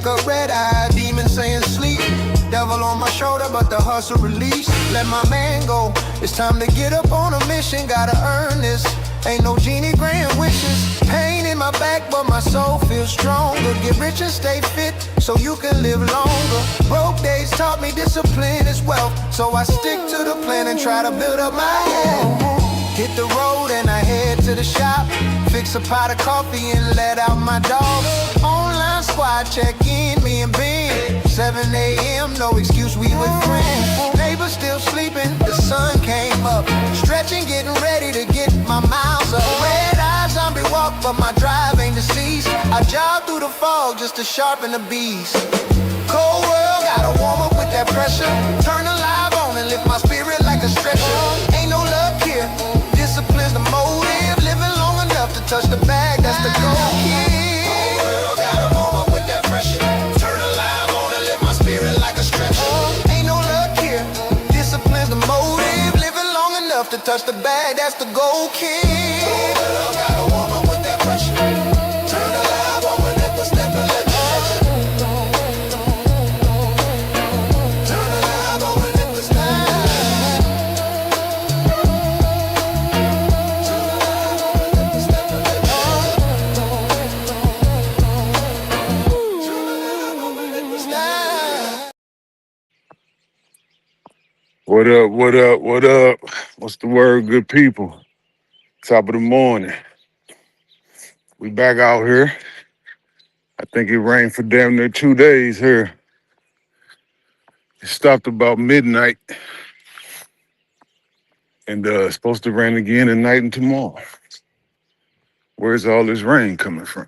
wake up red eye, demon saying sleep. Devil on my shoulder, but the hustle release. Let my man go. It's time to get up on a mission. Gotta earn this. Ain't no genie granting wishes. Pain in my back, but my soul feels stronger. Get rich and stay fit so you can live longer. Broke days taught me discipline is wealth, so I stick to the plan and try to build up my head. Hit the road and I head to the shop. Fix a pot of coffee and let out my dogs. Online squad check in, me and Ben. 7 a.m., no excuse, we with friends. Neighbors still sleeping, the sun came up. Stretching, getting ready to get my miles up. Red eye, zombie walk, but my drive ain't deceased. I jog through the fog just to sharpen the beast. Cold world, gotta warm up with that pressure. Turn the live on and lift my spirit like a stretcher. Ain't no luck here, discipline's the motive. Living long enough to touch the bag, that's the goal, kid. Cold world, gotta warm up with that pressure. Turn the live on and lift my spirit like a stretcher. Ain't no luck here, discipline's the motive. Living long enough to touch the bag, that's the goal, kid. Cold world, gotta warm up with that pressure. Turn the live on and lift my step and let me touch it. Turn the live on and lift my step. What up, what up, what up? What's the word, good people? Top of the morning. We back out here. I think it rained for damn near 2 days here. It stopped about midnight. And it's supposed to rain again tonight and tomorrow. Where's all this rain coming from?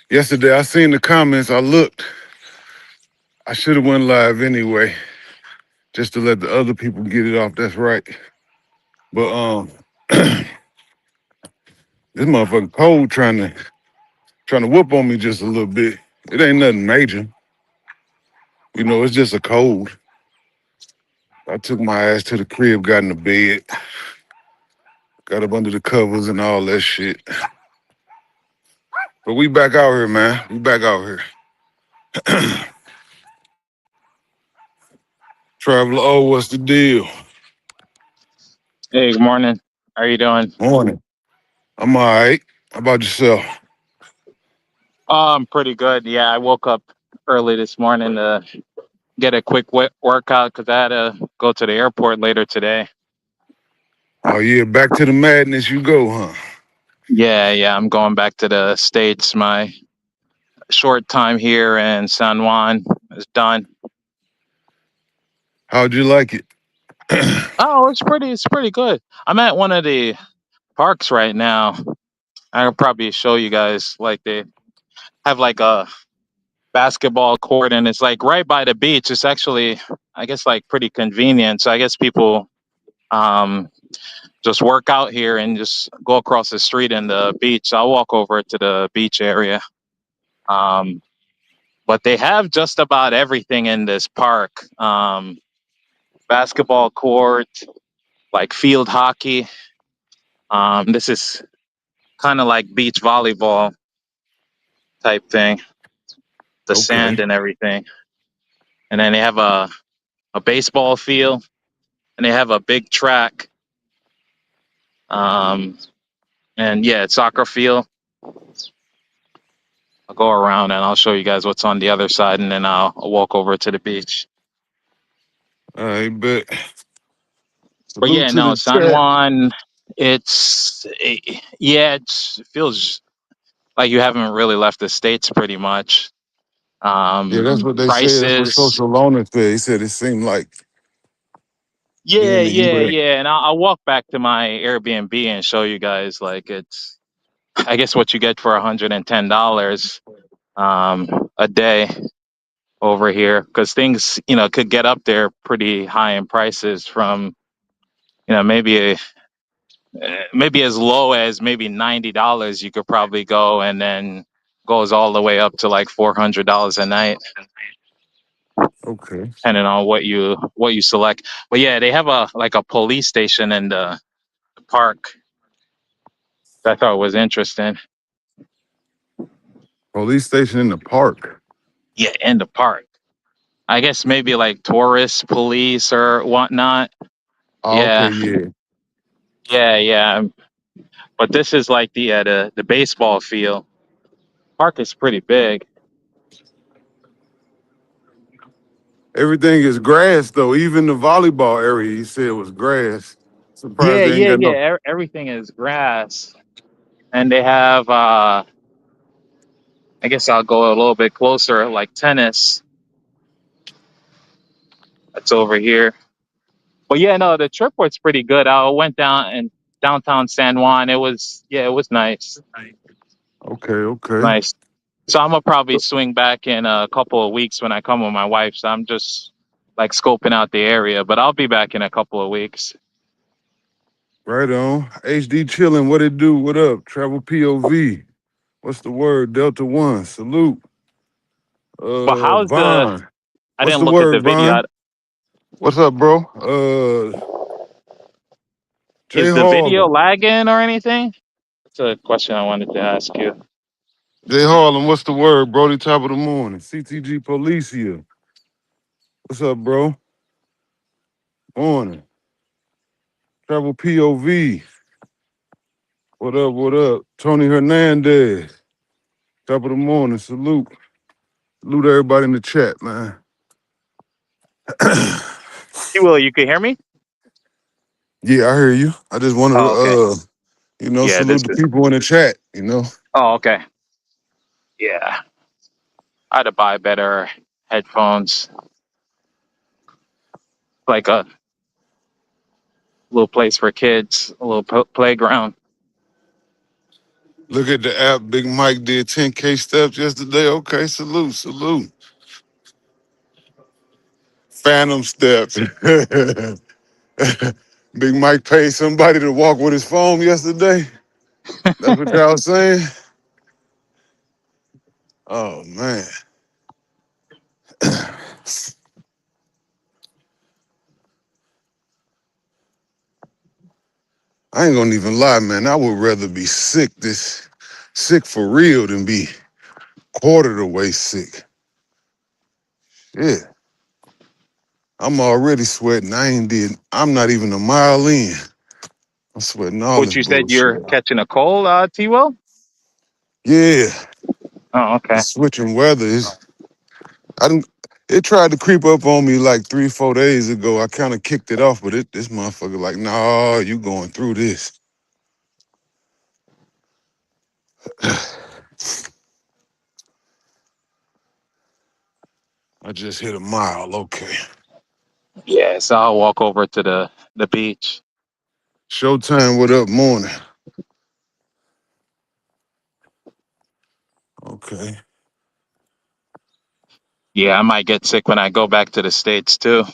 Yesterday, I seen the comments. I looked. I should have went live anyway, just to let the other people get it off. That's right. But this motherfucking cold trying to whoop on me just a little bit. It ain't nothing major. You know, it's just a cold. I took my ass to the crib, got in the bed, got up under the covers and all that shit. But we back out here, man. We back out here. Traveler O, what's the deal? Hey, good morning. How are you doing? Morning. I'm all right. How about yourself? I'm pretty good. Yeah, I woke up early this morning to get a quick workout because I had to go to the airport later today. Oh, yeah, back to the madness you go, huh? Yeah, I'm going back to the States. My short time here in San Juan is done. How'd you like it? Oh, it's pretty good. I'm at one of the parks right now. I'll probably show you guys, like, they have like a basketball court and it's like right by the beach. It's actually, I guess, like pretty convenient. So I guess people just work out here and just go across the street in the beach. I'll walk over to the beach area. But they have just about everything in this park. Basketball court, like field hockey. This is kind of like beach volleyball type thing. The Okay. sand and everything. And then they have a baseball field and they have a big track. And yeah, it's soccer field. I'll go around and I'll show you guys what's on the other side, and then I'll walk over to the beach. All right, bet. But Salute yeah, to no, the San chat. Juan, it feels like you haven't really left the States pretty much. Yeah, that's what they say. That's what Prices, Social Loner said. He said it seemed like yeah, being the yeah, U.S. yeah. And I'll walk back to my Airbnb and show you guys, like, it's, I guess, what you get for $110 a day over here, because things, could get up there pretty high in prices from, maybe as low as maybe $90 you could probably go, and then goes all the way up to like $400 a night, Okay. depending on what you select. But yeah, they have a police station in the park that I thought was interesting. Police station in the park. Yeah, in the park. I guess maybe like tourists, police, or whatnot. Oh, okay, Yeah, yeah. yeah. But this is like the baseball field. Park is pretty big. Everything is grass though. Even the volleyball area, he said was grass. Surprised they ain't got no. Everything is grass, and they have. I guess I'll go a little bit closer, like tennis. That's over here. But yeah, no, the trip was pretty good. I went down in downtown San Juan. It was nice, Okay, okay. nice. So I'm gonna probably swing back in a couple of weeks when I come with my wife. So I'm just like scoping out the area, but I'll be back in a couple of weeks. Right on. HD chilling. What it do? What up? Travel POV. What's the word? Delta One. Salute. But how's the? Vaughn. I What's didn't the look at the word, video. Vaughn? What's up, bro? Jay Is the video Harlem. lagging or anything? That's a question I wanted to ask you. Jay Harlem. What's the word? Brody, top of the morning. CTG Police here. What's up, bro? Morning. Travel POV. What up? What up? Tony Hernandez. Top of the morning. Salute. Salute everybody in the chat, man. Hey, Will, you can hear me? Yeah, I hear you. I just wanted to Oh, okay. Yeah, salute this the is. people in the chat. Oh, okay. Yeah, I had to buy better headphones, like a little place for kids, a little playground. Look at the app. Big Mike did 10K steps yesterday. Okay, salute, salute. Phantom steps. Big Mike paid somebody to walk with his phone yesterday. That's what y'all saying? Oh man. I ain't gonna even lie, man. I would rather be sick for real than be quarter the way sick. Yeah. I'm already sweating. I'm not even a mile in. I'm sweating all What this you said you're bullshit. catching a cold, T. Will? Yeah, Oh, the okay. switching weather is. I didn't. It tried to creep up on me like 3, 4 days ago. I kind of kicked it off, but this motherfucker like, nah, you going through this. I just hit a mile. Okay. Yeah, so I'll walk over to the beach. Showtime. What up? Morning. Okay. Yeah, I might get sick when I go back to the States too.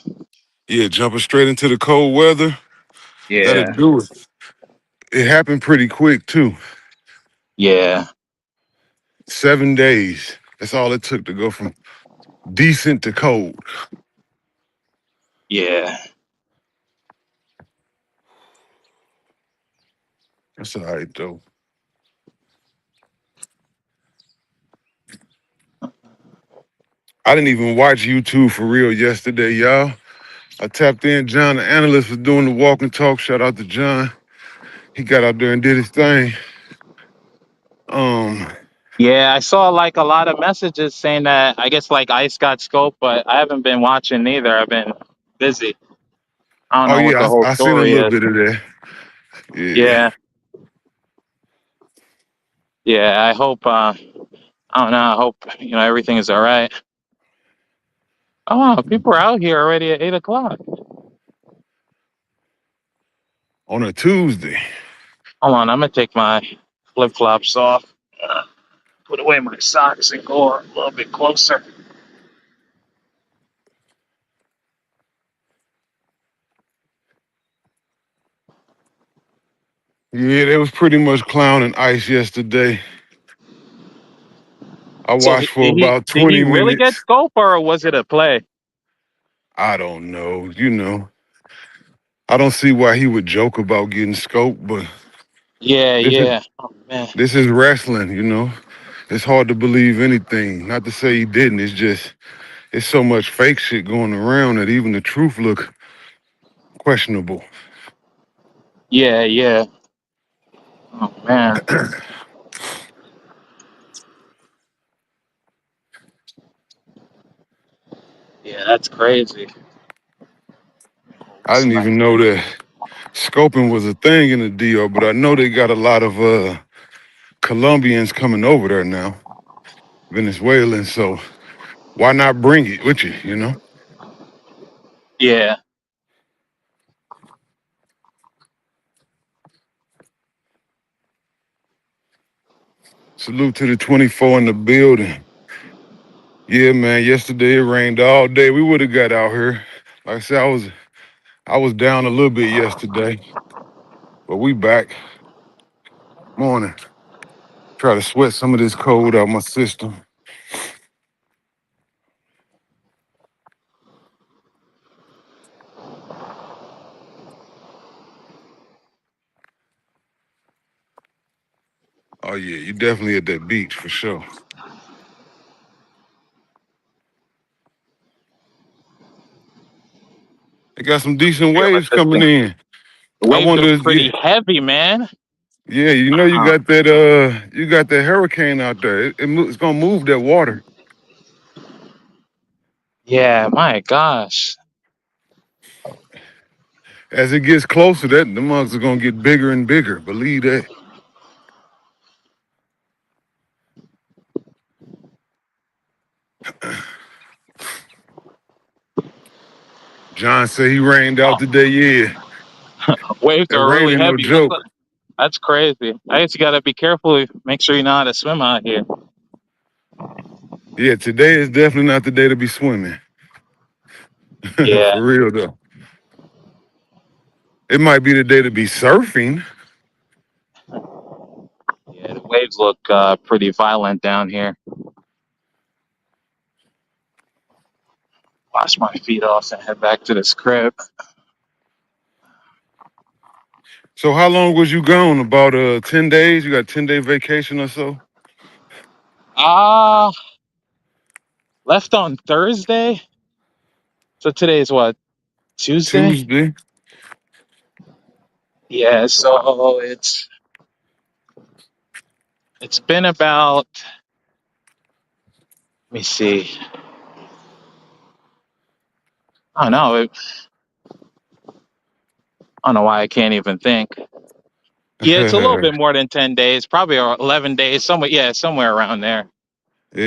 Yeah, jumping straight into the cold weather. That'll Yeah, do it. It happened pretty quick too. yeah, 7 days. That's all it took to go from decent to cold. yeah. That's all right though. I didn't even watch YouTube for real yesterday, y'all. I tapped in. John, the analyst, was doing the walk and talk. Shout out to John. He got out there and did his thing. Um, Yeah, I saw like a lot of messages saying that I guess like Ice got scoped, but I haven't been watching either. I've been busy. I don't oh know what the yeah, whole I seen a story little is. bit of that. Yeah. Yeah, yeah. I hope. I don't know. I hope everything is all right. Oh, people are out here already at 8 o'clock. On a Tuesday. Hold on, I'm gonna take my flip flops off, put away my socks, and go a little bit closer. Yeah, they was pretty much clowning Ice yesterday. I So watched for did he about did he 20 really get minutes. scope or was it a play? I don't know. I don't see why he would joke about getting scoped, but Yeah, this is yeah. Oh man. this is wrestling. it's hard to believe anything. Not to say he didn't. It's just it's so much fake shit going around that even the truth look questionable. Yeah, yeah. Oh man. Yeah, that's crazy. I didn't even know that scoping was a thing in the DO, but I know they got a lot of Colombians coming over there now, Venezuelans. So why not bring it with you? You know. Yeah. Salute to the 24 in the building. Yeah, man. Yesterday it rained all day. We would have got out here. Like I said, I was down a little bit yesterday, but we back. Morning. Try to sweat some of this cold out my system. Oh yeah, you definitely at that beach for sure. They got some decent Feeling waves this coming thing. in. The I waves wonder look if pretty heavy, man. yeah, you know Uh, you got that hurricane out there. It's gonna move that water. yeah, my gosh. As it gets closer, that the mugs are gonna get bigger and bigger. Believe that. John said he rained out today. Yeah, Waves that are rain really ain't no heavy. joke. That's crazy. I guess you gotta be careful. Make sure you know how to swim out here. Yeah, today is definitely not the day to be swimming. Yeah. For real though. It might be the day to be surfing. Yeah, the waves look pretty violent down here. Wash my feet off and head back to this crib. So how long was you gone? About 10 days? You got 10-day vacation or so? Ah, left on Thursday. So today's what? Tuesday? Tuesday. Yeah, so it's been about, let me see. I don't know. I don't know why I can't even think. Yeah, it's a little bit more than 10 days, probably 11 days, somewhere, yeah, somewhere around there.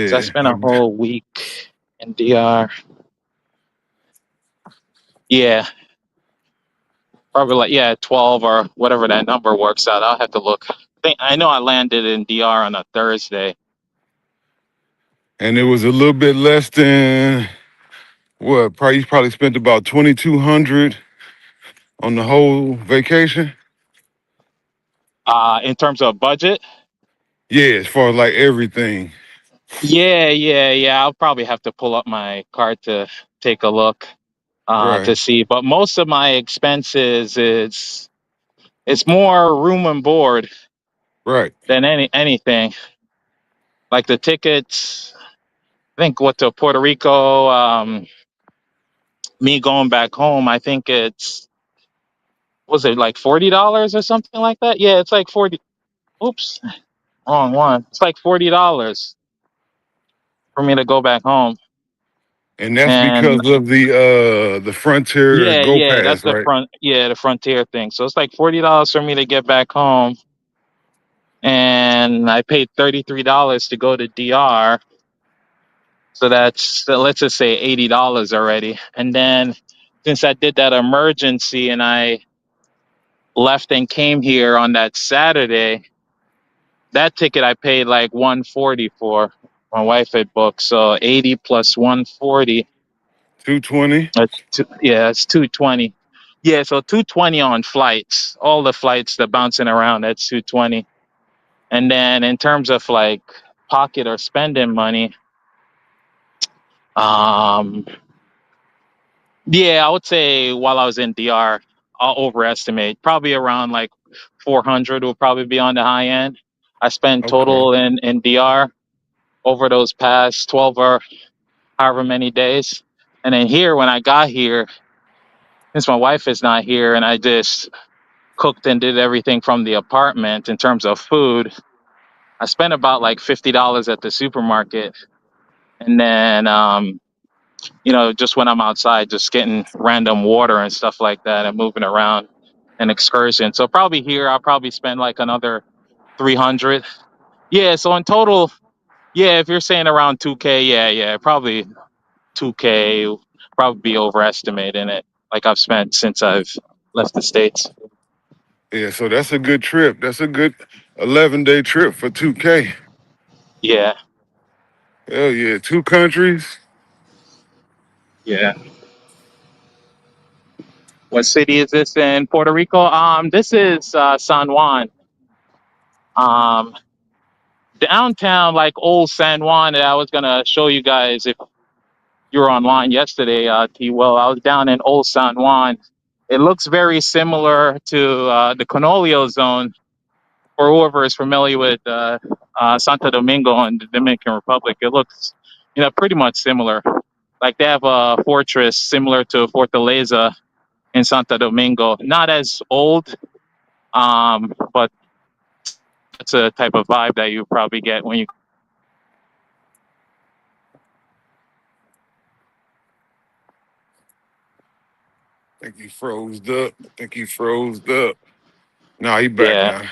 So I Yeah. spent a whole week in DR. Yeah, probably like, yeah, 12 or whatever that number works out. I'll have to look. I know I landed in DR on a Thursday. And it was a little bit less than what? Probably you probably spent about 2,200 on the whole vacation. In terms of budget, Yeah, as far as like everything. yeah. I'll probably have to pull up my card to take a look Right, to see. But most of my expenses is it's more room and board right. than anything. Like the tickets, I think what to Puerto Rico, me going back home, I think it's was it like $40 or something like that? Yeah, it's like 40. Oops, wrong one. It's like $40 for me to go back home. And that's And because of the Frontier Go yeah, that's Pass, the right? the frontier thing. So it's like $40 for me to get back home. And I paid $33 to go to DR. So let's just say $80 already. And then since I did that emergency and I left and came here on that Saturday, that ticket I paid like 140 for. My wife had booked, so 80 plus 140. 220. Yeah, it's 220. Yeah, so 220 on flights. All the flights, the bouncing around, that's 220. And then in terms of like pocket or spending money, um, yeah, I would say while I was in DR, I'll overestimate. Probably around like 400 will probably be on the high end. I spent Okay. total in DR. over those past 12 or however many days. And then here, when I got here, since my wife is not here and I just cooked and did everything from the apartment in terms of food, I spent about like $50 at the supermarket. And then, just when I'm outside, just getting random water and stuff like that and moving around an excursion. So probably here, I'll probably spend like another 300. Yeah. So in total, yeah, if you're saying around 2K, yeah, probably 2K, probably be overestimating it. Like I've spent since I've left the States. Yeah, so that's a good trip. That's a good 11-day trip for 2K. Yeah. Hell yeah, two countries. Yeah. What city is this in Puerto Rico? This is San Juan. Um, Downtown, like old San Juan, that I was gonna show you guys if you were online yesterday, T. Well, I was down in old San Juan. It looks very similar to the Conolio zone. For whoever is familiar with Santo Domingo and the Dominican Republic, it looks, pretty much similar. Like they have a fortress similar to Fortaleza in Santo Domingo. Not as old, but it's a type of vibe that you probably get when you. I think he froze up. I think he froze up. Nah, he back Yeah, now.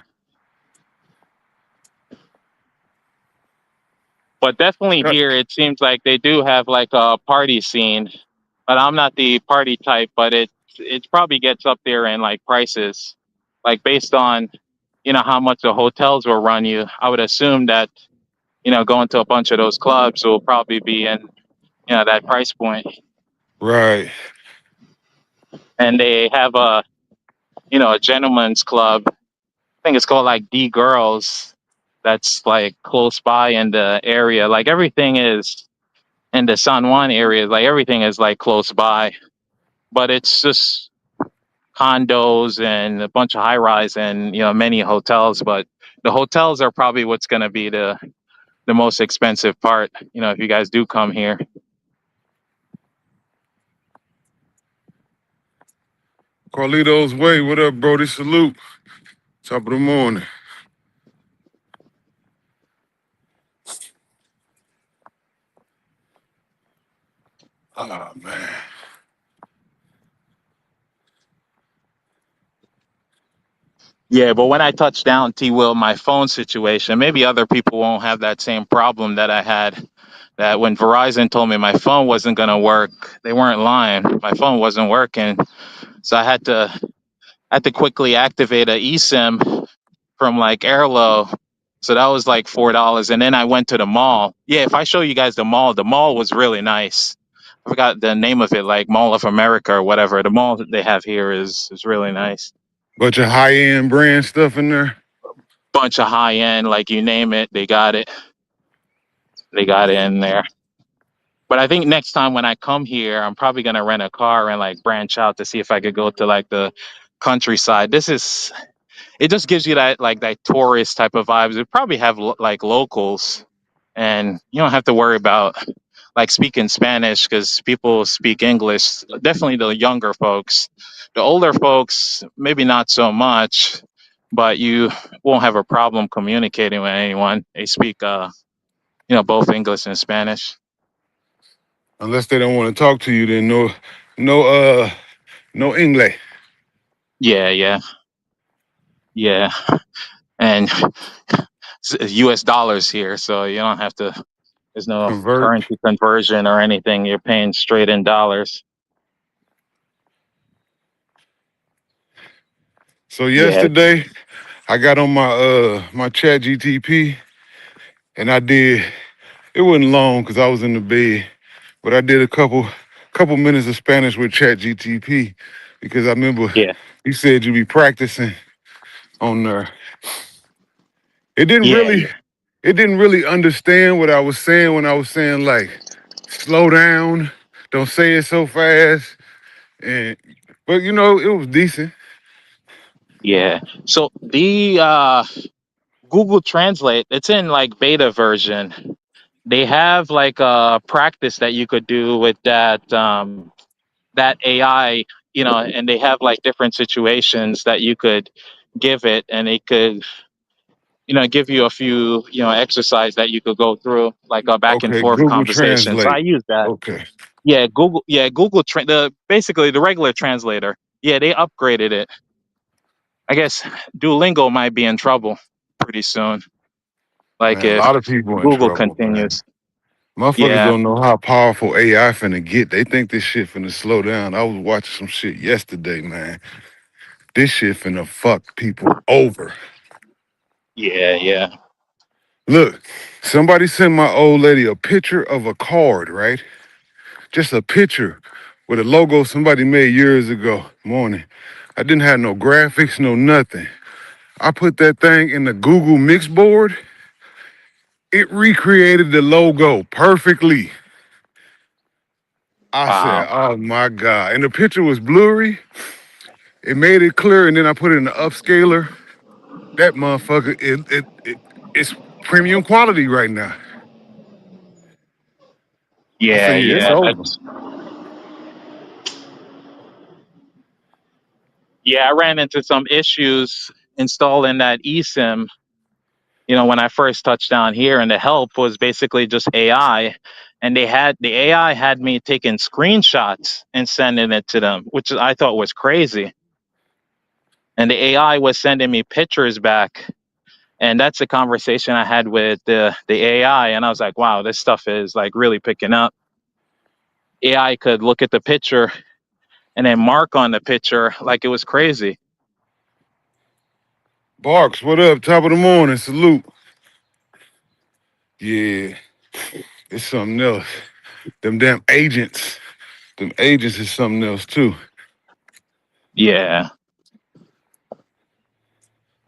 but definitely Yeah, here it seems like they do have like a party scene. But I'm not the party type, but it probably gets up there in like prices, like based on how much the hotels will run you. I would assume that going to a bunch of those clubs will probably be in that price point. right. And they have a gentleman's club. I think it's called like D Girls. That's like close by in the area. Like everything is in the San Juan area. Like everything is like close by, but it's just condos and a bunch of high rise and many hotels. But the hotels are probably what's going to be the most expensive part. If you guys do come here. Carlito's Way. What up, Brody? Salute. Top of the morning. Oh, man. Yeah, but when I touched down, T Will, my phone situation, maybe other people won't have that same problem that I had. That when Verizon told me my phone wasn't gonna work, they weren't lying. My phone wasn't working, so I had to quickly activate a eSIM from like Airlo. So that was like $4, and then I went to the mall. Yeah, if I show you guys the mall was really nice. I forgot the name of it, like Mall of America or whatever. The mall that they have here is really nice. Bunch of high-end brand stuff in there. Bunch of high end, like you name it, they got it. They got it in there. But I think next time when I come here, I'm probably gonna rent a car and like branch out to see if I could go to like the countryside. It just gives you that tourist type of vibes. It probably have like locals, and you don't have to worry about like speaking Spanish because people speak English. Definitely the younger folks. The older folks, maybe not so much, but you won't have a problem communicating with anyone. They speak, both English and Spanish. Unless they don't want to talk to you, then no, no English. Yeah, yeah, yeah. And U.S. dollars here, so you don't have to. There's no Convert. currency conversion or anything. You're paying straight in dollars. So Yeah, yesterday, I got on my chat GTP and I did. It wasn't long because I was in the bed, but I did a couple minutes of Spanish with Chat GTP because I remember yeah, you said you be practicing on there. It didn't yeah, really it didn't really understand what I was saying when I was saying like slow down, don't say it so fast, and but it was decent. yeah. So the Google Translate, it's in like beta version. they have like a practice that you could do with that AI, and they have like different situations that you could give it, and it could, give you a few, exercise that you could go through, like a back and Okay, forth Google conversation. So I Translate. use that. Okay. Google the basically the regular translator. Yeah, they upgraded it. I guess Duolingo might be in trouble pretty soon. Like Man, a if lot of people in Google trouble, man. continues. Motherfuckers Yeah, don't know how powerful AI finna get. They think this shit finna slow down. I was watching some shit yesterday, man. This shit finna fuck people over. yeah. Look, somebody sent my old lady a picture of a card, right? Just a picture with a logo somebody made years ago. Morning. I didn't have no graphics, no nothing. I put that thing in the Google mix board. It recreated the logo perfectly. I said, Wow. oh my God. And the picture was blurry. It made it clear, and then I put it in the upscaler. That motherfucker, it's premium quality right now. I Yeah, say, yeah, it's yeah. over. Yeah, I ran into some issues installing that eSIM, when I first touched down here, and the help was basically just AI. And the AI had me taking screenshots and sending it to them, which I thought was crazy. And the AI was sending me pictures back. And that's the conversation I had with the AI. And I was like, wow, this stuff is like really picking up. AI could look at the picture and then mark on the picture like it was crazy. Barks, what up? Top of the morning, salute. Yeah, it's something else. Them damn agents. Them agents is something else too. Yeah.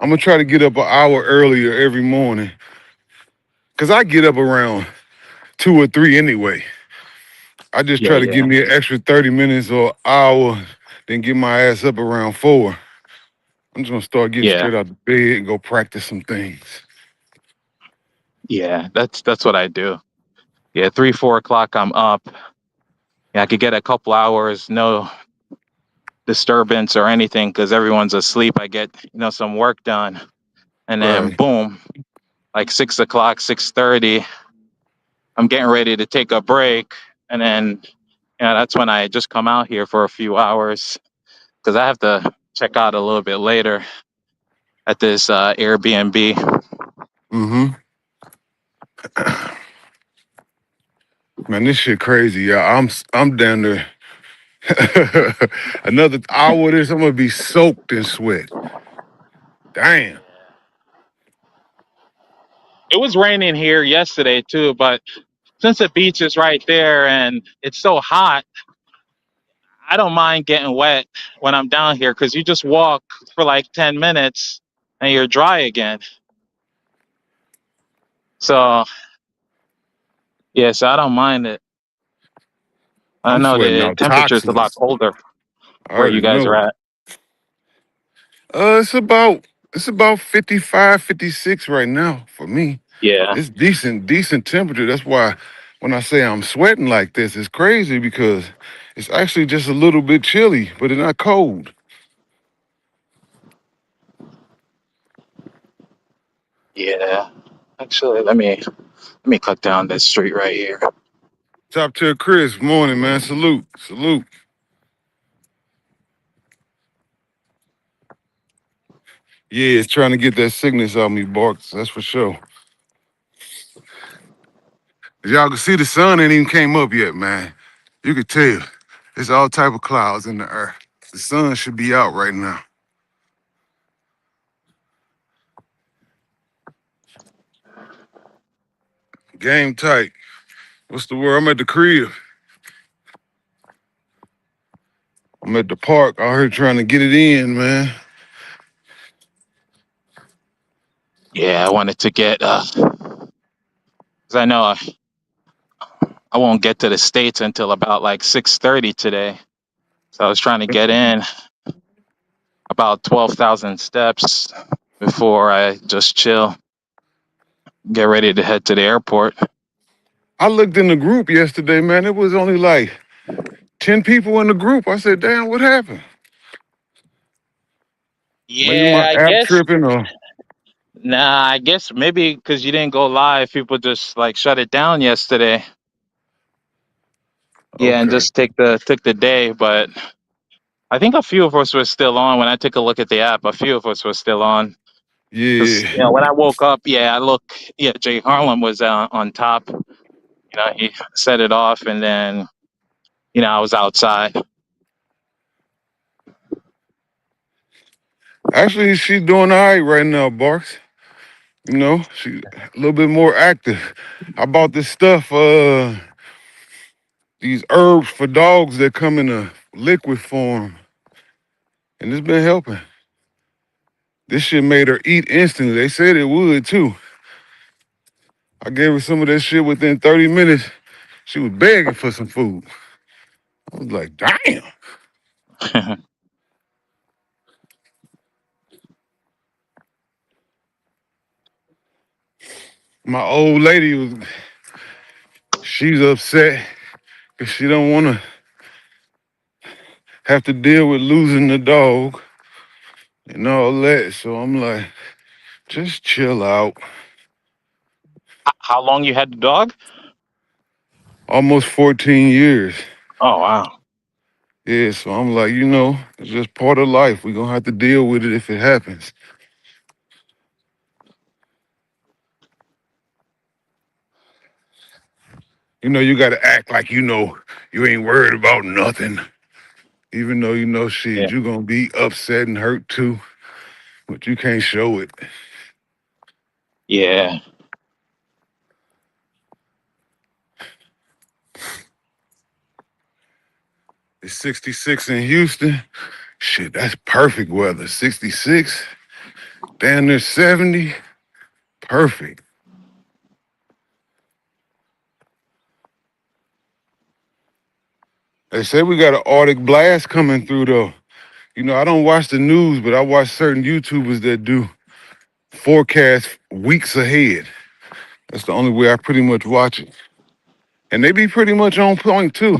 I'm gonna try to get up an hour earlier every morning. Cause I get up around 2 or 3 anyway. I just Yeah, try to give yeah. me an extra 30 minutes or an hour, then get my ass up around 4. I'm just gonna start getting Yeah. straight out the bed and go practice some things. Yeah. That's what I do. Yeah, 3, 4 o'clock I'm up. Yeah, I could get a couple hours, no disturbance or anything because everyone's asleep. I get, some work done. And then Right. boom, like 6 o'clock, 6:30, I'm getting ready to take a break. And then, that's when I just come out here for a few hours because I have to check out a little bit later at this Airbnb. Mm-hmm. Man, this shit crazy, y'all. I'm down there. Another hour of this, I'm gonna be soaked in sweat. Damn. It was raining here yesterday too, but since the beach is right there and it's so hot, I don't mind getting wet when I'm down here because you just walk for like 10 minutes and you're dry again. So, yeah, so I don't mind it. I I'm know sweating the out temperature is a lot toxins. colder I where you already guys are know. at. It's about 55, 56 right now for me. Yeah, It's decent temperature. That's why when I say I'm sweating like this, it's crazy because it's actually just a little bit chilly, but it's not cold. yeah. Actually, let me cut down this street right here. Top tier Chris, morning, man. Salute. Salute. Yeah, it's trying to get that sickness out of me, Barks. That's for sure. As y'all can see, the sun ain't even came up yet, man. You could tell. There's all type of clouds in the air. The sun should be out right now. Game tight. What's the word? I'm at the crib. I'm at the park out here trying to get it in, man. Yeah, I wanted to get, because I know I won't get to the States until about like 6:30 today. So I was trying to get in about 12,000 steps before I just chill, get ready to head to the airport. I looked in the group yesterday, man. It was only like 10 people in the group. I said, damn, what happened? Maybe Yeah, my I app guess. tripping or Nah, I guess maybe because you didn't go live, people just like shut it down yesterday. Yeah, and okay. just took the day. But I think a few of us were still on when I took a look at the app. A few of us were still on because Yeah. when I woke up, yeah, I look, yeah, Jay Harlem was on top. He set it off, and then I was outside. Actually, she's doing all right right now, Barks. She's a little bit more active. I bought this stuff, these herbs for dogs that come in a liquid form, and it's been helping. This shit made her eat instantly. They said it would too. I gave her some of that shit within 30 minutes. She was begging for some food. I was like, damn. My old lady she's upset because she don't want to have to deal with losing the dog and all that. So I'm like, just chill out. How long you had the dog? Almost 14 years. Oh wow. Yeah, so I'm like, it's just part of life. We're gonna have to deal with it if it happens. You gotta act like you ain't worried about nothing. Even though shit, Yeah. you're gonna be upset and hurt too, but you can't show it. Yeah. It's 66 in Houston. Shit, that's perfect weather. 66, down there 70. Perfect. They say we got an Arctic blast coming through though. I don't watch the news, but I watch certain YouTubers that do forecast weeks ahead. That's the only way I pretty much watch it. And they be pretty much on point too.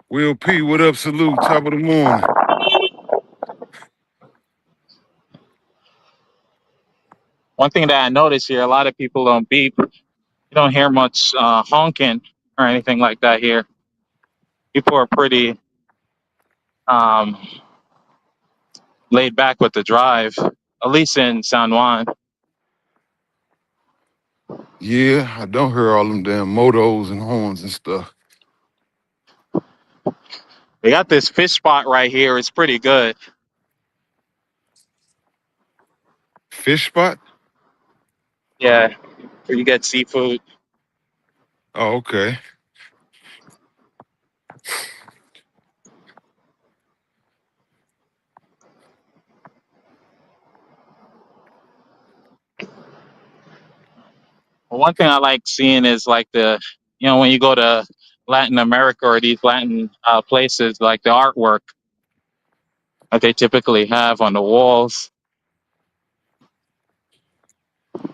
Will P, what up? Salute, top of the morning. One thing that I noticed here, a lot of people don't beep. You don't hear much honking or anything like that here. People are pretty um, laid back with the drive, at least in San Juan. Yeah, I don't hear all them damn motos and horns and stuff. They got this fish spot right here. It's pretty good. Fish spot? Yeah, where you get seafood. Oh, okay. But one thing I like seeing is like when you go to Latin America or these Latin places, like the artwork that they typically have on the walls.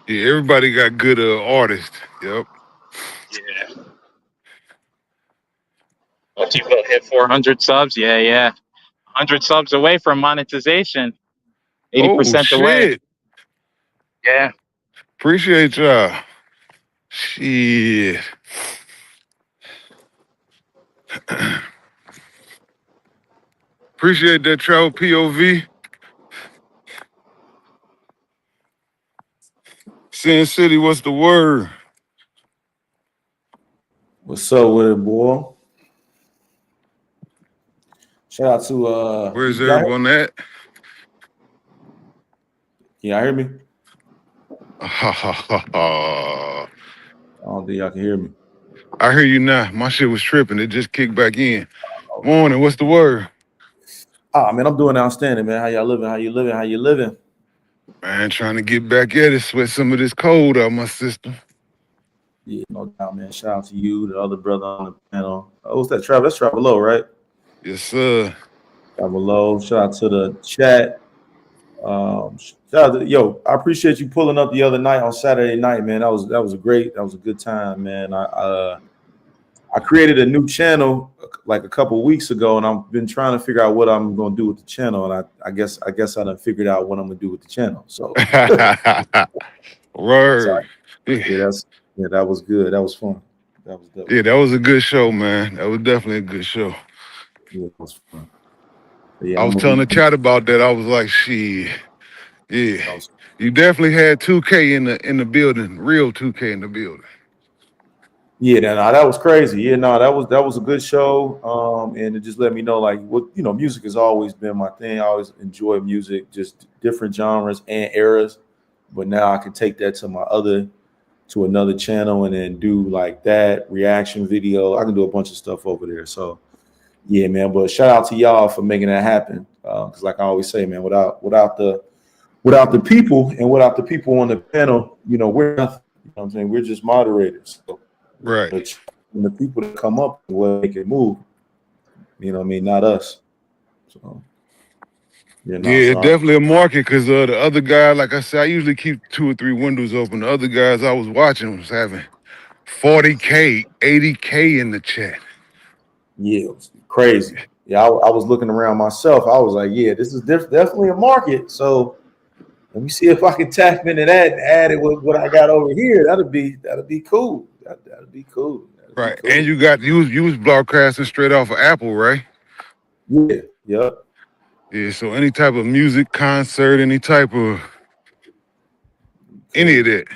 Yeah, everybody got good artists. Yep. Yeah. Once you hit 400 subs, yeah. 100 subs away from monetization, Oh 80% away. shit. Yeah. Appreciate y'all. Shit. Appreciate that travel POV. Sin City, what's the word? What's up with it, boy? Shout out to Where's y'all. everyone at? Can y'all hear me? Ha ha ha ha. I don't think y'all can hear me. I hear you now. My shit was tripping. It just kicked back in. Morning, what's the word? Man, I'm doing outstanding, man. How y'all living? How you living? How you living? Man, trying to get back at it, sweat some of this cold out my system. Yeah, no doubt, man. Shout out to you, the other brother on the panel. Oh, what's that? Travel? That's Travel Low, right? Yes, sir. Below. Shout out to the chat. Shout out to, yo, I appreciate you pulling up the other night on Saturday night, man. That was a good time, man. I created a new channel like a couple of weeks ago, and I've been trying to figure out what I'm going to do with the channel. And I guess I done figured out what I'm going to do with the channel. So, so Word. Yeah. yeah, that was good. That was fun. That was dope. Yeah, that was a good show, man. That was definitely a good show. Yeah, it was fun. But yeah, I was telling the chat about that. I was like, shit. Yeah. You definitely had 2K in the building, real 2K in the building. yeah, that was crazy. Yeah, no, that was a good show. And it just let me know like what music has always been my thing. I always enjoy music, just different genres and eras. But now I can take that to another channel and then do like that reaction video. I can do a bunch of stuff over there. So yeah, man. But shout out to y'all for making that happen. Because like I always say, man, without the people and without the people on the panel, we're nothing. You know what I'm saying? We're just moderators. So Right. the people that come up will make it move. You know what I mean? Not us. So Yeah, it's definitely a market because the other guy, like I said, I usually keep 2 or 3 windows open. The other guys I was watching was having 40K, 80K in the chat. Yeah, it was crazy. Yeah, I was looking around myself. I was like, yeah, this is definitely a market. So let me see if I can tap into that and add it with what I got over here. That'd be cool. That'd be cool. Right. And you was broadcasting straight off of Apple, right? Yeah, yep. Yeah, so any type of music, concert, any type of any of that.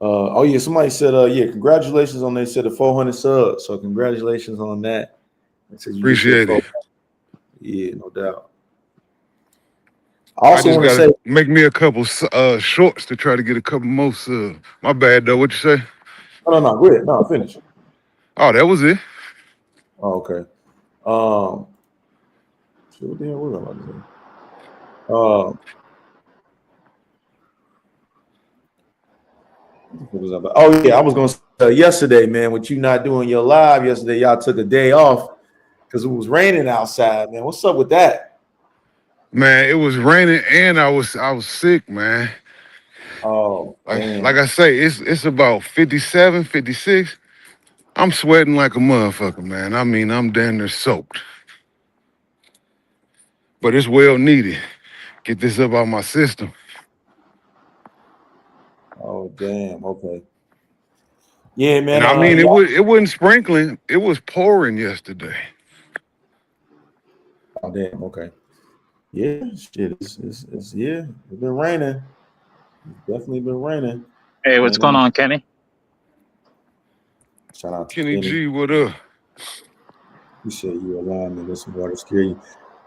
Oh yeah, somebody said, yeah, congratulations on they said the 400 subs. So congratulations on that. Appreciate it. Yeah, no doubt. I also want to say, make me a couple shorts to try to get a couple more subs. My bad though. What you say? no, go ahead. No, finish. Oh, that was it. Oh, okay. So what the hell was I about to say? Oh yeah, I was gonna say yesterday, man, with you not doing your live yesterday, y'all took a day off because it was raining outside, man. What's up with that? Man, it was raining and I was sick, man. Oh, like I say, it's about 57, 56. I'm sweating like a motherfucker, man. I mean, I'm damn near soaked. But it's well needed. Get this up out my system. Oh, damn. Okay. Yeah, man. And I mean, it wasn't sprinkling. It was pouring yesterday. Oh, damn. Okay. Yeah, shit. It's been raining. It's definitely been raining. Hey, what's going on, Kenny? Shout out to Kenny G, what up? Appreciate you allowing me to listen to water scare you.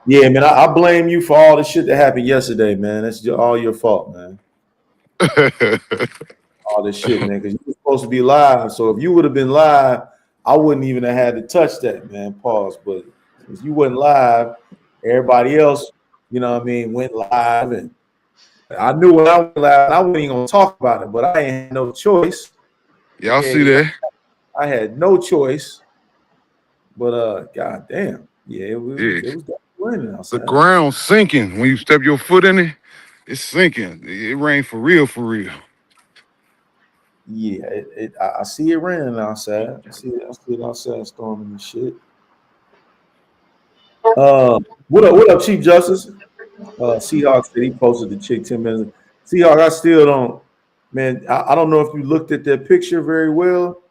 Yeah, man. I blame you for all the shit that happened yesterday, man. That's all your fault, man. All this shit, man, because you were supposed to be live. So if you would have been live, I wouldn't even have had to touch that, man. Pause. But since you wasn't live, everybody else, you know what I mean, went live. And I knew when I went live, I wasn't even going to talk about it, but I ain't had no choice. Y'all see that? I had no choice. But god damn. Yeah, it was raining outside. The ground sinking. When you step your foot in it, it's sinking. It rained for real, for real. Yeah, I see it raining outside. I see it outside storming and shit. What up, Chief Justice? Seahawks said he posted the chick 10 minutes. Seahawks, I still don't, man. I don't know if you looked at that picture very well,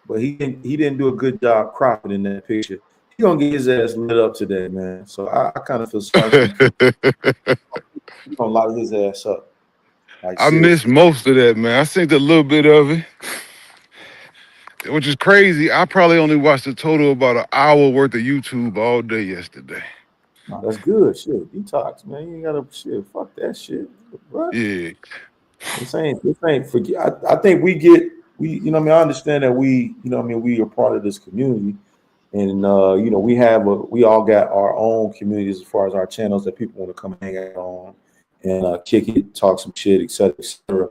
but he didn't do a good job cropping in that picture. He gonna get his ass lit up today, man. So I kind of feel sorry for him. He gonna lock his ass up. Like, I missed most of that, man. I seen a little bit of it, which is crazy. I probably only watched a total about an hour worth of YouTube all day yesterday. No, that's good. Shit, detox, man. You ain't gotta shit. Fuck that shit. What? Yeah. This ain't forget. I think we, you know what I mean, I understand that we, you know what I mean, we are part of this community. And you know, we all got our own communities as far as our channels that people want to come hang out on and kick it, talk some shit, etc., etc.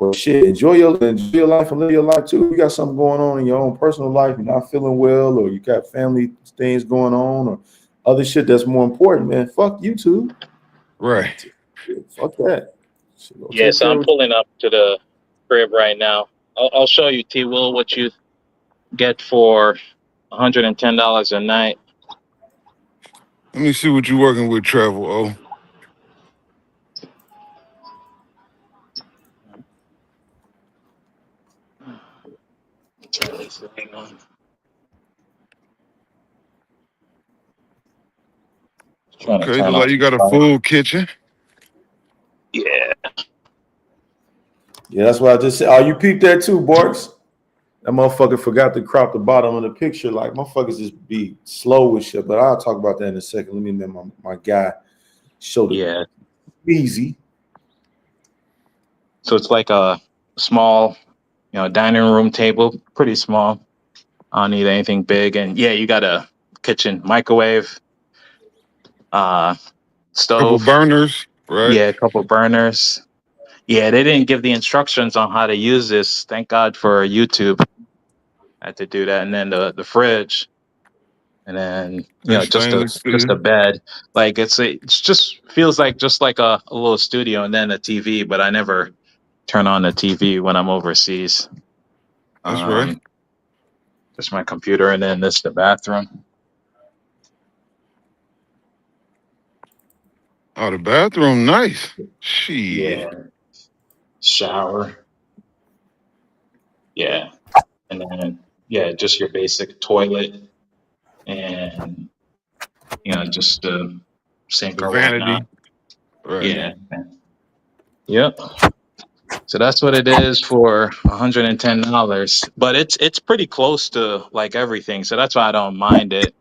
But shit, enjoy your life and live your life too. If you got something going on in your own personal life, you're not feeling well, or you got family things going on, or other shit that's more important, man. Fuck YouTube. Right. Fuck that. Shit, go Yeah, take so care I'm of pulling up to the crib right now. I'll show you, T. Will, what you get for $110 a night. Let me see what you're working with, Travel. Oh, Turn this thing on. Trying to okay. turn Look off like you the got a light. full kitchen. Yeah. Yeah, that's what I just said. Oh, you peeped that too, Borks. That motherfucker forgot to crop the bottom of the picture. Like, motherfuckers just be slow with shit. But I'll talk about that in a second. Let me let my guy show the Yeah. easy. So it's like a small, dining room table, pretty small. I don't need anything big. And yeah, you got a kitchen microwave, uh, Couple stove. burners. Right. Yeah, a couple burners. Yeah, they didn't give the instructions on how to use this. Thank God for YouTube. I had to do that. And then the fridge. And then That just a stainless just a steel. bed. Like it's just feels like just like a little studio and then a TV, but I never turn on the TV when I'm overseas. That's right. Um, just my computer, and then this the bathroom. Oh, the bathroom, nice. Yeah, Shit. shower. Yeah, and then yeah, just your basic toilet and just the sink The or whatnot. vanity. Right. Yeah. Yep. So that's what it is for $110. But it's pretty close to like everything. So that's why I don't mind it.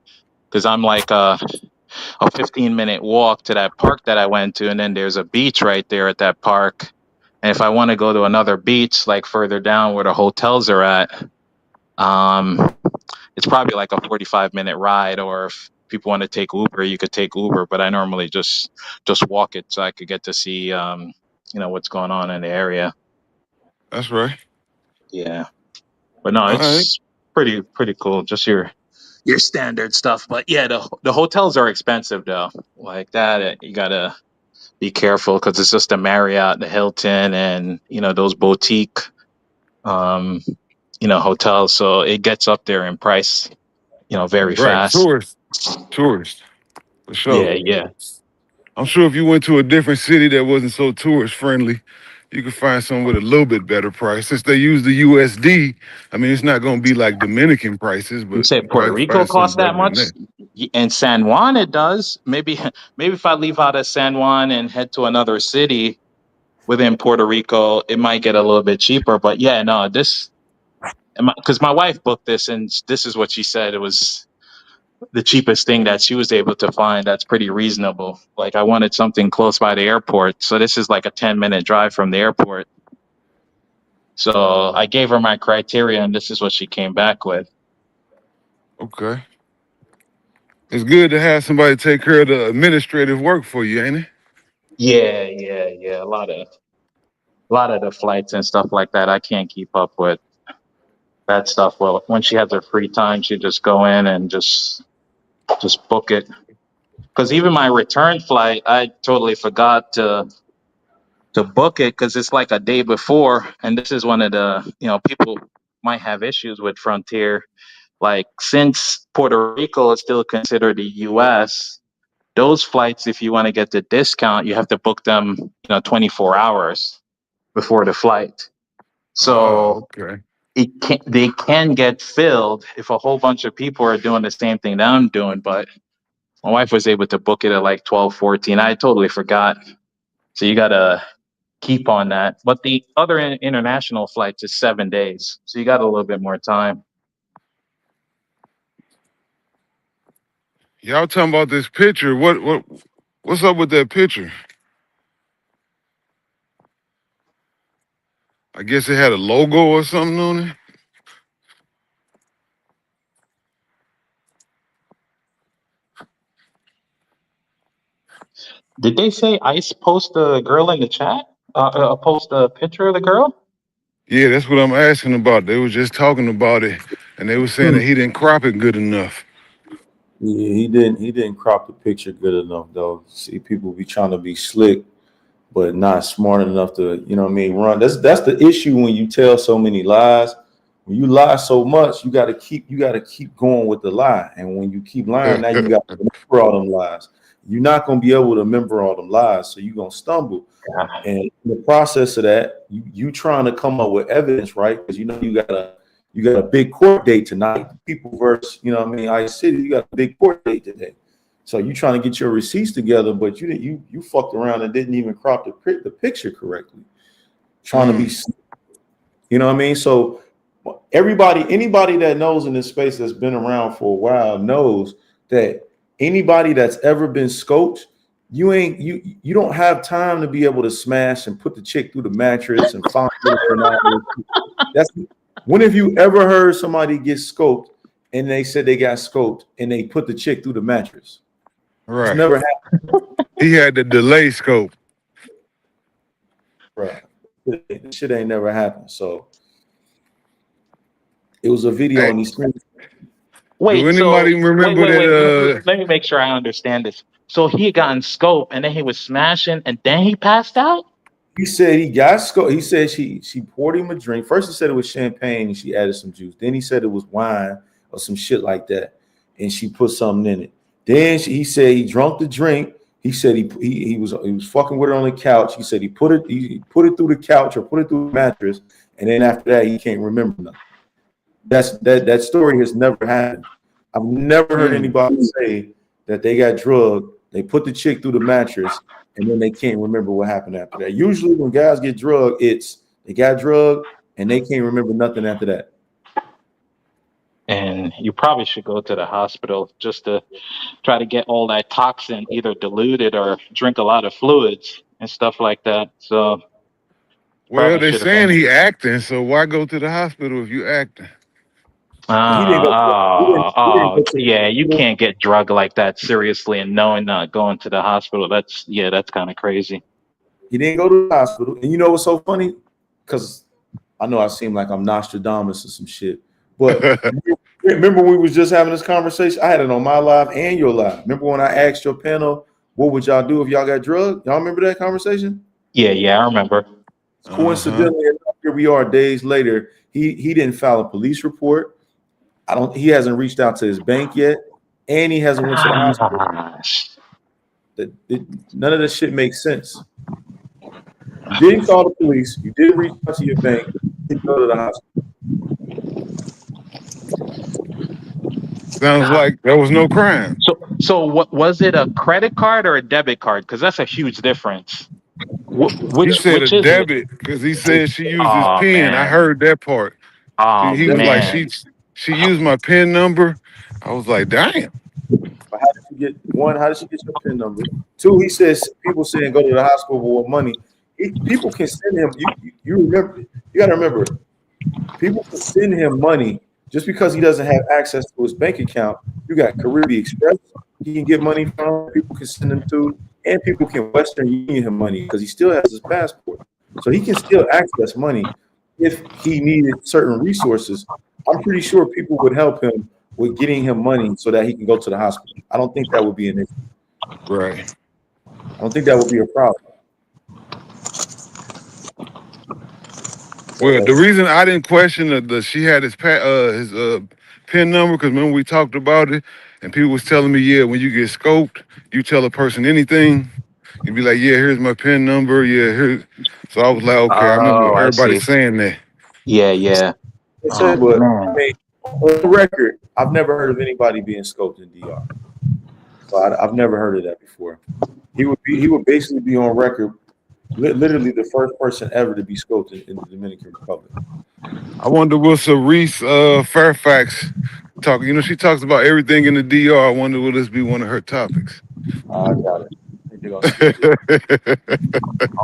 Because I'm like a 15-minute walk to that park that I went to, and then there's a beach right there at that park. And if I want to go to another beach, like further down where the hotels are at, um, it's probably like a 45-minute ride. Or if people want to take Uber, you could take Uber. But I normally just walk it so I could get to see what's going on in the area. That's right. Yeah, but no, All right. it's pretty cool. Just your standard stuff. But yeah, the hotels are expensive though. Like that, you gotta be careful because it's just the Marriott, the Hilton, and those boutique, um, hotels. So it gets up there in price, very Right. fast. Tourist. For Yeah, sure. yeah. I'm sure if you went to a different city that wasn't so tourist friendly, you could find some with a little bit better price. Since they use the USD, I mean, it's not going to be like Dominican prices, You but say you Puerto probably Rico find something costs that better than much? that. In San Juan, it does. Maybe if I leave out of San Juan and head to another city within Puerto Rico, it might get a little bit cheaper. But yeah, no, this because my wife booked this, and this is what she said. It was the cheapest thing that she was able to find. That's pretty reasonable. Like I wanted something close by the airport, so this is like a 10-minute drive from the airport. So I gave her my criteria, and this is what she came back with. Okay. It's good to have somebody take care of the administrative work for you, ain't it? Yeah, yeah, yeah. A lot of the flights and stuff like that, I can't keep up with that stuff. Well, when she has her free time, she just go in and just book it. Because even my return flight, I totally forgot to book it because it's like a day before. And this is one of the, people might have issues with Frontier. Like, since Puerto Rico is still considered the US, those flights, if you want to get the discount, you have to book them, 24 hours before the flight. Ah, So okay. they can get filled if a whole bunch of people are doing the same thing that I'm doing. But my wife was able to book it at like 12, 14. I totally forgot. So you gotta keep on that. But the other international flights is 7 days, so you got a little bit more time. Y'all talking about this picture. What's up with that picture? I guess it had a logo or something on it. Did they say Ice post the girl in the chat? Post a picture of the girl? Yeah, that's what I'm asking about. They were just talking about it, and they were saying that he didn't crop it good enough. Yeah, he didn't crop the picture good enough though. See, people be trying to be slick, but not smart enough to, you know what I mean, run. That's the issue when you tell so many lies. When you lie so much, you gotta keep going with the lie. And when you keep lying, now you got to remember all them lies. You're not gonna be able to remember all them lies, so you're gonna stumble. And in the process of that, you trying to come up with evidence, right? Because you know you got a big court date tonight. People versus, you know what I mean, Ice City, you got a big court date today. So you trying to get your receipts together, but you fucked around and didn't even crop the picture correctly. Trying to be, you know what I mean? So anybody that knows in this space that's been around for a while knows that anybody that's ever been scoped, you don't have time to be able to smash and put the chick through the mattress and find her and all this. That's when have you ever heard somebody get scoped and they said they got scoped and they put the chick through the mattress? It's Right. never happened. He had the delay scope. Right. This shit ain't never happened. So it was a video Hey, on these screens. Wait, do so anybody remember wait. that? Let me make sure I understand this. So he had gotten scope, and then he was smashing, and then he passed out. He said he got scoped. He said she poured him a drink. First he said it was champagne and she added some juice. Then he said it was wine or some shit like that, and she put something in it. Then he said he drunk the drink. He said he was fucking with her on the couch. He said he put it through the couch or put it through the mattress, and then after that he can't remember nothing. That story has never happened. I've never heard anybody say that they got drugged, they put the chick through the mattress, and then they can't remember what happened after that. Usually when guys get drugged, it's they got drugged and they can't remember nothing after that. And you probably should go to the hospital just to try to get all that toxin either diluted or drink a lot of fluids and stuff like that. So Well, probably they're should have saying been. he acting, so why go to the hospital if you acting? He didn't go. He didn't go to the Yeah, you hospital. can't get drugged like that seriously and knowing not going to the hospital. That's kind of crazy. He didn't go to the hospital. And you know what's so funny? Because I know I seem like I'm Nostradamus or some shit. But remember when we was just having this conversation? I had it on my live and your live. Remember when I asked your panel, what would y'all do if y'all got drugged? Y'all remember that conversation? Yeah, I remember. Coincidentally enough, here we are days later. He didn't file a police report. He hasn't reached out to his bank yet, and he hasn't went to the hospital. Gosh. None of this shit makes sense. You didn't call the police. You didn't reach out to your bank. You didn't go to the hospital. Sounds like there was no crime. So what was it? A credit card or a debit card? Because that's a huge difference. He said a Which is it? debit because he said she used his Oh pen. I man. heard that part. Oh He was like man. she used my pen number. I was like, damn. But how did you get one? How did she get your PIN number? Two, he says people saying go to the hospital for money. People can send him. You remember? You got to remember. People can send him money just because he doesn't have access to his bank account. You got Caribbean Express. He can get money from. People can send him to, and people can Western Union him money because he still has his passport. So he can still access money if he needed certain resources. I'm pretty sure people would help him with getting him money so that he can go to the hospital. I don't think that would be an issue. Right. I don't think that would be a problem. Well, the reason I didn't question she had his pin number because remember we talked about it and people was telling me, yeah, when you get scoped, you tell a person anything, you'd be like, yeah, here's my pin number, yeah, here. So I was like, okay, I remember Oh, I everybody see. saying that. Yeah. They Oh said, but I man. mean, on the record, I've never heard of anybody being scoped in DR. So I've never heard of that before. He would basically be on record, literally the first person ever to be scoped in the Dominican Republic. I wonder will Cerise Fairfax talk, she talks about everything in the DR. I wonder will this be one of her topics? I got it. I think they're gonna skip it.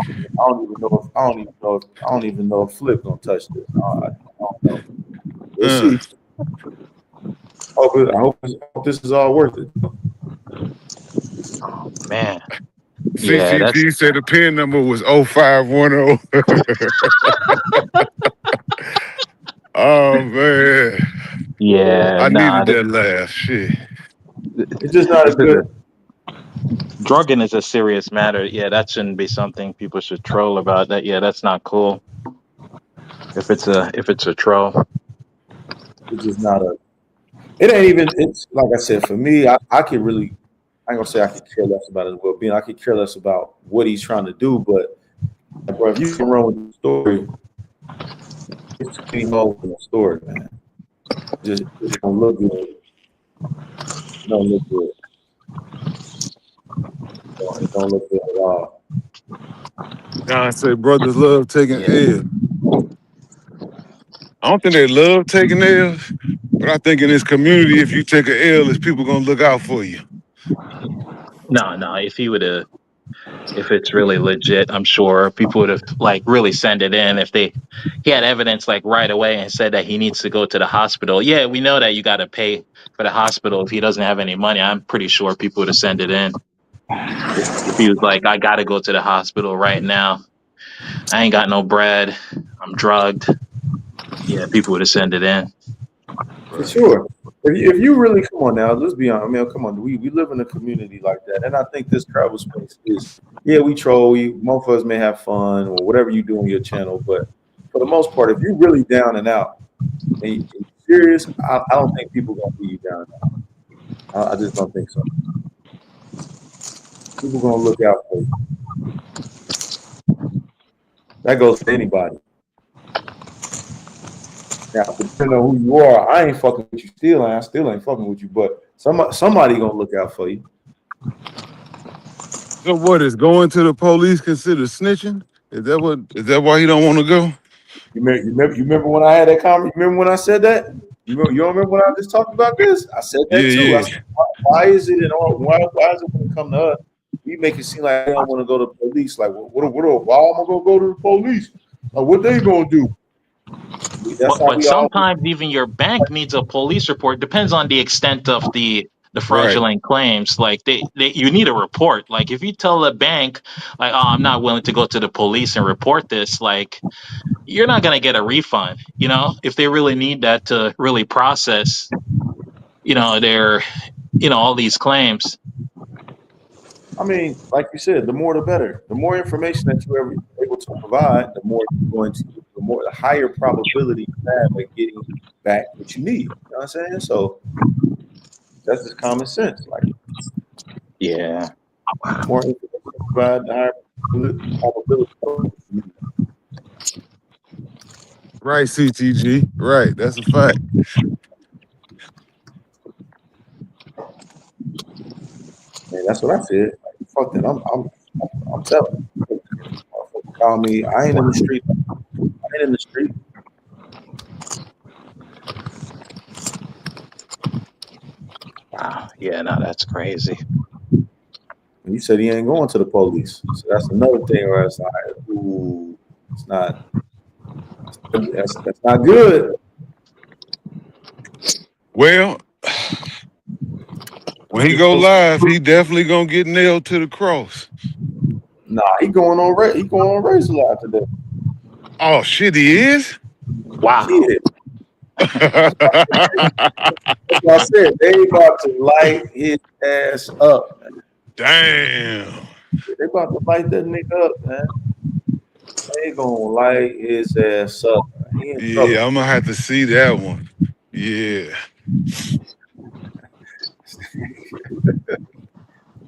I don't even know if Flip gonna touch this. I don't know. We'll see. I hope this is all worth it. Oh man. Yeah, that's CCG said the pin number was 0510. Oh man, Yeah, I nah. needed that laugh. Shit. It's just not a This is good. drugging is a serious matter. Yeah, that shouldn't be something people should troll about. That yeah, that's not cool. If it's a troll. It's just not a. It ain't even. It's like I said. For me, I could really. I ain't gonna say I could care less about his well-being. I could care less about what he's trying to do. But, bro, if you can run with the story, it's too many holes in the story, man. Just don't look good. It don't look good. It don't look good at all. John say brothers love taking Yeah. L. I don't think they love taking L's, but I think in this community, if you take an L, is people gonna look out for you. No, no. If it's really legit, I'm sure people would have like really sent it in if he had evidence like right away and said that he needs to go to the hospital. Yeah, we know that you got to pay for the hospital if he doesn't have any money. I'm pretty sure people would have sent it in if he was like, I got to go to the hospital right now. I ain't got no bread. I'm drugged. Yeah, people would have sent it in. For Right. sure. If you really come on now, let's be honest. I mean, come on. We live in a community like that, and I think this travel space is. Yeah, we troll. Most of us may have fun or whatever you do on your channel, but for the most part, if you're really down and out and you're serious, I don't think people gonna be you down and out. I just don't think so. People gonna look out for you. That goes for anybody. Now, depending on who you are, I ain't fucking with you still, and I still ain't fucking with you. But somebody gonna look out for you. So what is going to the police considered snitching? Is that why he don't want to go? You remember when I had that comment? You remember when I said that? You don't remember when I just talked about this? I said that Yeah, too. I yeah. said, why is it why is it when it come to us, we make it seem like they don't want to go to the police? Like, why am I gonna go to the police? Like, what they gonna do? That's how But we all. sometimes even your bank needs a police report. Depends on the extent of the Right. fraudulent claims. Like you need a report. Like if you tell the bank, like, oh, I'm not willing to go to the police and report this, like you're not gonna get a refund. You know, if they really need that to really process, their, all these claims. I mean, like you said, the more the better. The more information that you're ever able to provide, the higher probability you have of getting back what you need. You know what I'm saying? So that's just common sense. Like, Yeah. more information you provide, the higher probability. Right, CTG. Right. That's a fact. Man, that's what I said. Like, fuck that. I'm telling you. Call me. I ain't in the street. I ain't in the street. Wow. Yeah. No, that's crazy. And he said he ain't going to the police. So that's another thing where it's like, ooh, it's not. That's not good. Well, when he go live, he definitely gonna get nailed to the cross. Nah, he going on Razor Live today. Oh shit, he is? Wow. Yeah, that's what I said. They about to light his ass up, man. Damn. They about to light that nigga up, man. They gonna light his ass up. Man. He in trouble. Yeah, I'm gonna have to see that one. Yeah.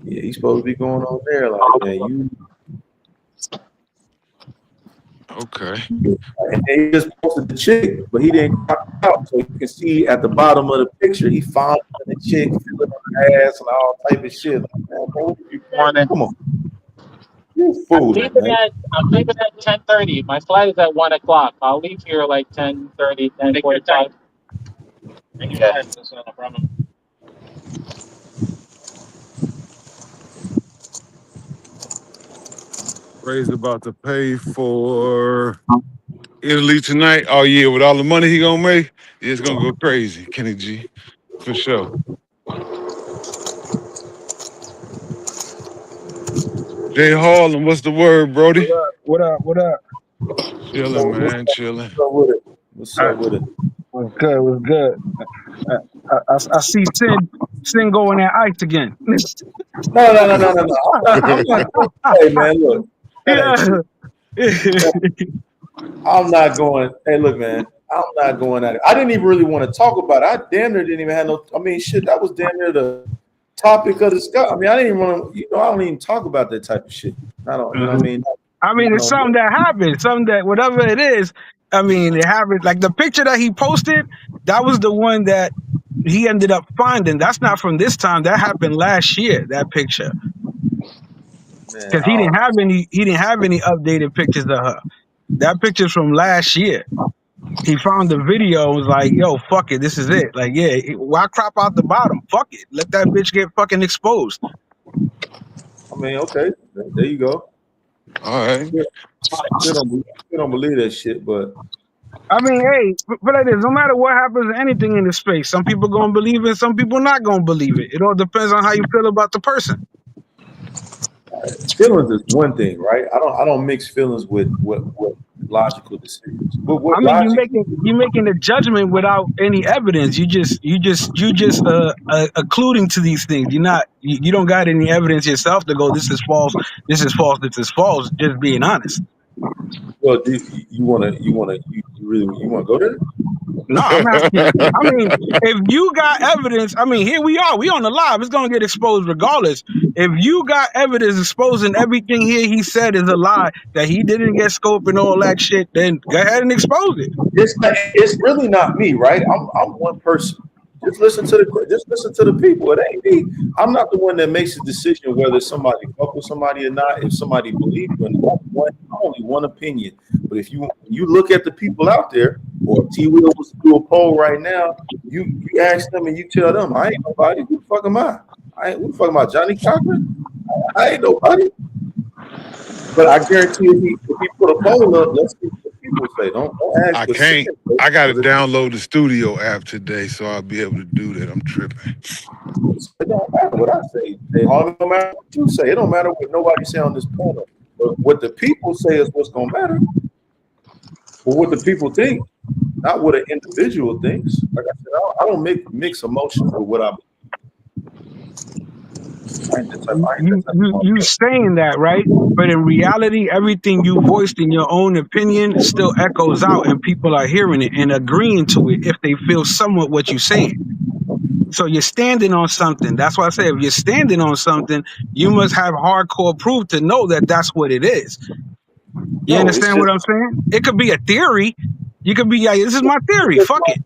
Yeah, he's supposed to be going on there. Like, man, Okay. and he just posted the chick, but he didn't crop it out. So you can see at the bottom of the picture, he found the chick feeling on her ass and all type of shit. Like, man, bro, Morning. come on. You fooling, man. I'm leaving at 10:30. My flight is at 1 o'clock. I'll leave here like 10:30, 10:45. Yeah. That's not a problem. Ray's about to pay for Italy tonight. Oh yeah, with all the money he gonna make, it's gonna go crazy, Kenny G. For sure. Jay Harlem, what's the word, Brody? What up? What up? What up? So Chilling, man, chilling. what's up with it? What's I, up with it? Was good. It was good. I see Sin going at Ice again. No. I'm not. Hey man, look, that ain't true. Yeah. I'm not going. Hey, look, man, I'm not going at it. I didn't even really want to talk about it. I damn near didn't even have no. I mean, shit, that was damn near the topic of the discussion. I mean, I didn't even want to. I don't even talk about that type of shit. I don't. You know what I mean? I mean, it's something that happened. Something that whatever it is. I mean, it happened. Like the picture that he posted, that was the one that he ended up finding. That's not from this time. That happened last year. That picture, Man, because he didn't have any. He didn't have any updated pictures of her. That picture's from last year. He found the video and was like, "Yo, fuck it, this is it." Like, yeah, why crop out the bottom? Fuck it, let that bitch get fucking exposed. I mean, okay, there you go. All right. Still don't believe that shit, but I mean, hey, but like this, no matter what happens to anything in this space, some people gonna believe it, some people not gonna believe it. It all depends on how you feel about the person. feelings is one thing, right? I don't mix feelings with what logical decisions. But what I mean, logic? you making a judgment without any evidence. You just occluding to these things. You don't got any evidence yourself to go, this is false, this is false, this is false. Just being honest. Well, do you really want to go there? No, I'm asking. I mean, if you got evidence, I mean, here we are. We on the live. It's gonna get exposed regardless. If you got evidence exposing everything here he said is a lie, that he didn't get scope and all that shit, then go ahead and expose it. It's really not me, right? I'm one person. Just listen to the people. It ain't me. I'm not the one that makes a decision whether somebody fuck with somebody or not. If somebody believes you, and I'm only one opinion. But if you look at the people out there, or if T Will was to do a poll right now, you ask them and you tell them, I ain't nobody. Who the fuck am I? Who the fuck am I? Johnny Cochran? I ain't nobody. But I guarantee if he put a poll up, let's see what the people say. Don't ask. I can't. I got to download the studio app today, so I'll be able to do that. I'm tripping. It don't matter what I say. It don't matter what you say. It don't matter what nobody say on this panel. But what the people say is what's gonna matter. But what the people think, not what an individual thinks. Like I said, I don't mix emotions with what I believe. You saying that, right? But in reality, everything you voiced in your own opinion still echoes out, and people are hearing it and agreeing to it if they feel somewhat what you're saying. So you're standing on something. That's why I say if you're standing on something, you must have hardcore proof to know that that's what it is. You understand what I'm saying? It could be a theory. You could be like, this is my theory. Fuck it.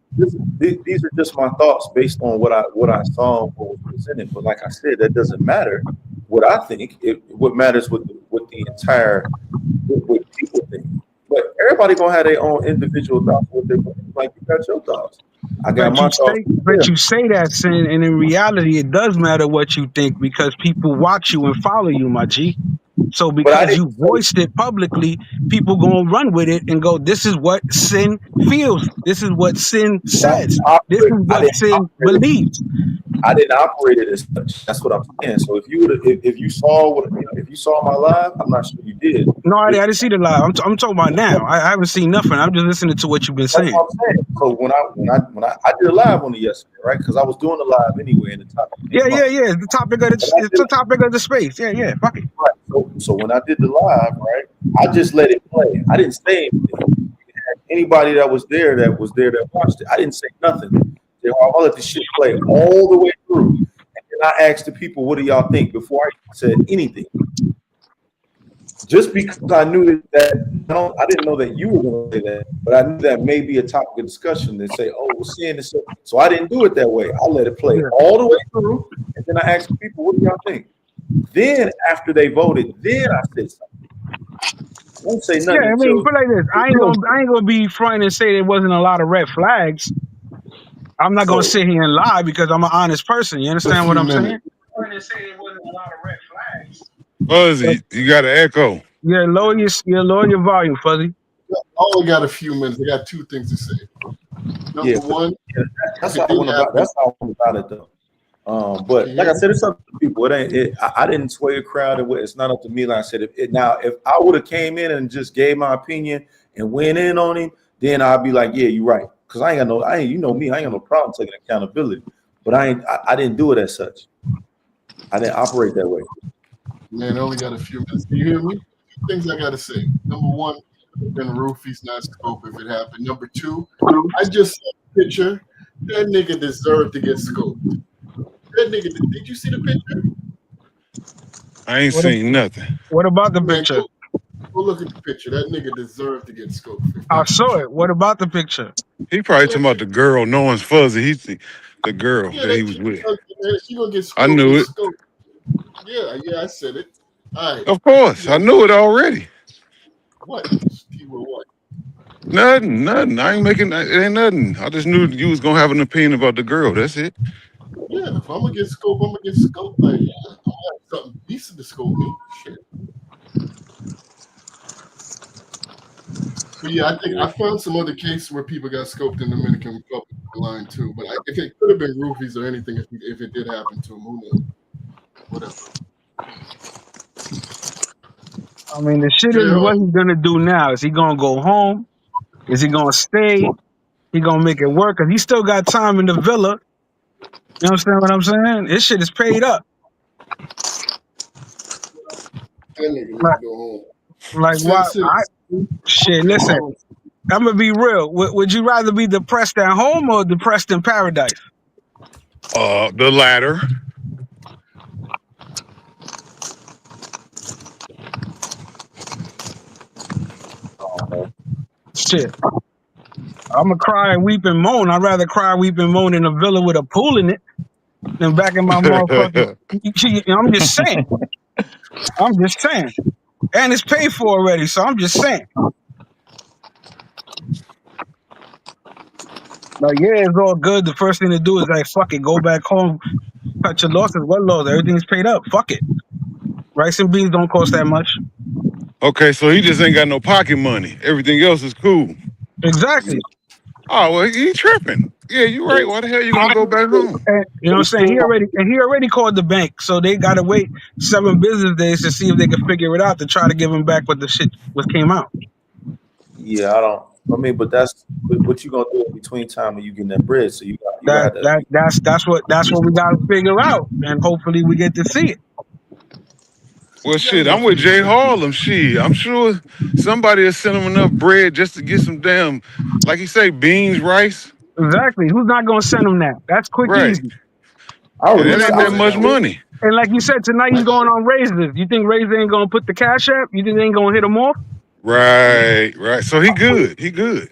These are just my thoughts based on what I saw and what was presented. But like I said, that doesn't matter what I think. What matters what the entire what people think. But everybody gonna have their own individual thoughts. Like you got your thoughts. I got my thoughts. But you say that, Sin, and in reality, it does matter what you think because people watch you and follow you, my G. So because you voiced it publicly, people gonna run with it and go, this is what Sin feels. This is what Sin says. This is what Sin believes. I didn't operate it as such. That's what I'm saying. So if you saw my live, I'm not sure you did. No, I didn't see the live. I'm talking about now. I haven't seen nothing. I'm just listening to what you've been saying. That's what I'm saying. So when I did a live on it yesterday, right? Because I was doing the live anyway in the topic. Yeah. It's the topic of the space. Yeah. Fuck it. Right. So when I did the live, right, I just let it play. I didn't say anything. Anybody that was there that watched it, I didn't say nothing. I'll let the shit play all the way through. And then I asked the people, what do y'all think? Before I said anything. Just because I knew that I didn't know that you were going to say that, but I knew that may be a topic of discussion. They say, oh, we're seeing this. So I didn't do it that way. I let it play all the way through. And then I asked the people, what do y'all think? Then after they voted, then I said something. I won't say nothing. Yeah, I mean, put like this. I ain't gonna be fronting and say there wasn't a lot of red flags. I'm not gonna sit here and lie because I'm an honest person. You understand what I'm saying? Fuzzy, you got an echo. Yeah, lower your volume, Fuzzy. I only got a few minutes. I got two things to say. Number one, that's how I want about it though. But like I said, it's up to people. I didn't sway a crowd. It's not up to me. Like I said, if I would have came in and just gave my opinion and went in on him, then I'd be like, yeah, you're right. because I ain't you know me, I ain't got no problem taking accountability, but I didn't do it as such. I didn't operate that way. Man, I only got a few minutes. Can you hear me? Two things I gotta say. Number one, been roofies, not scope if it happened. Number two, I just saw a picture. That nigga deserved to get scoped. That nigga, did you see the picture? I ain't What, seen nothing. what about the Man, picture? go look at the picture. That nigga deserved to get scoped. If I that was saw true. it. What about the picture? He probably talking Man, about the girl. No one's fuzzy. He's the girl yeah, that that he was chick, with. man, she gonna get I scoped, knew get it. scoped. Yeah, I said it. All right. Of You course, I got knew it already. what? He will what? Nothing. I ain't making it. Ain't nothing. I just knew you was gonna have an opinion about the girl. That's it. Yeah, if I'm gonna get scoped, I'm gonna get scoped. Like, I'm gonna have something decent to scope me. Shit. But yeah, I think I found some other cases where people got scoped in the Dominican Republic online too. But if it could have been roofies or anything, if it did happen to him, who knows? Whatever. I mean, the shit is JR, what he's gonna do now. Is he gonna go home? Is he gonna stay? He gonna make it work? Cause he still got time in the villa. You understand what I'm saying? This shit is paid up. that nigga need Like, to go home. like Sin why? City. Shit. Listen, I'm gonna be real. Would you rather be depressed at home or depressed in paradise? The latter. Shit. I'm gonna cry and weep and moan. I'd rather cry, weep and moan in a villa with a pool in it than back in my motherfucking. I'm just saying. I'm just saying. And it's paid for already, so I'm just saying. Like, yeah, it's all good. The first thing to do is like, fuck it, go back home, cut your losses. What loss? Everything's paid up. Fuck it. Rice and beans don't cost that much. Okay, so he just ain't got no pocket money. Everything else is cool. Exactly. Oh well, he tripping. Yeah, you right. Why the hell you gonna go back home? And, you know what I'm saying? He already called the bank, so they gotta wait 7 business days to see if they can figure it out to try to give him back what the shit was came out. Yeah, I don't. I mean, but that's what you gonna do in between time when you getting that bread. So you got to. That's what we gotta figure out, and hopefully we get to see it. Well, You gotta shit, go I'm through with the Jay system. Harlem. Shit, I'm sure somebody will send him enough bread just to get some damn, like you say, beans, rice. Exactly. Who's not gonna send him that? That's quick, Right. easy. I And You already. it know ain't what I that mean? much money. And like you said, tonight he's going on raises. You think Raise ain't gonna put the cash app? You think they ain't gonna hit him off? Right. So he good. He good.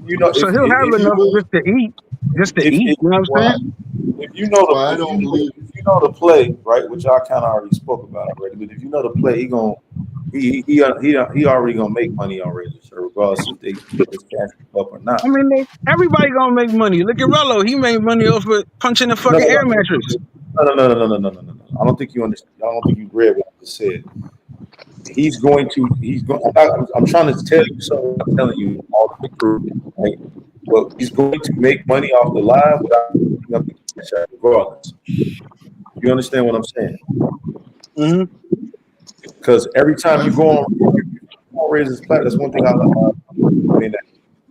You know, So he'll have if You enough will. just to eat. Just to if eat. You know what I'm well, saying? if you know Well, I the don't believe. if you know the play, right, which I kind of already spoke about already, but if you know the play, he already gonna make money on Razors, regardless if they put this cash up or I not. mean, everybody gonna make money. Look at Rello. He made money off of punching a No, fucking no, air no, mattress. no. I don't think you understand. I don't think you read what I just said. He's going to. He's going. I'm trying to tell you something. I'm telling you all the way through. Right? Well, he's going to make money off the live without picking up the cash out, regardless. You understand what I'm saying? Hmm. Because every time I, you go on Razor's platform, that's one thing I mean,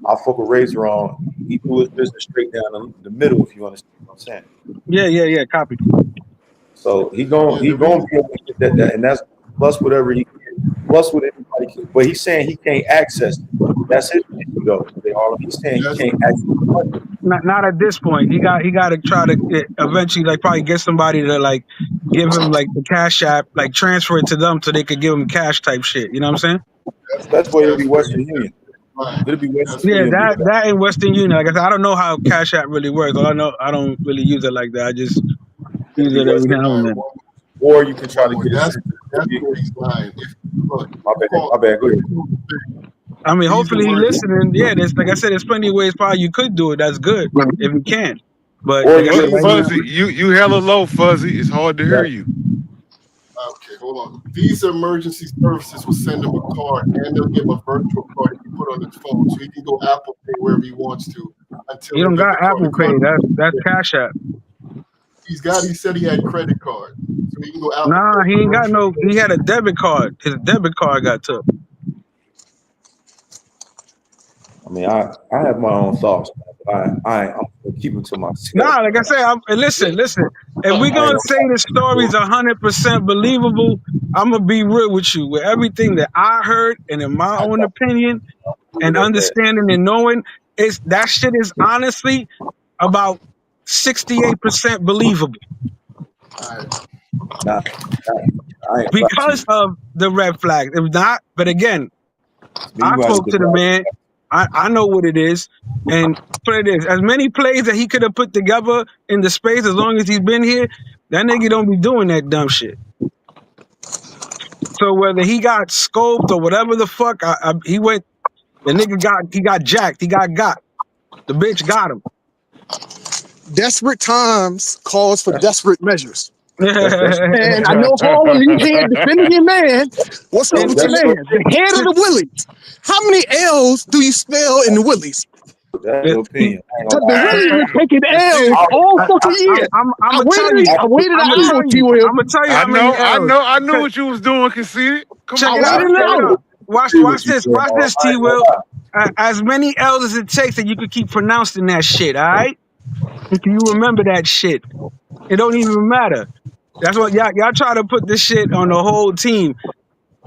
I fuck with Razor on. He do his business straight down the middle, if you understand what I'm saying. Yeah. Copy. So yeah, he the going to reason. be able to get that, and that's plus whatever he can, plus what everybody can. But he's saying he can't access it. That's his issue, though. He's saying he That's can't access the money. Not at this point. He got to try to eventually like probably get somebody to like give him like the cash app, like transfer it to them so they could give him cash type shit. You know what I'm saying? That's why it'll be that's where Western you Union. find. It'll be Western That's where Yeah, Union. you But that in Western Union. Like I said, I don't know how cash app really works. All I know, I don't really use it like that. I just it'll use be it every Western now and find then. or you can try one to more. get a That's sense. that's where he's lying. If look, My bad. call, My bad. Go ahead. I mean, these hopefully he emergency. listening. Yeah, there's like I said, there's plenty of ways probably you could do it. That's good if you can. But Or like I you said, get right now, Fuzzy, you hella low, Fuzzy. It's hard to hear you. Okay, hold on. These emergency services will send him a card and they'll give him a virtual card he can put on his phone so he can go Apple Pay wherever he wants to until you they don't get got the card. The Apple card Pay. That's cash app. he said he had credit card. So he can go Apple Nah, Pay, he the ain't got virtual no. He had a debit card. His debit card got took. I mean, I have my own thoughts, but I'm gonna keep them to myself. Nah, like I said, listen. If we gonna say the story's 100% believable, I'm gonna be real with you. With everything that I heard, and in my own opinion, and understanding and knowing, is that shit is honestly about 68% believable All right. Nah, I ain't about because you. of the red flag. If not, but again, Me, I you gotta spoke to the divide. man. I know what it is. And what it is, as many plays that he could have put together in the space, as long as he's been here, that nigga don't be doing that dumb shit. So whether he got scoped or whatever the fuck, he went. The nigga got jacked. He got. The bitch got him. Desperate times calls for desperate measures. That's And I know Harlem, you here defending your man. What's up And with your that's man? The head of the Willies. How many L's do you spell in the Willies? your opinion. I ain't Because gonna the lie. Willies was taking L's See, all I'm fucking year. gonna tell you. I waited an I'm gonna hour, tell T. you. Will. I'm gonna tell you I how many know, I L's. know, I knew what you was doing, Conceited. Come Check I it on out. waited now. an Check it hour. out. Watch See what you this. doing, Watch bro. this, I T. ain't gonna Will. lie. As many L's as it takes that you could keep pronouncing that shit. All right. If you remember that shit, it don't even matter. That's what y'all try to put this shit on the whole team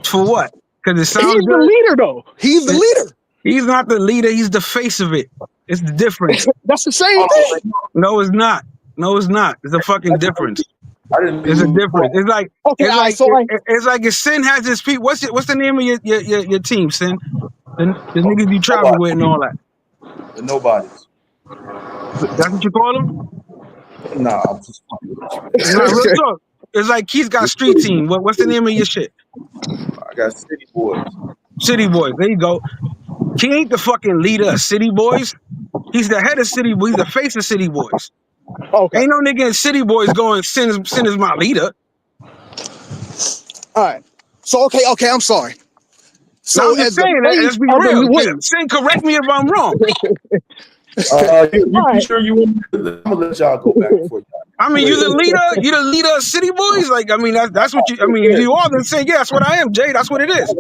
for what? Because it sounds He's the good. leader, though. He's the leader. He's not the leader. He's the face of it. It's the difference. That's the same Oh, thing. No, it's not. No, it's not. It's a fucking difference. I didn't It's a lose. difference. Okay, all right. So, It's like if Sin has his people. What's the name of your team, Sin? The niggas you travel with and all that. The nobodies. That's what you call them? Nah, I'm just fucking with you. Nah, real talk. It's like Keith's got street team. What's the name of your shit? I got city boys. City Boys. There you go. He ain't the fucking leader of City Boys. He's the head of City Boys. He's the face of City Boys. okay. Ain't no nigga in City Boys going, Sin is my leader. All right. So, okay, I'm sorry. Now So, I'm just as the saying, face let's be of real. the Willies. Sin, correct me if I'm wrong. All You right. sure you want me to? I'm gonna let y'all go back and forth. I mean, Go you ahead. the leader of City Boys? Like, I mean, that's what you, I mean, if you are, then say, yeah, that's what I am, Jay. That's what it is.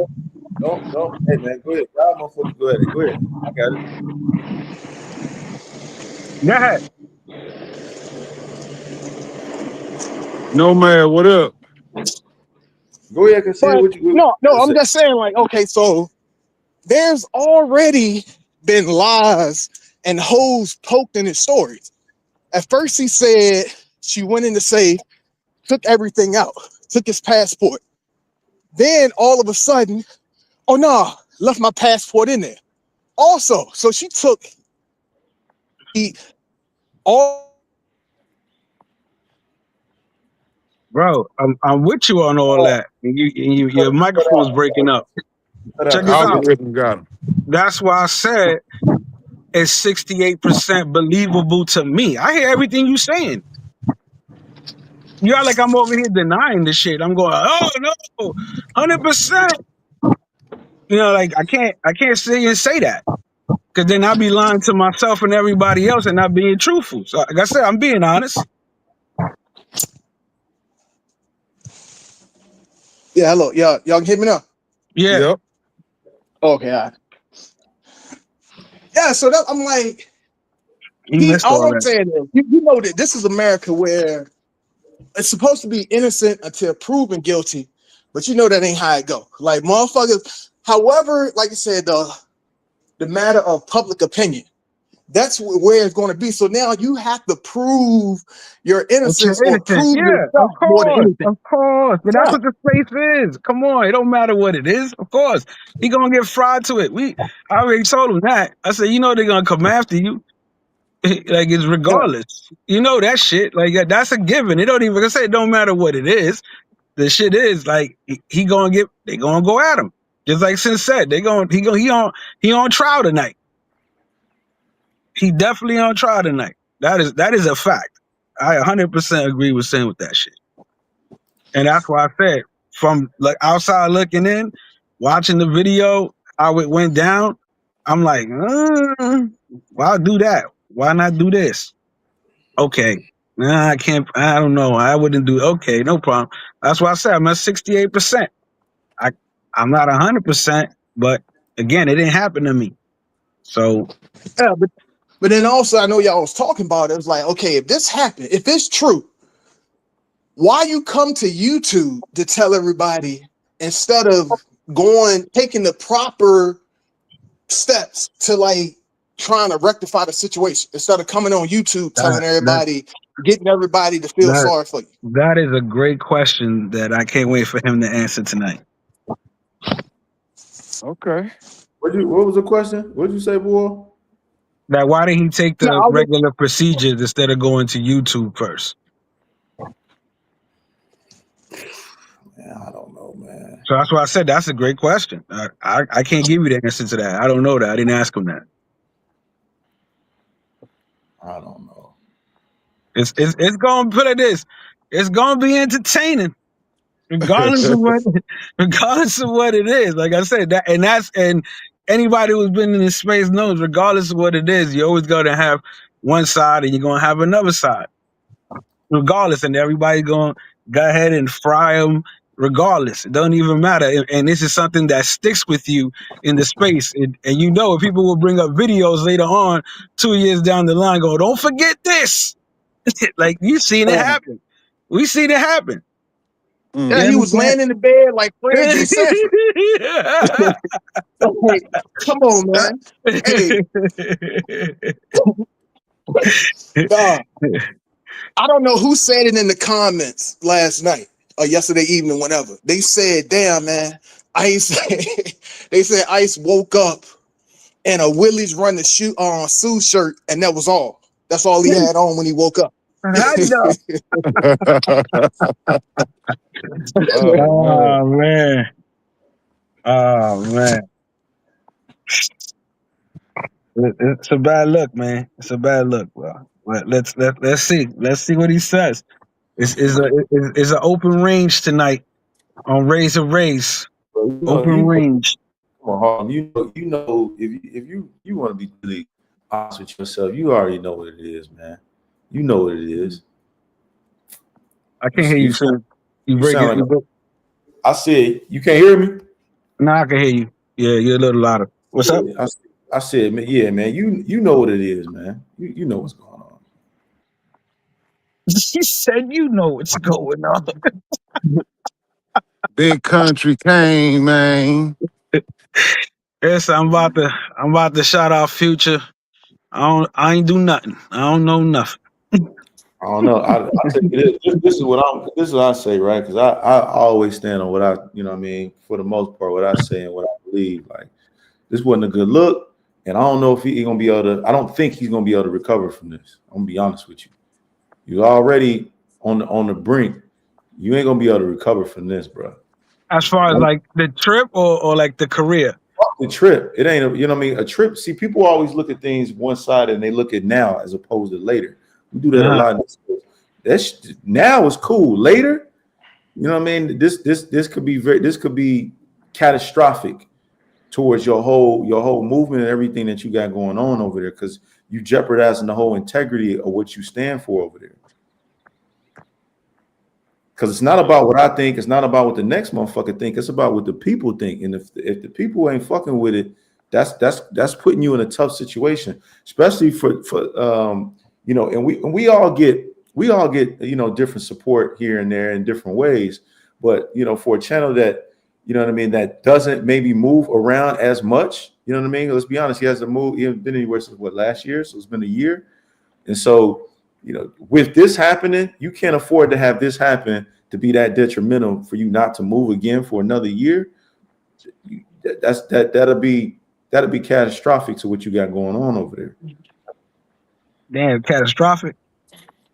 No. Hey man, go ahead. Y'all motherfuckers, go ahead. Go ahead. I got it. Go ahead. No man, what up? Go ahead, consider But what you no, gotta I'm say. just saying, like, okay, so there's already been lies and holes poked in his stories. At first, he said she went in the safe, took everything out, took his passport. Then all of a sudden, oh no, left my passport in there. Also, so she took all. Bro, I'm with you on all that. And your microphone's breaking up. Check this out. Algorithm got him. That's why I said it's 68% believable to me. I hear everything you saying. You act like I'm over here denying this shit. I'm going, oh no, 100%. You know, like I can't sit here and say that. Cause then I'll be lying to myself and everybody else and not being truthful. So like I said, I'm being honest. Yeah, hello, y'all can hear me now? Yeah. Yep. Okay, all right. Yeah, so that I'm like, He missed all all I'm that. saying is, you know that this is America where it's supposed to be innocent until proven guilty, but you know that ain't how it go. Like motherfuckers, however, like you said, the matter of public opinion, that's where it's going to be. So now you have to prove your But you're innocence or innocent. prove Yeah, yourself more than anything. of course. But that's what the space is. Come on, it don't matter what it is. Of course, he gonna get fried to it. I already told him that. I said, you know they're gonna come after you. Like it's Yeah. regardless. You know that shit. Like that's a given. It don't even I say it don't matter what it is. The shit is like he gonna get. They gonna go at him. Just like Sin said, he on trial tonight. He definitely on trial tonight. That is a fact. I 100% agree with Sin with that shit. And that's why I said, from like outside looking in, watching the video, how it went down, I'm like, why do that? Why not do this? Okay. Nah, I can't, I don't know. I wouldn't do, okay, no problem. That's why I said I'm at 68%. I'm not 100%, but again, it didn't happen to me. So Yeah, but then also I know y'all was talking about it. It was like, okay, if this happened, if it's true, why you come to YouTube to tell everybody instead of taking the proper steps to like trying to rectify the situation instead of coming on YouTube telling that everybody, getting everybody to feel that sorry for you? that is a great question that I can't wait for him to answer tonight. Okay. What was the question? What did you say, boy? That why didn't he take No, the I was regular procedures instead of going to YouTube first? Man, I don't know, man. So that's why I said that's a great question. I can't give you the answer to that. I don't know that. I didn't ask him that. I don't know. It's gonna put it this. It's gonna be entertaining, regardless of what it is. Like I said, and anybody who's been in this space knows, regardless of what it is, you're always gonna have one side and you're gonna have another side. Regardless, and everybody's gonna go ahead and fry them regardless. It doesn't even matter. And this is something that sticks with you in the space. And you know, people will bring up videos later on, 2 years down the line, go, don't forget this. Like you seen it happen. We seen it happen. yeah, You he was understand? laying in the bed like Fred G. Sanford. Like, come on, man. Hey, dog. I don't know who said it in the comments last night or yesterday evening, whenever. They said, damn, man, Ice, they said Ice woke up in a Willie's Run the Sue shirt, and that was all. That's all he had on when he woke up. I know. Oh man. Oh man. Oh man. It's a bad look, man. It's a bad look, bro. But let's see. Let's see what he says. It's an open range tonight on Razor Race. But Open range. come on, Harlem. If you want to be really honest with yourself, you already know what it is, man. You know what it is. I can't hear you, sir. You break sound it. like I said you can't hear me. No, I can hear you. Yeah, you're a little louder. What's up? I said, man, yeah, man. You know what it is, man. You know what's going on. He said, "You know what's going on." Big country came, man. Yes, I'm about to shout out Future. I ain't do nothing. I don't know nothing. I don't know. I think this is what I say, right? Because I always stand on what I, you know what I mean, for the most part, what I say and what I believe. Like this wasn't a good look, and I don't know if he's gonna be able to. I don't think he's gonna be able to recover from this. I'm gonna be honest with you. You're already on the brink. You ain't gonna be able to recover from this, bro. As far as like the trip or like the career. The trip, it ain't, you know what I mean? A trip. See, people always look at things one side and they look at now as opposed to later. We do that a lot. That's now is cool. Later, you know what I mean? This could be catastrophic towards your whole movement and everything that you got going on over there, because you jeopardizing the whole integrity of what you stand for over there. Because it's not about what I think, it's not about what the next motherfucker think, it's about what the people think. And if the people ain't fucking with it, that's putting you in a tough situation, especially for you know, and we all get you know, different support here and there in different ways. But you know, for a channel that, you know what I mean, that doesn't maybe move around as much, you know what I mean? Let's be honest, he hasn't been anywhere since last year, so it's been a year. And so, you know, with this happening, you can't afford to have this happen to be that detrimental for you not to move again for another year. That'll be catastrophic to what you got going on over there. Damn, catastrophic.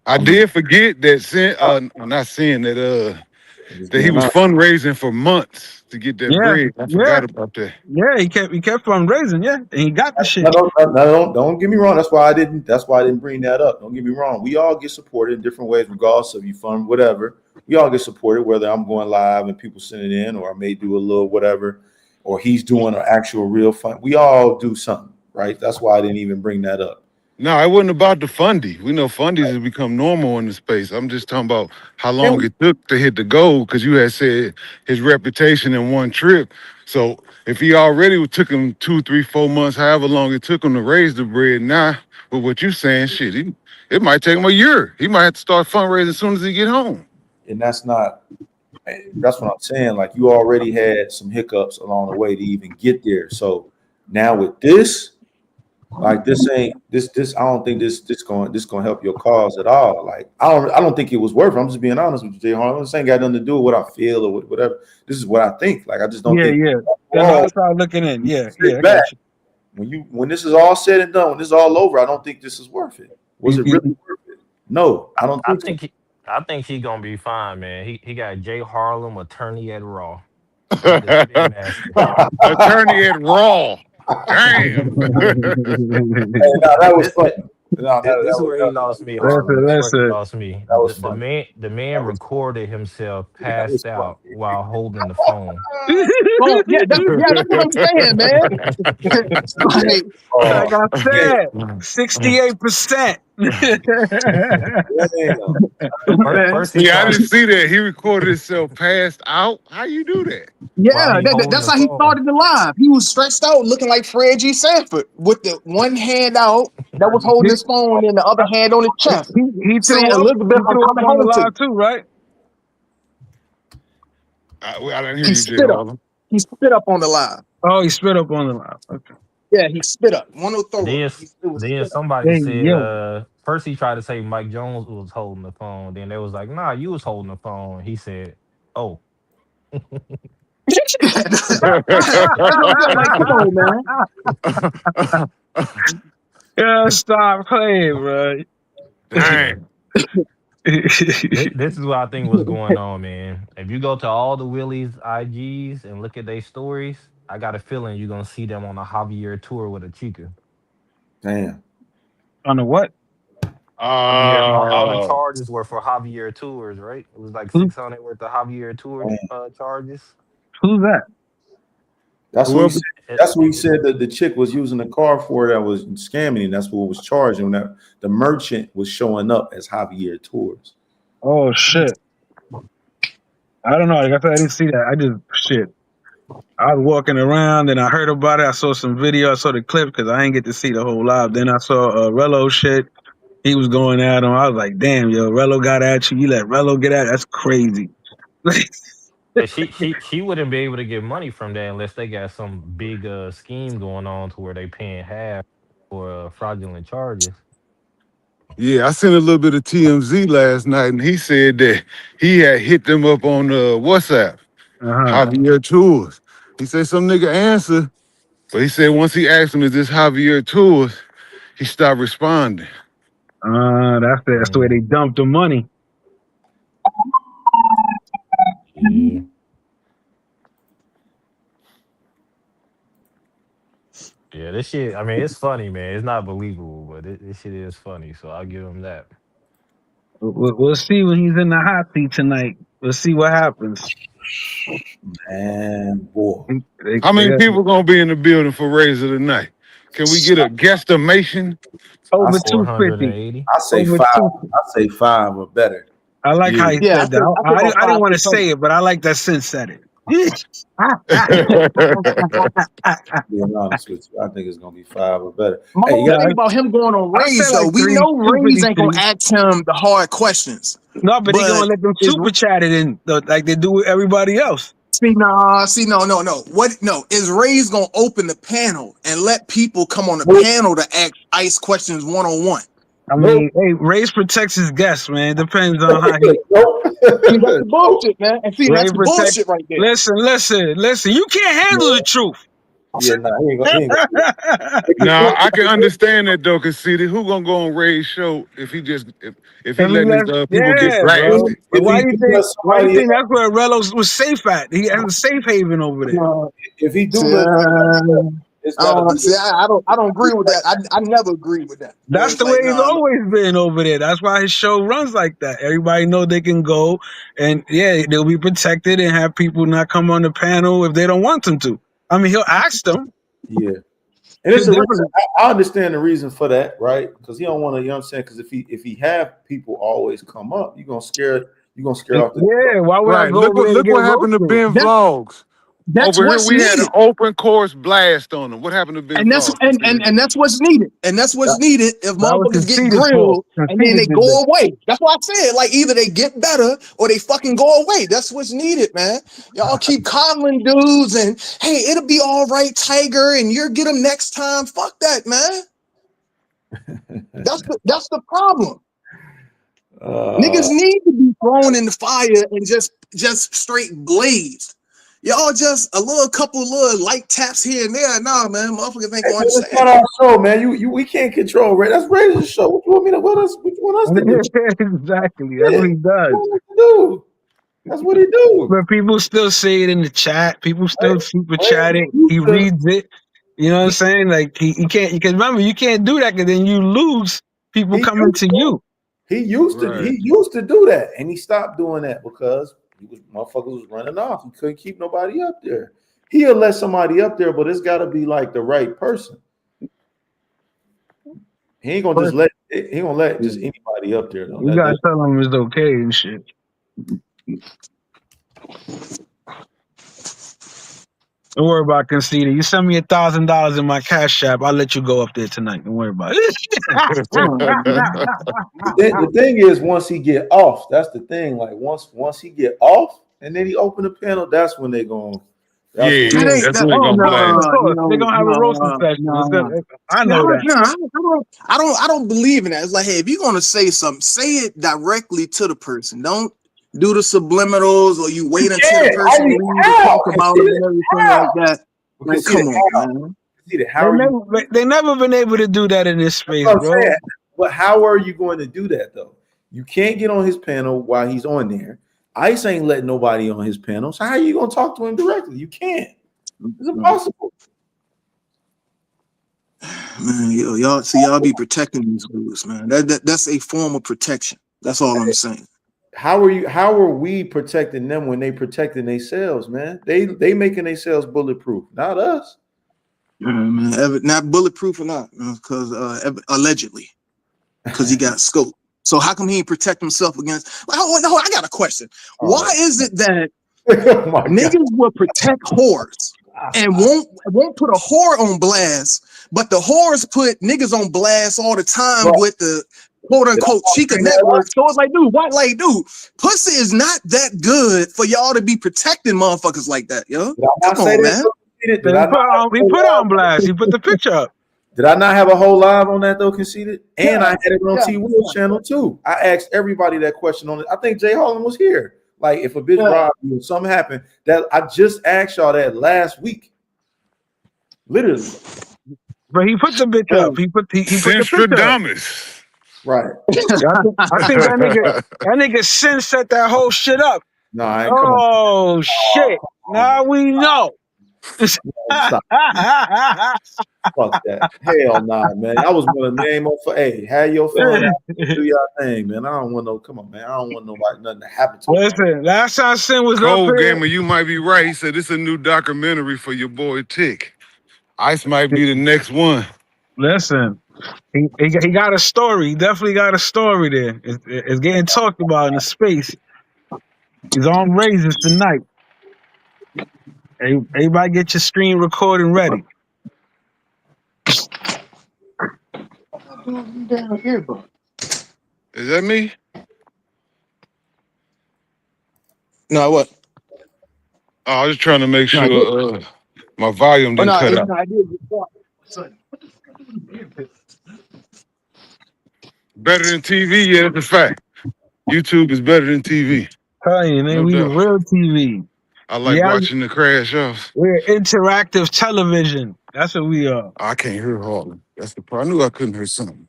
I did forget that not saying that he was fundraising for months to get that bread. I forgot about that. Yeah, he kept fundraising, and he got the shit. Don't get me wrong. That's why I didn't bring that up. Don't get me wrong. We all get supported in different ways, regardless of you fund whatever. We all get supported, whether I'm going live and people sending in, or I may do a little whatever, or he's doing an actual real fund. We all do something, right? That's why I didn't even bring that up. No, it wasn't about the fundy. We know fundies have become normal in the space. I'm just talking about how long it took to hit the goal, because you had said his reputation in one trip. So if he already took him 2, 3, 4 months, however long it took him to raise the bread, now with what you saying, shit, it might take him a year. He might have to start fundraising as soon as he get home. And that's what I'm saying. Like, you already had some hiccups along the way to even get there. So now with this, like, this I don't think this gonna help your cause at all. Like, I don't think it was worth it. I'm just being honest with you, Jay Harlan. This ain't got nothing to do with what I feel or whatever. This is what I think. Like, I just don't think. Yeah. That's how I'm looking in. Yeah, I got you. When this is all said and done, when this is all over, I don't think this is worth it. Was it really worth it? No, I don't think so. I think he gonna be fine, man. He got Jay Harlem, attorney at Raw. Attorney at Raw. Damn. No, that was funny. No, This is where he lost me, Harlem. This is where he lost me. That was funny. The man recorded himself passed out while holding the phone. Oh, yeah, that's what I'm saying, man. Like I said, 68%. First I didn't see that. He recorded himself passed out. How you do that? Yeah, that's how he started the live. He was stretched out, looking like Fred G. Sanford, with the one hand out that was holding his phone and the other hand on his chest. He saying, threw Elizabeth, I'm coming on home the to live too, right? I didn't hear you, Jay Harlan. He spit up on the live. Oh, he spit up on the live. Okay. Yeah, he spit up. One of those. Then somebody said, first he tried to say Mike Jones was holding the phone. Then they was like, nah, you was holding the phone. He said, oh. Yeah, stop playing, bro. Dang. This is what I think was going on, man. If you go to all the Willie's IGs and look at their stories, I got a feeling you're gonna see them on a Javier tour with a Chica. Damn. On the what? All the charges were for Javier tours, right? It was like 600 worth of Javier tour charges. Who's that? That's what he said that the chick was using the car for that was scamming, and that's what was charging. That the merchant was showing up as Javier Tours. Oh shit! I don't know. Like I said, I didn't see that. I was walking around and I heard about it. I saw some video. I saw the clip because I didn't get to see the whole live. Then I saw Rello shit. He was going at him. I was like, damn, yo, Rello got at you. You let Rello get at you? That's crazy. She wouldn't be able to get money from that unless they got some big scheme going on to where they paying half for fraudulent charges. Yeah, I seen a little bit of TMZ last night, and he said that he had hit them up on WhatsApp, Javier Tours. He said some nigga answer, but he said once he asked him, is this Javier Tours, he stopped responding. That's the way they dumped the money. Yeah, this shit, I mean, it's funny, man. It's not believable, but this shit is funny, so I'll give him that. We'll see when he's in the hot seat tonight. We'll see what happens. Man, boy. How many people gonna be in the building for Razor tonight? Can we get a guesstimation? Over 250. I say over 5. I say 5 or better. I like how he said that. I didn't want to say it, but I like that Sin said it. Being honest with you, I think it's gonna be 5 or better. My whole thing about him going on Rays, though, we know Rays ain't gonna ask him the hard questions. No, but he gonna let them super chat it in like they do with everybody else. No. What? No, is Rays gonna open the panel and let people come on the panel to ask ICE questions 1-on-1? I mean, hey, Rays protects his guests, man. It depends on how he. That's the bullshit, man. And see, that's the bullshit right there. Listen. You can't handle the truth. Yeah, he ain't gonna. Now I can understand that though, cause see, who gonna go on Ray's show if he letting his people get blasted? Why do you think that's where Rello was safe at? He has a safe haven over there. If he do I don't agree with that. I never agree with that. That's the way he's always been over there. That's why his show runs like that. Everybody know they can go, and yeah, they'll be protected and have people not come on the panel if they don't want them to. I mean, he'll ask them. Yeah. And it's a reason. Definitely. I understand the reason for that, right? Because he don't want to, you know what I'm saying? Because if he have people always come up, you're gonna scare off the Yeah, why would I Right. go over there and Look get what happened to roasted? Ben Vlogs. That's Over here, what's we had an needed. open course blast on him. What happened to Ben And that's Vlogs? and that's what's needed. And that's what's needed if That was motherfuckers get conceited fault. grilled and then Conceited they did that. go away. That's why I said, like, either they get better or they fucking go away. That's what's needed, man. Y'all keep coddling dudes and hey, it'll be all right, Tiger, and you'll get them next time. Fuck that, man. That's the problem. Niggas need to be thrown in the fire and just straight blazed. Y'all just a couple little light taps here and there. Nah, man, motherfuckers ain't going to It's not our show, man. We can't control Ray. That's Ray's show. What you want me to what you want us to do? Exactly. That's what he does. What to do? That's what he do. But people still say it in the chat. People still super chat it. He Ray, reads it. You know what I'm saying? Like he can't. Because remember, you can't do that because then you lose people he coming to you. He used to do that, and he stopped doing that because motherfuckers was running off. He couldn't keep nobody up there. He'll let somebody up there, but it's got to be like the right person. He ain't gonna let just anybody up there though. You gotta tell him it's okay and shit. Don't worry about conceding. You send me $1,000 in my cash app, I'll let you go up there tonight. Don't worry about it. The thing is, once he get off, that's the thing. Like once he get off, and then he open the panel, that's when they going. That's when they gonna blast. They're gonna have a roasting session. I know that. I don't believe in that. It's like, hey, if you're gonna say something, say it directly to the person. Don't do the subliminals or you wait until the person leaves to talk about it and everything like that. Like, come on, man. They never been able to do that in this space, bro. But how are you going to do that though? You can't get on his panel while he's on there. Ice ain't letting nobody on his panel. So how are you gonna talk to him directly? You can't. It's impossible. Man, y'all be protecting these dudes, man. That's a form of protection. That's all I'm saying. How are we protecting them when they protecting themselves, man? They making themselves bulletproof, not us. Man, not bulletproof or not, because allegedly, because he got scope. So how come he ain't protect himself against? No, I got a question. Why is it that niggas will protect whores and won't put a whore on blast, but the whores put niggas on blast all the time with the quote unquote Chica network? So it's like, dude, pussy is not that good for y'all to be protecting motherfuckers like that, yo. Come on, man. He put on blast. He put the picture up. Did I not have a whole live on that though, Conceited? And I had it on T-Will's channel too. I asked everybody that question on it. I think Jay Holland was here. Like, if a bitch robbed you or something happened, that I just asked y'all that last week. Literally. But he put the bitch up. He put the picture up. Right. I think that nigga Sin set that whole shit up. No, I ain't come on. Shit. Now we know. Stop. Fuck that. Hell nah, man. I was gonna name up for have your fun, do your thing, man. I don't want no. Come on, man. I don't want nothing to happen to me. Listen, last time Sin was Cold up here, Gamer, you might be right. He said it's a new documentary for your boy Tick. Ice might be the next one. Listen, he got a story. He definitely got a story there. It's getting talked about in the space. He's on raises tonight. Everybody get your screen recording ready. Is that me? No, what? Oh, I was trying to make sure my volume didn't cut out. Better than TV, yeah, that's a fact. YouTube is better than TV. Telling you, we real TV. I like watching the crash offs. We're interactive television. That's what we are. I can't hear Harlan. That's the part. I knew I couldn't hear something.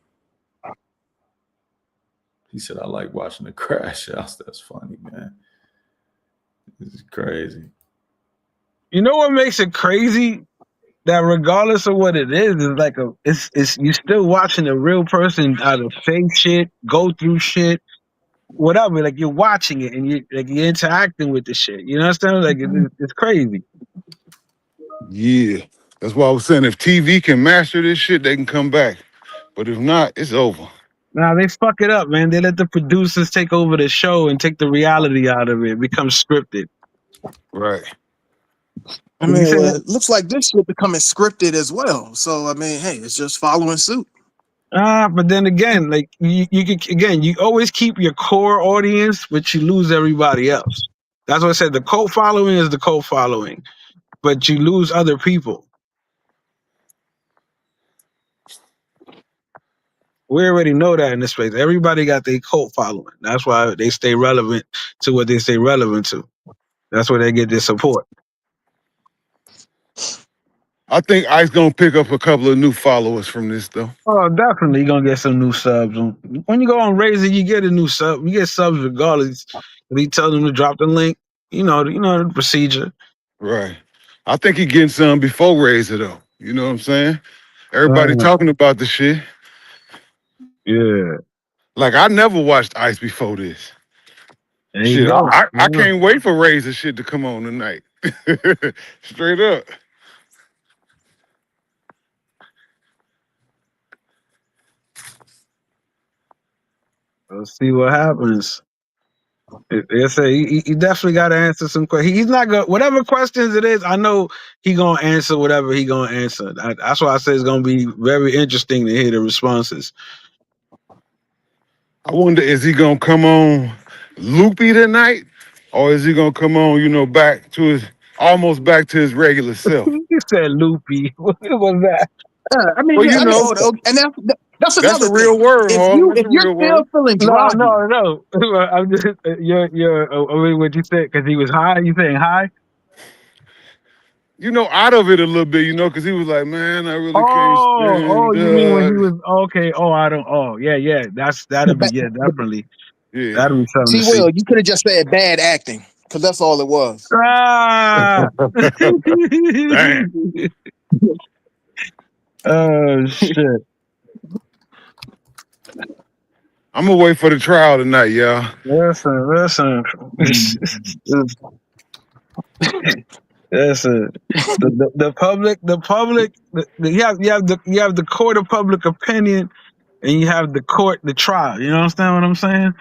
He said, I like watching the crash outs. That's funny, man. This is crazy. You know what makes it crazy? That regardless of what it is like it's you're still watching a real person either fake shit, go through shit, whatever. Like, you're watching it and you're interacting with the shit. You know what I'm saying? Like, it's crazy. Yeah. That's why I was saying if TV can master this shit, they can come back. But if not, it's over. Nah, they fuck it up, man. They let the producers take over the show and take the reality out of it. It becomes scripted. Right. I You mean, say well, that? it looks like this shit becoming scripted as well. So I mean, hey, it's just following suit. But then again, like you can again, you always keep your core audience, but you lose everybody else. That's what I said. The cult following is the cult following, but you lose other people. We already know that in this space. Everybody got their cult following. That's why they stay relevant to what they stay relevant to. That's where they get their support. I think Ice gonna pick up a couple of new followers from this though. Oh, definitely, you're gonna get some new subs. When you go on Razor, you get a new sub. You get subs regardless. If he tells them to drop the link, you know the procedure. Right. I think he getting some before Razor though. You know what I'm saying? Everybody talking about the shit. Yeah, Like I never watched Ice before this. there you Shit, go. I Yeah. can't wait for Razor shit to come on tonight. Straight up. Let's see what happens. They say he definitely got to answer some questions. He's not going whatever questions it is. I know he gonna answer whatever he gonna answer. That's why I say it's gonna be very interesting to hear the responses. I wonder, is he gonna come on loopy tonight? Or is he gonna come on, back to his almost back to his regular self? He said loopy. What was that? I mean, Well, yeah, I mean, and that's that's a another real thing. word, If Harlem. It's a you're real still word. feeling No, groggy, no. I'm just you're. I mean, what you said because he was high. You saying high? Out of it a little bit, because he was like, man, I really can't Oh, stand you mean when he up. was okay? Oh, I don't. Oh, yeah. That'll be but, definitely. Yeah. That'll be something to T. see. Will, you could have just said bad acting because that's all it was. Ah. Damn. Oh shit! I'm gonna wait for the trial tonight, y'all. Listen. Listen. The public. You have the court of public opinion, and you have the trial. You understand what I'm saying?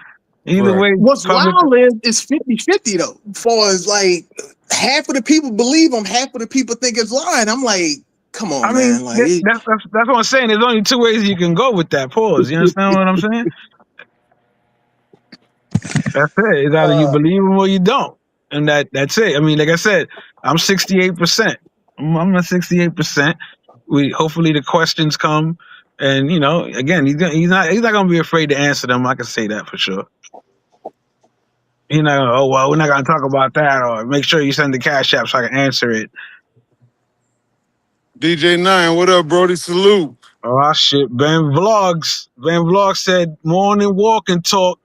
Either Right. way, What's public. wild is 50-50 though. As far as like half of the people believe him, half of the people think it's lying. I'm like, come on, I mean, man. Like, that's what I'm saying. There's only two ways you can go with that. Pause. You understand what I'm saying? That's it. It's either you believe him or you don't, and that's it. I mean, like I said, I'm 68%. I'm at 68%. Hopefully the questions come, and again, he's not gonna be afraid to answer them. I can say that for sure. Oh well, we're not gonna talk about that, or make sure you send the cash app so I can answer it. DJ9, what up, Brody? Salute. Oh shit, Ben Vlogs said morning walk and talk.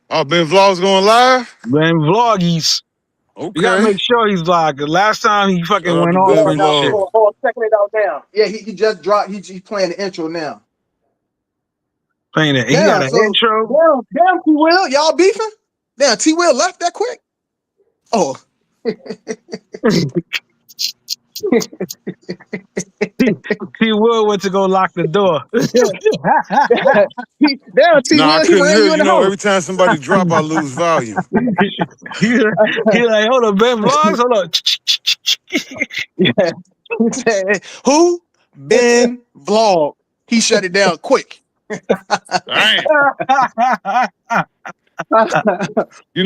Oh, Ben Vlogs going live? Ben Vloggies. You gotta Okay. make sure he's live. 'Cause last time he Shout fucking out went to off Ben and shit. Vlogs. checking it out now. Yeah, he just dropped. He's playing the intro now. Playing it. He got Damn, an so intro. damn, T. Will, y'all beefing? Damn, T. Will left that quick. Oh, T Will went to go lock the door. damn, T. Nah, I Will, he couldn't ran hear. you in the Every house. time somebody drop, I lose volume. he like, hold on, Ben Vlogs, hold on. Yeah. He said, who? Ben Vlog. He shut it down quick. Damn.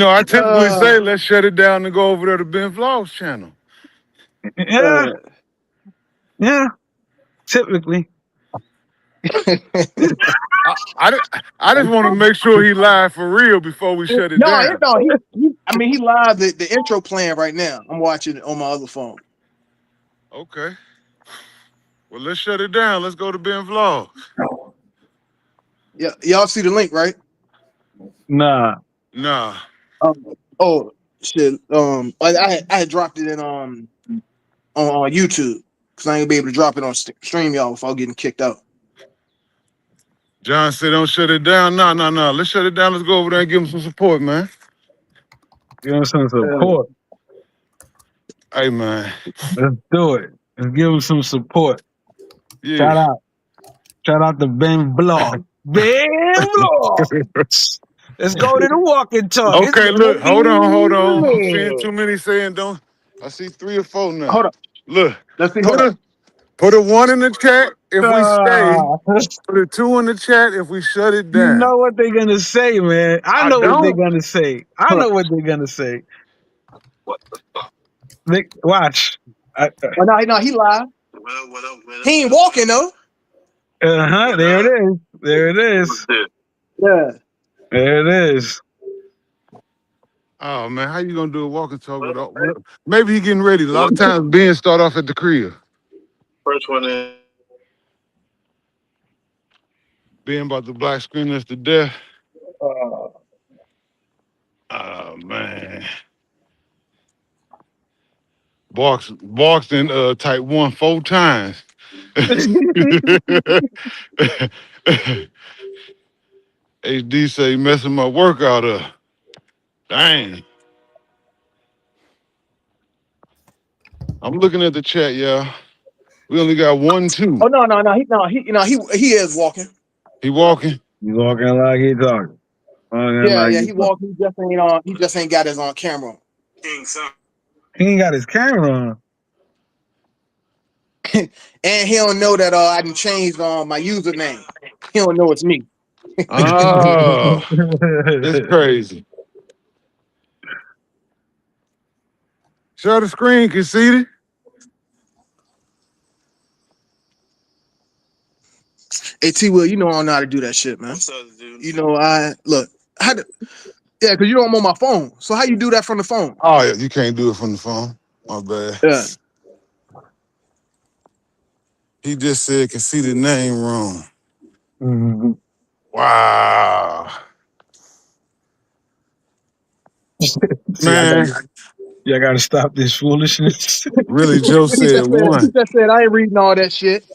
I typically say, let's shut it down and go over there to Ben Vlogs channel. yeah, typically. I just want to make sure he live for real before we shut it No, down. he live the intro playing right now. I'm watching it on my other phone. Okay. Well, let's shut it down. Let's go to Ben Vlogs. Yeah, y'all see the link, right? Nah. Oh shit. I had dropped it in on YouTube because I ain't gonna be able to drop it on stream y'all without getting kicked out. John said, don't shut it down. No. Let's shut it down. Let's go over there and give him some support, man. Give him some support. Hey man. Let's do it. Let's give him some support. Yeah. Shout out. Shout out to Ben Vlog. Ben Vlog. Let's go to the walking talk. It's Okay, look, hold on. I'm seeing walking. too many saying don't. I see 3 or 4 now. Hold up. Look, Let's see. Hold put up. a 1 in the chat if we stay. Ah, Put a 2 in the chat if we shut it you down. know what they're gonna say, man. I I know what they're don't. gonna say. I Hold up. know what they're gonna say. Watch. Oh, no, he live. He ain't walking though. Uh-huh. There it is. There it is. Yeah. There it is. Oh man, how you gonna do a walk and talk without? Maybe he getting ready. A lot of times Ben start off at the crib. First one is Ben about to black screen us to death. Uh, Oh man. Barks in type 1 4 times. HD say messing my workout up. Dang. I'm looking at the chat, y'all. We only got 1, 2. oh he is walking. He walking. You walking like he talking. Walking Yeah, like yeah, he he talking. walking. He just ain't on. He just ain't got his on camera. He ain't got his camera on. And he don't know that I done changed my username. He don't know it's me. Oh, it's crazy. Share the screen, conceited. Hey T Will, you know I don't know how to do that shit, man. What's up, dude? You know I look. Yeah, because you don't on my phone. So how you do that from the phone? Oh, yeah, you can't do it from the phone. My bad. Yeah. He just said conceited name wrong. Mhm. Wow. See, Man, I gotta stop this foolishness. really, Joe He said just said. He 1. just said I ain't reading all that shit.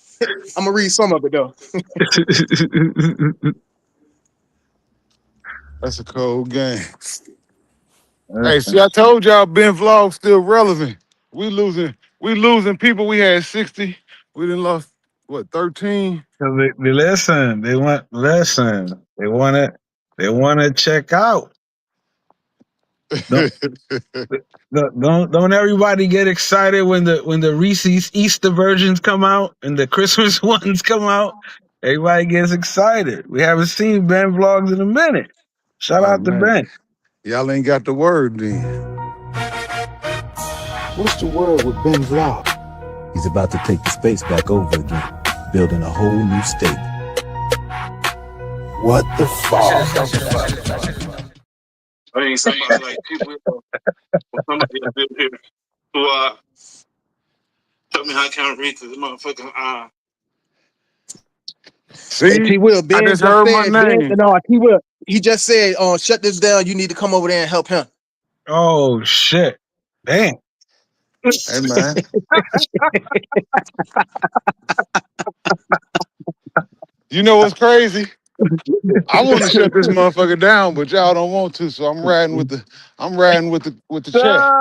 I'm gonna read some of it though. That's a cold game. Hey, see, I told y'all Ben Vlog still relevant. We losing people. We had 60. We done lost, what, 13? They listen. They want listen. They want to check out. Don't don't everybody get excited when the Reese's Easter versions come out and the Christmas ones come out? Everybody gets excited. We haven't seen Ben vlogs in a minute. Shout Oh, out to man. Ben. Y'all ain't got the word then. What's the word with Ben Vlog? He's about to take the space back over again, building a whole new state. What the fuck? I mean, somebody like people, somebody up here who tell me I can't read this motherfucking Hey See? T Will, I Ben just just heard my said. Ben, name. no, T Will. He just said, shut this down. You need to come over there and help him. Oh shit! Damn. Hey, man. You know what's crazy? I want to shut this motherfucker down, but y'all don't want to, so I'm riding with the chat.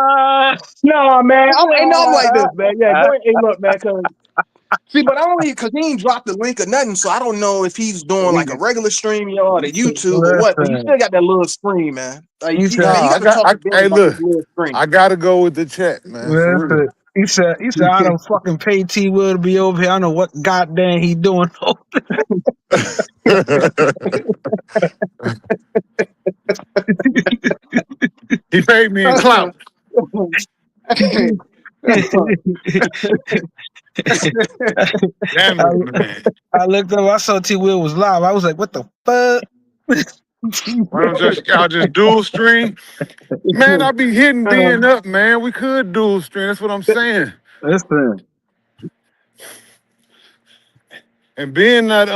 No, man. I'm like this, man. Yeah, go ahead. Hey, look, man. See, but I don't because he ain't dropped the link or nothing, so I don't know if he's doing like a regular stream, or the YouTube or what. But he Listen, still got that little screen, man. Like, he man, said. you Nah, got to talk to Ben hey, about this look, little screen. I gotta go with the chat, man, for real. Listen. He said, I don't fucking pay T Will to be over here. I don't know what goddamn he doing. He paid me in clout. Hey. Damn I, it, man. I looked up. I saw T Will was live. I was like, "What the fuck?" Why don't y'all just dual stream? Man, I be hitting Ben up, man. We could dual stream. That's what I'm saying. Listen, And Ben not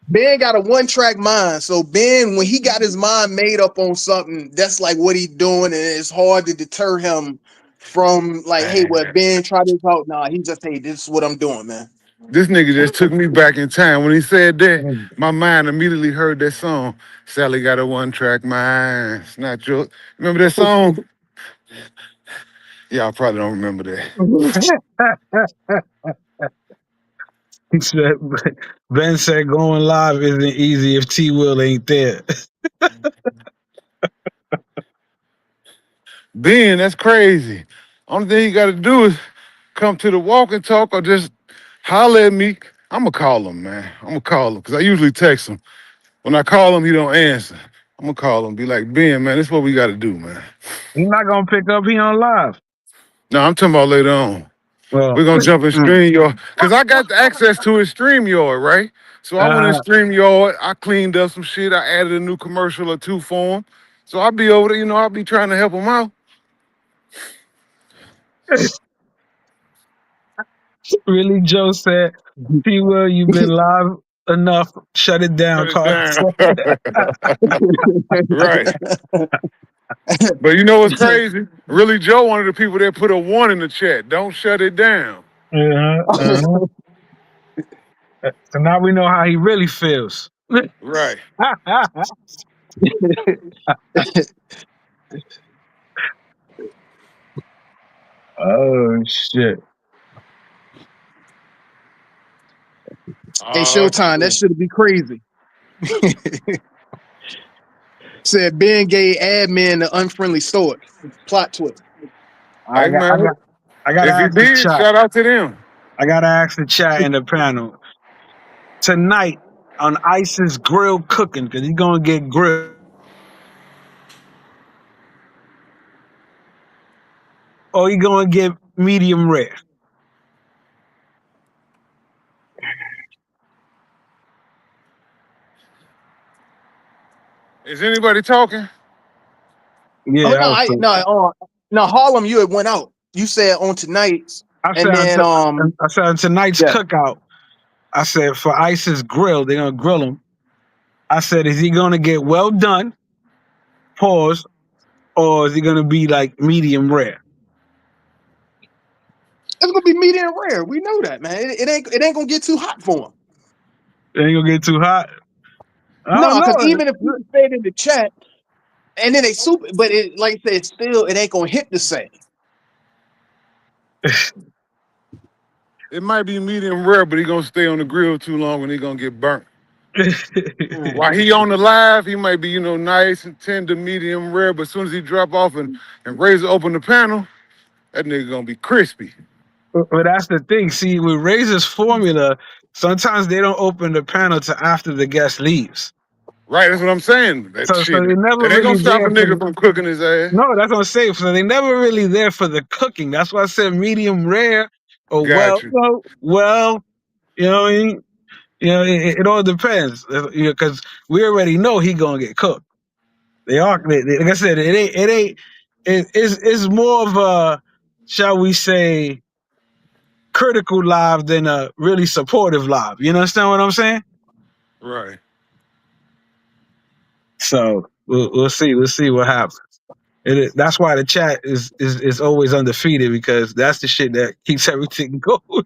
Ben got a one-track mind. So Ben, when he got his mind made up on something, that's like what he doing, and it's hard to deter him from like, hey, well, man, Ben, try this out. Nah, he just, hey, this is what I'm doing, man. this nigga just took me back in time. When he said that, Mm. my mind immediately heard that song. Sally got a one-track mind. It's not your. Remember that song? Y'all probably don't remember that. He said, Ben said going live isn't easy if T Will ain't there. Ben, that's crazy. Only thing you got to do is come to the walk and talk or just holler at me. I'm going to call him, man. I'm going to call him because I usually text him. When I call him, he don't answer. I'm going to call him, be like, Ben, man, this is what we got to do, man. He's not gonna pick up. He on live. No, I'm talking about later on. Well, We're going to jump in StreamYard because I got the access to his StreamYard, right? So I went in StreamYard. I cleaned up some shit. I added a new commercial or two for him. So I'll be over there, I'll be trying to help him out. really, Joe said, T Will, you've been live enough. Shut it down, Shut it Carl. down. Right. But you know what's crazy? Really, Joe, one of the people that put a 1 in the chat. Don't shut it down. So now we know how he really feels. Right. Oh shit. Hey, Showtime, that should be crazy. Said Ben gave admin the unfriendly storage. Plot twist. I Hey, man. gotta If he ask the did, chat. shout out to them. I gotta ask the chat in the panel tonight on Ice's grill cooking because he's gonna get grilled. Or he gonna get medium rare. Is anybody talking? Yeah, no, Harlem, you had went out. You said on tonight's, I and then I said on tonight's cookout. I said for Ice's grill, they're gonna grill him. I said, is he gonna get well done? Pause. Or is he gonna be like medium rare? it's gonna be medium rare. We know that, man. It ain't gonna get too hot for him. It ain't gonna get too hot. No, because even if people say it in the chat, and then they super, but it like I said, it ain't gonna hit the same. It might be medium rare, but he gonna stay on the grill too long and he gonna get burnt. While he on the live, he might be, nice and tender, medium rare, but as soon as he drop off and Razor open the panel, that nigga gonna be crispy. But that's the thing. See, with Razor's formula, sometimes they don't open the panel till after the guest leaves. Right, that's what I'm saying. That So shit. they never It ain't really gonna stop a there nigga from cooking his ass. No, that's what I'm saying. So they never really there for the cooking. That's why I said medium rare or Got you. you know what I mean? It all depends. Because we already know he gonna get cooked. Like I said, it's more of a, shall we say, critical live than a really supportive live. You understand what I'm saying? Right. So we'll see. We'll see what happens. That's why the chat is always undefeated, because that's the shit that keeps everything going.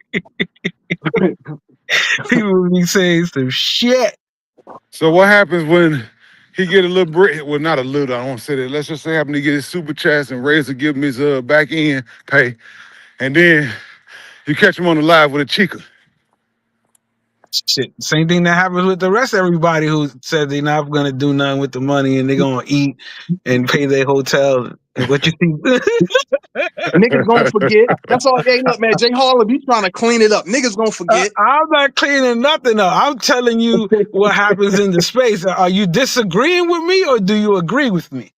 People be saying some shit. So what happens when he get a little break? Well, not a little. I don't want to say that. Let's just say happen to get his super chats and Razor give him his back end pay, and then you catch him on the live with a chica. Shit. Same thing that happens with the rest of everybody who said they're not gonna do nothing with the money and they're gonna eat and pay their hotel. And what you think? Niggas gonna forget. That's all. Hey, look, man, Jay Harlem, you trying to clean it up. Niggas gonna forget. I'm not cleaning nothing up. I'm telling you what happens in the space. Are you disagreeing with me or do you agree with me?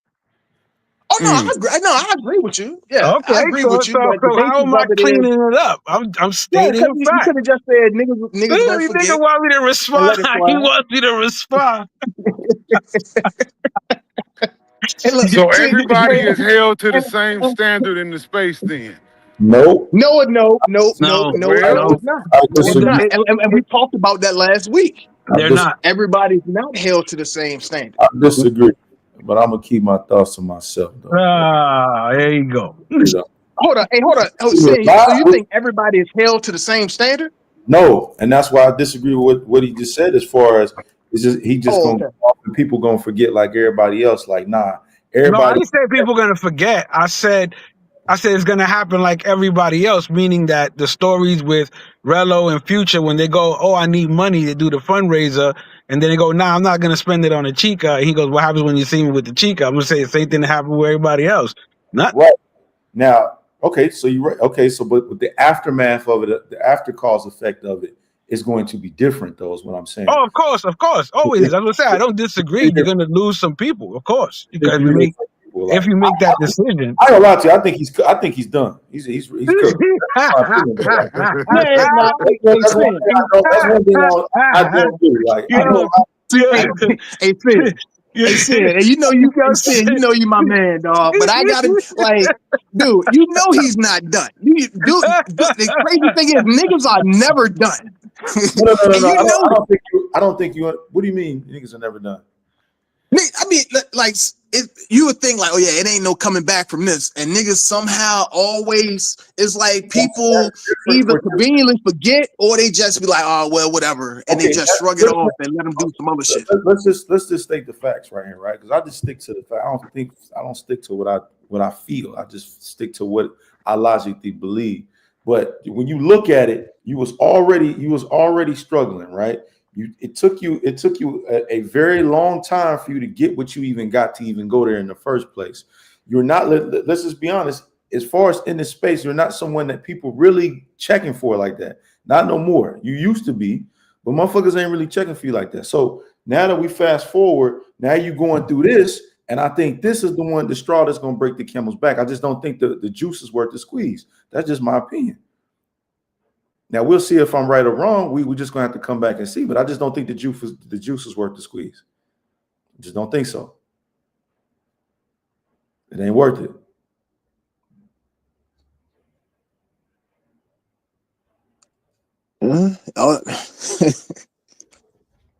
Oh no, I agree with you. Yeah, okay, I agree with you. So But the how am I cleaning it up? I'm stating a fact. You could have just said niggas gonna forget. Nigga want me to respond. He wants me to respond. Look, So everybody is held to the same standard in the space then? Nope. No, it's not. I disagree. And we talked about that last week. They're not. Everybody's not held to the same standard. I disagree, but I'm gonna keep my thoughts to myself, though. There you go. Hold on. So you think everybody is held to the same standard? No, and that's why I disagree with what he just said. As far as people gonna forget like everybody else. Like, nah, everybody. No, I didn't say people gonna forget. I said I said it's gonna happen like everybody else, meaning that the stories with Rello and Future, when they go, "Oh, I need money to do the fundraiser," and then they go, "Nah, I'm not gonna spend it on a chica." And he goes, "What happens when you see me with the chica?" I'm gonna say the same thing that happened with everybody else. Nothing. Right. Now, okay, so you're right. Okay, so but the aftermath of it, the after cause effect of it is going to be different, though, is what I'm saying. Oh, of course, always. I was gonna say I don't disagree. You're gonna lose some people, of course, because if you make that decision. I don't lie to you. I think he's done. He's cooked. That's my opinion. But Yeah, nah, that's one thing I don't. That's one thing I don't do. Like I Yo, know. hey, hey, Sid. Hey, Sid, and you know you got Sid, you know you my man, dog. But I gotta like, dude, you know he's not done. The crazy thing is niggas are never done. No. And you know I don't think you. What do you mean? Niggas are never done. I mean, like, you would think like, oh yeah, it ain't no coming back from this, and niggas somehow always it's like people either conveniently forget or they just be like, oh well, whatever, and they just shrug it off and let them do some other shit. Let's just state the facts right here, right? Because I just stick to the fact. I don't stick to what I feel. I just stick to what I logically believe. But when you look at it, you was already struggling, right? It took you a very long time for you to get what you even got to even go there in the first place. You're not, let's just be honest, as far as in this space, you're not someone that people really checking for like that. Not no more. You used to be, but motherfuckers ain't really checking for you like that. So now that we fast forward, now you're going through this, and I think this is the straw that's going to break the camel's back. I just don't think the juice is worth the squeeze. That's just my opinion. Now we'll see if I'm right or wrong. We're just gonna have to come back and see. But I just don't think the juice is worth the squeeze. I just don't think so. It ain't worth it.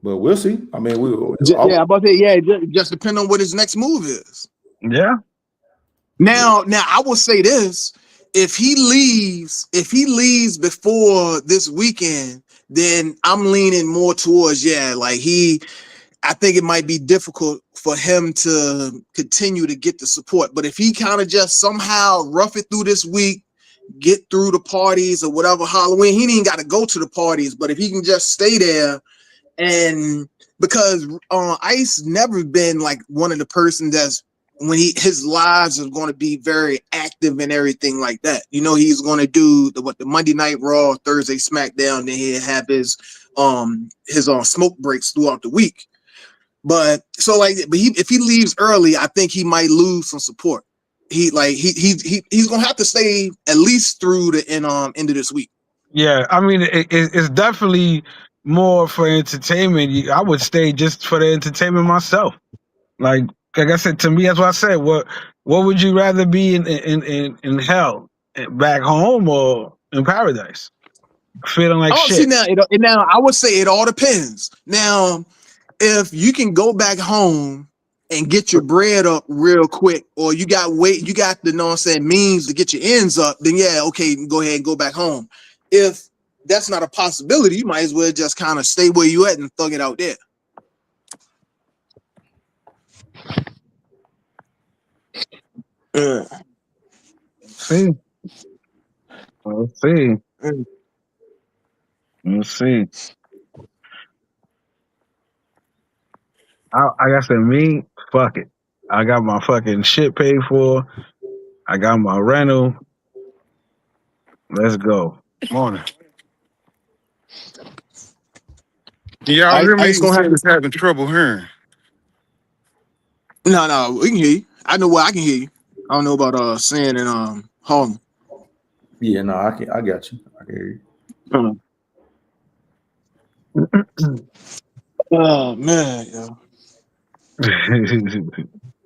But we'll see. I mean, I'm about to say, yeah, just depend on what his next move is. Yeah. Now I will say this. If he leaves before this weekend, then I'm leaning more towards, I think it might be difficult for him to continue to get the support. But if he kind of just somehow rough it through this week, get through the parties or whatever, Halloween, he ain't got to go to the parties, but if he can just stay there, and because Ice never been like one of the person that's when his lives are going to be very active and everything like that. You know, he's going to do the Monday Night Raw, Thursday SmackDown, then he'll have his smoke breaks throughout the week. But if he leaves early, I think he might lose some support. He's gonna have to stay at least through the end of this week. Yeah, I mean, it's definitely more for entertainment. I would stay just for the entertainment myself. Like I said, to me, that's what I said. What would you rather be in hell, back home or in paradise? Feeling like shit. See now I would say it all depends. Now, if you can go back home and get your bread up real quick, or you got the means to get your ends up, then yeah, okay, go ahead and go back home. If that's not a possibility, you might as well just kind of stay where you at and thug it out there. See. We'll see. We'll see. Like I said, me, fuck it. I got my fucking shit paid for. I got my rental. Let's go. Morning. Y'all hear me? Just having trouble hearing. No, we can hear you. I know I can hear you. I don't know about Sin and Harlem. Yeah, no, I got you. I can hear you. Oh man,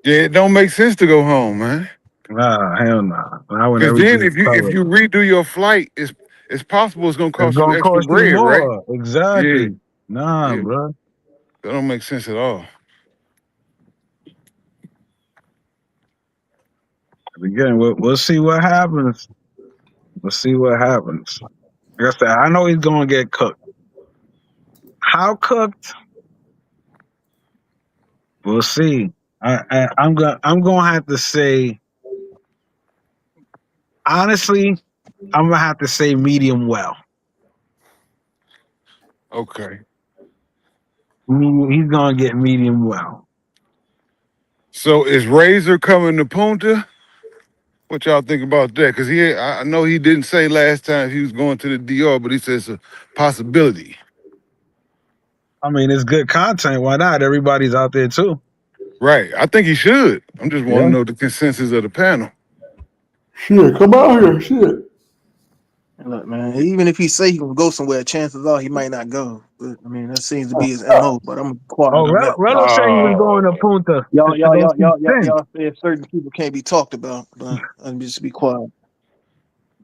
Yeah, it don't make sense to go home, man. Nah, hell nah. Because then if you redo your flight, it's possible it's gonna cost you extra bread, right? Exactly. Yeah. Nah, bro. That don't make sense at all. Again, we'll see what happens. We'll see what happens. Like I said, I know he's gonna get cooked. How cooked? We'll see. I'm gonna have to say Honestly, I'm gonna have to say medium well. Okay. He's gonna get medium well. So is Razor coming to Punta? What y'all think about that? Because I know he didn't say last time he was going to the DR, but he said it's a possibility. I mean, it's good content. Why not? Everybody's out there too. Right. I think he should. I'm just want Yeah. to know the consensus of the panel. Shit, come out here. Shit. Look, man, even if he say he gonna go somewhere, chances are he might not go. But I mean, that seems to be his MO. But I'm quiet Oh, on that. Rello said he was going to Oh, Punta Y'all, to y'all, go y'all, see y'all, y'all, Sin. y'all said certain people can't be talked about, but I'm just be quiet.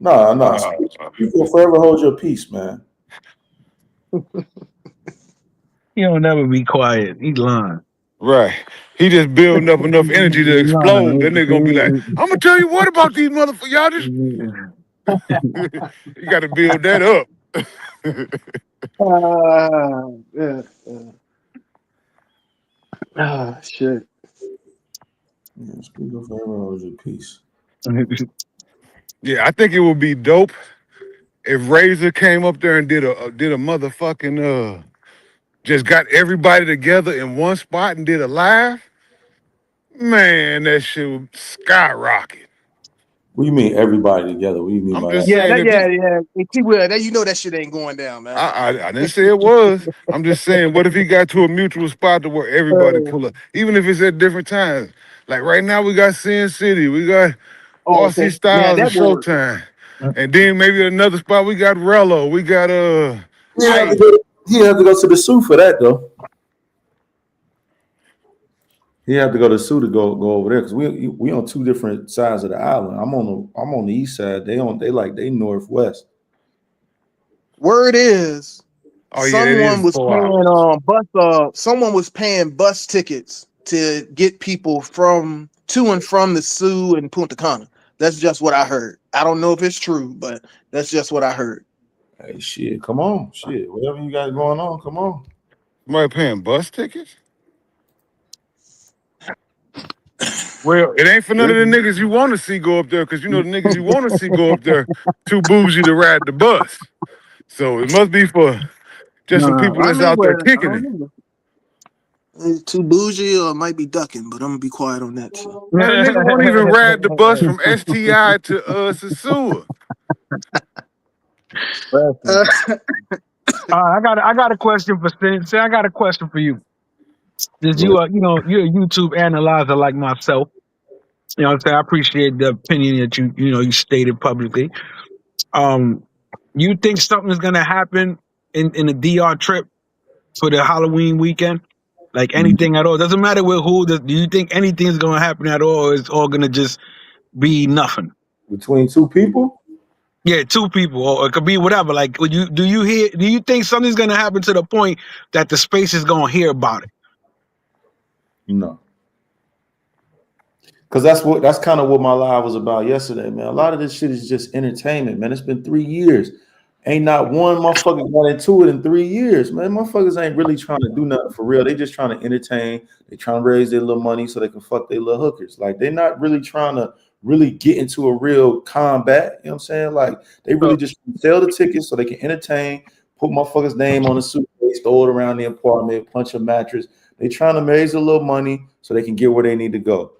Nah. uh, You will forever hold your peace, man. He don't never be quiet. He's lying. right. He just building up enough energy to He's explode. Then they're gonna be like, lying. "I'm gonna tell you what about these motherfuckers. Y'all just you got to build that up." Yeah. Ah, shit. Yes, we will forever hold your peace. Yeah, I think it would be dope if Razor came up there and did a motherfucking just got everybody together in one spot and did a live. Man, that shit would skyrocket. What do you mean everybody together? What do you mean I'm by just that? Yeah, saying if this, yeah. Hey, T-Will, that you know that shit ain't going down, man. I didn't say it was. I'm just saying, what if he got to a mutual spot to where everybody pull up, even if it's at different times? Like right now, we got Sin City, we got Oh, RC okay. Now Styles and that will work. Showtime, and then maybe another spot we got Rello, we got He have to Ice. go. He have to go to the zoo for that though. He have to go to the zoo to go over there because we on two different sides of the island. I'm on the east side. They northwest. Word is Oh yeah, it someone is was 4 hours. paying someone was paying bus tickets to get people from to and from the Sioux and Punta Cana. That's just what I heard. I don't know if it's true, but that's just what I heard. Hey, shit, come on, shit, whatever you got going on, come on. Somebody paying bus tickets? Well, it ain't for none of the niggas you want to see go up there, because you know the niggas you want to see go up there too bougie to ride the bus. So it must be for just some Nah. people I that's mean, out there well, I kicking don't it. know. It's too bougie or might be ducking, but I'm gonna be quiet on that shit. Man, a nigga won't even ride the bus from STI to Sasua. Uh, I got a question for Sin. Sin, I got a question for you. Since Go ahead. you are, you're a YouTube analyzer like myself. You know what I'm saying? I appreciate the opinion that you stated publicly. Um, you think something is gonna happen in the DR trip for the Halloween weekend? Like anything at all? Doesn't matter with who. Do you think anything is gonna happen at all? Or it's all gonna just be nothing? Between two people, Yeah, two people, or it could be whatever. Like, would you do you hear? Do you think something's gonna happen to the point that the space is gonna hear about it? no, because that's kind of what my live was about yesterday, man. A lot of this shit is just entertainment, man. It's been 3 years. Ain't not one motherfucker got into it in 3 years, man. Motherfuckers ain't really trying to do nothing for real. They just trying to entertain. They trying to raise their little money so they can fuck their little hookers. Like they're not really trying to really get into a real combat. You know what I'm saying? Like they really So, just sell the tickets so they can entertain, put motherfuckers' name on a suitcase, throw it around the apartment, punch a mattress. They trying to raise a little money so they can get where they need to go.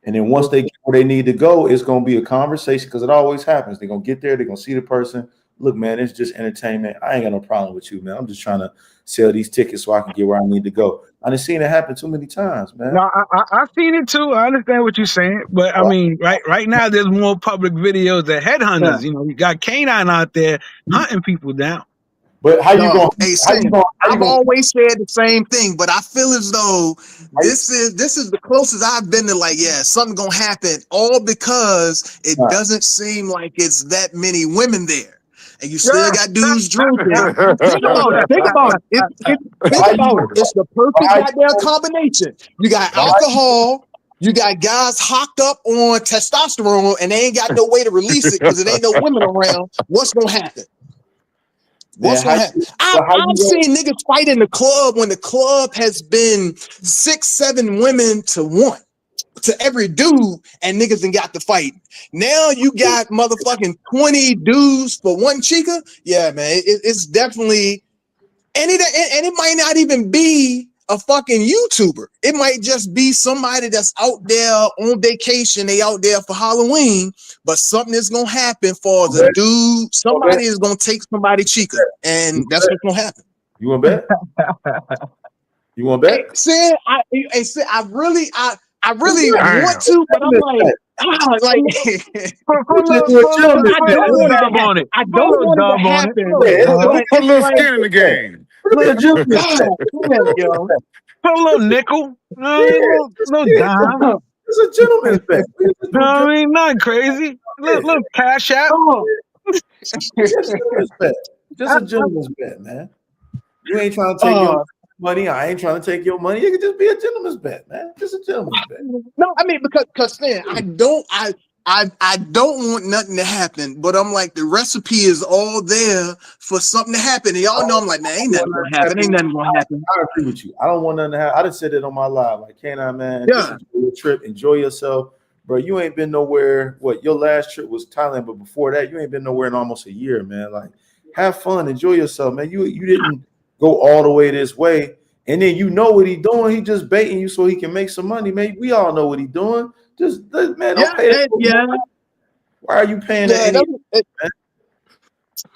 And then once they get where they need to go, it's gonna be a conversation because it always happens. They're gonna get there, they're gonna see the person. Look, man, it's just entertainment. I ain't got no problem with you, man. I'm just trying to sell these tickets so I can get where I need to go. I done seen it happen too many times, no, man. I've seen it too. I understand what you're saying, but I mean, right now there's more public videos of yeah. headhunters. You got Canine out there hunting people down. But Dog, hey Sam, how you I've gonna always said the same thing, but I feel as though how you, this is the closest I've been to like, yeah, something gonna happen, all because it nah, doesn't seem like it's that many women there. And you still Yeah. got dudes drinking. Think about it. Think about it. but Think how about you it. It's the but perfect how goddamn you combination. You got but how you alcohol, you got guys hocked up on testosterone, and they ain't got no way to release it because it ain't no women around. What's gonna happen? What's man, gonna happen? how I've you seen niggas fight in the club when the club has been 6, 7 women to one. to every dude, and niggas done got to fight. Now you got motherfucking 20 dudes for one chica. Yeah, man, it's definitely, and it might not even be a fucking YouTuber. It might just be somebody that's out there on vacation. They out there for Halloween, but something is gonna happen for the dude. Somebody is gonna take somebody chica, and that's what's gonna happen. You want to bet? You want to bet? Sid, I really want to, but I'm like, Put a little dub on it. I don't want it to happen. Put a little skin in the game. Put a little nickel. Little dime. It's a gentleman's bet. No, I mean, not crazy. Little cash app. Just a gentleman's bet, man. You ain't trying to take your money. I ain't trying to take your money. It could just be a gentleman's bet, man. Just a gentleman's bet. No, I mean, because man, I don't want nothing to happen, but I'm like, the recipe is all there for something to happen. And y'all know I'm like, man, ain't nothing gonna happen. Ain't nothing gonna happen. I agree with you. I don't want nothing to happen. I just said it on my live. Like, K9, man, just enjoy your trip, enjoy yourself. Bro, you ain't been nowhere. What, your last trip was Thailand, but before that, you ain't been nowhere in almost a year, man. Like, have fun, enjoy yourself, man. You didn't go all the way this way, and then you know what he doing. He just baiting you so he can make some money, man. We all know what he doing. Just, man, don't pay that. Why are you paying that? Man?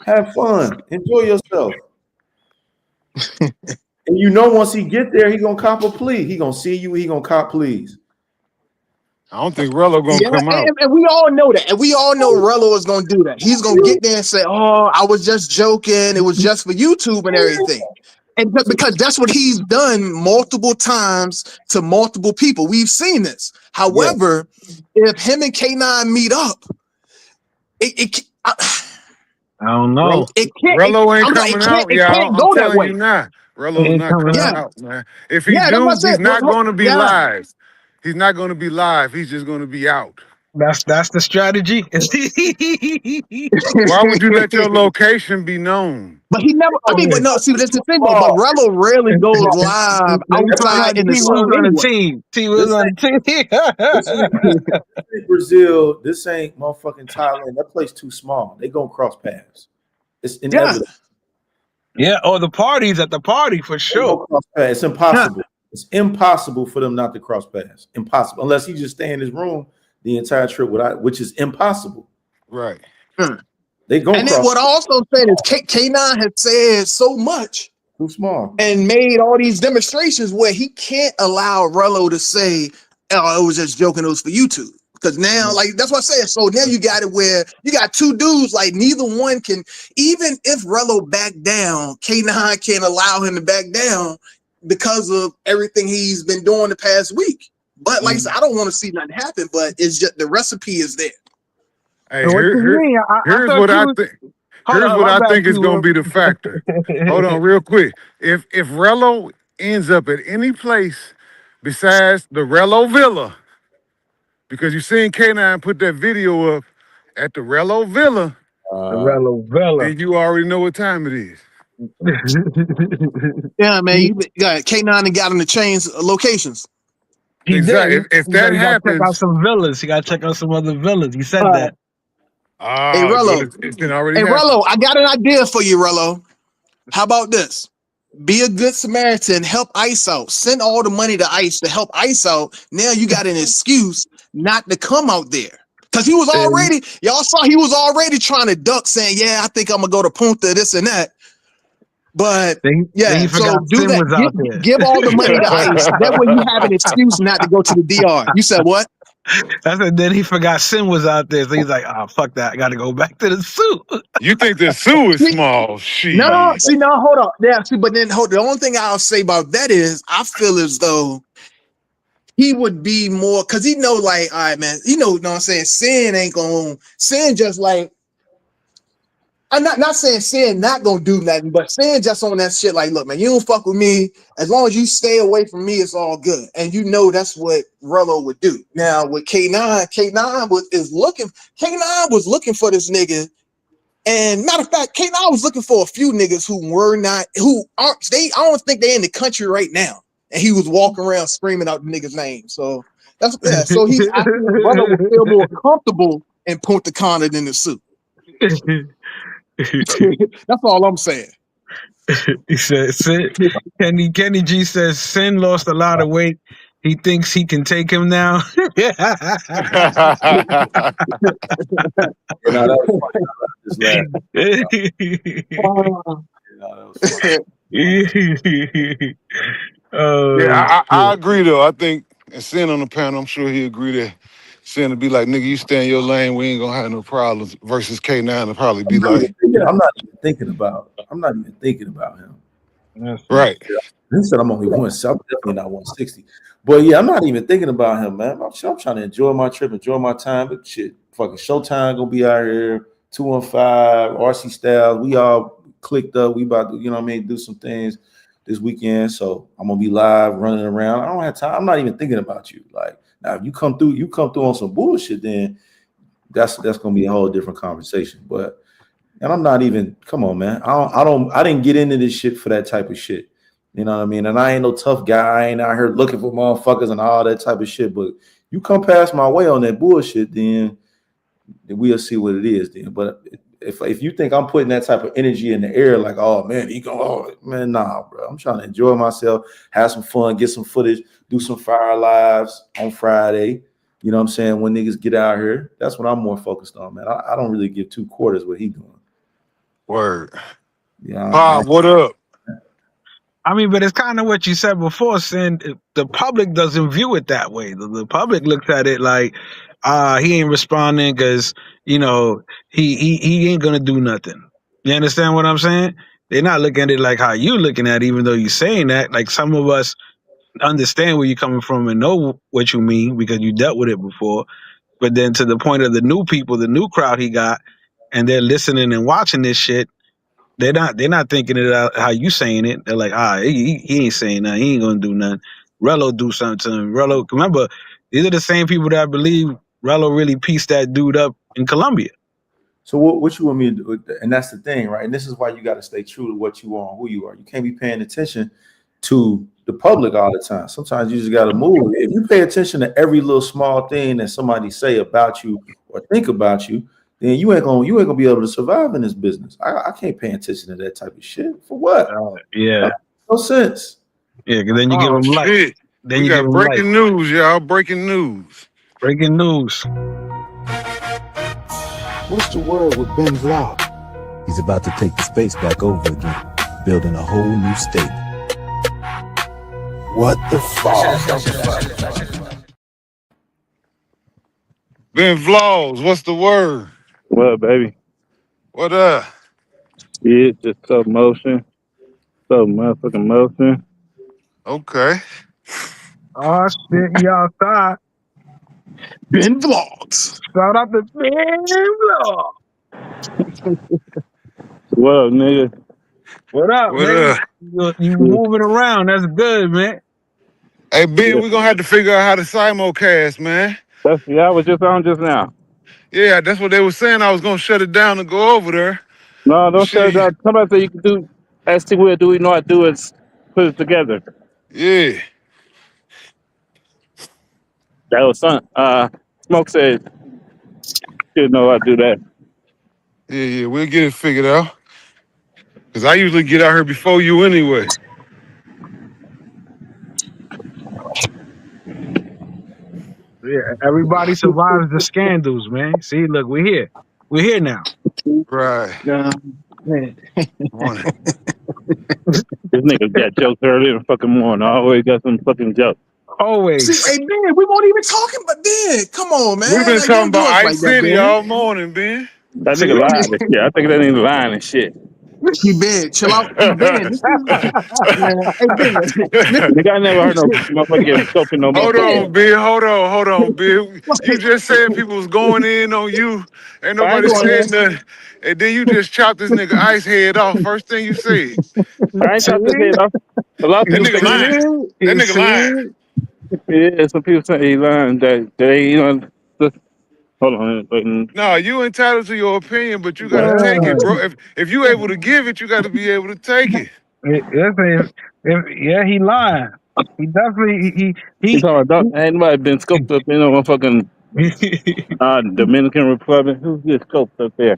Have fun, enjoy yourself. And you know, once he get there, he gonna cop a plea. He gonna see you. He gonna cop pleas. I don't think Rello gonna come out. And we all know that. And we all know Rello is gonna do that. He's gonna get there and say, "Oh, I was just joking. It was just for YouTube and everything." And because that's what he's done multiple times to multiple people. We've seen this. However, if him and K9 meet up, I don't know. Rello ain't coming out, y'all. I'm telling you now. Rello's not coming out, man. If he do, he's not going to be live. He's not going to be live. He's just going to be out. That's the strategy. Why would you let your location be known? But he never. I mean, but no. See, that's the thing. But Rello rarely goes live outside in the team. He was on the team. Brazil. This ain't motherfucking Thailand. That place too small. They gonna cross paths. It's inevitable. Yeah. Or the parties at the party for sure. It's impossible. It's impossible for them not to cross paths. Impossible, unless he just stay in his room the entire trip, which is impossible. Right. They go. And then what I also said is K9 has said so much, too small, and made all these demonstrations where he can't allow Rello to say, "Oh, it was just joking. It was for YouTube." Because now, like, that's what I said. So now you got it where you got two dudes, like neither one can. Even if Rello back down, K9 can't allow him to back down because of everything he's been doing the past week. But like I said, I don't want to see nothing happen, but it's just the recipe is there. Hey, here's what I think. Here's what I think is going to be the factor. Hold on real quick. If Rello ends up at any place besides the Rello Villa, because you seen K9 put that video up at the Rello Villa, then you already know what time it is. Yeah, man. You got K9 and got him to change locations. Exactly. If that happens, check out some villas. You got to check out some other villas. You said that. Hey, Rello. Rello, I got an idea for you, Rello. How about this? Be a good Samaritan. Help ICE out. Send all the money to ICE to help ICE out. Now you got an excuse not to come out there. Because he was already, y'all saw he was already trying to duck, saying, "Yeah, I think I'm going to go to Punta, this and that." But so do that. Give all the money to ICE. That way you have an excuse not to go to the DR. You said what? I said then he forgot Sin was out there, so he's like, "Oh, fuck that! I got to go back to the zoo." You think the zoo is small? Shit. No, see, no, hold on. Yeah, see, but then the only thing I'll say about that is I feel as though he would be more, because he know, like, all right, man, you know what I'm saying? Sin just like, I'm not saying Sin not gonna do nothing, but Sin just on that shit like, look, man, you don't fuck with me. As long as you stay away from me, it's all good. And you know that's what Rello would do. Now with K9 was looking for this nigga. And matter of fact, K9 was looking for a few niggas who aren't, I don't think they're in the country right now. and he was walking around screaming out the nigga's name. So that's So I think brother would feel more comfortable in Punta Cana than the suit. That's all I'm saying. He said, Kenny G says Sin lost a lot of weight. He thinks he can take him now. You know, that was funny. I just laughed. You know, that was funny. Oh, I agree though. I think and Sin on the panel, I'm sure he agree that Sin to be like, nigga, you stay in your lane, we ain't gonna have no problems. Versus K9 to probably be like, I'm not even thinking about him. right. He said I'm only 160. I'm definitely not 160. But yeah, I'm not even thinking about him, man. I'm trying to enjoy my trip, enjoy my time. But shit, fucking Showtime gonna be out here, 215, RC Styles. We all clicked up. We about to, you know what I mean, do some things this weekend. So I'm gonna be live running around. I don't have time. I'm not even thinking about you. Like now, if you come through on some bullshit, then that's gonna be a whole different conversation. But and I'm not even, come on, man. I didn't get into this shit for that type of shit. You know what I mean? And I ain't no tough guy. I ain't out here looking for motherfuckers and all that type of shit. But you come past my way on that bullshit, then we'll see what it is then. But if you think I'm putting that type of energy in the air, like, oh man, man, nah, bro. I'm trying to enjoy myself, have some fun, get some footage, do some fire lives on Friday. You know what I'm saying? When niggas get out here, that's what I'm more focused on, man. I don't really give 2 quarters what he doing. Word. Yeah. Pop, what up? I mean, but it's kind of what you said before, Sin. The public doesn't view it that way. The public looks at it like, he ain't responding because, you know, he ain't gonna do nothing. You understand what I'm saying? They're not looking at it like how you looking at it, even though you're saying that. Like some of us understand where you're coming from and know what you mean because you dealt with it before. But then to the point of the new people, the new crowd he got, and they're listening and watching this shit. They're not thinking it out how you saying it. They're like, he ain't saying nothing. He ain't gonna do nothing. Rello do something to him. Rello, remember, these are the same people that believe Rello really pieced that dude up in Colombia. So what you want me to do? And that's the thing, right? And this is why you got to stay true to what you are and who you are. You can't be paying attention to the public all the time. Sometimes you just got to move. If you pay attention to every little small thing that somebody say about you or think about you, then you ain't gonna be able to survive in this business. I can't pay attention to that type of shit. For what? Yeah. No sense. Yeah, because then you give them light. Shit. Then we you give got them light. breaking news, y'all. Breaking news. Breaking news. What's the word with Ben Vlog? He's about to take the space back over again, building a whole new state. What the fuck? Ben Vlogs, what's the word? What up, baby? What up? Yeah, just some motion. Some motherfucking motion. Okay. Oh shit, he outside. Ben Vlogs. Shout out to Ben Vlog. What up, nigga? What up, What man? up? You moving around. That's good, man. Hey, Ben, Yeah. we're going to have to figure out how to simulcast, man. I was just on just now. Yeah, that's what they were saying. I was going to shut it down and go over there. No, don't shut it Shit. down. Somebody said you can do. Ask T Will, do we know how to do it? Put it together. Yeah. That was fun. Smoke said you know how to do that. Yeah, we'll get it figured out. Because I usually get out here before you anyway. Yeah, everybody survives the scandals, man. See, look, we're here. We're here now. Right. Man. Morning. This nigga got jokes early in the fucking morning. I always got some fucking jokes. See, Always. hey Ben, we won't even talking about Ben. Come on, man. We've been Like, talking don't do about us Ice like that, City Ben. all morning, Ben. That See? nigga lying and shit. I think that nigga lying and shit. Hey, Ben, chill out. Hey, Ben, this is man. Hey, Ben, listen. Nigga, I never heard no motherfucker get soaked in no Hold motherfucking. on, Bill. Hold on, Bill. You just said people was going in on you. Ain't I ain't nobody going said in. nothing. And then you just chopped this nigga Ice head off. First thing you said. I ain't See? chopped his head off. A lot of That people nigga think he. lying. That You nigga lying. see? Yeah, some people say he lying. That they, just, hold on. Wait, No, you entitled to your opinion, but you gotta take it, Yeah. bro. If you able to give it, you gotta be able to take it. Yeah, he lying. He definitely You talking about ain't nobody been scoped up in no fucking Dominican Republic? Who gets scoped up there?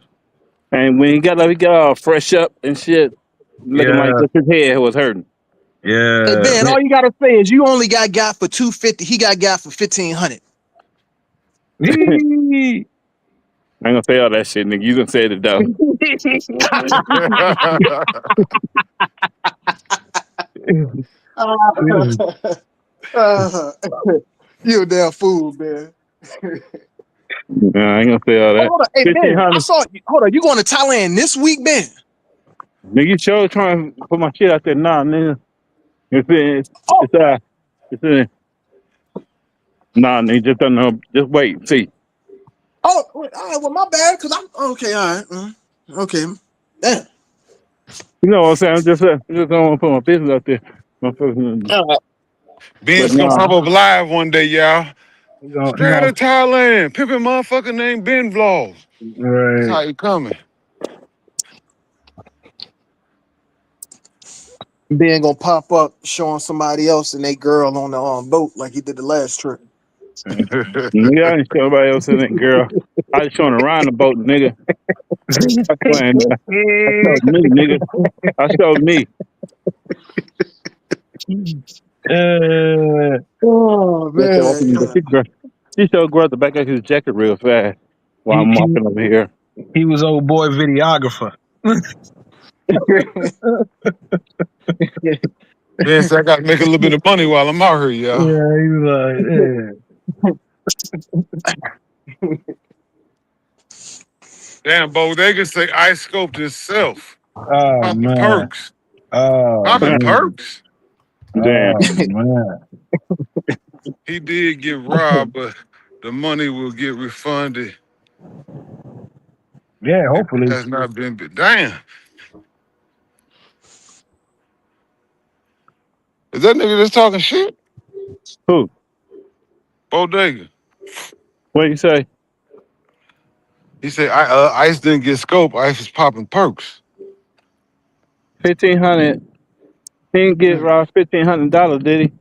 And when he got all fresh up and shit, looking like yeah, just his head was hurting. Hey yeah. Ben, all you gotta say is you only got for 250. He got for 1,500. He- I ain't gonna say all that shit, nigga. You gonna say it though. Uh, you a damn fool, man. Nah, I ain't gonna say all Oh, that. hold on. Hey Ben, I 1,500. saw you. Hold on, you going to Thailand this week, Ben? Nigga, you sure trying to put my shit out there? Nah, nigga. Oh, It's nah, nigga. Just don't know. Just wait and see. oh, all right. Well, my bad, cause I'm okay. All right, okay. Damn. You know what I'm saying? Just don't want to put my business out there. Motherfucker. All right. But Ben's gonna nah, pop up live one day, y'all. he gonna, Straight out of Thailand. Pimpin' motherfucker named Ben Vlogs. That's right. how he coming. Ben gonna pop up showing somebody else and they girl on the boat like he did the last trip. nigga, I ain't show nobody else in it, girl. I just showing around the boat, nigga. I playing. I showed me, nigga. I showed me. Oh That's all I man, can do. She showed grab the back of his jacket real fast while he, I'm he walking over here. he was old boy videographer. Ben said I gotta make a little bit of money while I'm out here, Yeah, y'all. he was like, Damn, Bodega say I scoped himself. oh Popping man, perks. oh Popping man, perks? Damn. oh man. He did get robbed, but the money will get refunded. Yeah, It hopefully. has not been. Damn. Is that nigga that's talking shit? Who? Bodega. What you say? He said Ice didn't get scope. Ice was popping perks. 1,500. He didn't get around $1,500, did he?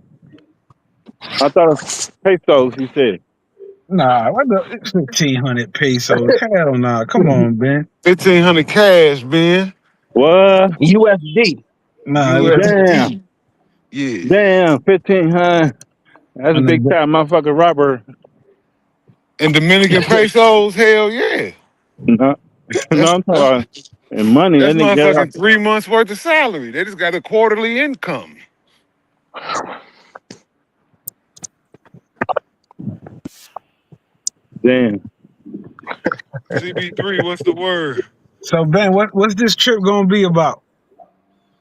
I thought it was pesos. He said. Nah, what the 1,500 pesos? Hell nah. Come on, Ben. 1,500 cash, Ben. What? USD. Nah, it was Damn. USD. Yeah. Damn. 1,500. That's a on big the time motherfucker robber. And Dominican pesos, hell yeah. No, no, That's I'm talking that's about in money. that's That nigga got motherfucking 3 months worth of salary. They just got a quarterly income. damn. CB3, what's the word? So Ben, what's this trip gonna be about?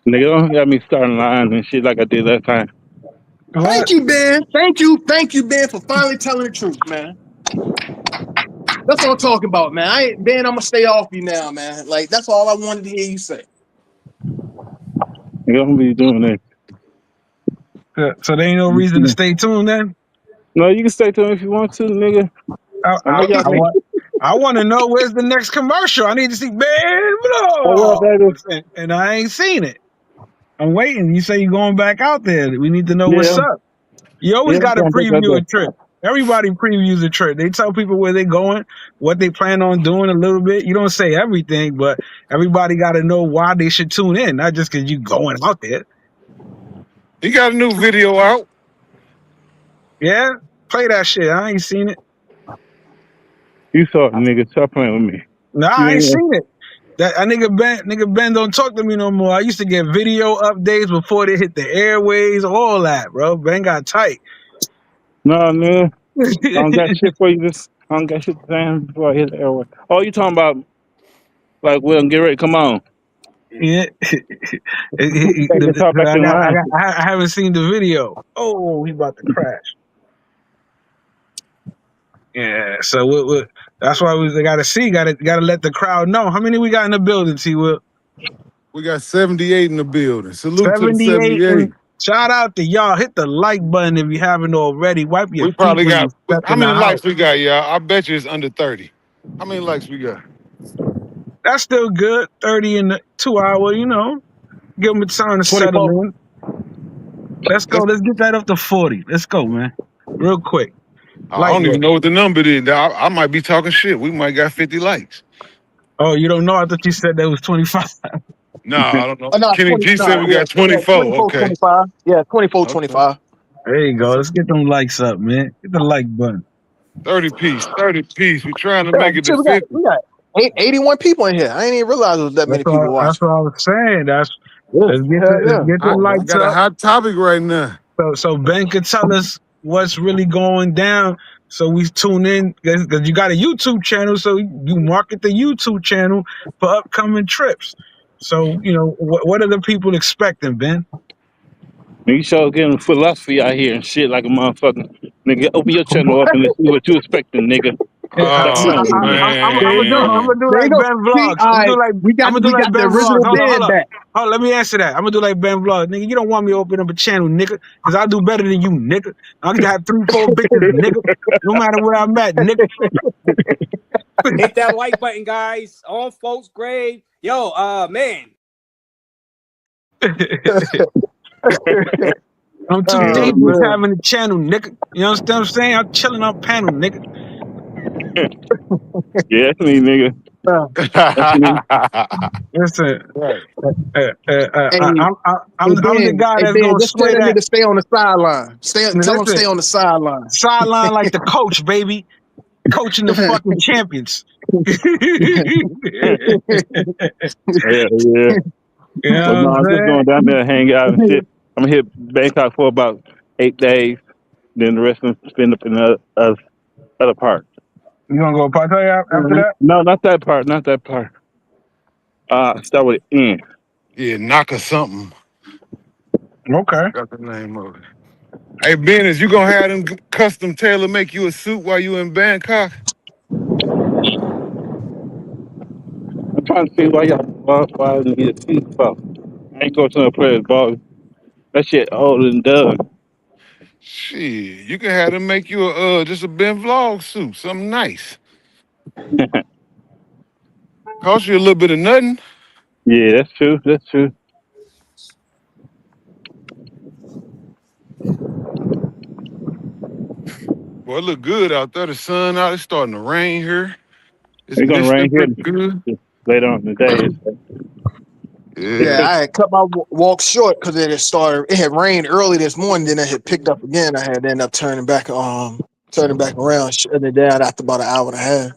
Nigga don't got me starting lying and shit like I did last time. Thank What? you, Ben. Thank you, Ben, for finally telling the truth, man. That's what I'm talking about, man. Ben, I'm gonna stay off you now, man. Like that's all I wanted to hear you say. Nigga don't be doing that. So there ain't no reason to stay tuned then? No, you can stay to him if you want to, nigga. I, I know I, y'all I think, want I want to know where's the next commercial. I need to see Ben oh, well, baby. Vlogs, and I ain't seen it. I'm waiting. You say you're going back out there. We need to know what's Yeah, up. You always yeah, I'm got to going back out preview there. a trip. Everybody previews a trip. They tell people where they're going, what they plan on doing a little bit. You don't say everything, but everybody got to know why they should tune in, not just because you going out there. He got a new video out. Yeah, play that shit. I ain't seen it. You saw it, nigga. Stop playing with me. Nah, You I ain't ain't. seen it. That nigga Ben don't talk to me no more. I used to get video updates before they hit the airways, all that, bro. Ben got tight. No, nigga. I don't got shit for you. I don't got shit to say before I hit the airway. Oh, you talking about like we'll get ready? Come on. Yeah. They can talk back in line. I haven't seen the video. Oh, he about to crash. Yeah, so that's why we got to see. Got to let the crowd know how many we got in the building. T. Will We got 78 in the building. Salute to the 78, and 78. shout out to y'all. Hit the like button if you haven't already. Wipe your We feet probably when you got, step how in the many house. likes we got, y'all? I bet you it's under 30. How many likes we got? That's still good. 30 in the 2 hour. You know, give them a time to settle 24. in. Let's go. Let's get that up to 40. Let's go, man. Real quick. I Light don't even work. know what the number is. I might be talking shit. We might got 50 likes. Oh, you don't know? I thought you said that was 25. Nah, I don't know. No, Kenny 20, G no, said we yeah, got yeah, 24. 24, Okay. 25. Yeah, 24, Okay. 25. There you go. Let's get them likes up, man. Get the like button. 30 piece. 30 piece. We trying to Yeah, make it to shit, 50. we got 81 people in here. I ain't even realize there was that many people That's watching. what I was saying. Yeah, hell Let's yeah. get the I likes got a up. hot topic right now. So Ben could tell us what's really going down. So we tune in because you got a YouTube channel, so you market the YouTube channel for upcoming trips. So what are the people expecting, Ben? Nigga, sure getting philosophy out here and shit like a motherfucker. Nigga, open your channel up and let's see what you expecting, nigga. Stop Oh, playing with me. There you go. I'm gonna do There you like go. Ben See, vlogs. all right, I'm gonna do we like got the Ben vlogs. original Hold band up. back. Oh, let me answer that. I'm gonna do like Ben vlogs, nigga. You don't want me to open up a channel, nigga, because I do better than you, nigga. I can have 3, 4 bitches, nigga. No matter where I'm at, nigga. Hit that like button, guys. On folks' grave. Yo, man. I'm too Yeah, Oh dangerous man. having a channel, nigga. You understand what I'm saying? I'm chilling on panel, nigga. yeah, that's me, nigga. Uh, That's me. Listen, right. hey, I'm the guy Hey that's Ben, gonna just tell sway that that. nigga stay on the sideline. Tell him stay Listen, on the sideline. sideline like the coach, baby. Coaching the fucking champions. You Yeah, yeah. know But what no, I'm I'm just saying? going down there and hang out and shit. I'm gonna hit Bangkok for about 8 days. Then the rest of them spend up in the other part. You gonna go Pattaya after that? No, not that part. Not that part. Start with N. Yeah, knock or something. Okay. Got the name of it. Hey, Ben, is you gonna have them custom tailor make you a suit while you in Bangkok? I'm trying to see why I need a seat for. I ain't going to no players ball. That shit old and done. Shit, you can have them make you a just a Ben Vlog suit, something nice. Cost you a little bit of nothing. Yeah, that's true. That's true. Boy, it look good out there. The sun out. It's starting to rain here. It's It's gonna misting rain here pretty good. later on in the day. Yeah, Yeah. I had cut my walk short because it had started. It had rained early this morning, then it had picked up again. I had to end up turning back around, shutting it down after about an hour and a half.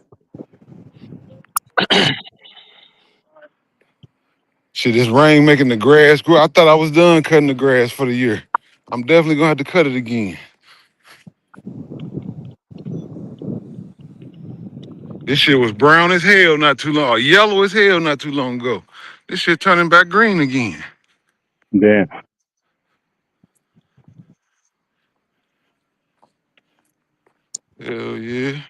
Shit, this rain making the grass grow. I thought I was done cutting the grass for the year. I'm definitely gonna have to cut it again. This shit was brown as hell not too long, or yellow as hell not too long ago. This shit turning back green again. Damn. Hell yeah.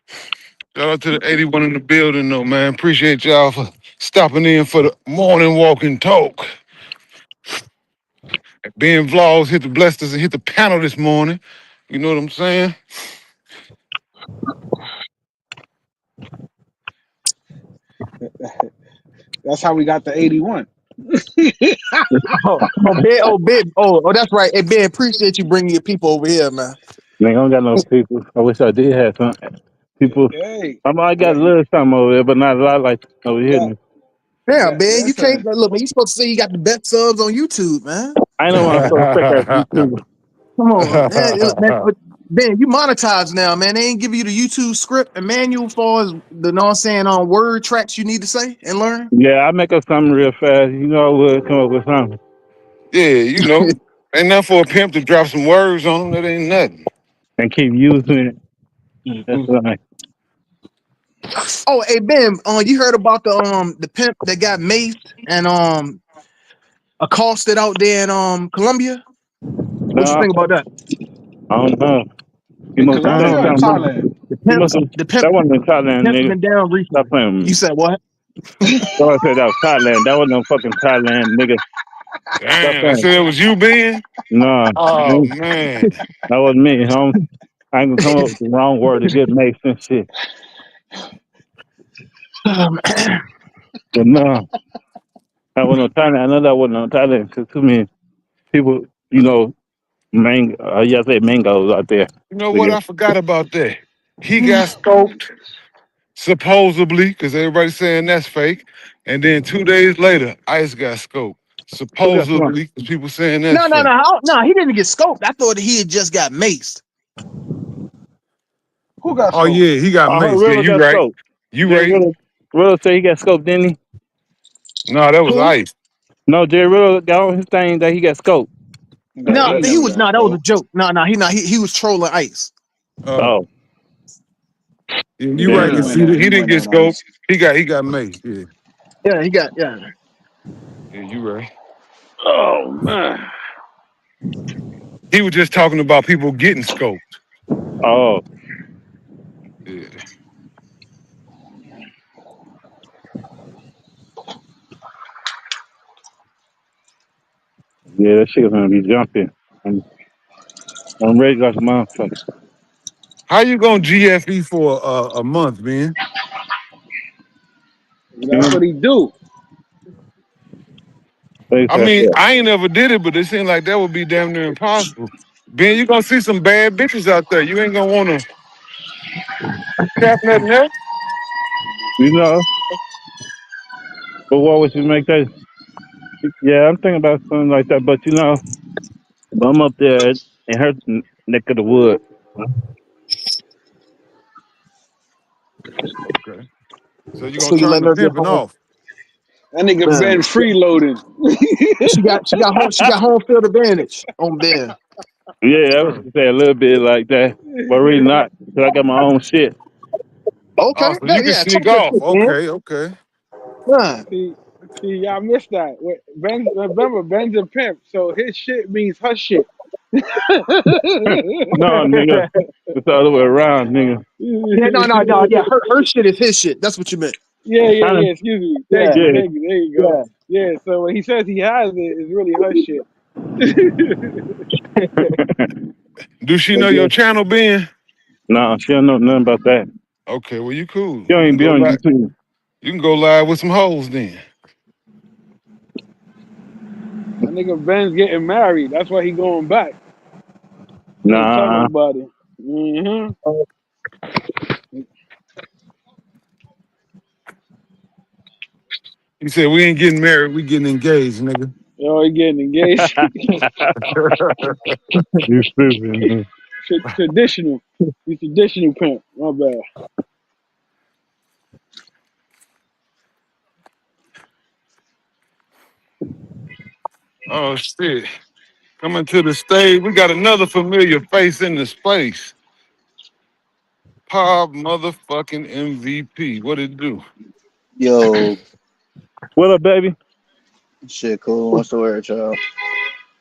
Shout out to the 81 in the building though, man. Appreciate y'all for stopping in for the morning walking talk. Ben Vlogs hit the blessed us and hit the panel this morning. You know what I'm saying? That's how we got the 81. That's right. Hey Ben, appreciate you bringing your people over here, man. Nigga, I don't got no people. I wish I did have some people. Hey, I yeah, got a little something over there, but not a lot like over here. yeah, Nigga. Damn, Ben, you can't listen. look, man. You supposed to say you got the best subs on YouTube, man. I know I'm so sick of YouTube. Come on, man. Man, but Ben, you monetize now, man. They ain't give you the YouTube script and manual for as the know what I'm saying on word tracks you need to say and learn. Yeah, I make up something real fast. You know I would come up with something Yeah, you know. Ain't nothing for a pimp to drop some words on them. That ain't nothing. and keep using it. That's right. Oh, hey Ben, you heard about the pimp that got maced and accosted out there in Colombia? What you No, think about that? I don't know. He In must have Colombia said or something. Thailand? He must have. The pimp That wasn't in Thailand, pimp's nigga. been down Stop recently. playing with You me. said what? So I said that was Thailand. That wasn't no fucking Thailand, nigga. Stop Damn, they playing. said it was you, Ben? No, Oh, man. that wasn't me. I ain't gonna come up with the wrong word to get makes and shit. But no, that wasn't no Thailand. I know that wasn't no Thailand because too many people, you know, Mango. Yeah, I say mangoes out there. You know what? Nigga. I forgot about that. He got scoped supposedly because everybody's saying that's fake, and then 2 days later, Ice got scoped Who got smart? supposedly because people saying that's No, no, fake. no, no. He didn't get scoped. I thought he had just got maced. Who got Oh scoped? yeah, he got I heard maced. Yeah, Riddle you got right. scoped. You Jay right. Riddle say he got scoped, didn't he? No, that was Who? Ice. No, Jay Riddle got on his thing that he got scoped. Nah, No, he he never was got not. That was a scope. joke. No, no, he was trolling Ice. Oh, Oh, yeah, you Yeah, right. he yeah. went See, on. he He didn't went get on scoped. ice. He got maced. Yeah, Yeah, he got yeah. yeah, you right. Oh man. He was just talking about people getting scoped. Oh, Yeah. yeah, that shit gonna be jumping. I'm ready like a motherfucker. How you gonna GFE for a month, man? That's what he do. Face I that mean, shit. I ain't never did it, but it seemed like that would be damn near impossible. Ben, you gonna see some bad bitches out there. You ain't gonna wanna tap nothing else. You know, but what would you make that? Yeah, I'm thinking about something like that. But you know, if I'm up there in her neck of the wood. Okay. So you gonna So you turn letting the her get pimping home. off. That nigga Man. been freeloading. She got home field advantage on Ben. Yeah, I was Mm. gonna say a little bit like that, but really not, because I got my own shit. Okay, Oh, so you can yeah, talk sneak your off. shit, man. Okay, okay. Yeah. see, see, y'all missed that. Ben, remember, Ben's a pimp, so his shit means her shit. No, nigga, it's the other way around, nigga. Yeah, no. Yeah, her shit is his shit. That's what you meant. Yeah, yeah, Kinda, yeah. Excuse me. Thank Yeah, you, yeah. thank you. There you go. yeah. Yeah. So when he says he has it, it's really her shit. Do she But know yeah, your channel, Ben? nah, she don't know nothing about that. Okay, well you cool. She don't even be on YouTube. You can go live with some hoes then. That nigga Ben's getting married. That's why he going back. He ain't talking Nah, about it. Mm-hmm. He said we ain't getting married, we getting engaged, nigga. Oh, he getting engaged. you stupid. Traditional. He's traditional pimp. My bad. Oh shit. Coming to the stage, we got another familiar face in the space. Pop motherfucking MVP. What it do? Yo, What up, baby? shit, cool. What's the word, y'all?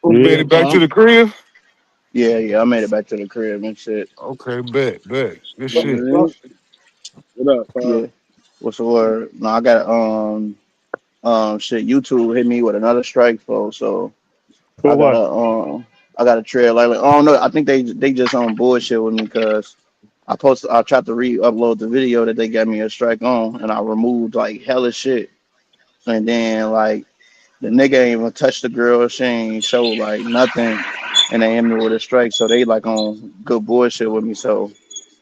You made Yeah, it back to the crib? Yeah, I made it back to the crib and shit. Okay, bet. Good shit. All right. What up, Yeah, Pop? what's the word? No, I got shit. YouTube hit me with another strike, folks. So for I what? gotta I gotta trail like oh no, I think they just on bullshit with me because I tried to re-upload the video that they got me a strike on, and I removed like hella shit, and then like the nigga ain't even touch the girl. She ain't show like nothing, and they hit me with a strike. So they like on good bullshit with me. So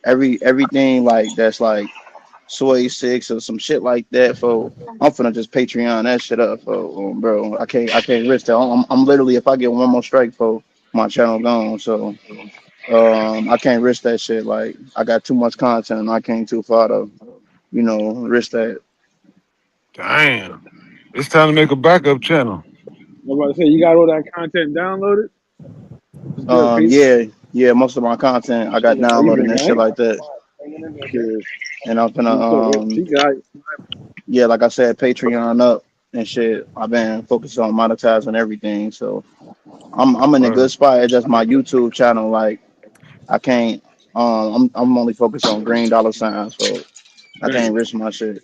everything like that's like Sway Six or some shit like that. For I'm finna just Patreon that shit up, for bro. I can't risk that. I'm literally if I get one more strike, for my channel gone. So I can't risk that shit. Like I got too much content, and I came too far to risk that. Damn. It's time to make a backup channel. I'm about to say, you got all that content downloaded? It's good, Pete. Yeah, most of my content I got Yeah, downloaded everything, and shit right? like that. Shit. And I'm gonna She got it. yeah, like I said, Patreon up and shit. I've been focused on monetizing everything, so I'm in a good Word. spot. It's just my YouTube channel. Like I can't. I'm only focused on green dollar signs, so I can't risk my shit.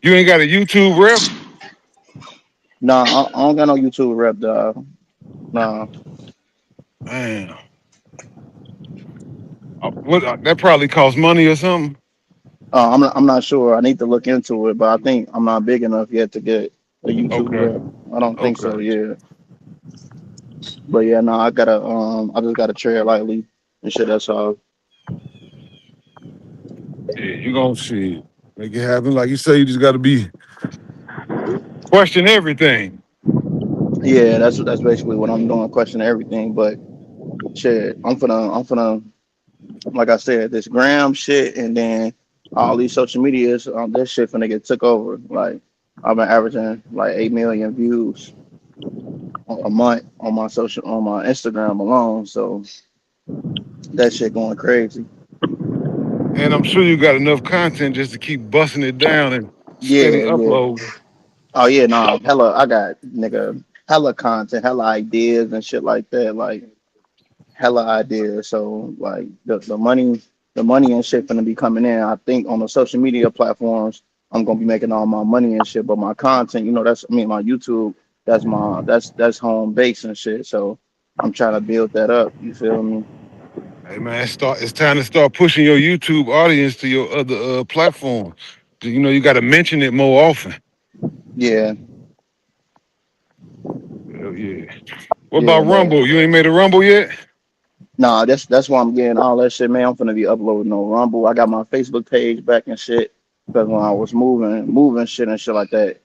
You ain't got a YouTube rep? Nah, I don't got no YouTube rep, dog. Nah, Damn. What that probably costs money or something. I'm not sure. I need to look into it, but I think I'm not big enough yet to get a YouTube Okay. rep. I don't think so. Okay. Yeah. But yeah, no, I just gotta tread lightly and shit. That's all. Yeah, you gonna see it. Make it happen. Like you say, you just gotta be question everything. Yeah, that's basically what I'm doing. Question everything, but shit, I'm finna, like I said, this gram shit, and then all these social medias, this shit finna get took over. Like I've been averaging like 8 million views a month on my Instagram alone. So that shit going crazy. And I'm sure you got enough content just to keep busting it down and steady Yeah, yeah. upload. Oh yeah, no, hella. I got nigga hella content, hella ideas and shit like that. Like hella ideas. So like the money and shit gonna be coming in. I think on the social media platforms, I'm gonna be making all my money and shit. But my content, that's I mean my YouTube, that's home base and shit. So I'm trying to build that up. You feel me? Hey man, it's time to start pushing your YouTube audience to your other platforms. You got to mention it more often. Yeah, Hell yeah. What about yeah. But Rumble? You ain't made a Rumble yet? nah, that's why I'm getting all that shit, man. I'm gonna be uploading on Rumble. I got my Facebook page back and shit. Because when I was moving shit and shit like that,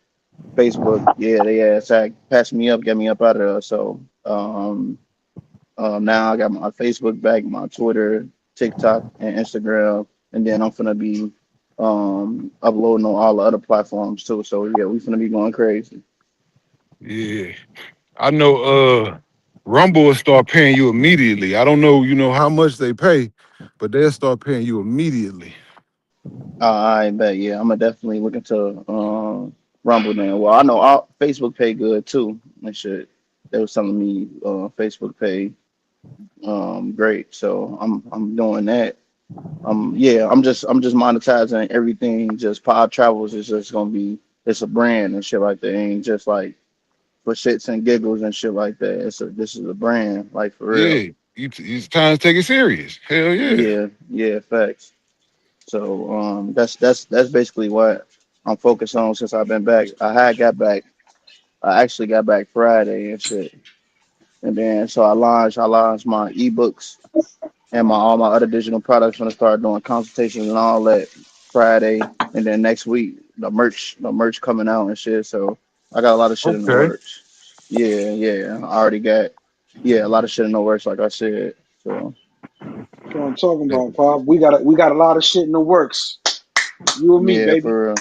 Facebook, yeah, they passed me up, get me up out of there. So now I got my Facebook back, my Twitter, TikTok, and Instagram, and then I'm gonna be uploading on all the other platforms too. So yeah, we finna be going crazy. Yeah. I know Rumble will start paying you immediately. I don't know, how much they pay, but they'll start paying you immediately. I bet, yeah, I'm gonna definitely look into Rumble then. Well, I know Facebook pay good too. And shit, they was telling me Facebook pay great, so I'm doing that. Yeah, I'm just monetizing everything. Just Pod Travels is just gonna be it's a brand and shit like that. It ain't just like for shits and giggles and shit like that. This is a brand, like for real. Yeah. It's time to take it serious. Hell yeah. Yeah, yeah, facts. So that's basically what I'm focused on since I've been back. I actually got back Friday and shit. And then so I launched my ebooks and my all my other digital products gonna start doing consultations and all that Friday, and then next week the merch coming out and shit. So I got a lot of shit in the Okay. works. Yeah, yeah, I already got a lot of shit in the works, like I said. So That's what I'm talking about, Pop. We got a lot of shit in the works. You and me, yeah, baby. for real.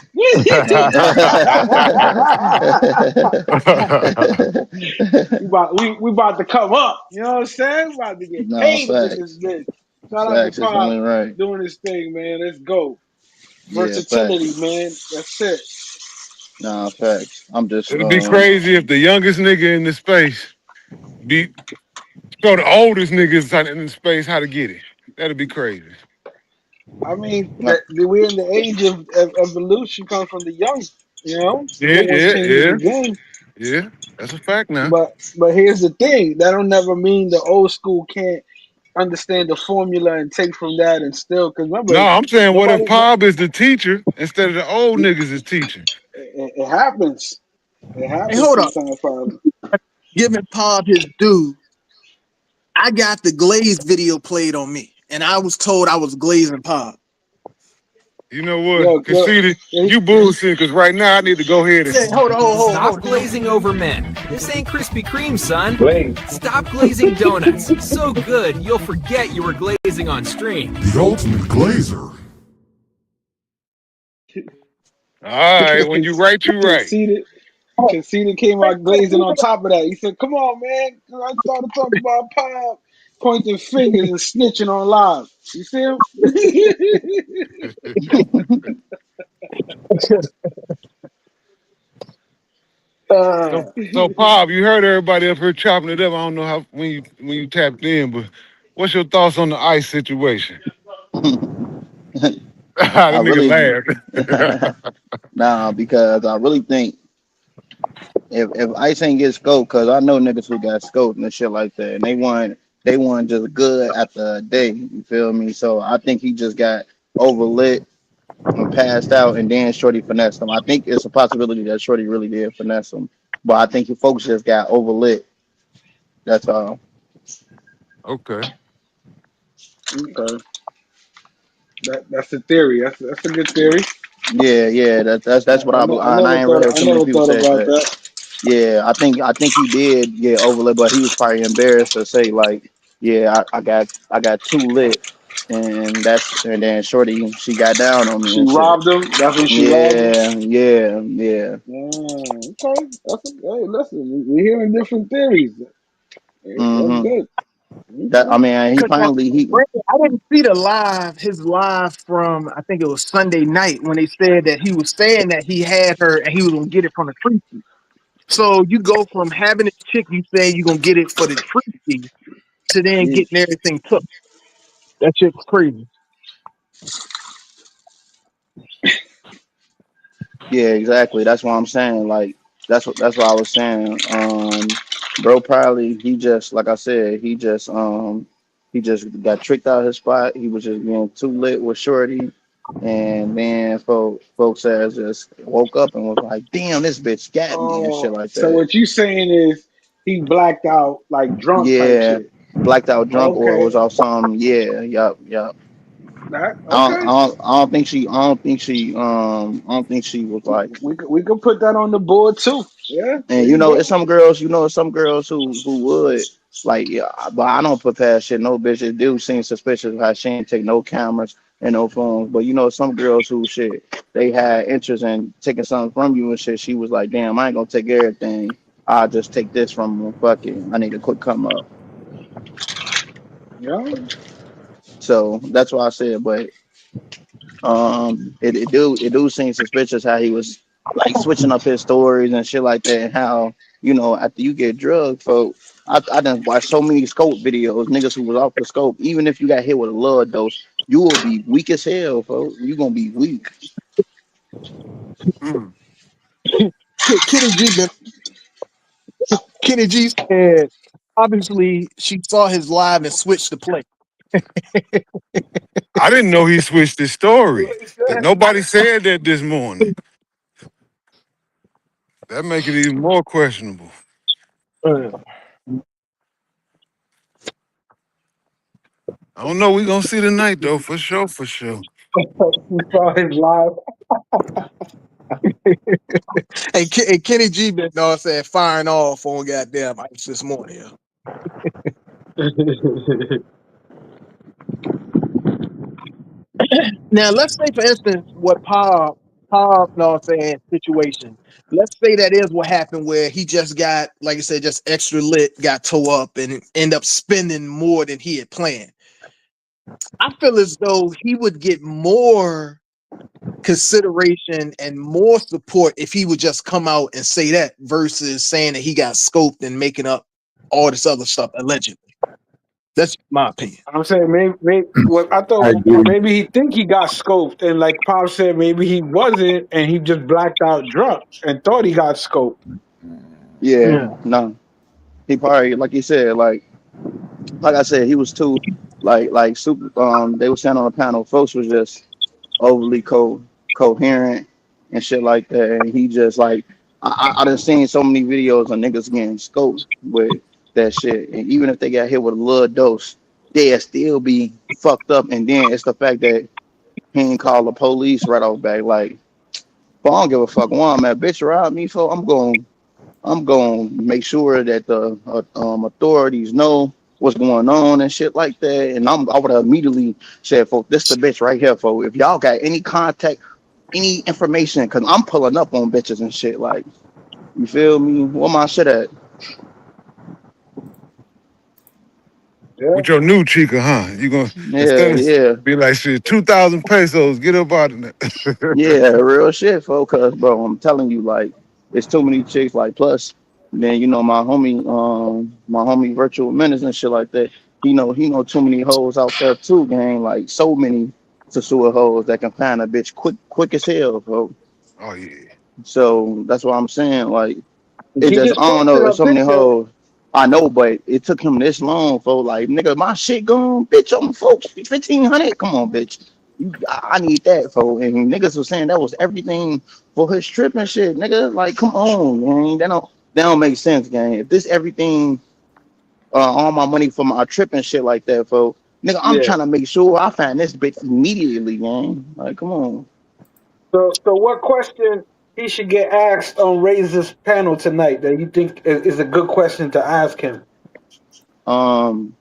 we about to come up. You know what I'm saying? We about to get No paid up in this facts, bitch. Shout out to facts. It's Pop only right. doing his thing, man. Let's go. Yeah, facts. Versatility, man. That's it. Nah, facts. I'm just It'd be crazy if the youngest nigga in the space be show the oldest niggas in the space how to get it. That'd be crazy. I mean, nah, we're in the age of evolution comes from the young. You know, the Yeah, good ones yeah, change yeah, the game. yeah. That's a fact now. But here's the thing: that don't never mean the old school can't understand the formula and take from that and still. Because No, remember, I'm saying what if nobody. Pop is the teacher instead of the old niggas is teaching? It happens. It Hey, happens hold up. sometimes, probably. Giving Pop his due. I got the Glaze video played on me, and I was told I was glazing Pop. You know what? Yo, yo, Conceited, yo, you bullshit, because right now I need to go ahead and Say, hold on, Stop hold on. glazing over men. This ain't Krispy Kreme, son. Blaze. Stop glazing donuts. So good, you'll forget you were glazing on stream. The ultimate glazer. all right, when you right, you right. conceded. Conceded came out glazing on top of that. He said, "Come on, man." I started talking about Pop, pointing fingers and snitching on live. You see him? Uh, So Pop, you heard everybody up here chopping it up. I don't know how when you tapped in, but what's your thoughts on the ICE situation? That I nigga really laughed. nah, because I really think if Ice ain't get scoped, because I know niggas who got scoped and shit like that, and they want just good at the day. You feel me? So I think he just got overlit and passed out, and then Shorty finessed him. I think it's a possibility that Shorty really did finesse him, but I think you folks just got overlit. That's all. Okay. Okay, that's the theory. That's a good theory. Yeah, yeah. That's what I and I never ain't really thought heard I too many never people thought say about that. that. Yeah, I think he did get overlooked, but he was probably embarrassed to say like, yeah, I got too lit, and then Shorty she got down on me She and shit. robbed him. That's when she robbed him. Yeah, yeah, yeah. Okay, hey, listen, we're hearing different theories. Hey, that's Mm-hmm. good. That I Okay. mean, he Cause finally he. Brandon, I didn't see his live from I think it was Sunday night when they said that he was saying that he had her and he was gonna get it from the treaty. So you go from having a chick you say you're gonna get it for the treaty to then Mm. getting everything took. That shit's crazy. Yeah, exactly. That's what I'm saying. Like that's what I was saying. Bro, probably he just like I said, he just got tricked out of his spot. He was just being too lit with Shorty, and then folks has just woke up and was like, "Damn, this bitch got me" and shit Oh, like so that. what you saying is he blacked out like drunk type Yeah, shit. blacked out drunk or Okay. was off some. Yeah, yup, yup. That okay. I don't think she was like. We could put that on the board too. Yeah, there And you it's go. some girls who would like, yeah, but I don't put past shit. No bitches do seem suspicious of how she ain't take no cameras and no phones. But some girls who shit, they had interest in taking something from you and shit. She was like, damn, I ain't gonna take everything. I'll just take this from them. Fuck it. I need a quick come up. Yeah. So that's why I said, but it do seem suspicious how he was like switching up his stories and shit like that, and how after you get drugged, folks. I done watched so many scope videos, niggas who was off the scope. Even if you got hit with a blood dose, you will be weak as hell, folks. You gonna be weak. Mm. Kenny G been Kenny G said obviously she saw his live and switched the play. I didn't know he switched his story. That nobody said that this morning. That make it even more questionable. Uh, I don't know. We gonna see tonight though, for sure, for sure. You saw his live. and Kenny G been said firing off on goddamn ice this morning. Yeah. Now let's say for instance what Paul no I'm saying situation. Let's say that is what happened where he just got, like I said, just extra lit, got towed up and end up spending more than he had planned. I feel as though he would get more consideration and more support if he would just come out and say that versus saying that he got scoped and making up all this other stuff allegedly. That's my opinion. I'm saying maybe what I I thought agree. maybe he think he got scoped and like Pop said maybe he wasn't and he just blacked out drunk and thought he got scoped. Yeah, Yeah. no, he probably like you said, like I said, he was too like super. They were saying on the panel, folks was just overly coherent and shit like that. And he just like I done seen so many videos of niggas getting scoped with that shit. And even if they got hit with a little dose, they'll still be fucked up. And then it's the fact that he ain't call the police right off back. Like, but I don't give a fuck where I'm at. Bitch around me, so I'm going to make sure that the authorities know what's going on and shit like that. And I would have immediately said, "Folks, this the bitch right here, folks. If y'all got any contact, any information, because I'm pulling up on bitches and shit. Like, you feel me? Where my shit at? Yeah. With your new chica, huh? You gonna Yeah, instead of yeah, be like shit, 2,000 pesos, get up out of there. yeah, real shit, folks. Cause bro, I'm telling you, like, it's too many chicks. Like, plus, then my homie, virtual menace and shit like that. He know too many hoes out there too, gang. Like, so many Sasua hoes that can find a bitch quick as hell, bro. Oh yeah. So that's what I'm saying. Like, it He just just I don't posted know. a It's so many picture. hoes. I know, but it took him this long for like nigga, my shit gone, bitch. I'm folks 1,500. Come on, bitch. I need that for and niggas was saying that was everything for his trip and shit. Nigga, like come on, man. That don't make sense, gang. If this everything all my money for my trip and shit like that, folks. Nigga, I'm Yeah. trying to make sure I find this bitch immediately, man. Like, come on. So what question he should get asked on Razor's panel tonight that you think is a good question to ask him? Um,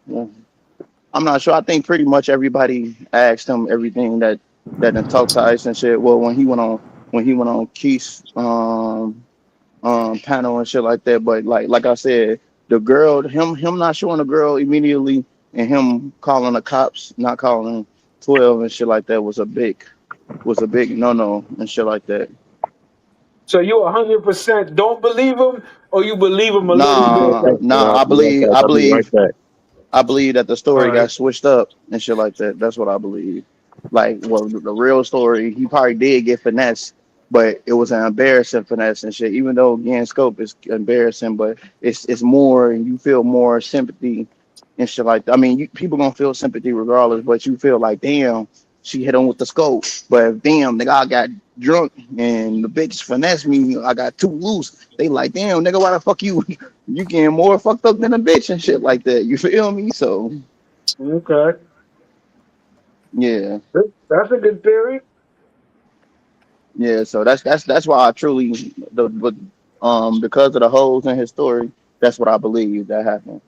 yeah, I'm not sure. I think pretty much everybody asked him everything that done talked to Ice and shit. Well, when he went on Keith's panel and shit like that. But like I said, the girl, him not showing the girl immediately, and him calling the cops, not calling 12 and shit like that was a big no and shit like that. So you 100% don't believe him, or you believe him a little bit? Nah, Like, nah. I believe that the All story right. got switched up and shit like that. That's what I believe. Like, well, the real story, he probably did get finesse, but it was an embarrassing finesse and shit. Even though again, scope is embarrassing, but it's more, and you feel more sympathy and shit like that. I mean, people gonna feel sympathy regardless, but you feel like, damn, she hit him with the scope. But if, damn, nigga, I got drunk and the bitch finessed me, I got too loose. They like, damn, nigga, why the fuck you you getting more fucked up than a bitch and shit like that. You feel me? So okay, yeah, that's a good theory. yeah. So that's why I truly but because of the holes in his story, that's what I believe that happened.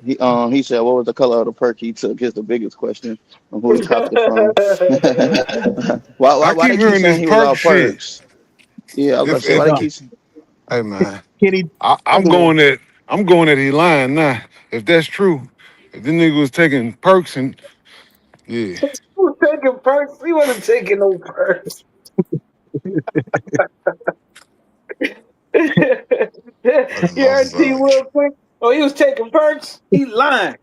He said, what was the color of the perk he took? Is the biggest question of who he copped it from. I Why keep they keep hearing saying this he was perk all shit. perks? Yeah, I was gonna If say why if they No, keep. hey man, Kenny, I'm other one. going at he lying now. If that's true, if the nigga was taking perks and yeah, He was taking perks. He wasn't taking no perks. that's You heard T. outside. Will quick? Oh, he was taking perks. He lying.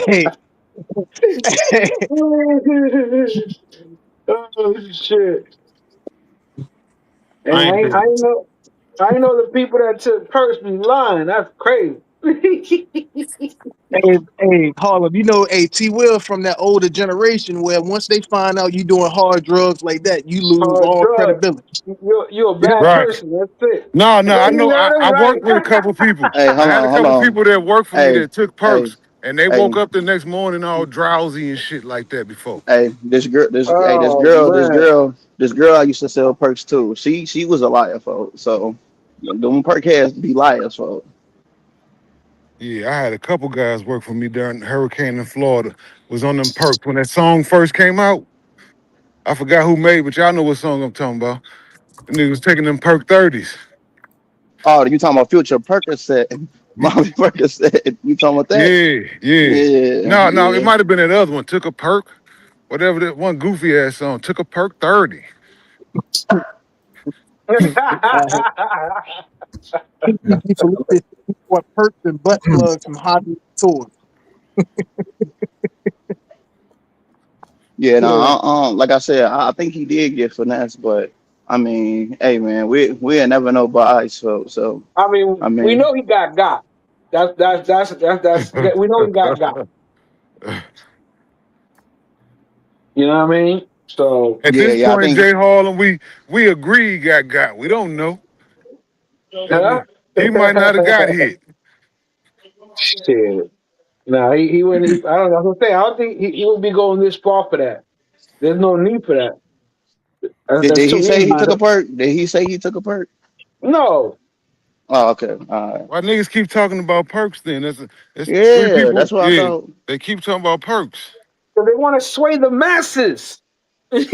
Hey, Oh shit! And I ain't doing. I know the people that took perks be lying. That's crazy. hey, Harlem, you know, T. Will from that older generation where once they find out you doing hard drugs like that, you lose Hard all drugs. credibility. You're a Yep. bad Right. person. That's it. No, no, So I you know. I, heard him I worked with a right. couple people. Hey, I had a hold couple on. people that worked for me Hey, that took hey, perks, and they woke hey. up the next morning all drowsy and shit like that before. Hey, this girl, Oh man. this girl I used to sell perks to. She was a liar, folks. So them perk heads be liars, folks. Yeah, I had a couple guys work for me during the hurricane in Florida. Was on them perks when that song first came out. I forgot who made, but y'all know what song I'm talking about. The nigga was taking them perk 30s. Oh, you talking about Future Percocet? Mommy Percocet. You talking about that? Yeah, yeah. Yeah, No, no, it yeah. might have been that other one. Took a perk, whatever that one goofy ass song. Took a perk 30. He saluted what perks and butt plugs from Hollywood tours. Yeah, no, like I said, I think he did get finesse, but I mean, hey man, we'll never know by ice, so I I mean, we mean, know he got. That's we know he got. You know what I mean? So At yeah, this yeah, I point, think Jay Hall, and we agree he got. We don't know. huh? He might not have got hit. Shit. No, he wouldn't. I don't know. I was gonna say, I don't think he would be going this far for that. There's no need for that. That's did too he say he took easy. a perk? Did he say he took a perk? No, Oh, okay, all right. Why niggas keep talking about perks then? It's three Yeah, people. that's what I Yeah, thought. they keep talking about perks. so they want to sway the masses. you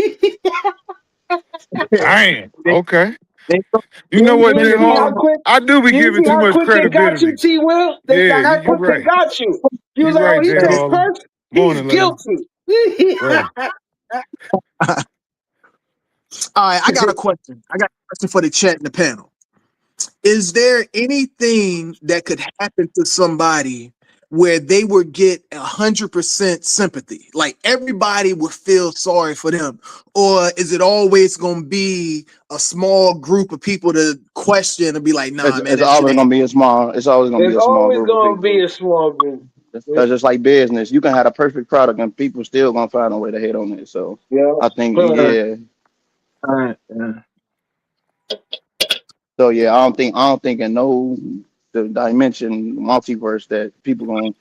Damn. they, Okay. they You know what, ain't Jay see Hall? how quick. I do be You ain't giving see too how much quick they got you, credibility. T. Will. Yeah, How you quick they right. got you. You was You like, oh, right, he Jay takes Harlem. perks. He's Morning, Leonard. guilty. Right. all right, I got a question. I got a question for the chat and the panel. Is there anything that could happen to somebody where they would get 100% sympathy? Like everybody would feel sorry for them, or is it always going to be a small group of people to question and be like, "Nah, man, It's that shit always ain't." gonna be a small. It's always gonna be There's a small always group of gonna be people. a small group. That's just like business. You can have a perfect product and people still gonna find a way to hate on it. So Yeah. I think But yeah. Yeah. So yeah, I don't think in no the dimension multiverse that people gonna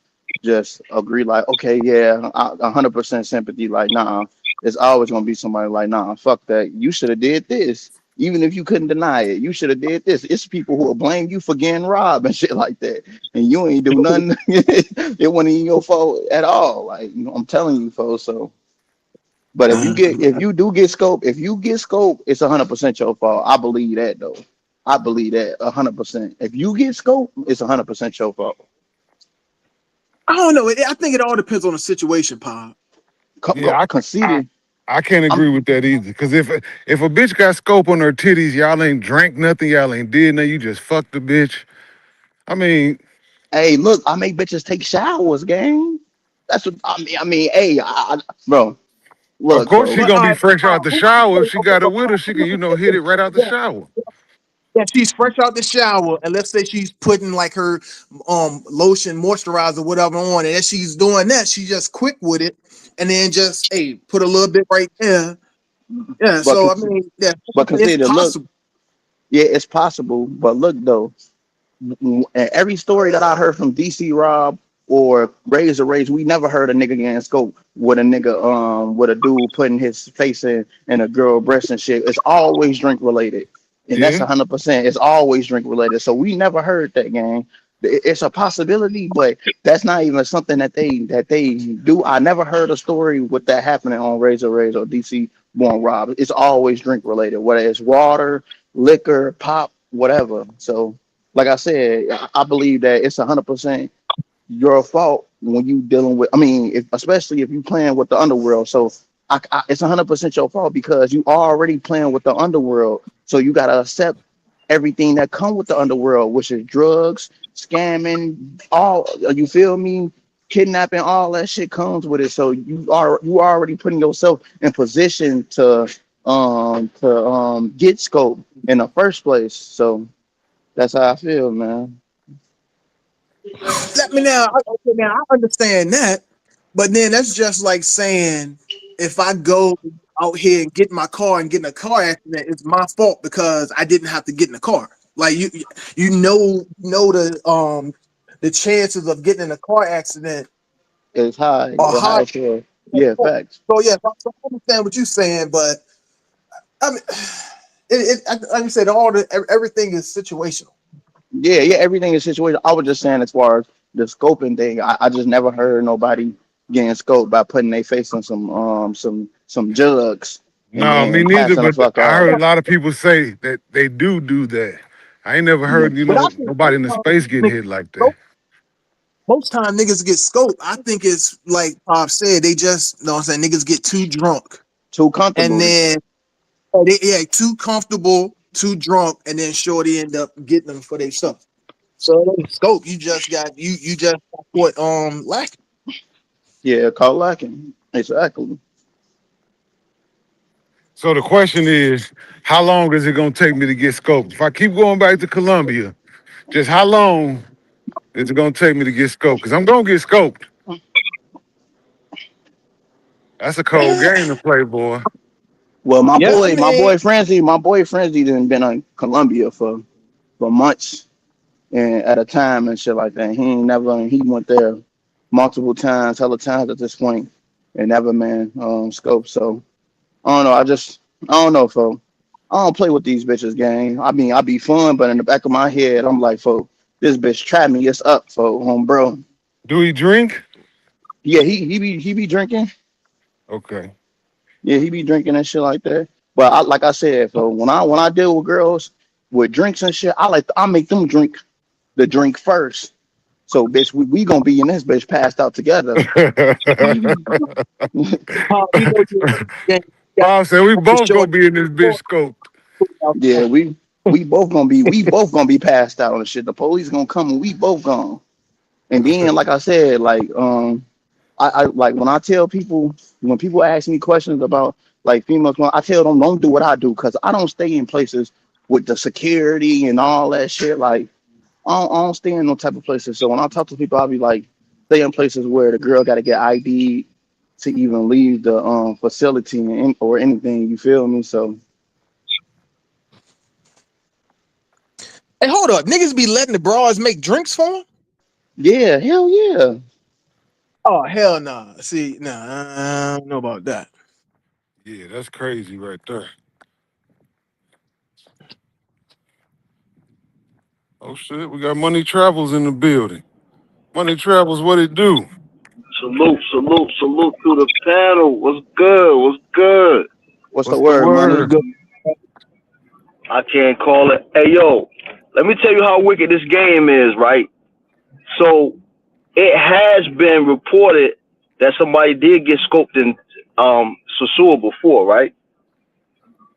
just agree like, okay, yeah, 100% sympathy. Like, nah, it's always gonna be somebody like, nah, fuck that. You should have did this, even if you couldn't deny it. You should have did this. It's people who will blame you for getting robbed and shit like that, and you ain't do nothing. It wasn't even your fault at all. Like, you know, I'm telling you, folks. So. But if you do get scope, if you get scope, it's 100% your fault. I believe that though. I believe that 100%. If you get scope, it's 100% your fault. I don't know. I think it all depends on the situation, Pop. Yeah, I Conceded. I can't I'm agree with that either. Cause if a bitch got scope on her titties, y'all ain't drank nothing, y'all ain't did nothing, you just fucked the bitch. I mean, Hey, look, I make bitches take showers, gang. That's what I mean. Hey, bro, of look, course she bro. But gonna be fresh out the shower. If she okay, got it so with her, she can, hit it right out the yeah, shower. yeah, she's fresh out the shower, and let's say she's putting like her lotion, moisturizer, whatever on, and as she's doing that, she just quick with it, and then just put a little bit right there. Yeah, But so I con- mean, yeah, but it's consider, look, possible. yeah, it's possible. But look though, every story that I heard from DC Rob or Razor Rage, we never heard a nigga getting scope with a nigga with a dude putting his face in a girl breast and shit. It's always drink related. And that's Yeah. 100%. It's always drink related. So we never heard that, gang. It's a possibility, but that's not even something that they do. I never heard a story with that happening on Razor Rage or DC Born Rob. It's always drink related, whether it's water, liquor, pop, whatever. So like I said, I believe that it's 100% your fault when you dealing with. I mean, especially if you playing with the underworld. So it's 100% your fault because you already playing with the underworld. So you gotta accept everything that come with the underworld, which is drugs, scamming, all. You feel me? Kidnapping, all that shit comes with it. So you already putting yourself in position to get scope in the first place. So that's how I feel, man. Let me now. Okay, now I understand that, but then that's just like saying if I go out here and get in my car and get in a car accident, it's my fault because I didn't have to get in the car. Like the chances of getting in a car accident It's high, are high high. as hell. Yeah, facts. So yeah, so I understand what you're saying, but I mean, like you said, everything is situational. Yeah, everything is situated. I was just saying as far as the scoping thing, I just never heard nobody getting scoped by putting their face on some jugs and No, me then neither. passing the But fuck I out. heard a lot of people say that they do that. I ain't never Yeah. heard, But I think nobody in the space get hit like that. most time niggas get scoped. I think it's like Pop said, they just you know what I'm saying, niggas get too drunk Too and comfortable. then too comfortable, too drunk, and then shorty end up getting them for themselves. So it ain't scope, you just got caught lacking. Yeah, caught lacking. Exactly. So the question is, how long is it gonna take me to get scoped? If I keep going back to Colombia, just how long is it gonna take me to get scoped? Because I'm gonna get scoped. That's a cold game to play, boy. Well, my Yeah. I boy, mean, My boy Frenzy done been on Columbia for months and at a time and shit like that. He went there multiple times, hella times at this point, and never man scope. So I don't know. I don't know, folks. I don't play with these bitches, gang. I mean, I be fun, but in the back of my head, I'm like, folks, this bitch tried me. It's up, folks, bro. Do he drink? Yeah, he be drinking. Okay. Yeah, he be drinking and shit like that. But like I said, folks, when I deal with girls with drinks and shit, I make them drink the drink first. So, bitch, we gonna be in this bitch passed out together. Pop, you got Bob said we to both show gonna be in this bitch scoped. Yeah, we both gonna be passed out on the shit. The police gonna come and we both gone. And then, like I said, like I like when I tell people when people ask me questions about like females, I tell them don't do what I do because I don't stay in places with the security and all that shit. Like I don't stay in no type of places. So when I talk to people, I'll be like, stay in places where the girl got to get ID to even leave the facility or anything. You feel me? So Hey, hold up. Niggas be letting the broads make drinks for them? Yeah, hell yeah. Oh, hell nah. See, nah, I don't know about that. Yeah, that's crazy right there. Oh shit, we got Money Travels in the building. Money Travels, what it do? Salute, salute, salute to the panel. What's good? What's good? What's the What's the word, money? word? I can't call it. Hey, yo, let me tell you how wicked this game is, right? So it has been reported that somebody did get scoped in Sosua before, right?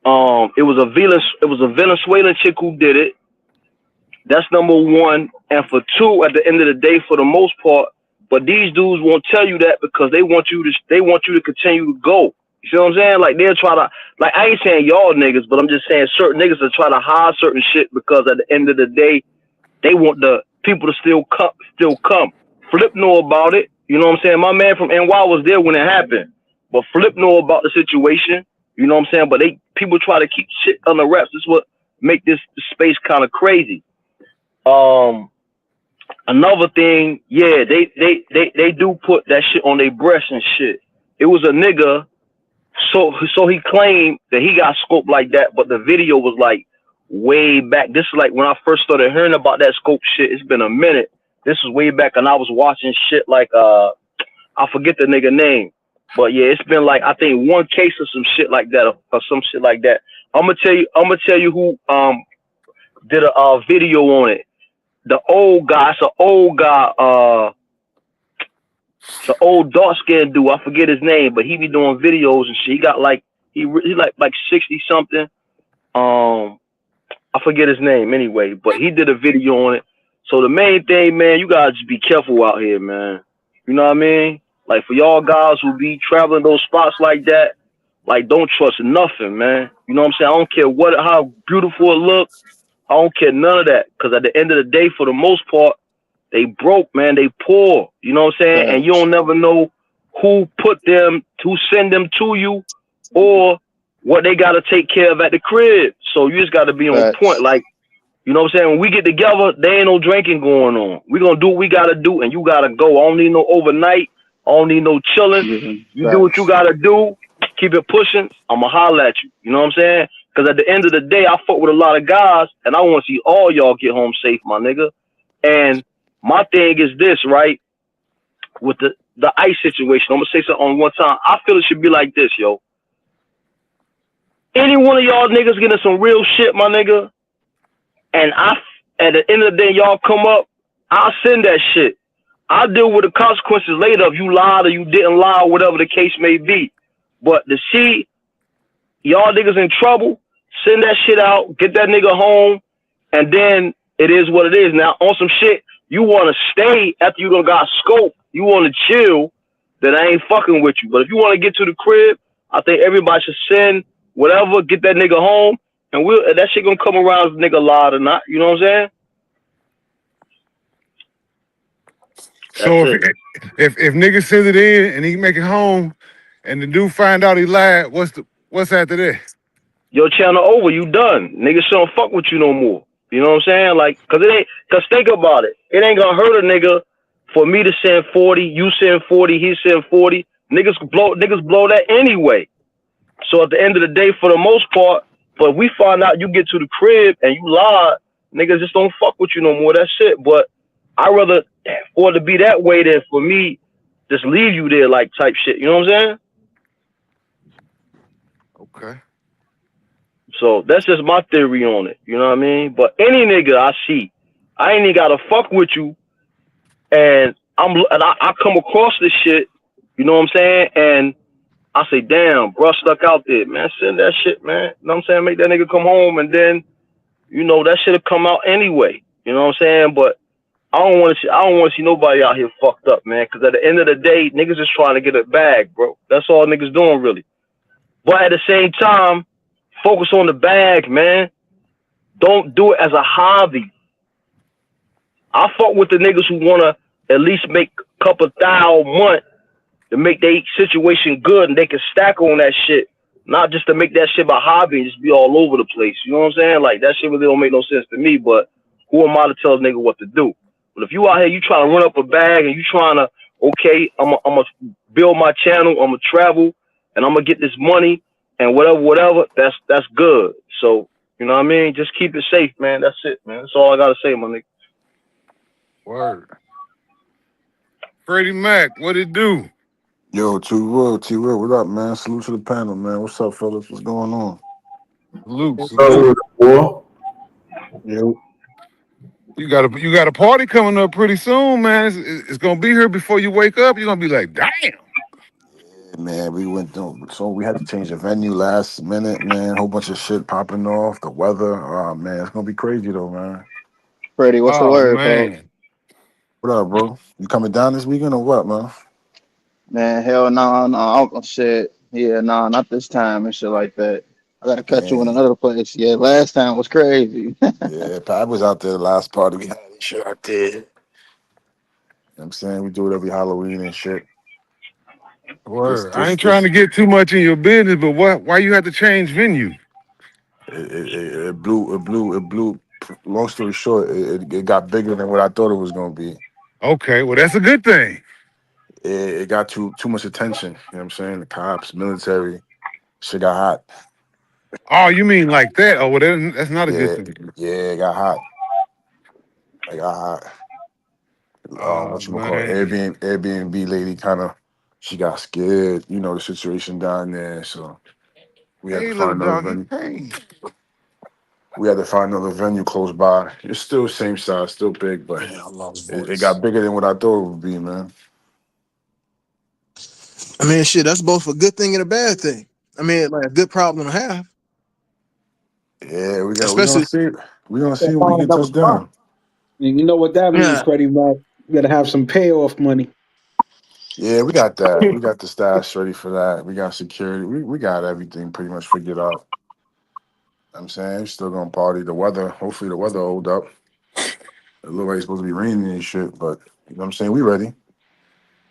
It was a Venezuelan chick who did it. That's number one. And for two, at the end of the day, for the most part, but these dudes won't tell you that because they want you to continue to go. You see what I'm saying? Like they'll try to, like I ain't saying y'all niggas, but I'm just saying certain niggas will try to hide certain shit because at the end of the day, they want the people to still come. Flip know about it. You know what I'm saying? My man from NY was there when it happened, but Flip know about the situation. You know what I'm saying? But people try to keep shit under wraps. This is what make this space kind of crazy. Another thing, yeah, they do put that shit on their breast and shit. It was a nigga, so he claimed that he got scoped like that, but the video was like way back. This is like when I first started hearing about that scope shit. It's been a minute. This was way back, and I was watching shit like I forget the nigga name, but yeah, it's been like I think one case of some shit like that or some shit like that. I'm gonna tell you who did a video on it. The old guy, it's an old guy, it's an old dark skinned dude. I forget his name, but he be doing videos and shit. He got like he like 60 something. I forget his name anyway, but he did a video on it. So the main thing, man, you gotta just be careful out here, man. You know what I mean? Like for y'all guys who be traveling those spots like that, like don't trust nothing, man. You know what I'm saying? I don't care how beautiful it look. I don't care none of that. Cause at the end of the day, for the most part, they broke, man. They poor. You know what I'm saying? And you Facts. don't never know who send them to you or what they gotta take care of at the crib. So you just gotta be on point. Facts. Like, you know what I'm saying? When we get together, there ain't no drinking going on. We gonna do what we gotta do and you gotta go. I don't need no overnight. I don't need no chilling. Yeah, You do what you facts. gotta do. Keep it pushing. I'ma holler at you. You know what I'm saying? Because at the end of the day, I fuck with a lot of guys, and I want to see all y'all get home safe, my nigga. And my thing is this, right? With the ICE situation, I'm gonna say something on one time. I feel it should be like this, yo. Any one of y'all niggas getting some real shit, my nigga, and at the end of the day, y'all come up, I'll send that shit. I'll deal with the consequences later if you lied or you didn't lie, or whatever the case may be. But to see y'all niggas in trouble, send that shit out, get that nigga home, and then it is what it is. Now, on some shit, you want to stay after you done got scope, you want to chill, then I ain't fucking with you. But if you want to get to the crib, I think everybody should send whatever, get that nigga home, and that shit gonna come around if the nigga lied or not. You know what I'm saying? That's So it. if niggas send it in and he make it home, and the dude find out he lied, what's after that? Your channel over, you done. Niggas shouldn't fuck with you no more. You know what I'm saying? Like, cause think about it. It ain't gonna hurt a nigga for me to send 40, you send 40, he send 40. Niggas blow that anyway. So at the end of the day, for the most part, but if we find out you get to the crib and you lied, niggas just don't fuck with you no more. That's it. But I rather for it to be that way than for me just leave you there like type shit. You know what I'm saying? Okay. So that's just my theory on it. You know what I mean? But any nigga I see, I ain't even gotta fuck with you, and I come across this shit. You know what I'm saying? And I say, damn, bro, stuck out there, man. Send that shit, man. You know what I'm saying? Make that nigga come home, and then that shit'll come out anyway. You know what I'm saying? But I don't want to see nobody out here fucked up, man. Because at the end of the day, niggas is trying to get a bag, bro. That's all niggas doing, really. But at the same time, focus on the bag, man. Don't do it as a hobby. I fuck with the niggas who wanna at least make a couple thou a month to make their situation good and they can stack on that shit. Not just to make that shit my hobby and just be all over the place. You know what I'm saying? Like that shit really don't make no sense to me. But Who am I to tell a nigga what to do? But if you out here, you trying to run up a bag and you trying to, okay, I'm gonna build my channel, I'm gonna travel, and I'm gonna get this money and whatever. That's good. So you know what I mean? Just keep it safe, man. That's it, man. That's all I gotta say, my nigga. Word. Freddie Mac, what it do? Yo, T Will, what up, man? Salute to the panel, man. What's up, fellas? What's going on? Salute, So salute. with the boy. Yo, You got a party coming up pretty soon, man. It's gonna be here before you wake up. You're gonna be like, damn. Yeah, man, we went through, so we had to change the venue last minute, man. Whole bunch of shit popping off. The weather, oh man, it's gonna be crazy though, man. Freddie, what's the Oh word, folks? man. What up, bro? You coming down this weekend or what, man? Man, hell no, no, shit. Yeah, no, not this time and shit like that. I gotta catch you in Damn. another place. Yeah, last time was crazy. Yeah, Pat was out there the last party we had and shit out there. You know what I'm saying? We do it every Halloween and shit. This, Word. I this, ain't trying this. to get too much in your business, but why you had to change venue? It blew. Long story short, it got bigger than what I thought it was gonna be. Okay, well that's a good thing. It got too much attention. You know what I'm saying? The cops, military, shit got hot. Oh, you mean like that? Oh, well that's not a good Yeah, thing. yeah, it got hot. It got hot. Oh What you call it? man. Airbnb lady kind of, she got scared. You know the situation down there, so we had to Hey little find another doggy. venue. Hey. We had to find another venue close by. It's still same size, still big, but Damn, I lost it voice. got bigger than what I thought it would be, man. I mean, shit, that's both a good thing and a bad thing. I mean, like a good problem to have, Yeah, we gonna especially. see. We gonna Can't see when we find get another spot. touchdown. And you know what that means, Yeah, Freddie Mac. You gotta have some payoff money. Yeah, we got that. We got the stash ready for that. We got security. We got everything pretty much figured out. I'm saying we're still gonna party. The weather, hopefully the weather hold up. It look like it's supposed to be raining and shit, but you know what I'm saying? We ready.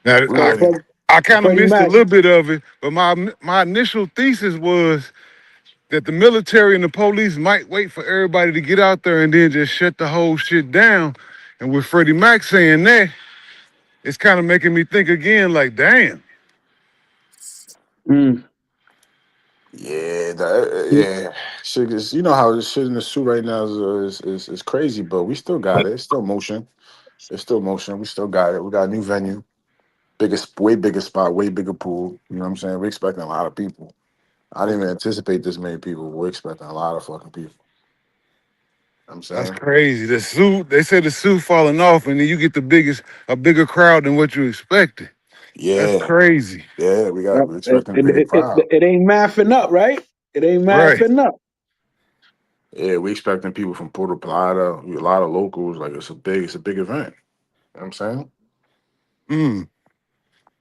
Now We Hey, ready. I kind of Freddie missed a Mac. little bit of it, but my initial thesis was that the military and the police might wait for everybody to get out there and then just shut the whole shit down. And with Freddie Mac saying that, it's kind of making me think again, like, damn. Mm. Yeah, yeah. Shit is, you know how this shit in the suit right now is crazy, but we still got it. It's still motion. It's still motion. We still got it. We got a new venue, biggest, way bigger spot, way bigger pool. You know what I'm saying? We're expecting a lot of people. I didn't even anticipate this many people. We're expecting a lot of fucking people. I'm That's saying, crazy. The suit, they said the suit falling off, and then you get a bigger crowd than what you expected. That's yeah, crazy. yeah, Yep. we're It, expecting a it, bigger it, it, crowd. it ain't mathing up, right? It ain't Right. mathing up. Yeah, we expecting people from Puerto Plata, a lot of locals. Like it's a big event. You know what I'm saying? Mm.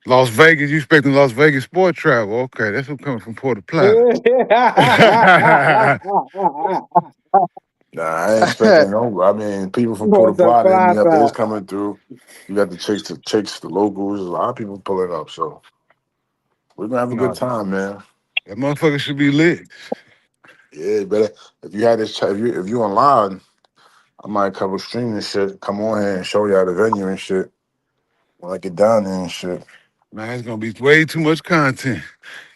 Las Vegas, you expecting Las Vegas sport travel. Okay, that's who coming from Puerto Plata. Nah, I ain't expecting no. I mean, people from Puerto Puerto Plata and me up there Plata. is coming through. You got the locals. A lot of people pulling up, so we're gonna have a good No, time, man. that motherfucker should be lit. Yeah, better if you had this. If you online, I might cover streaming and shit. Come on here and show y'all the venue and shit. When I get down there and shit, Man, it's gonna be way too much content.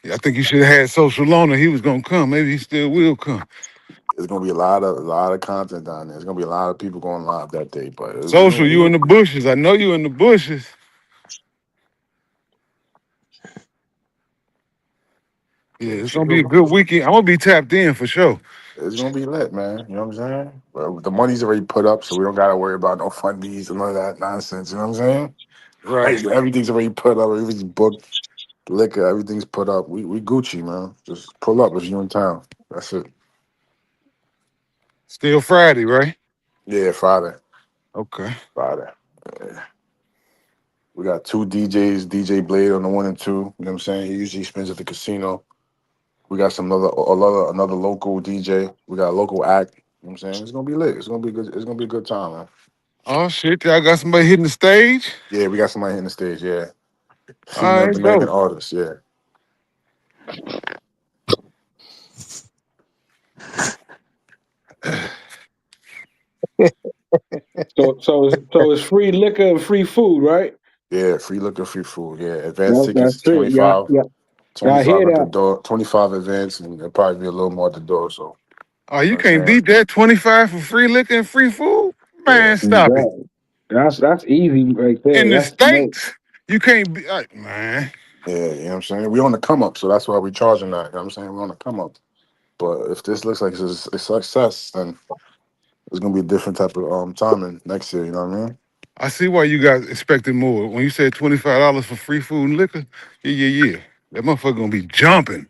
I think you should have had Social Loner. He was gonna come. Maybe he still will come. there's gonna be a lot of content down there. There's gonna be a lot of people going live that day, but Social, you in the bushes. I know you in the bushes. Yeah, it's gonna be a good weekend. I'm gonna be tapped in for sure. it's gonna be lit, man. You know what I'm saying? But the money's already put up, so we don't gotta worry about no fundies and none of that nonsense. You know what I'm saying? Right. Like, everything's already put up. Everything's booked. Liquor, everything's put up. We Gucci, man. Just pull up if you in town. That's it. Still Friday, right? Yeah, Friday. Okay. Friday. Yeah. We got two DJs, DJ Blade on the 1 and 2. You know what I'm saying? He usually spins at the casino. We got another local DJ. We got a local act. You know what I'm saying? It's gonna be lit. It's gonna be good. It's gonna be a good time, man. Oh shit, y'all got somebody hitting the stage? Yeah, we got somebody hitting the stage, yeah. All Female right, Jamaican dope. artist, yeah. So it's free liquor and free food, right? Yeah, free liquor, free food. Yeah, advanced That's tickets it. Yeah, 25, yeah. I hear 25 at the that. door, 25 advance, and it'll probably be a little more at the door. So, Oh, you know you what I'm can't saying? beat that 25 for free liquor and free food? Yeah. Man, stop it. Exactly. That's easy right there. In the That's no. States, you can't be, man. Yeah, you know what I'm saying? We on the come up, so that's why we charging that. You know what I'm saying? We're on the come up. But if this looks like it's a success, then it's gonna be a different type of timing next year, you know what I mean? I see why you guys expected more. When you said $25 for free food and liquor, yeah. That motherfucker gonna be jumping.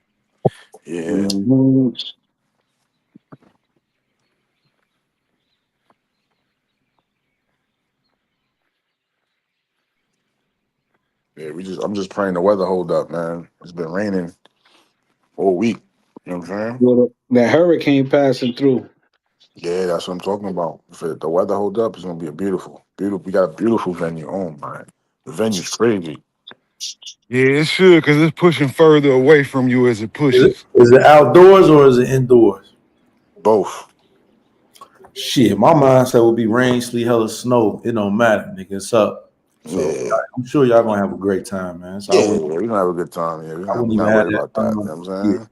Yeah. Mhm. Yeah, I'm just praying the weather hold up, man. It's been raining all week. You know what I'm saying? Well, that hurricane passing through. Yeah, that's what I'm talking about. If the weather hold up, it's gonna be a beautiful. We got a beautiful venue. Oh man, the venue's crazy. Yeah, it should, because it's pushing further away from you as it pushes. Is it outdoors or is it indoors? Both. Shit, my mindset would be rain, sleet, hella snow. It don't matter, nigga. It's up. So Yeah, I'm sure y'all gonna have a great time, man. So yeah. We're gonna have a good time. Yeah, I wouldn't we're even not have worried that. about that. You know what I'm Yeah, saying?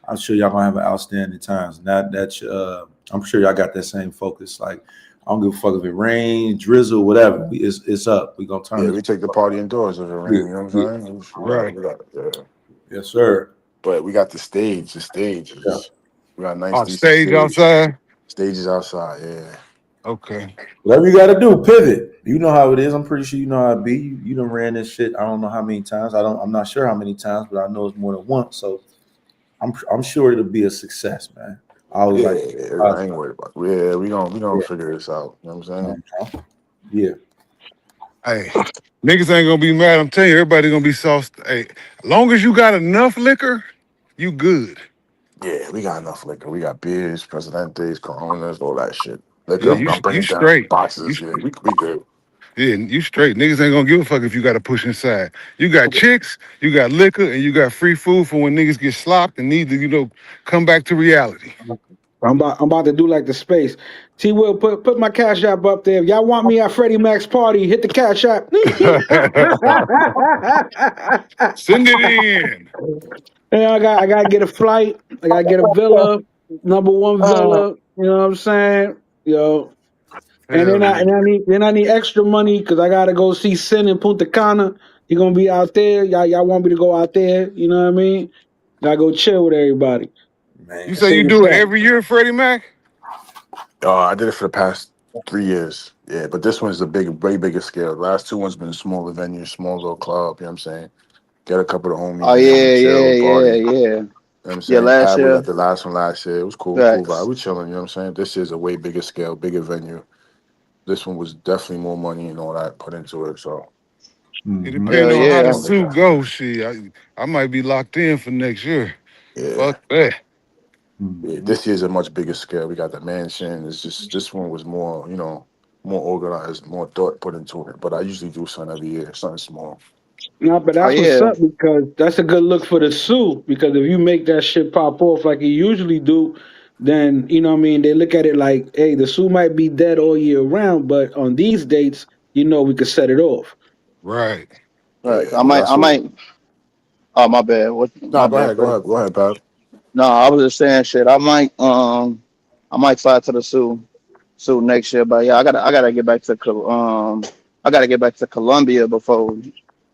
I'm sure y'all gonna have an outstanding time. I'm sure y'all got that same focus. Like I don't give a fuck if it rain, drizzle, whatever. It's up. We gonna turn Yeah, this. we take the party indoors if it Yeah, rain. You know what yeah, I'm saying? Right. Yeah. yes, sir. But we got the stage. The stage Yeah. is we got a nice Oh, decent stage stage. outside? Stages outside. Yeah. Okay. Whatever you got to do, pivot. You know how it is. I'm pretty sure you know how it be. You done ran this shit. I don't know how many times. I'm not sure how many times, but I know it's more than once. So I'm sure it'll be a success, man. I always like. Yeah, I ain't worried about it. Yeah, we gonna Yeah. figure this out. You know what I'm saying? Yeah. Hey, niggas ain't gonna be mad. I'm telling you, everybody gonna be soft. Hey, long as you got enough liquor, you good. Yeah, we got enough liquor. We got beers, Presidentes, Coronas, all that shit. Liquor, Yeah, I'm you bringing down straight. You boxes. Yeah, we good. yeah, you straight. Niggas ain't gonna give a fuck if you got to push inside. You got chicks, you got liquor, and you got free food for when niggas get slopped and need to, come back to reality. I'm about to do like the space. T Will put my cash app up there. If y'all want me at Freddie Mac's party, hit the cash app. Send it in. Yeah, I gotta get a flight. I gotta get a villa, number one villa. You know what I'm saying? Yo, and Hell yeah. then I need extra money because I gotta go see Sin in Punta Cana. He gonna be out there. Y'all want me to go out there? You know what I mean? I go chill with everybody. You Man. say Take you it do it back. every year, Freddie Mac? I did it for the past 3 years. Yeah, but this one's a way bigger scale. The last two ones been smaller venues, small little club. You know what I'm saying? Get a couple of Oh homies in there. We yeah, chill, yeah, party. yeah, You yeah. know what I'm Yeah, saying? last Pad was year. at the last one last year. It was cool vibe. Facts. We chilling. You know what I'm saying? This is a way bigger scale, bigger venue. This one was definitely more money and all that put into it. So It Mm-hmm. depends Hell on how the yeah. all suit bigger. goes. Shit, I might be locked in for next year. Yeah. Fuck that. Yeah, Mm-hmm. this year's a much bigger scale. We got the mansion. It's just this one was more, more organized, more thought put into it. But I usually do something every year, something small. No, but Oh that's what's yeah. up because that's a good look for the suit. Because if you make that shit pop off like you usually do, then you know what I mean. They look at it like, hey, the suit might be dead all year round, but on these dates, we could set it off. Right. Facts. Yeah, I but might. that's I what. might. Oh my bad. What? Nah, My go bad, ahead, Freddie. go ahead, Bob. No, I was just saying shit. I might fly to the Sioux next year, but yeah, I gotta get back to I gotta get back to Colombia before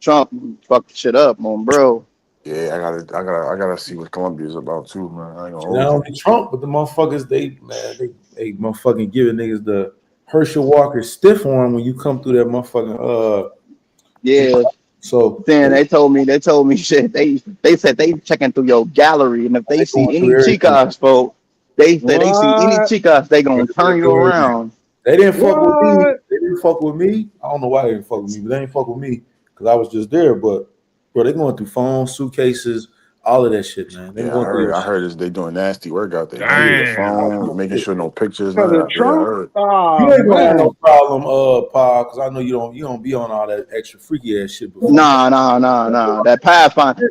Trump fucked shit up, on bro. Yeah, I gotta see what Columbia's about too, man. I ain't gonna Not hold you. only Trump, but the motherfuckers, they motherfucking giving niggas the Herschel Walker stiff arm when you come through that motherfucking Yeah. so Then they told me shit. They said they checking through your gallery, and if they they going see any through everything. chicas, folks, they said they see any What? chicas, they They gonna turn you through everything. around. They didn't fuck with me. What? They didn't fuck with me. I don't know why they didn't fuck with me, but they didn't fuck with me because I was just there. But bro, they going through phones, suitcases, all of that shit, man. They Yeah, I going through heard. your I shit. heard is they doing nasty work out there, going through Yeah. your Damn. phone, making sure no pictures, Because none of of that. Yeah, I Trump? heard. Oh You ain't gonna have no man. problem, Pa, because I know you don't be on all that extra freaky ass shit before. Nah. That Pathfinder.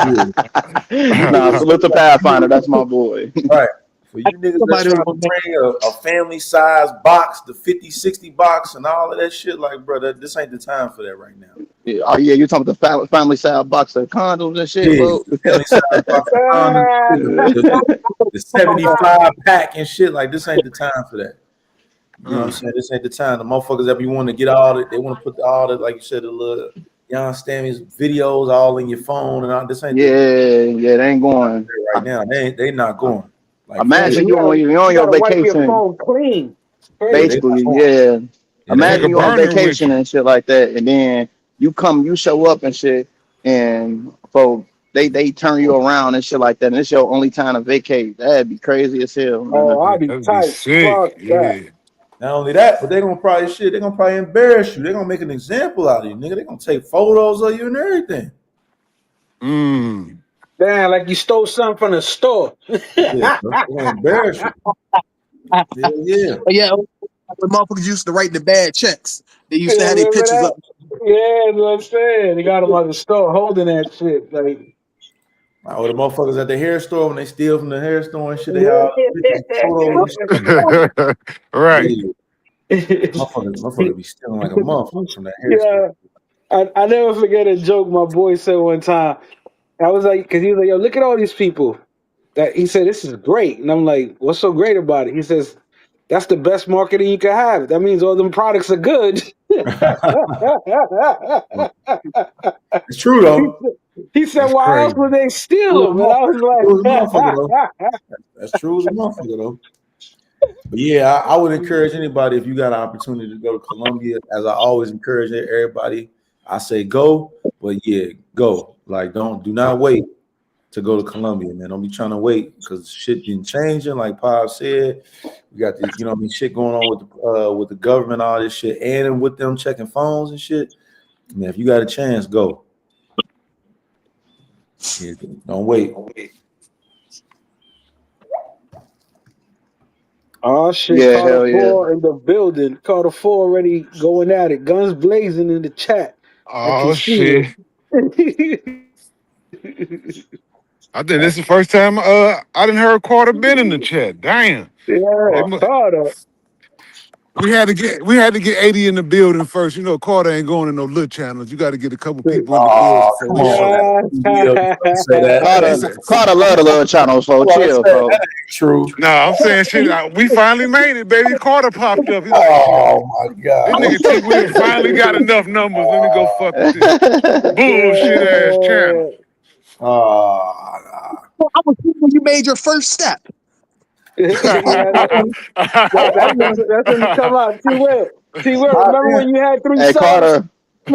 Yeah. Nah, salute to Pathfinder. That's my boy. Right. For you niggas that's Somebody trying will to make bring a family size box, the 50-60 box, and all of that shit, like, bro, this ain't the time for that right now. Yeah, oh yeah, you talking about the family style box of condoms and shit, Yeah, folks. the family size box of condoms, the 75 pack and shit. Like, this ain't the time for that. You know what I'm saying? This ain't the time. The motherfuckers that be wanting to get all that, they want to put all that, like you said, the little, you understand these videos all in your phone and all. This ain't the Yeah, they ain't going. right now. They not going. Like, for real. Imagine you on You your gotta wipe your vacation, phone clean. Yeah, Crazy. they not basically. going. Yeah. Yeah, they Take ain't a Imagine you going. on burner with vacation you. and shit like that, and then you show up and shit, and folks they turn you around and shit like that, and it's your only time to vacate. That'd be crazy as hell, man. Oh, I'll Yeah, be that'd be tight. sick. Fuck that. Yeah. Not only that, but they're gonna probably embarrass you. They're gonna make an example out of you, nigga. They're gonna take photos of you and everything. Mm. Damn, like you stole something from the store. Yeah, bro. They're gonna embarrass you. Hell yeah. But yeah, when motherfuckers used to write the bad checks, they used to Yeah, have their remember pictures that? up. Yeah, that's what I'm saying. They got him at the store holding that shit. Like, Or the motherfuckers at the hair store when they steal from the hair store and shit, they have pictures, photos and shit. yeah. Right. Yeah, motherfuckers be stealing like a motherfucker from that hair store. Yeah. I never forget a joke my boy said one time. I was like, because he was like, yo, look at all these people. That he said, this is great. And I'm like, what's so great about it? He says, that's the best marketing you can have. That means all them products are good. It's true though. He said, That's why else crazy. would they steal True as a them? And I true as a motherfucker was though. like, That's true as a motherfucker though. But yeah, I would encourage anybody if you got an opportunity to go to Colombia, as I always encourage everybody. I say go, but yeah, go. Like do not wait to go to Colombia, man. Don't be trying to wait because shit been changing. Like Pop said, we got the shit going on with the government, all this shit, and with them checking phones and shit. Man, if you got a chance, go. Yeah, don't wait. oh shit, Yeah, Carter hell yeah. 4 in the building. Carter 4 already going at it. Guns blazing in the chat. I can Oh see shit. it. I think this is the first time I didn't heard Carter been in the chat. Damn. Yeah, They Oh, mu- Carter. we had to get 80 in the building first. You know, Carter ain't going to no little channels. You got to get a couple people in the building oh, before come he on, show man. up. Yeah. You don't say that. They Carter, said, Carter love the little channels, I'm folks. about to Chill, say that folks. ain't true. no, I'm saying shit. We finally made it, baby. Carter popped up. He like, shit. Oh my This god. nigga T Will finally got enough numbers. Let me go Oh, fuck with this bullshit ass channel. oh, I was here when you made your first step. Yeah, that's when you come out. T Will, nah. remember when you had three Hey, subs?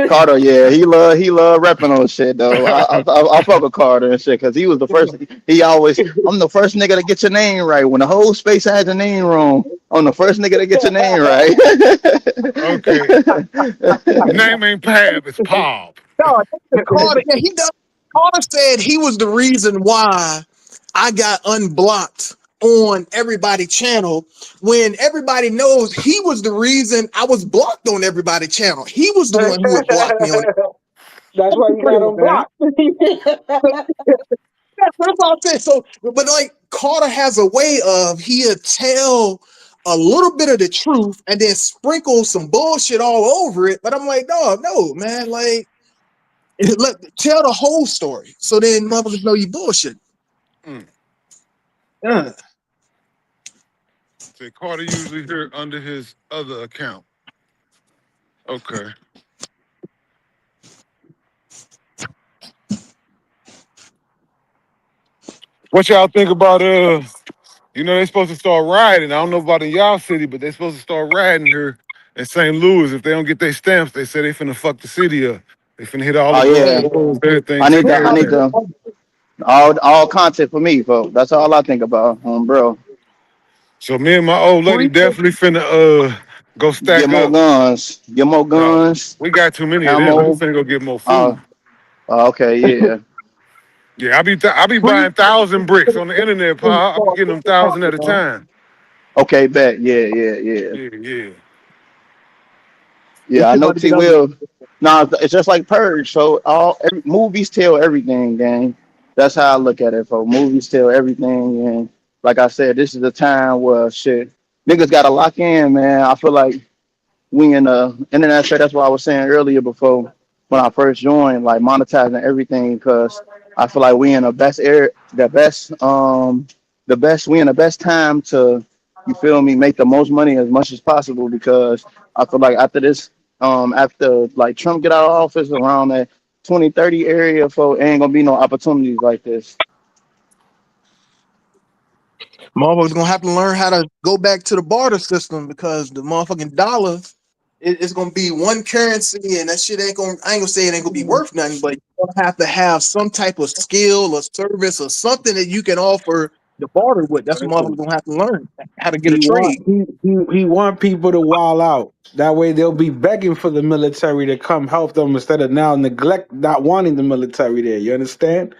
Carter, yeah, he love repping on shit though. I fuck with Carter and shit because he was the first. I'm the first nigga to get your name right. When the whole space had your name wrong, I'm the first nigga to get your name right. Okay. His name ain't Pab, it's Pop. No, Carter, yeah, he does. Carter said he was the reason why I got unblocked on everybody channel when everybody knows he was the reason I was blocked on everybody channel. He was the one who had blocked me on That's why you got it. him blocked. That's what I'm saying. So, but like Carter has a way of he'll tell a little bit of the truth and then sprinkle some bullshit all over it. But I'm like, dog, no, man, like tell the whole story. So then motherfuckers know you bullshit. Mm. Yeah. Say Carter usually here under his other account. Okay. What y'all think about they supposed to start riding. I don't know about in y'all city, but they supposed to start riding here in St. Louis. If they don't get their stamps, they say they finna fuck the city up. They finna hit all the Oh yeah, boroughs, everything, I need take to. I need everything. to. All content for me, folks. That's all I think about, bro. So me and my old lady definitely finna go Get stack more up. guns. Get more No, guns. we got too many of them. We Ammo. finna go get more Uh, food. okay, yeah. Yeah, I be buying 1,000 bricks on the internet, Paul. I be getting them 1,000 at a time. Okay, bet. Yeah. Yeah, yeah. Yeah, I know T will. No, it's just like Purge. So movies tell everything, gang. That's how I look at it. For movies tell everything, gang. like I said, this is the time where shit niggas gotta lock in, man. I feel like we in the internet space. That's what I was saying earlier before when I first joined, like monetizing everything, because I feel like we in the best area, the best. We in the best time to, you feel me, make the most money as much as possible. Because I feel like after this, after like Trump get out of office around that 2030 area, for ain't gonna be no opportunities like this. Motherfuckers gonna have to learn how to go back to the barter system because the motherfucking dollar it's gonna be one currency and that shit ain't gonna. I ain't gonna say it ain't gonna be worth nothing, but you're gonna have to have some type of skill or service or something that you can offer the barter with. That's what motherfuckers gonna have to learn how to get a He want trade. he want people to wall out. That way they'll be begging for the military to come help them instead of now neglect not wanting the military there. You understand?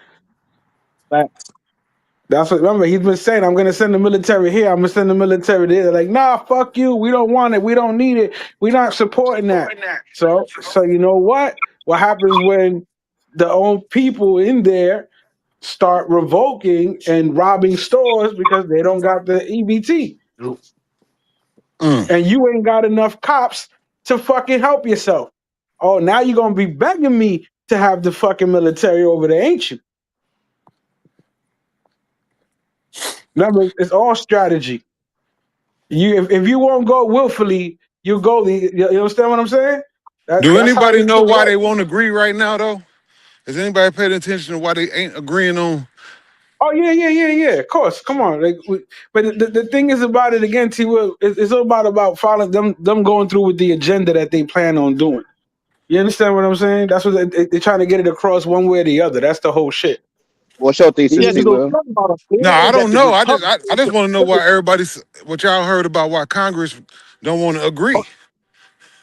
That's what, remember, he's been saying, I'm going to send the military here. I'm going to send the military there. They're like, nah, fuck you. We don't want it. We don't need it. We're not supporting that. So you know what? What happens when the own people in there start revoking and robbing stores because they don't got the EBT Mm. and you ain't got enough cops to fucking help yourself. Oh, now you're going to be begging me to have the fucking military over there, ain't you? Remember, it's all strategy. If you won't go willfully, you go. You understand what I'm saying? Do That's how anybody this know shit why works. they won't agree right now, though? Has anybody paid attention to why they ain't agreeing on? Oh yeah. Of course, come on. But the thing is about it again, T. Will, it's all about following them going through with the agenda that they plan on doing. You understand what I'm saying? That's what they're trying to get it across one way or the other. That's the whole shit. What's your thesis, Yeah, T. because they were Will? talking about a No, bill I that don't the know. I just Republicans want to know why everybody's what y'all heard about why Congress don't want to agree.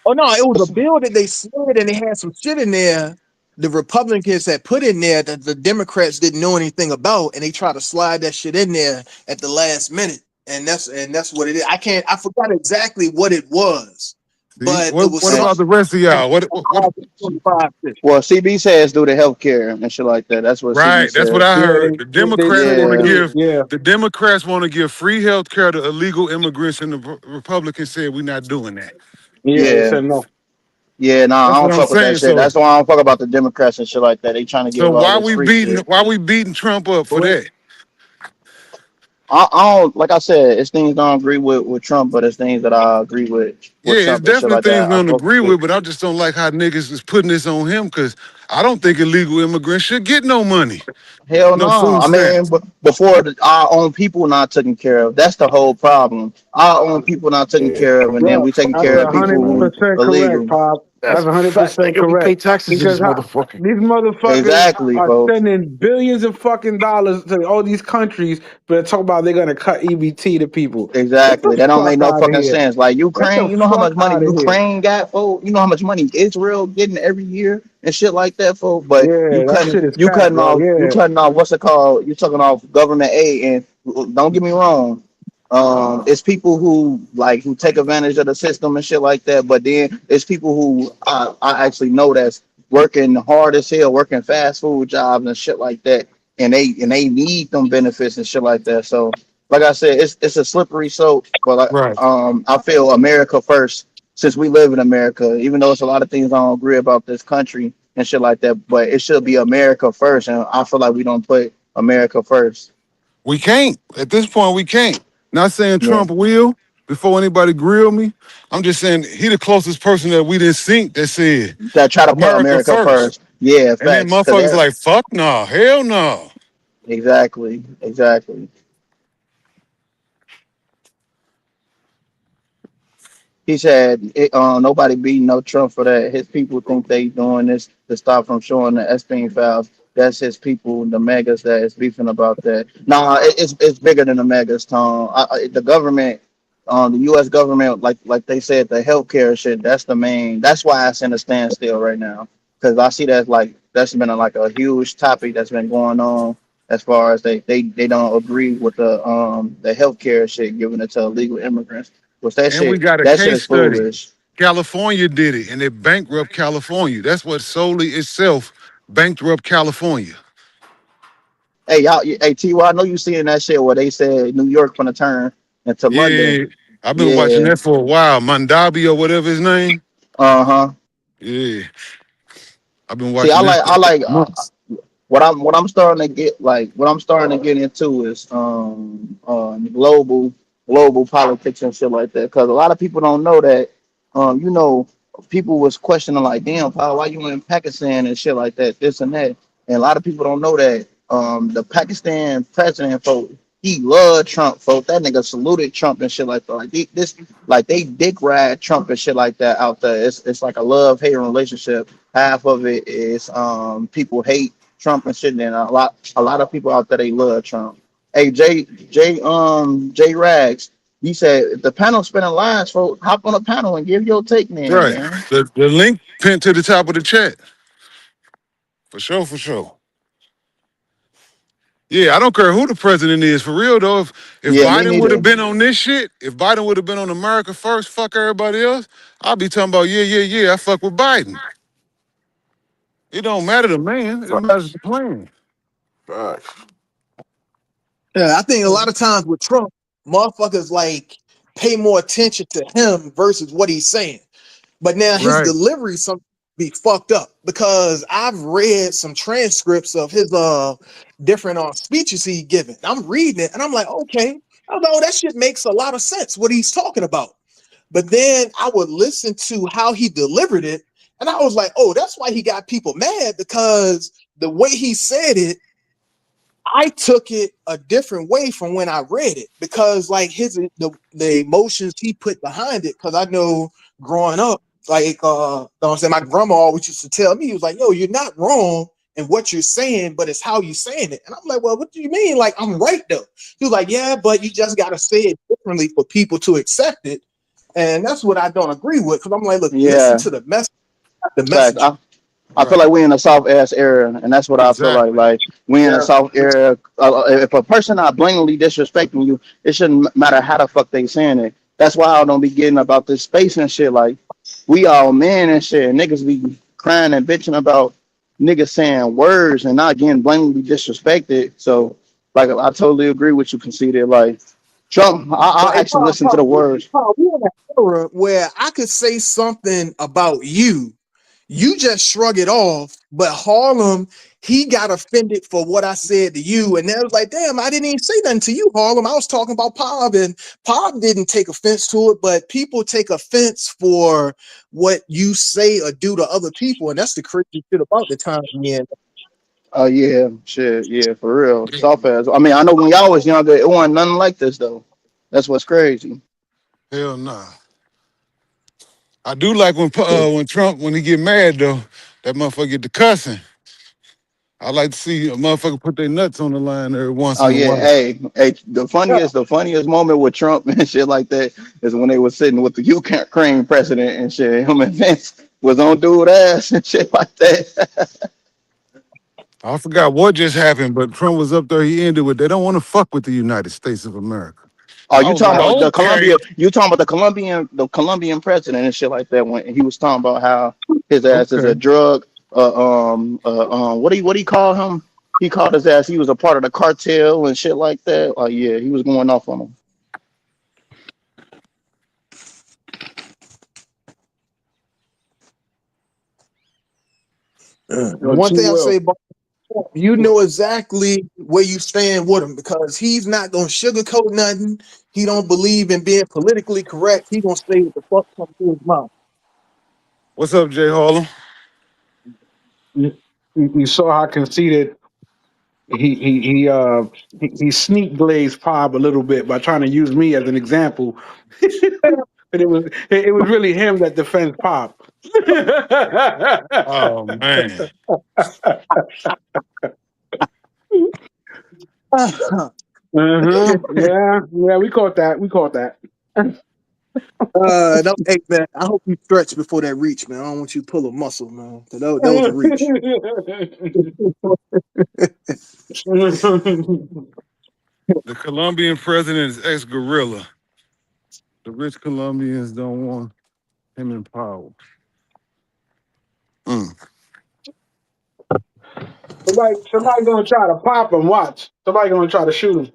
Oh no, it was a bill that they slid and they had some shit in there. The Republicans had put in there that the Democrats didn't know anything about, and they tried to slide that shit in there at the last minute. And that's what it is. I forgot exactly what it was, See, but it was what And about something the rest of y'all? What 2025 shit. well, CB says do the healthcare and shit like that. That's what CB Right, that's what says. I Yeah, heard. they slid into it. Yeah, The Democrats want to give free health care to illegal immigrants, and the Republicans said we're not doing that. yeah. They Yeah, said no. yeah. Nah, That's I what don't I'm fuck with that saying. shit. That's why I don't fuck about the Democrats and shit like that. They trying to So give all this free shit. why we beating Trump up for Well, that? I don't, like I said, it's things I don't agree with Trump, but it's things that I agree with Yeah, it's Trump and shit definitely like things that. we I don't fuck agree with. with, but I just don't like how niggas is putting this on him because I don't think illegal immigrants should get no money, Hell no. no food I mean, stamps. but before our own people not taken care of, that's the whole problem. Our own people not taken care of, and then Yeah, we taking that's care of people who 100% correct, illegal. Pop. That's That's a fact, 100% nigga. We pay correct. taxes to Because this motherfucker. these motherfuckers Exactly, are folks. sending billions of fucking dollars to all these countries, but they talk about they're gonna cut EBT to people. Get Exactly. the That don't fuck make no out of fucking here. sense. Like Get the Ukraine, you know how fuck much money out of here. Ukraine got for? You know how much money Israel getting every year and shit like that for? But Yeah, that shit is cap, yo. you Yeah, cutting off what's it called? You talking off government aid and don't get me wrong. It's people who take advantage of the system and shit like that. But then it's people who I actually know that's working hard as hell, working fast food jobs and shit like that, and they need them benefits and shit like that. So like I said, it's a slippery slope. But Right. I feel America first since we live in America. Even though it's a lot of things I don't agree about this country and shit like that, but it should be America first, and I feel like we don't put America first. We can't. At this point, we can't. Not saying Yeah, Trump will before anybody grill me. I'm just saying he the closest person that we didn't think that said that try to put America America first. first. Yeah, And then facts. Cause motherfuckers like, fuck no, hell no. exactly. He said nobody beating no Trump for that. His people think they doing this to stop from showing the Epstein files. That's his people, the megas that is beefing about that. Nah, it's bigger than the megas, Tom. The government, the U.S. government, like they said, the healthcare shit. That's the main. That's why it's in a standstill right now. Because I see that's been like a huge topic that's been going on as far as they don't agree with the healthcare shit giving it to illegal immigrants. Which And we got a that shit case is study. foolish. California did it and it bankrupt California. That's what solely itself bankrupt California. Hey, y'all, hey, T.Y., I know you seeing that shit where they said New York gonna turn into London. Yeah, I've been watching Yeah. that for a while. Mandabi or whatever his name. Uh-huh. Yeah, I've been See, watching that I for like months. what I'm starting to get like what I'm starting to get into is global politics and shit like that. Because a lot of people don't know that you know people was questioning like, damn, Paul, why you in Pakistan and shit like that, this and that. And a lot of people don't know that the Pakistan president, folk, he loved Trump, folk. That nigga saluted Trump and shit like that. Like this, like they dick ride Trump and shit like that out there. It's like a love hate relationship. Half of it is people hate Trump and shit. And a lot of people out there they love Trump. Hey J Rags, he said if the panel spinning lines, folks, hop on a panel and give your take, man, Right. man. The link pinned to the top of the chat. For sure, for sure. Yeah, I don't care who the president is. For real though, if Yeah, me Biden would have neither. been on this shit, if Biden would have been on America first, fuck everybody else, I'd be talking about yeah, I fuck with Biden. It don't matter the man, it matters the plan. Facts. Yeah, I think a lot of times with Trump, motherfuckers like pay more attention to him versus what he's saying. But now his Right. delivery some be fucked up because I've read some transcripts of his different speeches he given. I'm reading it and I'm like, okay, although that shit makes a lot of sense what he's talking about. But then I would listen to how he delivered it, and I was like, oh, that's why he got people mad because the way he said it, I took it a different way from when I read it because like the emotions he put behind it. Because I know growing up, like know what I'm saying, my grandma always used to tell me, he was like, yo, you're not wrong in what you're saying, but it's how you're saying it. And I'm like, well, what do you mean? Like, I'm right though. He was like, yeah, but you just gotta say it differently for people to accept it. And that's what I don't agree with. Because I'm like, look, listen Yeah, to the message, not the facts. messenger. I feel Right. like we in a soft ass era, and that's what I feel like. Exactly. Like we in a soft era. If a person not blatantly disrespecting you, it shouldn't matter how the fuck they saying it. That's why I don't be getting about this space and shit. Like we all men and shit. And niggas be crying and bitching about niggas saying words and not getting blatantly disrespected. So like I totally agree with you, conceded. Like Trump, But I hey, actually listen to the words. Paul, we in an era where I could say something about you, you just shrug it off. But Harlem, he got offended for what I said to you, and then was like, "Damn, I didn't even say nothing to you, Harlem. I was talking about Pob, and Pob didn't take offense to it, but people take offense for what you say or do to other people, and that's the crazy shit about the time we in. Oh yeah, shit, yeah, for real. Soft ass. I mean, I know when y'all was younger, it wasn't nothing like this though. That's what's crazy. Hell nah. I do like when Trump when he get mad though, that motherfucker get to cussing. I like to see a motherfucker put their nuts on the line every once Oh in a yeah, while. hey, the funniest moment with Trump and shit like that is when they was sitting with the Ukraine president and shit. Him and Vince was on dude ass and shit like that. I forgot what just happened, but Trump was up there. He ended with, "They don't want to fuck with the United States of America." Oh, I you was talking like, about the okay, Colombia? You talking about the Colombian president and shit like that when he was talking about how his ass is okay. a drug. What do you call him? He called his ass. He was a part of the cartel and shit like that. Oh yeah, he was going off on him. The Yo, one T thing I say Will. about you know exactly where you stand with him because he's not gonna sugarcoat nothing. He don't believe in being politically correct. He gonna say what the fuck comes to his mouth. What's up, Jay Harlem? You saw how conceited he sneak glazed Pob a little bit by trying to use me as an example. But it was really him that defends Pop. Oh man, Yeah, we caught that. We caught that. No, hey man, I hope you stretch before that reach, man. I don't want you to pull a muscle, man. That was a reach. the Colombian president is ex-gorilla. The rich Colombians don't want him in power. Mm. Somebody gonna try to pop him. Watch. Somebody gonna try to shoot him.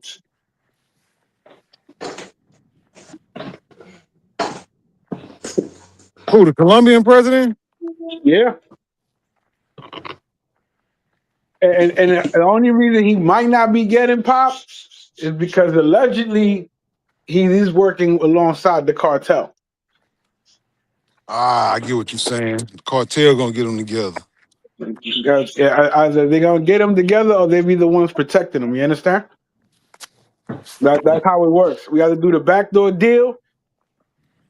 Who, the Colombian president? Yeah. And the only reason he might not be getting popped is because allegedly he's working alongside the cartel. Ah, I get what you're saying. The cartel gonna get them together. Because either they're gonna get them together or they be the ones protecting them. You understand? That's how it works. We either do the backdoor deal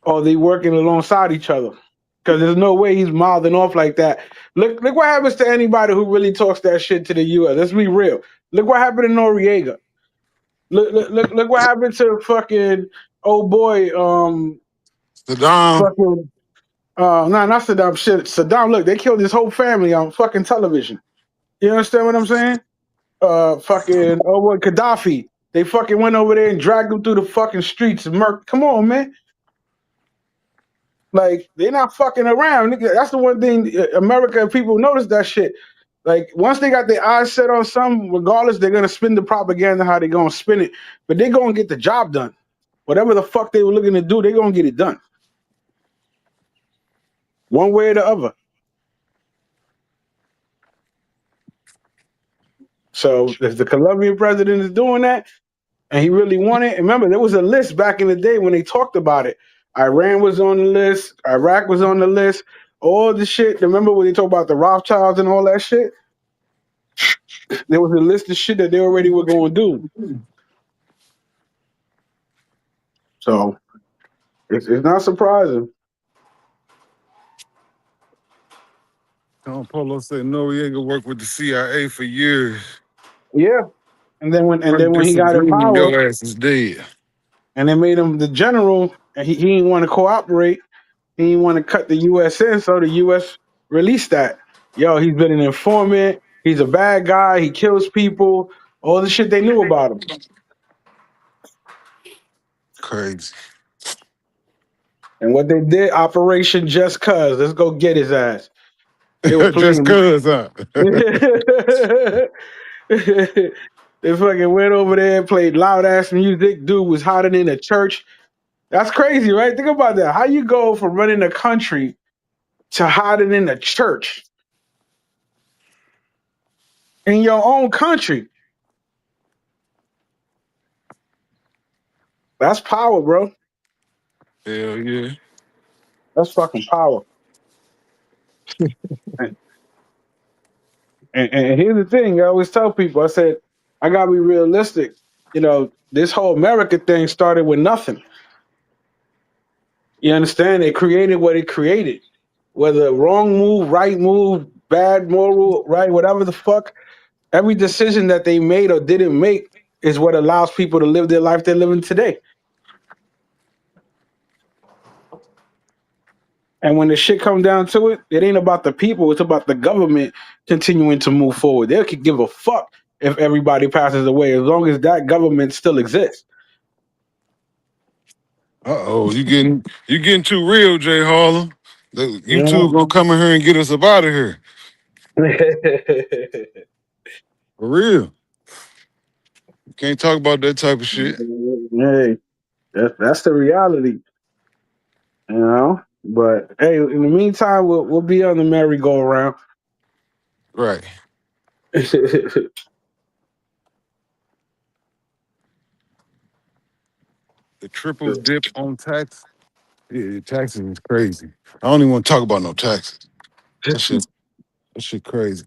or they working alongside each other. Because there's no way he's mouthing off like that. Look what happens to anybody who really talks that shit to the U.S. Let's be real. Look what happened to Noriega. Look what happened to fucking old boy. Saddam. Fucking. No, not Saddam. Shit, Saddam. Look, they killed his whole family on fucking television. You understand what I'm saying? Fucking old boy Gaddafi. They fucking went over there and dragged him through the fucking streets. Come on, man. Like they're not fucking around. Nigga, that's the one thing America and people notice that shit. Like once they got their eyes set on something, regardless, they're gonna spin the propaganda how they gonna spin it. But they're gonna get the job done. Whatever the fuck they were looking to do, they're gonna get it done. One way or the other. So if the Colombian president is doing that and he really wanted, remember there was a list back in the day when they talked about it. Iran was on the list, Iraq was on the list, all the shit. Remember when they talked about the Rothschilds and all that shit? There was a list of shit that they already were going to do. So it's not surprising. Tom Polo said Noriega worked with the CIA for years. Yeah. And then when he got in Disagreement, power your ass is dead. and they made him the general and he didn't want to cooperate, he didn't want to cut the US in, so the US released that. Yo, he's been an informant, he's a bad guy, he kills people, all the shit they knew about him. Crazy. And what they did, Operation Just Cuz, let's go get his ass. They were Just playing. cuz, huh? They fucking went over there and played loud ass music. Dude was hiding in a church. That's crazy, right? Think about that. How you go from running a country to hiding in a church in your own country? That's power, bro. Hell yeah. That's fucking power. And, and here's the thing. I always tell people, I said, I gotta be realistic. You know, this whole America thing started with nothing. You understand? They created what it created. Whether wrong move, right move, bad moral, right, whatever the fuck, every decision that they made or didn't make is what allows people to live their life they're living today. And when the shit comes down to it, it ain't about the people, it's about the government continuing to move forward. They could give a fuck if everybody passes away as long as that government still exists. Uh-oh, you getting too real, Jay Harlem. You You two gonna come in here and get us up out of here. know? For real. You can't talk about that type of shit. Hey, that's the reality, you know. But hey, in the meantime, we'll be on the merry-go-round. Right. The triple dip on tax. Yeah, taxes is crazy. I don't even want to talk about no taxes. That shit crazy.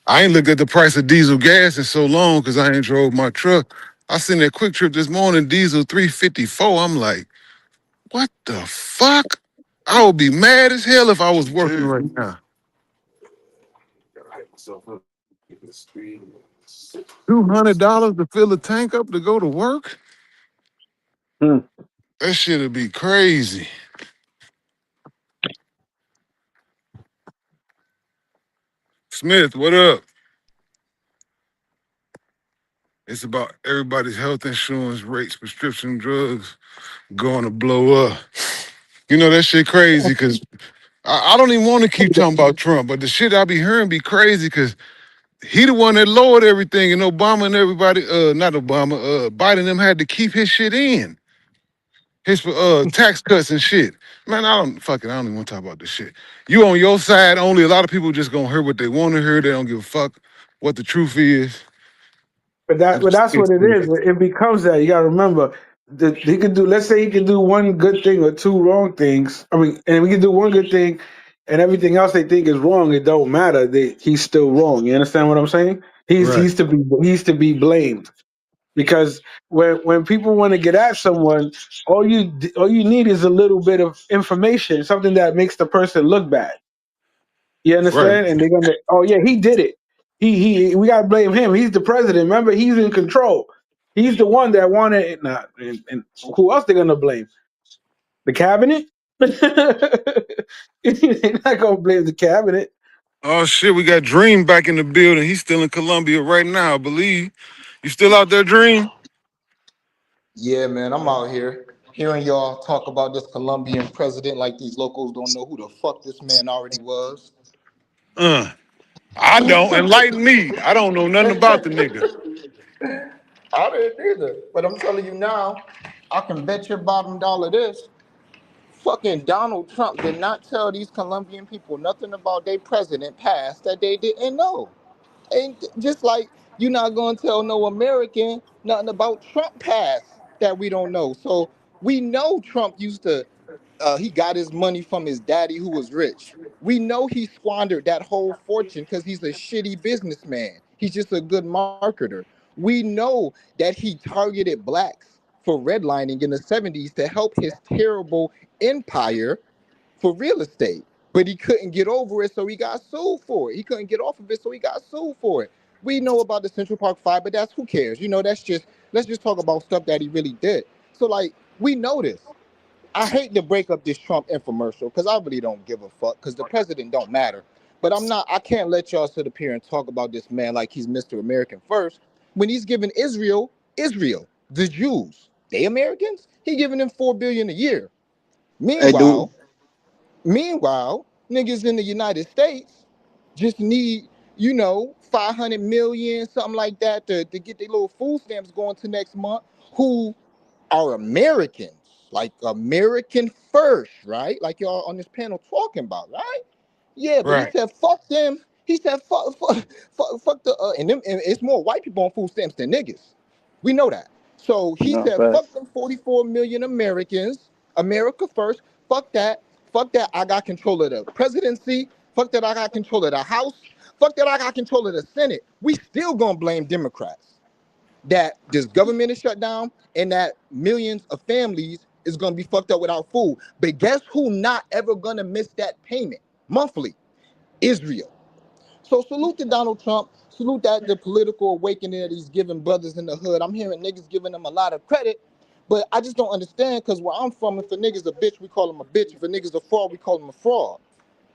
I ain't looked at the price of diesel gas in so long because I ain't drove my truck. I seen that quick trip this morning, diesel 354. I'm like, what the fuck? I would be mad as hell if I was working right now. $200 to fill a tank up to go to work? Hmm. That shit'd be crazy. Smith, what up? It's about everybody's health insurance rates, prescription drugs going to blow up. You know that shit crazy because I don't even want to keep talking about Trump, but the shit I be hearing be crazy because he the one that lowered everything, and Obama and everybody, not Obama, Biden and them had to keep his shit in. His tax cuts and shit. Man, I don't even want to talk about this shit. You on your side only. A lot of people just gonna hear what they want to hear. They don't give a fuck what the truth is. I But just that's what it is. It becomes that. You gotta remember that he could do. Let's say he could do one good thing or two wrong things. I mean, and we can do one good thing, and everything else they think is wrong. It don't matter. He's still wrong. You understand what I'm saying? right. He's to be blamed because when people want to get at someone, all you need is a little bit of information, something that makes the person look bad. You Right. understand? And they're gonna, oh yeah, he did it. We gotta blame him. He's the president. Remember, he's in control. He's the one that wanted it. Nah, and who else they gonna blame? The cabinet? They're not gonna blame the cabinet. Oh shit, we got Dream back in the building. He's still in Colombia right now, I believe. You still out there, Dream? Yeah, man, I'm out here hearing y'all talk about this Colombian president like these locals don't know who the fuck this man already was. I don't. Enlighten me. I don't know nothing about the nigga. I didn't either, but I'm telling you now, I can bet your bottom dollar this. Fucking Donald Trump did not tell these Colombian people nothing about their president past that they didn't know. And just like you're not gonna tell no American nothing about Trump past that we don't know. So we know Trump used to he got his money from his daddy who was rich. We know he squandered that whole fortune because he's a shitty businessman. He's just a good marketer. We know that he targeted blacks for redlining in the 70s to help his terrible empire for real estate. But he couldn't get over it, so he got sued for it. He couldn't get off of it, so he got sued for it. We know about the Central Park Five, but that's who cares. You know, that's just let's just talk about stuff that he really did. So like we know this. I hate to break up this Trump infomercial because I really don't give a fuck because the president don't matter. But I can't let y'all sit up here and talk about this man like he's Mr. American first when he's giving Israel, the Jews, they Americans, he giving them $4 billion a year. Hey, dude. Meanwhile, Meanwhile, niggas in the United States just need, 500 million, something like that to get their little food stamps going to next month, who are Americans, like American first, right? Like y'all on this panel talking about, right? Yeah, but he Right. said fuck them. He said fuck the and it's more white people on food stamps than niggas. We know that. So he No, said facts. fuck them 44 million Americans. America first. Fuck that. Fuck that. I got control of the presidency. Fuck that. I got control of the House. Fuck that. I got control of the Senate. We still gonna blame Democrats that this government is shut down and that millions of families is going to be fucked up without food. But guess who not ever going to miss that payment monthly? Israel. So salute to Donald Trump. Salute that the political awakening that he's giving brothers in the hood. I'm hearing niggas giving them a lot of credit, but I just don't understand because where I'm from, if a nigga's a bitch, we call him a bitch. If a nigga's a fraud, we call him a fraud.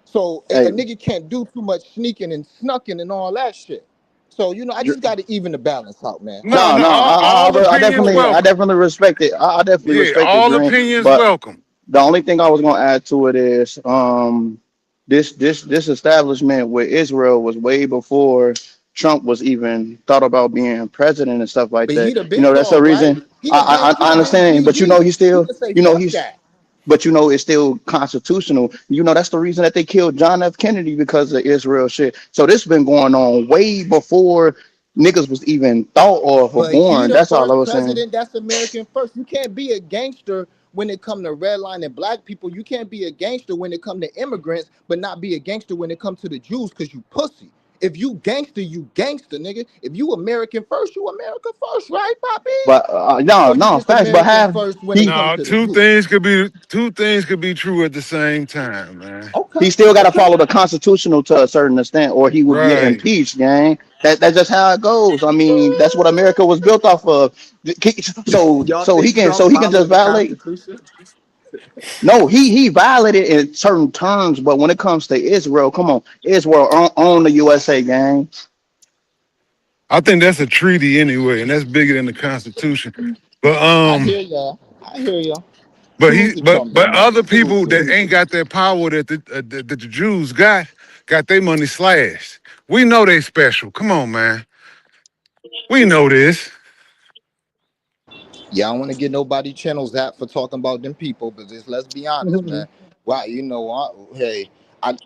So a Hey, nigga can't do too much sneaking and snucking and all that shit. So, I just got to even the balance out, man. No, no, no, no. all opinions I welcome. definitely respect it. I definitely Yeah, respect it, all Dream. opinions But welcome. the only thing I was gonna add to it is this establishment with Israel was way before Trump was even thought about being president and stuff like But that. he'd have You been know, that's the thought, right? reason I He'd have been understand, but GG. he He still could say, you know fuck he's that. but it's still constitutional. That's the reason that they killed John F. Kennedy because of Israel shit. So this been going on way before niggas was even thought of or But he born. the That's all I first was saying. president that's American first. You can't be a gangster when it come to redlining black people. You can't be a gangster when it come to immigrants, but not be a gangster when it come to the Jews because you pussy. If you gangster, nigga. If you American first, you America first, right, Poppy? But Or you no, just facts. But American have first when it he comes No, to the Jews. two things could be true at the same time, man. Okay, he still got to okay. follow the constitutional to a certain extent, or he would get Right. impeached, gang. That's just how it goes. I mean, that's what America was built off of. Y'all So he think can Trump just followed the violate. Constitution? No, he violated in certain terms, but when it comes to Israel, come on, Israel on the USA, gang. I think that's a treaty anyway, and that's bigger than the Constitution. But I hear y'all. I hear y'all. But Salute to Trump, though, but man. other Salute people to that him. ain't got that power that the Jews got their money slashed. We know they special. Come on, man. We know this. Yeah, I don't want to get nobody channels that for talking about them people, but just let's be honest, man. Wow, hey,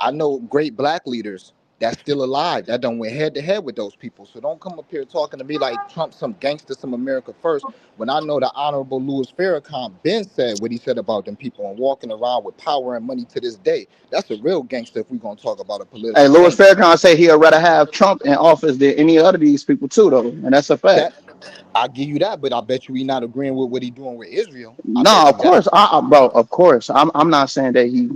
I know great black leaders that's still alive that don't went head to head with those people. So don't come up here talking to me like Trump some gangster, some America first. When I know the Honorable Louis Farrakhan Ben said what he said about them people and walking around with power and money to this day. That's a real gangster if we're gonna talk about a Hey, political Louis gangster. Farrakhan said he'd rather have Trump in office than any other of these people too, though, and that's a fact. That I give you that, but I bet you we not agreeing with what he doing with Israel. I No, bet of you that. course, bro. Of course, I'm not saying that he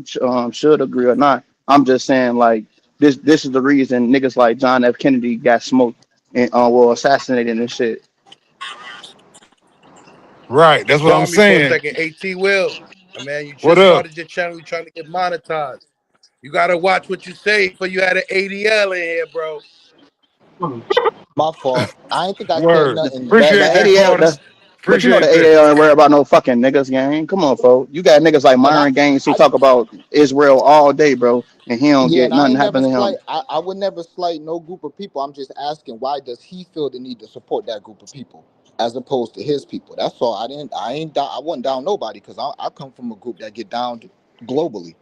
should agree or not. I'm just saying like this is the reason niggas like John F. Kennedy got smoked and well assassinated and shit. Right. That's what I'm Pardon me for a saying. second. AT Will, man, you What just up? started your channel. You trying to get monetized. You gotta watch what you say for you had an ADL in here, bro. My fault. I ain't think I said Word. nothing. The Appreciate that, ADL, Carter. but you know the Appreciate that. ADL ain't worry about no fucking niggas, gang. Come on, folks. You got niggas like And Myron Gaines who I talk about Israel all day, bro, and he don't yeah, get and I nothing ain't never happen to slight. him. I would never slight no group of people. I'm just asking why does he feel the need to support that group of people as opposed to his people? That's all. I didn't. I ain't. I wasn't down nobody because I come from a group that get down globally.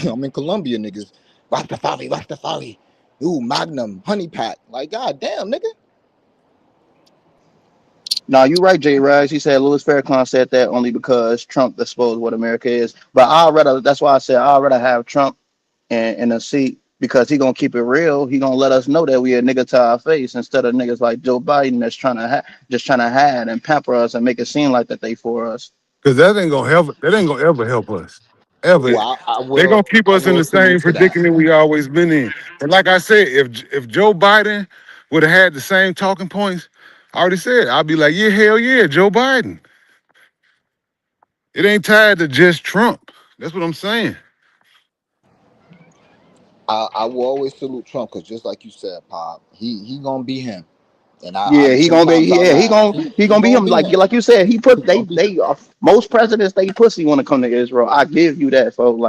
I'm in Colombia, niggas. Rastafari, Rastafari. Ooh, Magnum, Honey Pack. Like, god damn, nigga. No, you right, Jay Rise. He said Louis Farrakhan said that only because Trump exposed what America is. But I'd rather. That's why I said I'd rather have Trump in a seat because he gonna keep it real. He gonna let us know that we a nigga to our face instead of niggas like Joe Biden that's trying to just trying to hide and pamper us and make it seem like that they for us. Cause that ain't gonna help. That ain't gonna ever help us. Ever. Well, They're gonna keep I us in will the same salute to that. predicament we always been in. And like I said, if Joe Biden would have had the same talking points, I already said, I'd be like, yeah, hell yeah, Joe Biden. It ain't tied to just Trump. That's what I'm saying. I will always salute Trump because just like you said, Pop, he gonna be him. And I Yeah, he gonna be. sometimes I Yeah, he laugh. gonna he He gonna be gonna him. be him. Like you said, he He put gonna be him. they most presidents they pussy want to come to Israel. I give you that, folks.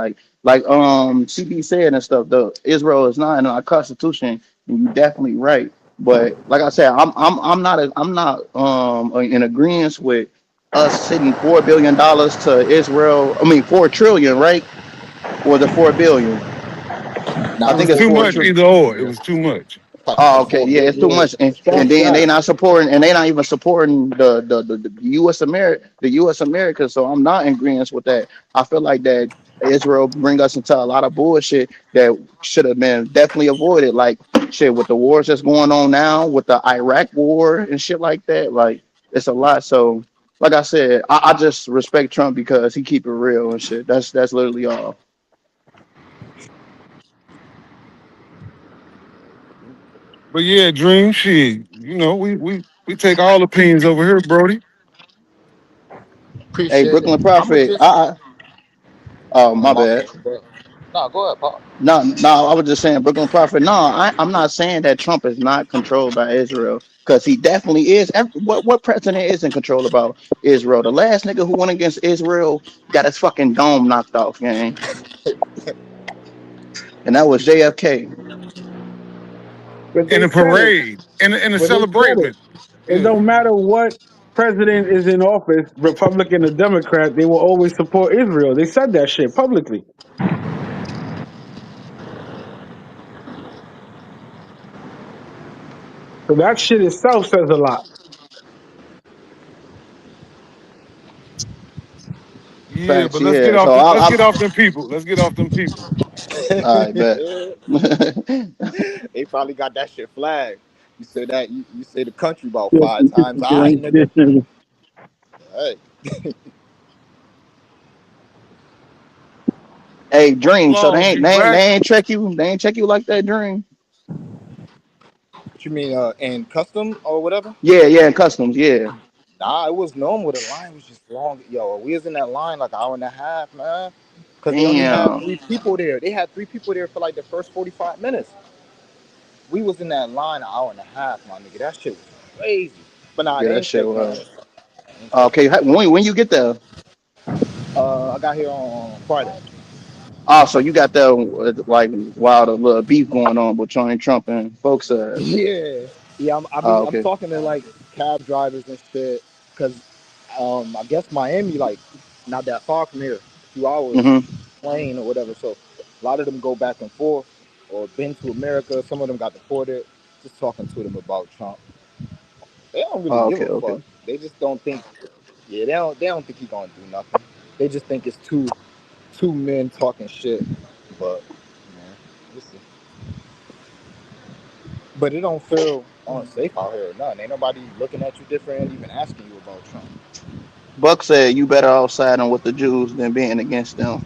CB said and stuff. The Israel is not in our constitution, and you definitely right. But like I said, I'm not in agreement with us sending $4 billion to Israel. I mean 4 trillion, right? Or the 4 billion? I It Now was think it's too four four. much billion. either or. It Yeah, was too much. Oh, the okay, 4 yeah, it's too billion. much, Fuck and then they that. not supporting, and they not even supporting the U.S. America. So I'm not in agreement with that. I feel like that Israel bring us into a lot of bullshit that should have been definitely avoided, like shit with the wars that's going on now, with the Iraq war and shit like that. Like it's a lot. So, like I said, I just respect Trump because he keep it real and shit. That's literally all. But yeah, Dream, shit. We take all opinions over here, Brody. Hey, Appreciate it. Brooklyn I'ma Prophet, just oh oh my my bad. fault. No, go ahead, Pop. No, no, I was just saying Brooklyn Prophet. No, I'm not saying that Trump is not controlled by Israel because he definitely is. What president isn't controlled about Israel? The last nigga who went against Israel got his fucking dome knocked off, gang, and that was JFK. But In they a said it. parade, in a But they said it. celebration. It Yeah. don't matter what president is in office, Republican or Democrat, they will always support Israel. They said that shit publicly. So that shit itself says a lot. Yeah, Facts, but yeah. So let's get off them people. Let's get off them people. I bet. They probably got that shit flagged. You said that you say the country about Yes, 5 times. All right, nigga. nigga. Hey, Hey, Dream. So Laws, you black? they ain't check you. They ain't check you like that, Dream. what you mean? In custom or whatever? Yeah, yeah, in customs. Yeah. Nah, it was normal. The line was just long. Yo, we was in that line like an hour and a half, man. Cause they only had Damn. three people there. They had three people there for like the first 45 minutes. We was in that line an hour and a half, my nigga. That shit was crazy. But nah, Yeah, they that ain't shit check me was. yet. They ain't check me Okay, yet. when you get there? I got here on Friday. Oh, so you got that like while the little beef going on between Trump and folks. Yeah, yeah. I'm Okay, talking to like cab drivers and shit, cause I guess Miami like not that far from here, a few hours hmm plane or whatever. So a lot of them go back and forth or been to America. Some of them got deported. Just talking to them about Trump. They don't really give okay, a fuck. okay. They just don't think. Yeah, they don't think he gonna do nothing. They just think it's two men talking shit. But man, we'll see. But it don't feel unsafe out here or nothing. Ain't nobody looking at you different, even asking you about Trump. Buck said you better off siding with the Jews than being against them.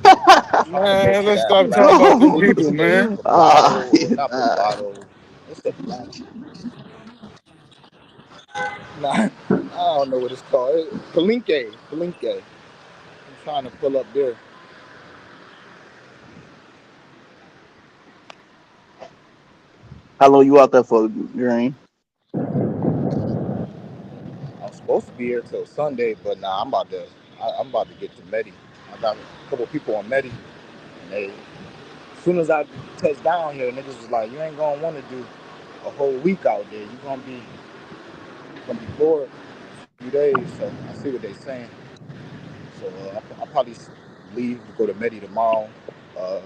I'm trying to go Man, to let's that stop talking black about them No. people, state, man. Poblado, not Nah. Poblado. It's the black. Nah, I don't know what it's called. Palenque, Palenque. I'm trying to pull up there. How long you out there for, Green? I'm supposed to be here till Sunday, but nah, I'm about to get to Medi. I got a couple people on Medi, and as soon as I touch down here, niggas was like, you ain't gonna want to do a whole week out there. Gonna be bored a few days. So I see what they saying. So I'll probably leave to go to Medi tomorrow, uh,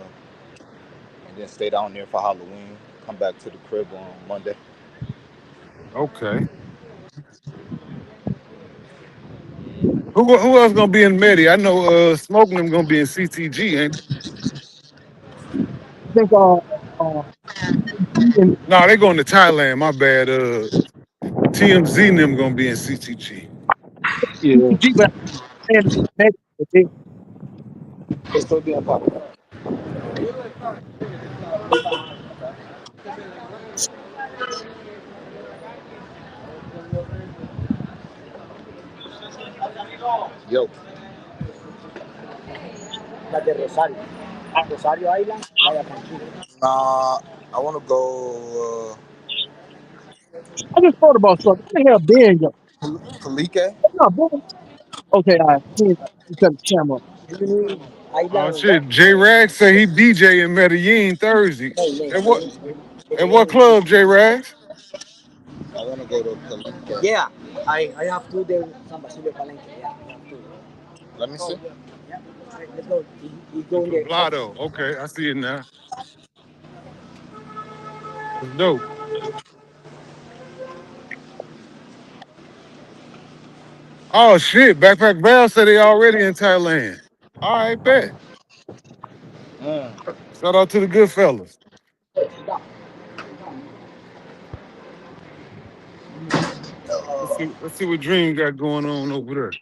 and then stay down there for Halloween. Come back to the crib on Monday. Okay. Who else gonna be in Medi? I know Smoking them gonna be in CTG, ain't they? I think and No, they going to Thailand. My bad. TMZ and them gonna be in CTG. yeah, G, but and Estoy bien, papi. Yo. La de Rosario. Rosario Island, vaya tranquilo. Nah, I want to go I just thought about something. What the hell, Ben? Go? Palique. No, Ben. Okay, all right. You got the camera. Oh Island, shit. J Rag say he DJ in Medellin Thursday. At what club, J Rags? I want to go to Palique. Yeah, I have to do San Basilio Palenque. Yeah, I have to. Let me see. Yeah, let's go. You The go in there. Poblado. Okay, I see it now. It's dope. Oh shit. Backpack Bell said they already in Thailand. All right, bet. Mm. Shout out to the good fellas. Let's see what Dream got going on over there.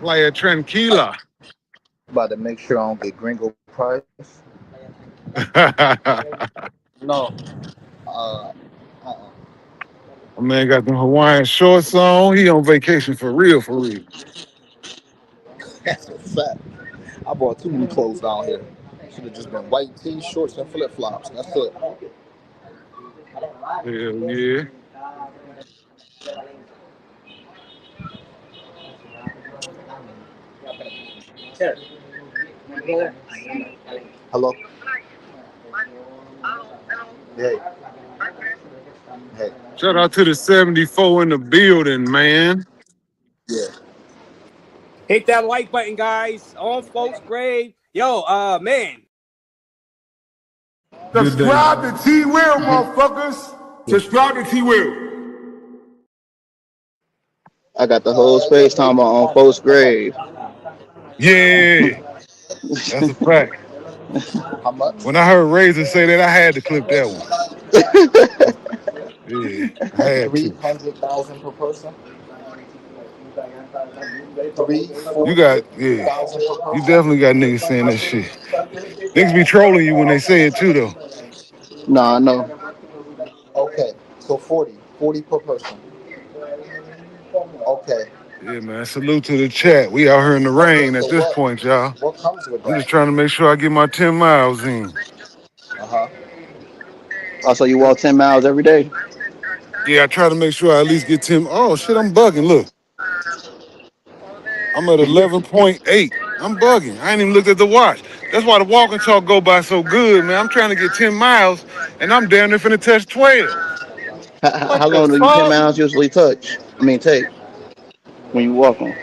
Playa Tranquila. About to make sure I don't get gringo price. My No. Uh. Uh-uh. man got the Hawaiian shorts on. He on vacation for real, for real. That's a fact. I bought too many clothes down here. Should have just been white tee, shorts, and flip flops. That's it. Hell yeah. Hello. Hey. Hey. Shout out to the 74 in the building, man. Yeah. Hit that like button, guys. On folks grave. Yo, man. Good day. Subscribe to T Will, motherfuckers. Subscribe to T Will. I got the whole space time on folks' grave. Yeah, that's a fact. How much? When I heard Razor say that, I had to clip that one. Yeah, I had to. 300,000 per person. Three, You four got, yeah, thousand per you person. definitely got niggas saying that shit. Niggas be trolling you when they say it too, though. Nah, no. Okay, so 40 per person. Okay. Yeah, man. Salute to the chat. We out here in the Okay, rain at so this point, y'all. what comes with I'm just that? trying to make sure I get my 10 miles in. Uh huh. Oh, so you walk 10 miles every day? Yeah, I try to make sure I at least get 10. Oh shit, I'm bugging. Look, I'm at Yeah, 11.8. I'm bugging. I ain't even looked at the watch. That's why the walking talk go by so good, man. I'm trying to get 10 miles and I'm down there finna touch 12. How What the long do you 10 fuck? miles usually touch? I mean, take when you walk them.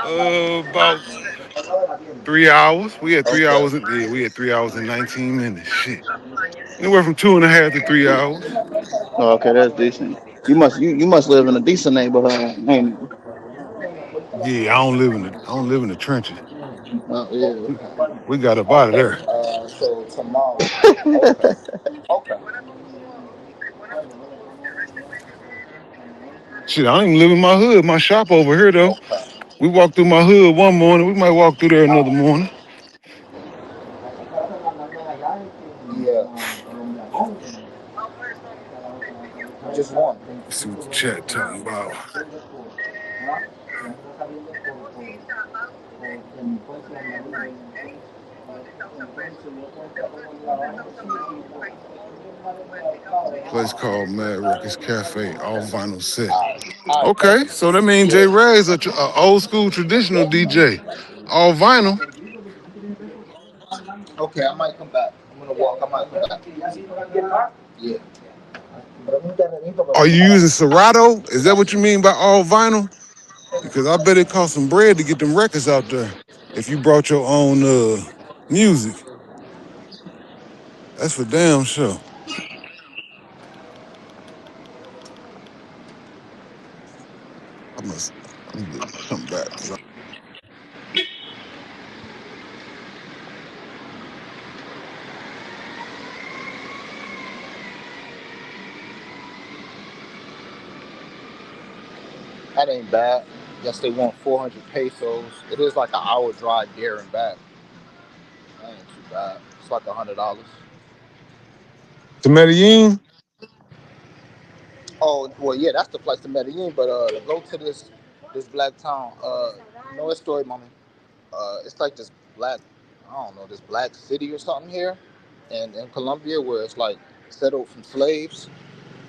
About 3 hours. We had three okay. hours. Yeah, we had 3 hours and 19 minutes. Shit. Anywhere from 2.5 to 3 hours. Oh, okay, that's decent. You must live in a decent neighborhood, ain't Yeah, I don't live in the trenches. you? Oh, yeah, We, okay. we got up out of Okay. there. So tomorrow. Okay. it? Okay. Shit, I don't even live in my hood. My shop over here though. Okay. We walked through my hood one morning. We might walk through there another morning. Yeah. Just one. Let's see what the chat talking about. Place called Mad Records Cafe, all vinyl set. All right. Thank Okay, you. so that means J Yeah. Ray's a old school traditional DJ. All vinyl. Okay. I might come back. I'm gonna walk. I might come back. Yeah. Are you using Serato? Is that what you mean by all vinyl? Because I bet it cost some bread to get them records out there. If you brought your own music, that's for damn sure. I must. I need to come back. That ain't bad. Guess they want 400 pesos. It is like an hour drive there and back. That ain't too bad. It's like $100. To Medellin? Oh well, yeah, that's the flight to Medellin. But to go to this black town, you know what story, mommy? It's like this black, I don't know, this black city or something here, and in Colombia where it's like settled from slaves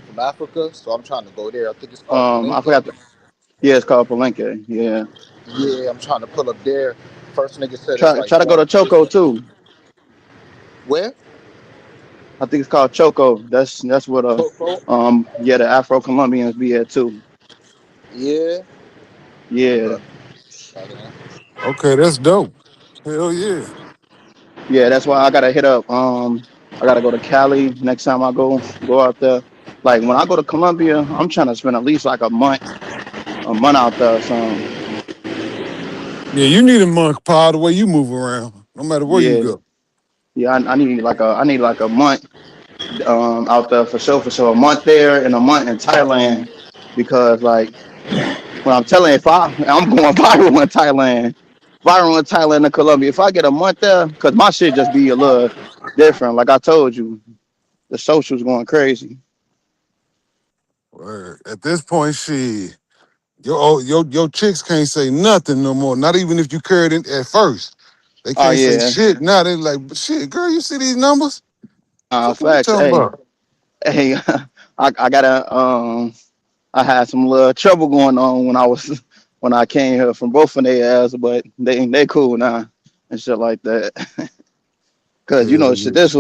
from Africa. So I'm trying to go there. I think it's called I Palenque. forgot. Yeah, it's called Palenque. Yeah, Yeah, I'm trying to pull up there. First nigga said it's try like to go going to Choco crazy. too. Where? I think it's called Choco. That's what Choco. yeah, the Afro Colombians be at too. Yeah. Yeah, Okay. Okay. Okay, that's dope. Hell yeah. yeah, that's why I gotta hit up. I gotta go to Cali next time I go out there. Like when I go to Colombia, I'm trying to spend at least like a month out there. So Yeah, you need a monk, Paul, the way you move around, no matter where you yeah, go. yeah, I need like a month out there for sure. A month there and a month in Thailand because like when I'm telling you, if I'm going viral in Thailand and Colombia. If I get a month there, cause my shit just be a little different. Like I told you, the socials going crazy. Word. At this point, shit, your chicks can't say nothing no more. Not even if you carried it at first. They Oh can't say yeah, shit. Now they like, but shit, girl, you see these numbers? Fuck what you facts. talking Hey, about? hey, I gotta I had some little trouble going on when I was when I came here from both of their ass, but they cool now and shit like that. Cause you Hell know, shit, yeah. this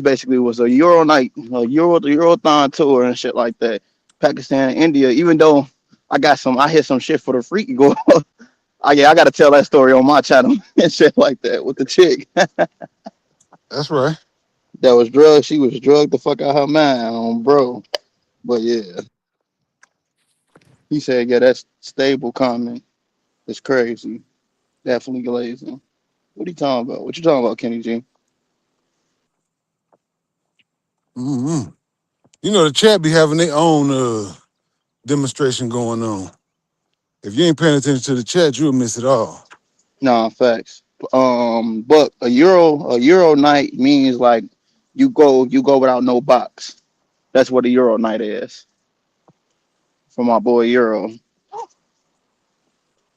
basically was a Euro night, Eurothon tour and shit like that. Pakistan, India. Even though I hit some shit for the freak go. I gotta tell that story on my channel and shit like that with the chick That's right. that was drugged. She was drugged the fuck out her mind, bro. But yeah, he said, yeah, that's stable comment. It's crazy. Definitely glazing. What are you talking about? What you talking about, Kenny G? Mm-hmm. You know the chat be having their own demonstration going on. If you ain't paying attention to the chat, you'll miss it all. Nah, facts. But a Euro night means like you go without no box. That's what a Euro night is for my boy Euro.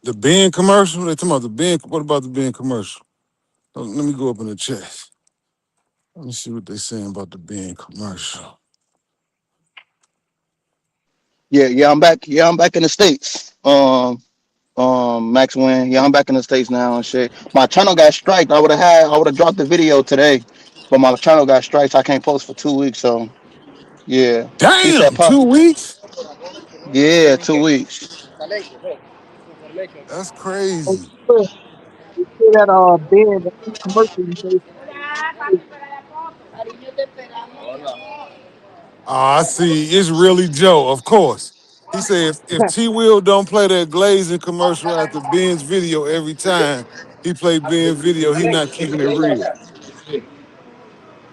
The Ben commercial, they talking about the Ben. What about the Ben commercial? Let me go up in the chat. Let me see what they saying about the Ben commercial. Yeah, I'm back. Yeah, I'm back in the States. Max Win. Yeah, I'm back in the States now and shit. My channel got striked. I would have dropped the video today, but my channel got striked. I can't post for 2 weeks. So yeah, he said, Damn, "Pop." 2 weeks? Yeah, 2 weeks. That's Oh, crazy. sure. You see that Ben that commercial you say, Oh, I see. It's really Joe, of course. He said if T Will don't play that glazing commercial after Ben's video every time he played Ben's video, he not keeping it real.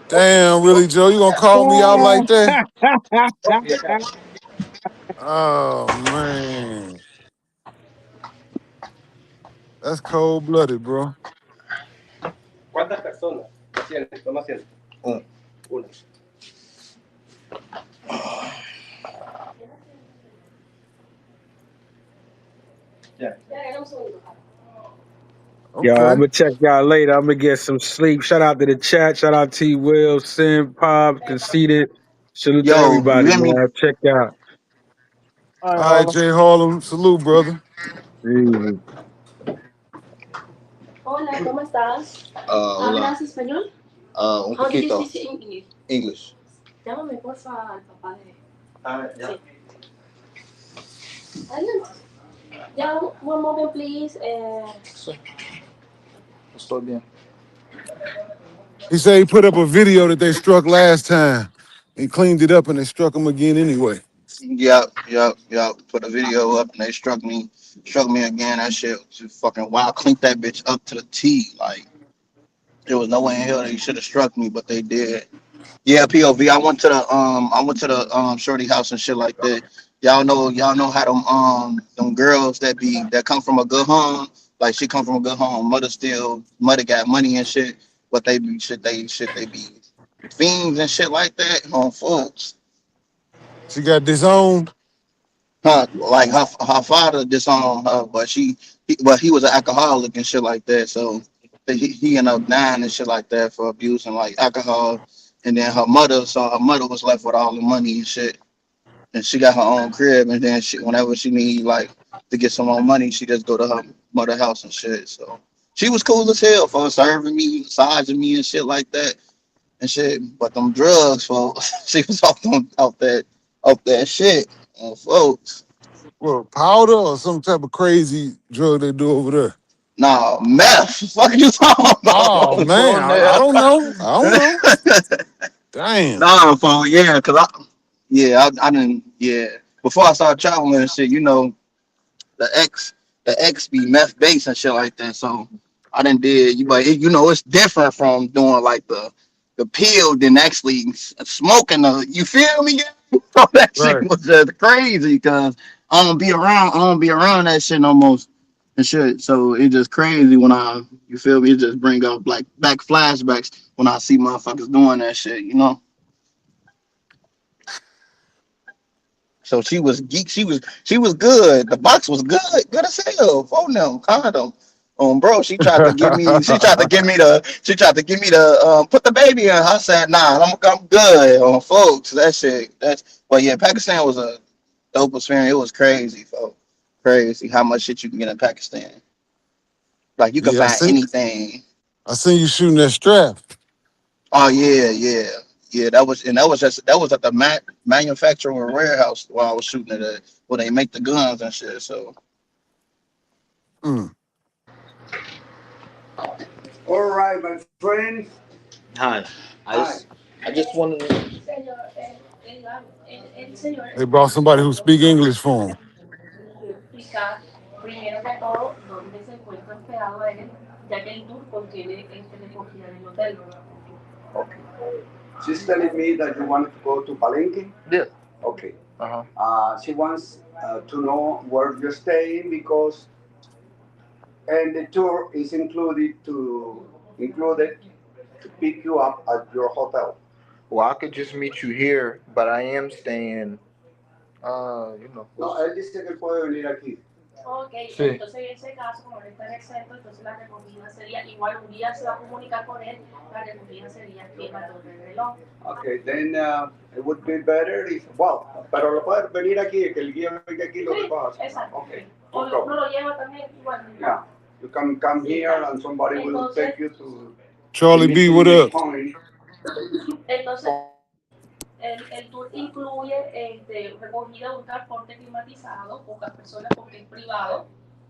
Damn, really, Joe? You gonna call me out like that? Oh man. That's cold blooded, bro. ¿Cuántas personas? Asiento, toma asiento. Una. Ya. Yo, I'm Okay. gonna check y'all later. I'm gonna get some sleep. Shout out to the chat. Shout out T Will, Sim, Pop, Conceited. Salute to Yo, you everybody, hear me? man. Check out. all right, All right, Harlem. Jay Harlem. Salute, brother. Easy. Hola, ¿cómo estás? Hola. ¿Hablas español? Un How do you poquito. speak English? English. Llámame porfa al papá de... Ya. Sí. Adelante. Ya, one moment please. Sí, estoy bien. He said he put up a video that they struck last time and cleaned it up and they struck him again anyway. Yep. Put a video up and they struck me again. That shit was just fucking wild. Cleaned that bitch up to the T. Like there was no way in hell they should have struck me, but they did. Yeah, POV. I went to the shorty house and shit like that. Y'all know how them girls that come from a good home, like she come from a good home. Mother got money and shit, but they be fiends and shit like that on folks. She got disowned. Like her father disowned her, but he was an alcoholic and shit like that. So he ended up dying and shit like that for abusing like alcohol. And then her mother was left with all the money and shit. And she got her own crib. And then whenever she need like to get some more money, she just go to her mother house and shit. So she was cool as hell for serving me, massaging me and shit like that and shit. But them drugs, folks, she was off that shit, folks. Well, powder or some type of crazy drug they do over there. Nah, meth. What are you talking about? Oh man, On I there. don't know. I don't know. Damn. Nah, phone. Yeah, I didn't. Yeah, before I started traveling and shit, the X, the X be meth based and shit like that. So I didn't did you, but it's different from doing like the pill than actually smoking. You feel me? So that shit Right. was just crazy because I don't be around that shit no more and shit. So it just crazy when you feel me? It just bring up like back flashbacks when I see motherfuckers doing that shit. So she was geek. She was good. The box was good as hell. Phone them condom. Bro, she tried to give me. She tried to give me the put the baby in. I said, nah, I'm good. Folks, that shit. But yeah, Pakistan was a dope experience. It was crazy, folks. Crazy how much shit you can get in Pakistan. Like you can Yeah, find anything. I seen you shooting that strap. Oh yeah. That was at the manufacturing warehouse while I was shooting it at where they make the guns and shit. So Mm. All right, my friend. Hi. I just wanted to. Señor, el señor They brought somebody who speak English for him. explicar primero que todo dónde se encuentra hospedado él, ya que el tour contiene recogida del hotel. Okay. She's telling me that you want to go to Palenque. Yeah. Okay. Uh-huh. She wants to know where you're staying because, and the tour is included to pick you up at your hotel. Well, I could just meet you here, but I am staying. No, él dice que él puede venir aquí. Ok, Sí. entonces en ese caso, como él está exento, entonces la recogida sería igual, un día se va a comunicar con él, la recogida sería aquí en la Torre del Reloj. Okay, then it would be better if, pero lo puedes venir aquí, que el guía venga aquí y lo recoja. Exacto. Okay. O uno lo lleva también igual. Yeah, you can come here and somebody will take you to Charlie B, what up? point. Entonces, el tour incluye recogida de un transporte climatizado, pocas personas porque es privado,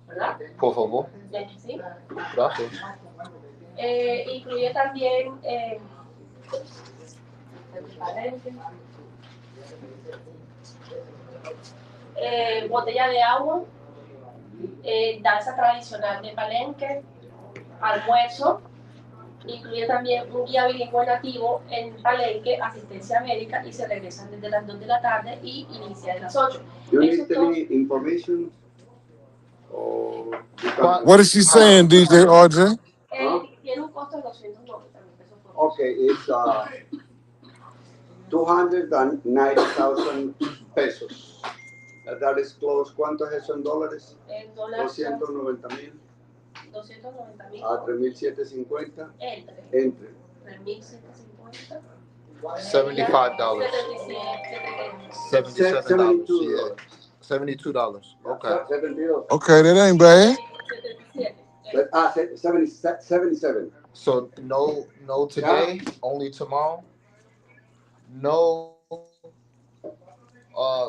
¿verdad? Por favor. Sí. Gracias. Incluye también botella de agua, danza tradicional de Palenque, almuerzo. Incluye también un guía bilingüe nativo en Palenque, asistencia médica y se regresan desde las 2 de la tarde y inicia a las 8. You need any information? Or What is she saying, DJ RJ? Tiene un costo de 290 mil pesos por Okay, it's 290,000 pesos. That is close. ¿Cuánto es eso en dólares? En dólares 290,000. 290,000. A 3,750. Entre. 3,750. $75. $77. $72. Okay. 72. Okay, that ain't bad. 77. So no today, only tomorrow. No,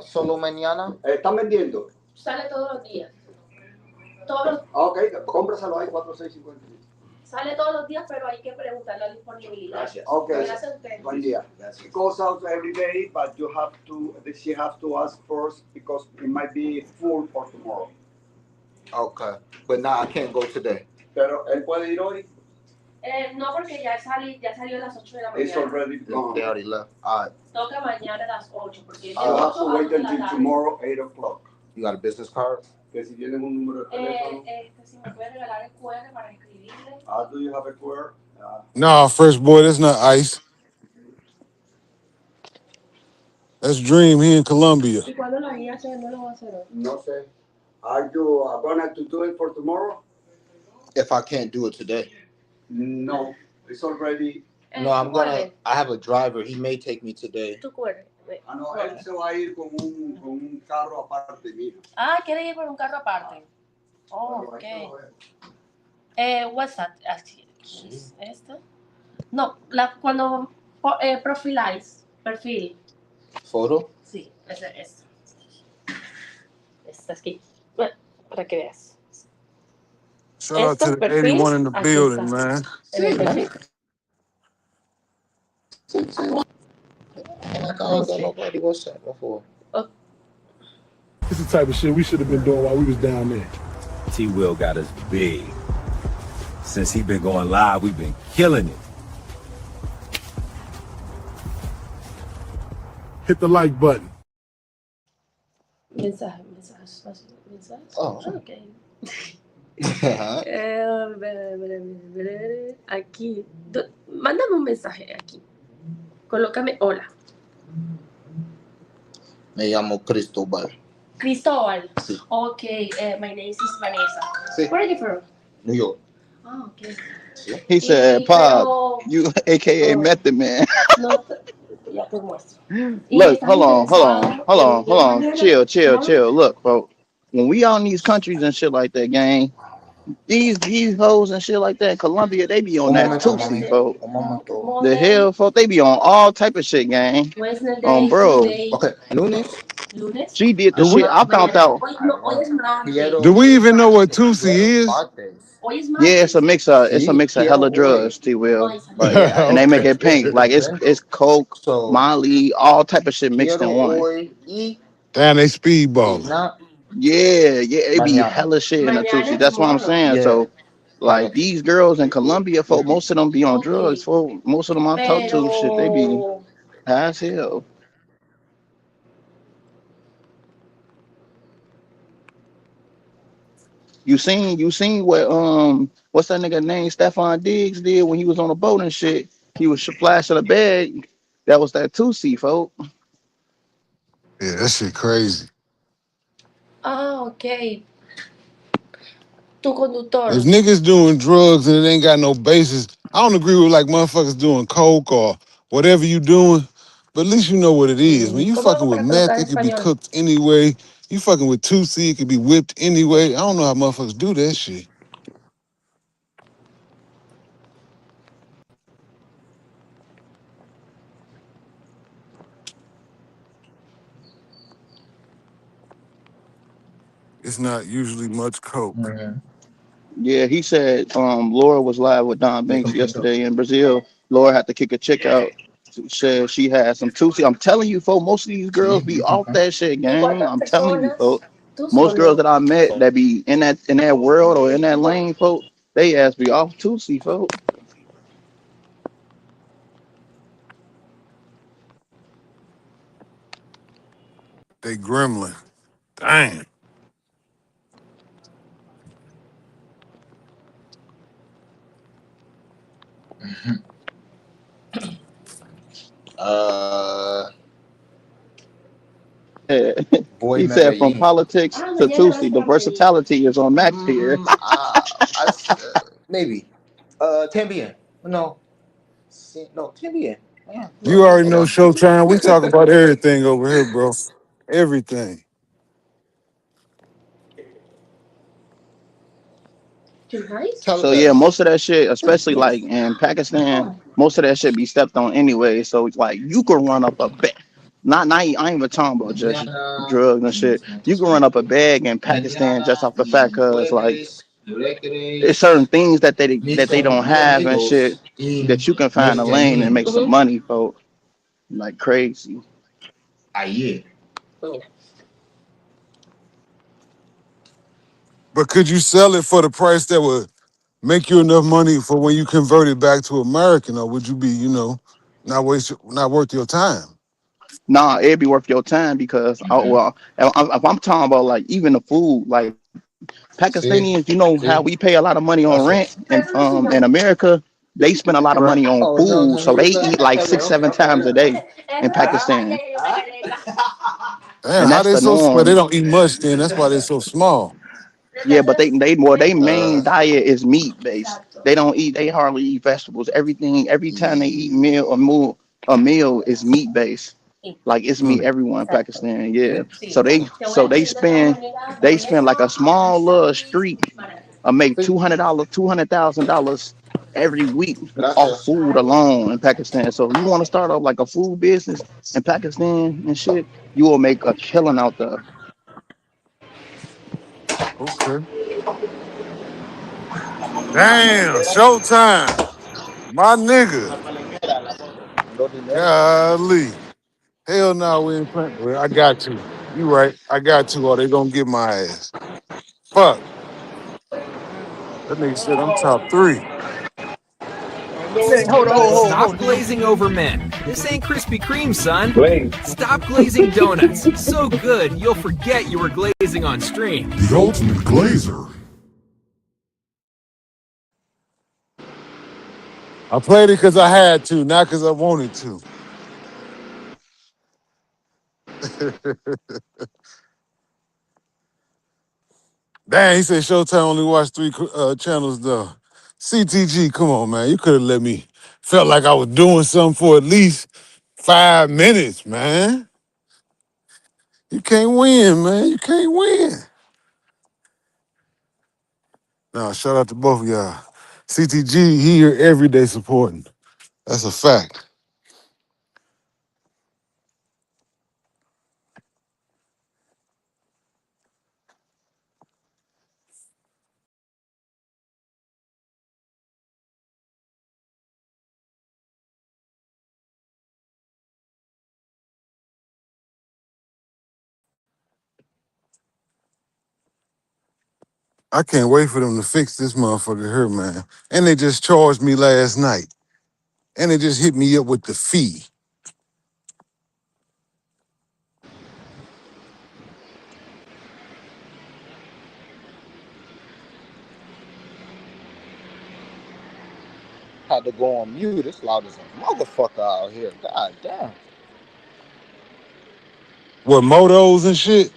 solo mañana. ¿Están vendiendo? Sale todos los días. Todos los... Okay, cómpraselo ahí 4,650. Sale todos los días, pero hay que preguntar la disponibilidad. Gracias. Okay. Gracias a usted. Buen día. It goes out every day, but she has to ask first because it might be full for tomorrow. Okay, but now I can't go today. Pero él puede ir hoy. No, porque ya salió a las 8 de la mañana. It's already gone. They already left. All right. Toca mañana a las 8, porque You have to wait until tomorrow, 8 o'clock. You got a business card? Que si tienen un número de teléfono. Si me puede regalar el QR para escribirle. Do you have a QR? Nah, fresh boy, that's not ice. That's Dream. He in Colombia. ¿Y cuándo lo iba a hacer? No lo va a hacer hoy. No sé. Are you going to do it for tomorrow? If I can't do it today. No, it's already. No, I have a driver. He may take me today. Tu QR. No, él se va a ir con un carro aparte, mira. Quiere ir con un carro aparte. Oh, ok. What's that? ¿Esta? No, cuando profiláis, perfil. ¿Foto? Sí, esta. Esta aquí. Bueno, para que veas. Shout out to the 81 in the building, man. Nobody was that before. This is the type of shit we should have been doing while we was down there. T-Will got us big. Since he been going live, we've been killing it. Hit the like button. Mensaje. Oh. Ok. Aquí. Mándame un mensaje aquí. Colócame hola. Me llamo Cristóbal. Sí. Okay, my name is Vanessa. Sí. Where are you from? New York. Oh, okay. He said, Pop, you AKA Method Man. No, ya te muestro. Look, hold on. Chill. Look, bro. When we out in these countries and shit like that, gang, these hoes and shit like that in Colombia, they be on that Tootsie, folks. The hell, folks, they be on all type of shit, gang. Bro. Okay, lunes. She did the shit. I found out. Do we even know what Tootsie is? Yeah, it's a mix of hella drugs, T-Will. And they make it pink. Like it's coke, Molly, all type of shit mixed in one. Damn, they speedball. Yeah, it be hella shit in the Tootsie. That's what I'm saying. Yeah. So, like these girls in Colombia, folk, most of them be on drugs. Folk, most of them I talk to, shit, they be high as hell. You seen what what's that nigga name Stephon Diggs did when he was on a boat and shit? He was flashing a bag. That was that Tootsie, folk. Yeah, that shit crazy. Okay. Tu If conductor. niggas doing drugs and it ain't got no basis, I don't agree with like motherfuckers doing coke or whatever you doing, but at least you know what it is. When you ¿Cómo fucking hago with para colocar meth, en it could be español? cooked anyway. You fucking with 2C, it could be whipped anyway. I don't know how motherfuckers do that shit. It's not usually much coke. Yeah, he said Laura was live with Don Banks yesterday in Brazil. Laura had to kick a chick out. Said she had some Tusi. I'm telling you, folks, most of these girls be off that shit, ¿Y gang. cuántas I'm telling you, personas? folks. Tú Most girls solo. that I met that be in that world or in that lane, folks, they ass be off Tusi, folks. They gremlin. Damn. Uh, Yeah. Boy He said from Medellin. politics Ah, to mañana vas Tusi, the para Medellín. versatility is on max here. Maybe. Tambien. No. No, Tambien. Yeah, You look, already hold know on. Showtime. We talk about everything over here, bro. Everything. ¿Tonight? So yeah, most of that shit, especially like in Pakistan, most of that shit be stepped on anyway. So it's like you can run up a bag. Not I ain't even talking about just Mañana, drugs and shit. You can run up a bag in Pakistan just mañana off the fact y cause like jueves, it's certain miércoles, things that mis they don't have and shit amigos en that you can find a lane and Medellin. make some money for like crazy. Ayer. But could you sell it for the price that would make you enough money for when you convert it back to American, or would you be, not worth your time? Nah, it'd be worth your time because if I'm talking about like even the food, like See? Pakistanians, you know how See? we pay a lot of money on That's rent, it. and in America, they spend a lot of Right. money on Oh, no, food, no, so no, they no, eat like six, no, seven no, times a no. day in Ah, Pakistan, ah. Damn, and how that's they the so? But they norm. don't eat much. Then that's why they so small. Yeah, but they main Uh, diet is meat based. They hardly eat vegetables. Every time they eat a meal is meat based. Like it's meat Mm. everyone in Pakistan. Yeah, so they spend like a small little street make $200,000 every week off gracias. food alone in Pakistan. So if you want to start off like a food business in Pakistan and shit, you will make a killing out there. Okay. Damn, Showtime, my nigga. Golly, hell no, we ain't playing. Well, I got to. You right. I got to, or they gonna get my ass. Fuck. That nigga said I'm top three. S- Hold on, Stop hold on. glazing over men. This ain't Krispy Kreme, son. Blaze. Stop glazing donuts. So good, you'll forget you were glazing on stream. The ultimate glazer. I played it because I had to, not because I wanted to. Damn, he said Showtime only watched three channels though. CTG, come on, man. You could have let me. Felt like I was doing something for at least 5 minutes, man. You can't win, man. You can't win. Nah, shout out to both of y'all. CTG, he here every day supporting. That's a fact. I can't wait for them to fix this motherfucker here, man. And they just charged me last night. And they just hit me up with the fee. Had to go on mute. It's loud as a motherfucker out here. God damn. What, motos and shit?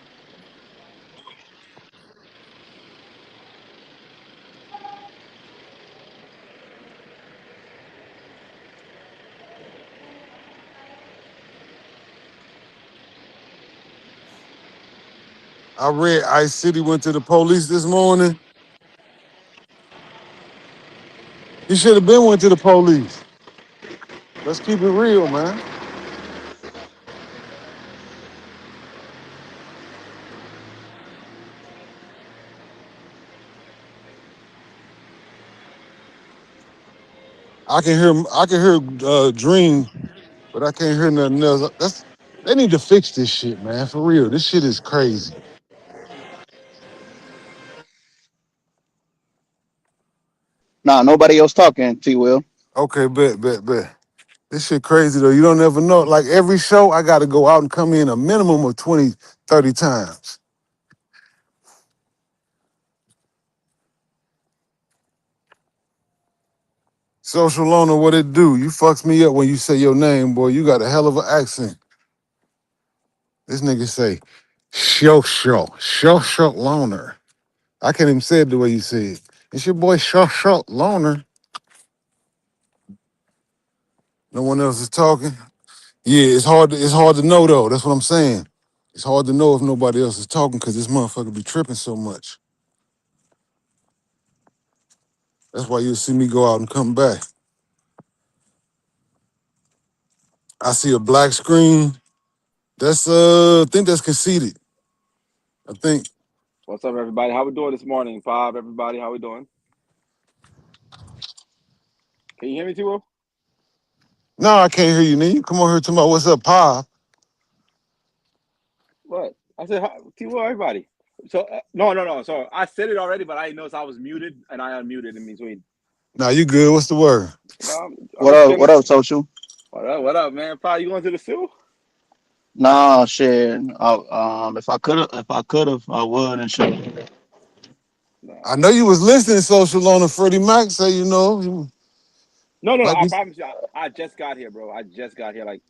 I read Ice City went to the police this morning. He should have been went to the police. Let's keep it real, man. I can hear Dream, but I can't hear nothing else. They need to fix this shit, man. For real. This shit is crazy. Nah, nobody else talking. T Will. Okay, bet. This shit crazy though. You don't ever know. Like every show, I gotta go out and come in a minimum of 20, 30 times. Social loner, what it do? You fucks me up when you say your name, boy. You got a hell of an accent. This nigga say, show loner. I can't even say it the way you say it. It's your boy show loner. No one else is talking. Yeah, it's hard to know though. That's what I'm saying. It's hard to know if nobody else is talking because this motherfucker be tripping so much. That's why you'll see me go out and come back. I see a black screen. That's I think that's conceded. I think. What's up, everybody? How we doing this morning? Five, everybody. How we doing? Can you hear me, T-Will? No, I can't hear you, nigga. You come on here talking about what's up, Pop. What? I said, T-Will, everybody. So, no. So I said it already, but I didn't notice I was muted, and I unmuted in between. Nah, you good. What's the word? No, I'm What just up? What chilling. up, Social? What up, man? Five, you going to the zoo? Nah, shit. If I could have, I would and shit. I know you was listening, Social on Freddie Mac say, you know, you No. might I be promise you, I just got here, bro. I just got here. Like,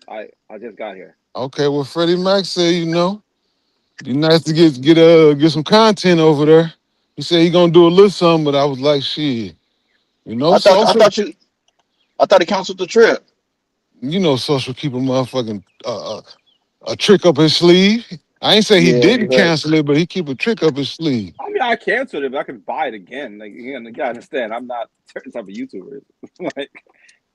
I just got here. okay. Well, Freddie Mac say, you know, be nice to get some content over there. He said he gonna do a little something, but I was like, shit, you know, I thought I Social, thought you I thought he canceled the trip. you know, Social keep a motherfucking a trick up his sleeve. I ain't say he Yeah, didn't but cancel it, but he keep a trick up his sleeve. I mean, I canceled it, but I can buy it again. Like, you gotta understand, I'm not certain type of YouTuber.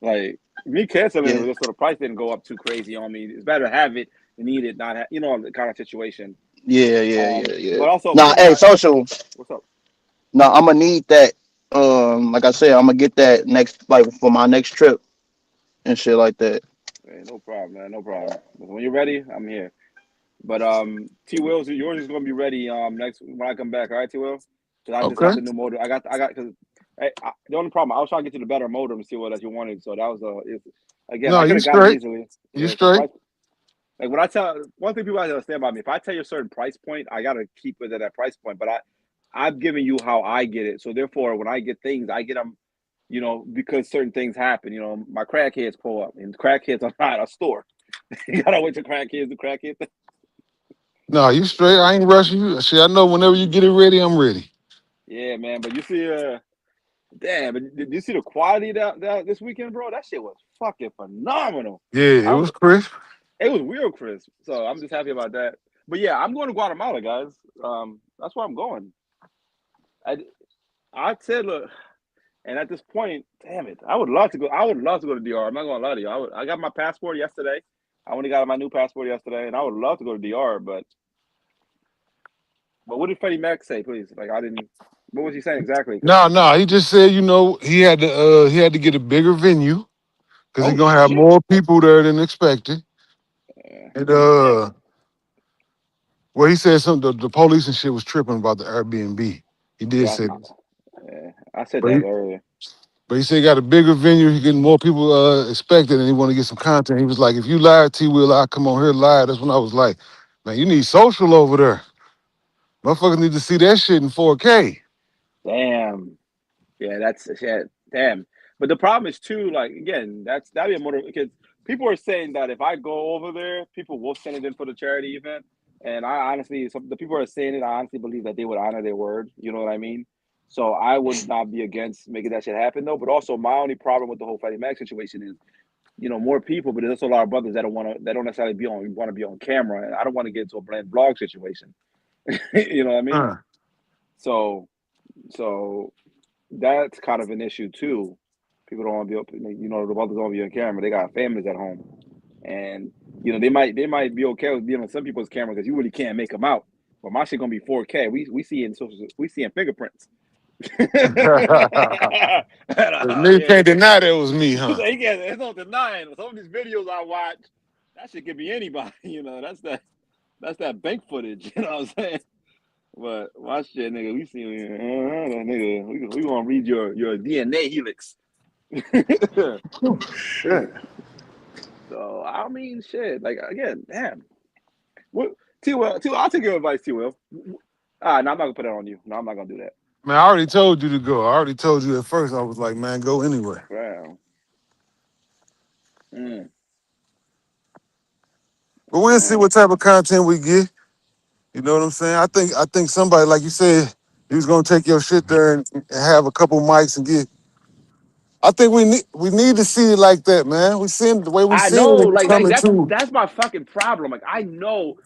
Like me canceling it yeah, was just so the price didn't go up too crazy on me. It's better to have it than need it, not have, the kind of situation. yeah. But also Nah, people hey, got Social. what's up? Nah, I'm gonna need that. Like I said, I'm gonna get that next, like for my next trip and shit like that. Hey, no problem, man. No problem. When you're ready, I'm here. But T Will's yours is gonna be ready next when I come back. All right, T Will, because I just got Okay. the new motor. I got because the only problem I was trying to get to the better modem, T Will, that you wanted. So that was again No, I could you have got it straight. easily. You Yeah. So straight. price. Like when I tell one thing people have to understand about me, if I tell you a certain price point, I gotta keep it at that price point. But I'm giving you how I get it. So therefore, when I get things, I get them, because certain things happen. My crackheads pull up, and crackheads are not a store. You gotta wait till crackheads do crackhead. No, you straight. I ain't rushing you. Shit, I know whenever you get it ready, I'm ready. Yeah, man. But you see, damn. But did you see the quality that this weekend, bro? That shit was fucking phenomenal. Yeah, I it don't. was crisp. It was real crisp. So I'm just happy about that. But yeah, I'm going to Guatemala, guys. That's where I'm going. I I said, look, and at this point, damn it, I would love to go. I would love to go to DR. I'm not gonna lie to you. I got my passport yesterday. I only got my new passport yesterday, and I would love to go to DR. But what did Freddie Mac say, please? Like I didn't. What was he saying exactly? Because No. He just said, you know, he had to get a bigger venue because he's oh gonna have shit. more people there than expected. And Damn. well, he said something. The police and shit was tripping about the Airbnb. He did Yeah, say this, I said but that he, earlier. but he said he got a bigger venue. He getting more people expected, and he want to get some content. He was like, if you live, T Will, I come on here live. That's when I was like, man, you need social over there. Motherfuckers need to see that shit in 4K. Damn. Yeah, that's shit. Damn. But the problem is too, like again, that'd be a motive because people are saying that if I go over there, people will send it in for the charity event. And I honestly, the people are saying it. I honestly believe that they would honor their word. You know what I mean? So I would not be against making that shit happen though. But also, my only problem with the whole Freddie Mac situation is, more people, but there's also a lot of brothers that don't necessarily want to be on camera, and I don't want to get into a bland vlog situation. You know what I mean? So that's kind of an issue too. People don't want to be open. The mothers don't want to be on camera. They got families at home, and they might be okay with being on some people's camera because you really can't make them out. But my shit gonna be 4K. We seeing fingerprints. Nigga can't deny that was me, huh? It's no denying. Some of these videos I watch, that shit could be anybody. That's that bank footage. You know what I'm saying? But watch shit, nigga. We see nigga. We gonna read your DNA helix. Oh, shit. So I mean, shit. Like again, damn. What T Will? I'll take your advice, T Will. No, I'm not gonna put it on you. No, I'm not gonna do that. Man, I already told you to go. I already told you at first. I was like, man, go anyway. Wow. But we'll see what type of content we get. You know what I'm saying? I think somebody, like you said, he was gonna take your shit there and have a couple mics and get. I think we need to see it like that, man. We seen the way we I seen know, it like coming to. that's my fucking problem. Like I know,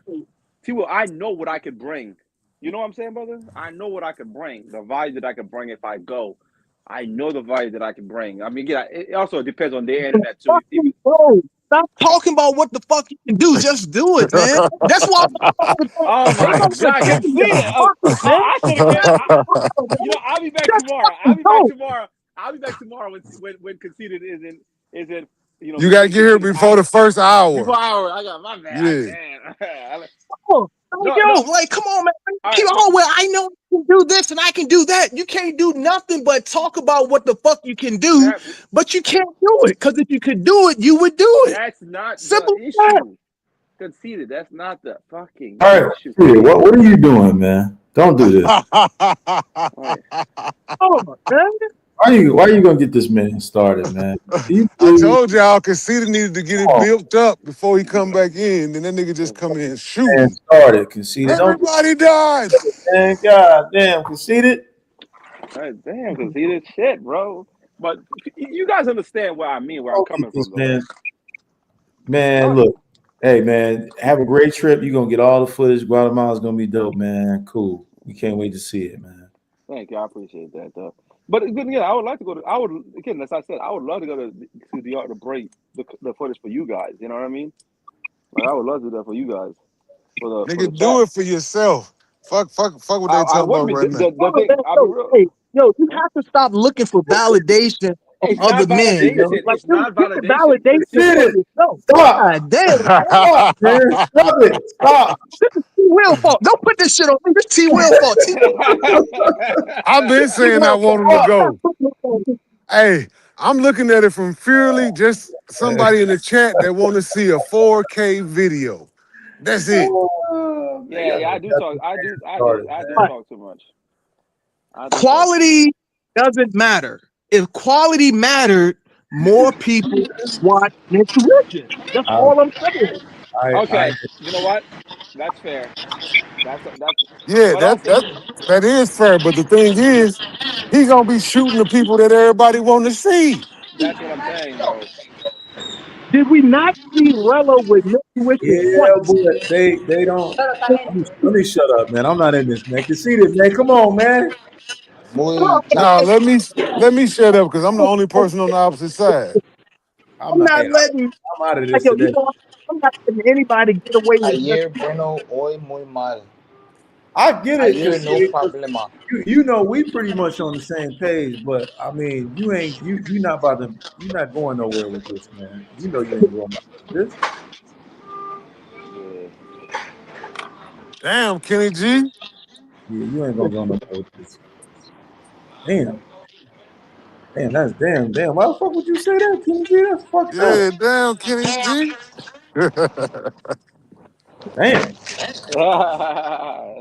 T Will, I know what I could bring. You know what I'm saying, brother? I know what I could bring. The value that I could bring if I go. I know the value that I can bring. I mean, yeah, it also depends on their internet too. Fucking bro, stop talking about what the fuck you can do. Just do it, man. That's why Oh my ain't no God, I can pretending see to it. fuck it, man. I should have kept. I'll be back Just tomorrow. fucking go. I'll be back tomorrow when conceded isn't You gotta when get here conceded before the out first hour. before hour. I got my man. Yeah. Oh, No, yo, no. like, come on, man. All right, Oh, well, I know I can do this and I can do that. You can't do nothing but talk about what the fuck you can do, but you can't do it. Because if you could do it, you would do it. That's not Simple the as that. issue. Conceded. That's not the fucking All right, issue. yeah, what are you doing, man? Don't do this. Right. Oh, man. Why are you gonna get this man started, man? I told y'all Conceited needed to get it built up before he come back in. Then that nigga just come in Man, shooting. started, conceded. Don't Everybody died. man, God damn, conceded. Right, damn, conceded shit, bro. But you guys understand what I mean, where I'm Don't get coming this from, though, man. right? Man, look. Hey man, have a great trip. You're gonna get all the footage. Guatemala's gonna be dope, man. Cool. We can't wait to see it, man. Thank you. I appreciate that, though. But again, I would like to go to. I would again, as I said, I would love to go to the art to break the footage for you guys. You know what I mean? Like I would love to do that for you guys for the Nigga, chat. do it for yourself. Fuck what they I talking would about be right now. the thing. I'll be real. Hey, yo, you have to stop looking for validation from It's other not men, yo. validation. Like, It's you not get the validation. validation for Conceded. yourself. Stop. God damn. Stop, man. Stop it. Stop. This is T Will fault. Don't put this shit on me. This T Will fault. T Will. I've been saying I want him to go. Hey, I'm looking at it from purely just somebody in the chat that want to see a 4K video. That's it. Yeah, I do talk. I do talk too much. Quality doesn't matter. If quality mattered, more people watch intuition. That's all I'm saying. Okay, you know what? That's fair. That's Yeah, but also that is fair. But the thing is, he gonna be shooting the people that everybody want to see. that's what I'm saying, though. Did we not see Rello with intuition Yeah, twice? but they don't. Let me shut up, man. I'm not in this, man. Conceded, man. Come on, man. Now let me shut up because I'm the only person on the opposite side. I'm I'm not. not Hey, letting, I'm out of like, this yo, you today. know what? I'm not letting anybody get away with just. Ayer bueno, hoy muy mal. I get it, Ayer no conceded. problema. You know we pretty much on the same page, but I mean you not about to you're not going nowhere with this, man. You know you ain't going nowhere with this. Yeah. Damn, Kenny G. Yeah, you ain't gonna go nowhere with this. Damn. Damn. Why the fuck would you say that, Kenny? That's fucked up. Yeah, damn, Kenny G. Damn. That's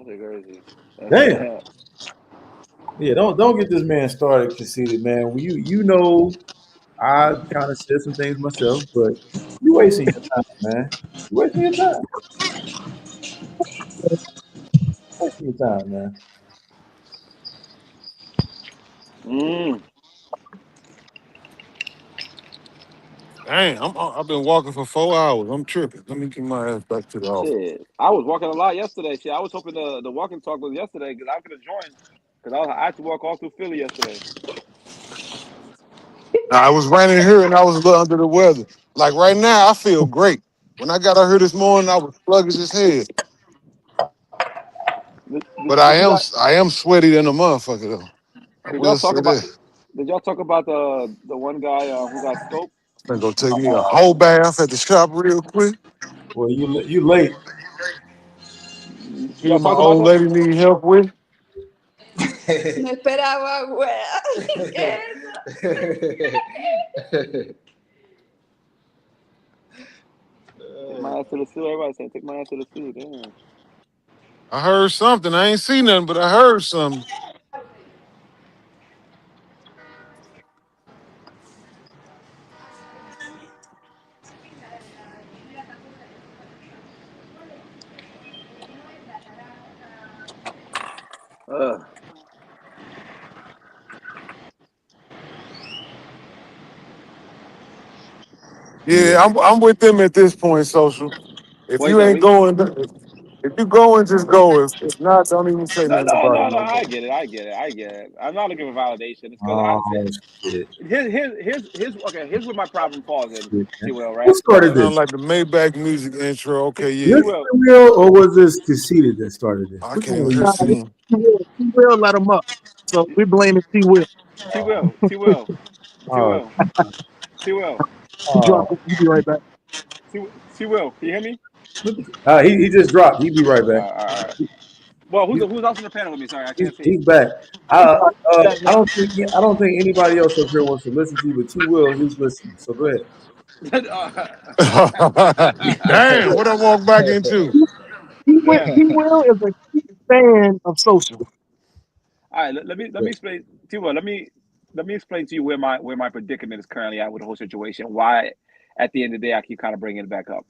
crazy. Damn. Yeah, don't get this man started, conceited, man. Well, you know I kind of said some things myself, but you wasting your time, man. You wasting your time. Wasting your time, man. Dang, I've been walking for 4 hours. I'm tripping. Let me get my ass back to the office. Shit, I was walking a lot yesterday. Shit, I was hoping the walking talk was yesterday because I could have joined. Because I had to walk all through Philly yesterday. Nah, it was raining here and I was a little under the weather. Like right now, I feel great. When I got out here this morning, I was sluggish as hell. But Did you guys I am sweaty than a motherfucker though. I did y'all will talk say about that. the one guy who got scoped? I'm gonna go take me a whole bath at the shop real quick. Well, you late. See Y'all what my talked about old that? lady need help with. No esperaba, güey. ¿Qué es Take my ass to the zoo. Everybody said take my ass to the zoo. Damn. I heard something. I ain't seen nothing, but I heard something. Ugh. Yeah, I'm with them at this point, social. If What you you say, ain't Reese? going, if you going, just go. If not, don't even say No, nothing no, about it no, no. no I more. get it. I get it. I get it. I'm not looking for validation. It's because I Oh said shit. here's where my problem falls in. Shit, T man. Will, Who right? started Sound this? like the Maybach music intro. Okay, T yeah. This Will, real or was this conceited that started this? I Which can't one even was hear you? Nah, Sim. He will let him up. So we blaming T Will. T Will, T Will, T Oh, Will, T Will, He oh. dropped it. He'll be right back. T Will. Can you hear me? He just dropped. He'll be right back. All right. Well, He's, who's else on the panel with me? Sorry, I he's, can't see. he's back. I don't think anybody else up here wants to listen to you, but T Will, he's listening. So go ahead. Damn, what I walk back into? Damn. He will is a huge fan of social. All right, let me explain. T Will, let me explain to you where my predicament is currently at with the whole situation. Why, at the end of the day, I keep kind of bringing it back up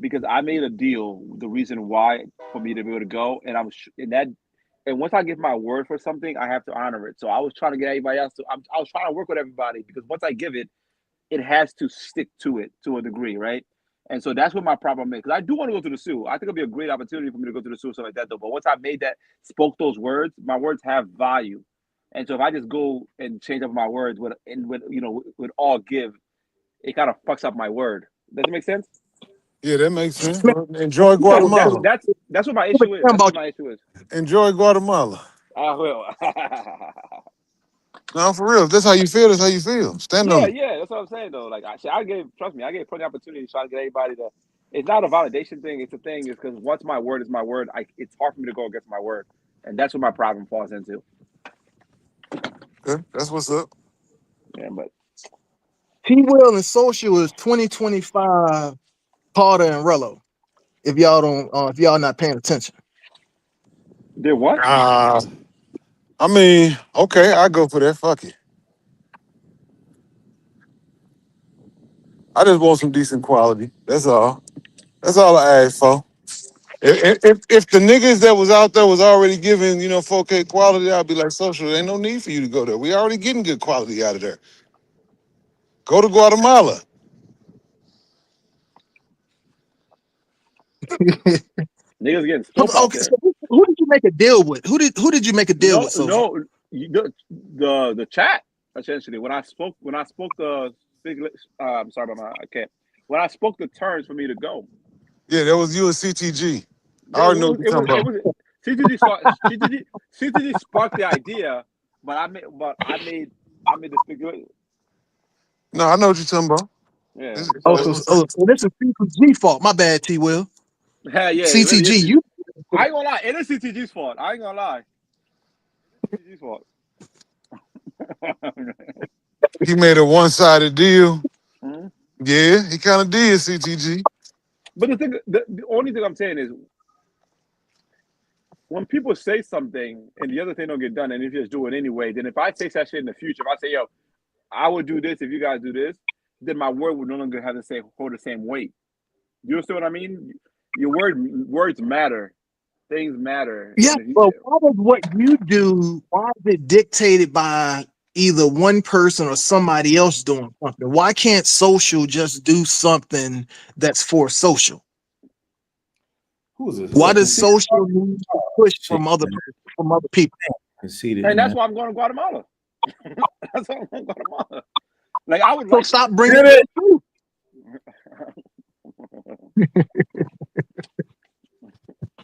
because I made a deal. The reason why for me to be able to go, and I was in that. And once I give my word for something, I have to honor it. So I was trying to get everybody else to. I was trying to work with everybody because once I give it, it has to stick to it to a degree, right? And so that's what my problem is. Because I do want to go to the zoo. I think it'll be a great opportunity for me to go to the zoo, stuff like that, though. But once I made that, spoke those words, my words have value. And so if I just go and change up my words with all give, it kind of fucks up my word. Does it make sense? Yeah, that makes sense. Well, enjoy So that's Guatemala. that's that's what my issue is. That's what my issue is. Enjoy Guatemala. I will. No, for real. If that's how you feel, that's how you feel. Stand Yeah, on it. yeah, that's what I'm saying though. Like I gave, trust me, I gave plenty of opportunities trying to get everybody to. It's not a validation thing. It's a thing. Is because once my word is my word, it's hard for me to go against my word, and that's what my problem falls into. Okay, that's what's up. Yeah, but T Will and social is 2025 Carter and Rello. If y'all not paying attention. they're what? I mean, okay, I go for that. Fuck it. I just want some decent quality. That's all. That's all I ask for. If the niggas that was out there was already giving, 4K quality, I'd be like, social, there ain't no need for you to go there. We already getting good quality out of there. Go to Guatemala. Niggas getting scope out Okay, there. so who did you make a deal with? Who did you make a deal No, with, social? no, the chat essentially. When I spoke I'm sorry about my. I can't. When I spoke the terms for me to go, Yeah, that was you and CTG. I yeah, already know what you're talking it about. was CTG sparked the idea, but I made the speculation. No, I know what you're talking about. Yeah, Oh, That's so what's up. so this is CTG fault. My bad, T Will. yeah, it really CTG, is. you I ain't gonna lie, it is CTG's fault. I ain't gonna lie, it's CTG's fault. He made a one-sided deal. Mhm. Yeah, he kind of did, CTG. But the only thing I'm saying is when people say something and the other thing don't get done, and you just do it anyway, then if I say that shit in the future, if I say, yo, I would do this if you guys do this, then my word would no longer have the same hold the same weight. You understand what I mean? Your words matter, things matter, yeah, and if but you, why does what you do, why is it dictated by either one person or somebody else doing something? Why can't social just do something that's for social? Who's this? Why does social need to push from other people? Conceited, And man. that's why I'm going to Guatemala. That's why I'm going to Guatemala. Like I would So like. stop bringing it.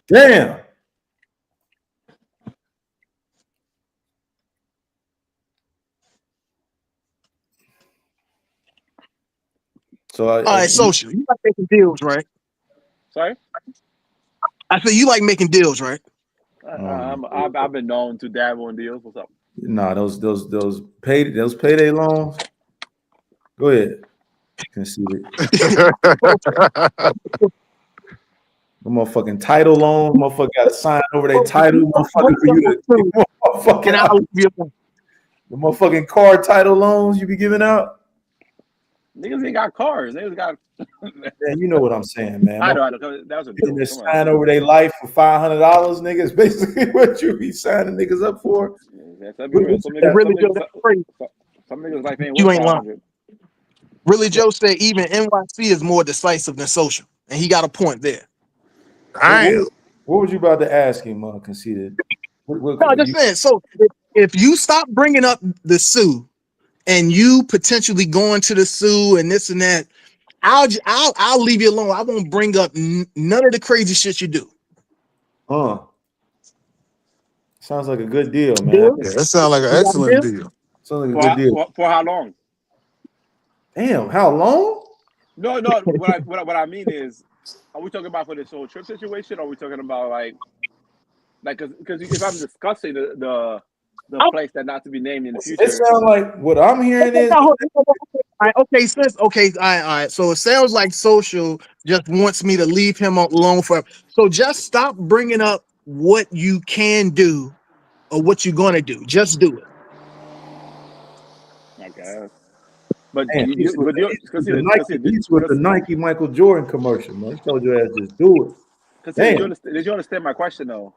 Damn. So All right, social. You like making deals, right? Sorry. I said you like making deals, right? I've been known to dabble in deals. What's up? Nah, those payday loans. Go ahead. Conceited. The motherfucking title loans, motherfucker got to sign over their title, motherfucker, for you to motherfucking, the motherfucking car title loans you be giving out. Niggas ain't got cars. Niggas got. Man, you know what I'm saying, man. I know. That was a joke. They sign over their life for $500, niggas. Basically, what you be signing niggas up for. Yeah, some niggas life ain't You worth ain't lying. 500. Really, Joe said even NYC is more decisive than social, and he got a point there. What was you about to ask him, Conceited? No, just saying. So if you stop bringing up the Sioux and you potentially going to the Sioux and this and that, I'll leave you alone. I won't bring up none of the crazy shit you do. Sounds like a good deal, man. Yeah, that sounds like an excellent deal. Sounds like a good deal. For how long? Damn, how long? No. What I mean is, are we talking about for this whole trip situation? Or are we talking about like because if I'm discussing the place that not to be named in the future, It sounds like what I'm hearing is okay, sis. Okay, all right. So it sounds like social just wants me to leave him alone forever. So just stop bringing up what you can do or what you're gonna do. Just do it. Okay. But Man, he's with the Nike Michael Jordan commercial, man. He told your ass just do it. Did you understand my question though?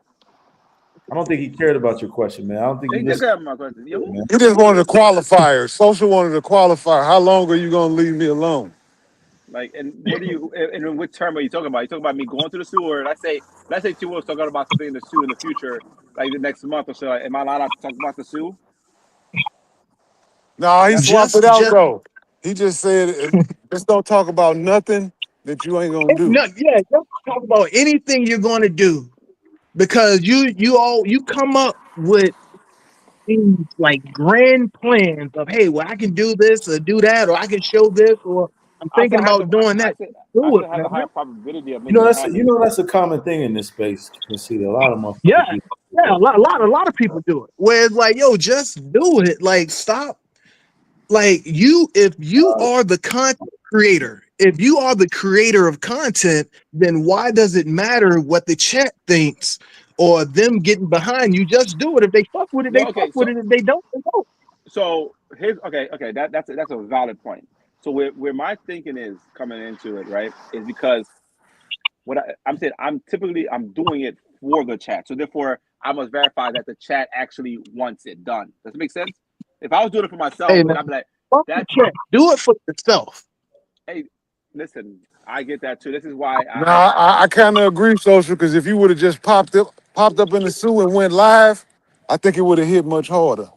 I don't think he cared about your question, man. I don't think he did care about my question. He just wanted a qualifier. Social wanted a qualifier. How long are you gonna leave me alone? Like, and what do you? And in what term are you talking about? You talking about me going to the sewer? Let's say two was talking about something in the zoo in the future, like the next month or so. Am I allowed to talk about the zoo? No, he swapped it out though. He just said, just don't talk about nothing that you ain't gonna do. No, yeah, don't talk about anything you're gonna do because you come up with these like grand plans of, hey, well, I can do this or do that, or I can show this, or I'm thinking about doing that. I still have a higher probability of making that's it happen. that's a common thing in this space. You can see a lot of motherfuckers. Yeah, a lot of people do it. Where it's like, yo, just do it. Like, stop. Like if you are the content creator, if you are the creator of content, then why does it matter what the chat thinks or them getting behind you? Just do it. If they fuck with it, they fuck with it. If they don't, they don't. So here's okay. That's a valid point. So where my thinking is coming into it, right, is because what I'm saying, I'm doing it for the chat. So therefore, I must verify that the chat actually wants it done. Does it make sense? If I was doing it for myself, then I'd be like, do it for yourself. Hey, listen, I get that too. This is why I kind of agree, social, because if you would have just popped up in the zoo and went live, I think it would have hit much harder.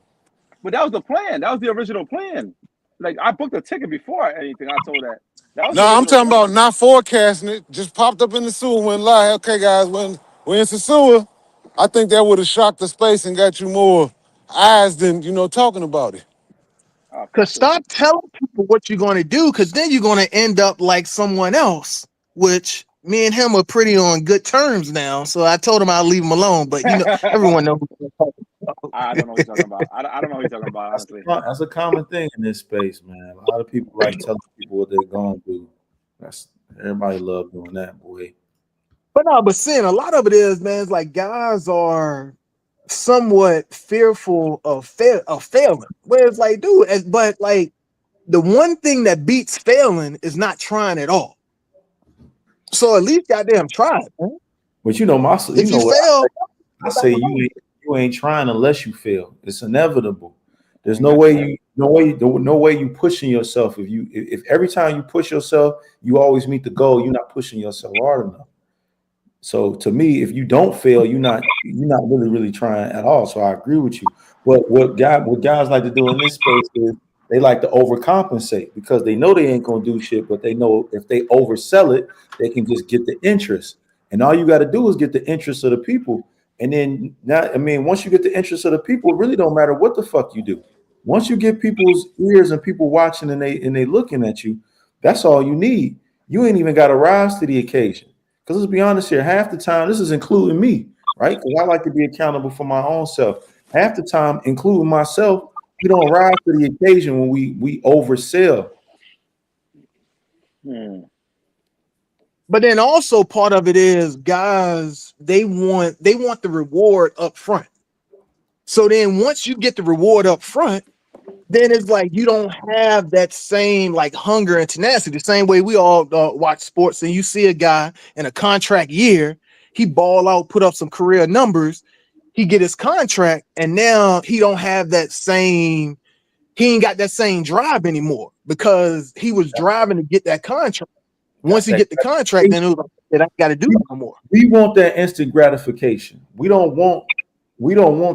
But that was the plan. That was the original plan. Like I booked a ticket before anything. I told that. No, I'm talking about not forecasting it. Just popped up in the sewer and went live. Okay, guys, when we're in the sewer, I think that would have shocked the space and got you more eyes than talking about it. Because stop telling people what you're going to do, because then you're going to end up like someone else, which me and him are pretty on good terms now. So I told him I'll leave him alone. But everyone knows. I don't know what you're talking about. I don't know what you're talking about, honestly. That's a common thing in this space, man. A lot of people like telling people what they're going to do. Everybody love doing that, boy. But seeing a lot of it is, man, it's like guys are somewhat fearful of failing. Where it's like, dude, but like the one thing that beats failing is not trying at all. So at least goddamn try it, man. But I say you ain't trying unless you fail. It's inevitable. There's no way you pushing yourself. If every time you push yourself, you always meet the goal, you're not pushing yourself hard enough. So to me, if you don't fail, you're not really trying at all. So I agree with you. But what guys like to do in this space is they like to overcompensate because they know they ain't gonna do shit, but they know if they oversell it, they can just get the interest. And all you got to do is get the interest of the people. And then once you get the interest of the people, it really don't matter what the fuck you do. Once you get people's ears and people watching and they looking at you, that's all you need. You ain't even got to rise to the occasion. Because let's be honest here, half the time, this is including me, right? Because I like to be accountable for my own self. Half the time, including myself, we don't rise to the occasion when we oversell. But then also part of it is guys, they want the reward up front. So then once you get the reward up front, then it's like you don't have that same like hunger and tenacity. The same way we all watch sports, and you see a guy in a contract year, he ball out, put up some career numbers, he get his contract, and now he don't have that same, he ain't got that same drive anymore because he was driving to get that contract. Once he get the contract, then it was like, I got to do no more. We want that instant gratification. We don't want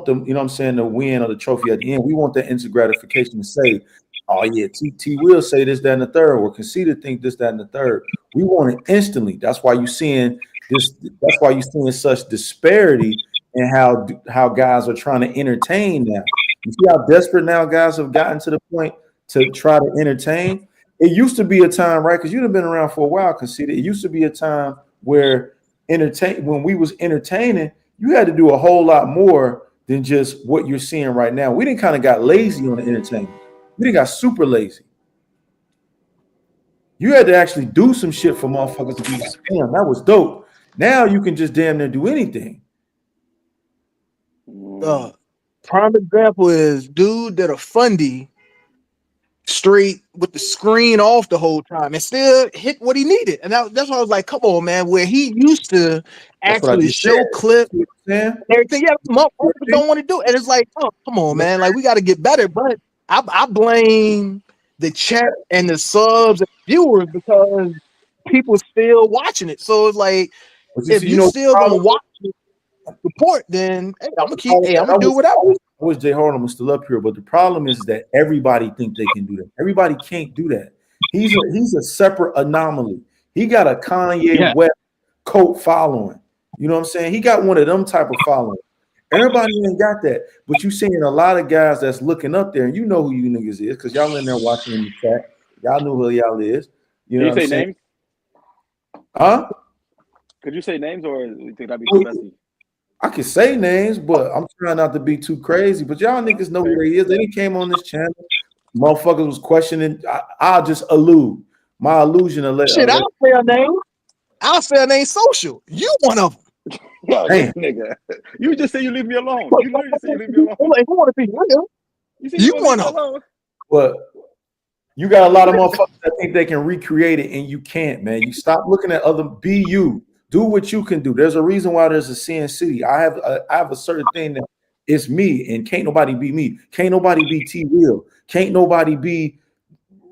them, you know what I'm saying, the win or the trophy at the end. We want that instant gratification to say, oh yeah, T will say this, that, and the third, or Conceited think this, that, and the third. We want it instantly. That's why you're seeing this, that's why you're seeing such disparity in how guys are trying to entertain now. You see how desperate now guys have gotten to the point to try to entertain. It used to be a time, right? Because you'd have been around for a while, Conceited. It used to be a time where when we was entertaining, you had to do a whole lot more than just what you're seeing right now. We didn't kind of got lazy on the entertainment. We didn't got super lazy. You had to actually do some shit for motherfuckers to be, damn, that was dope. Now you can just damn near do anything. Prime example is dude did a fundy straight with the screen off the whole time and still hit what he needed. And that's why I was like, come on, man, where he used to actually show clips and everything. Yeah, motherfuckers don't want to do it. And it's like, oh, come on, man. Like, we got to get better. But I blame the chat and the subs and viewers because people still watching it. So it's like, if you still gonna watch it, support, then hey, I'm gonna do whatever. I wish Jay Harlem was still up here, but the problem is that everybody think they can do that. Everybody can't do that. He's a separate anomaly. He got a Kanye West cult following. You know what I'm saying? He got one of them type of following. Everybody ain't got that, but you seeing a lot of guys that's looking up there, and you know who you niggas is because y'all in there watching in the chat. Y'all know who y'all is. You know what I'm saying? Names? Huh? Could you say names, or you think that'd be too messy? I can say names, but I'm trying not to be too crazy. But y'all niggas know who they is. They came on this channel. Motherfuckers was questioning. I'll just allude. My illusion of shit. I'll say a name. I'll say a name. Social. You one of them. Yo, nigga. You just say you leave me alone. You know you say you leave me alone. You want to be real? You one of them. But you got a lot of motherfuckers that think they can recreate it, and you can't, man. You stop looking at other. Be you. Do what you can do. There's a reason why there's a CNC. I have a certain thing that it's me, and can't nobody be me. Can't nobody be T Will. Can't nobody be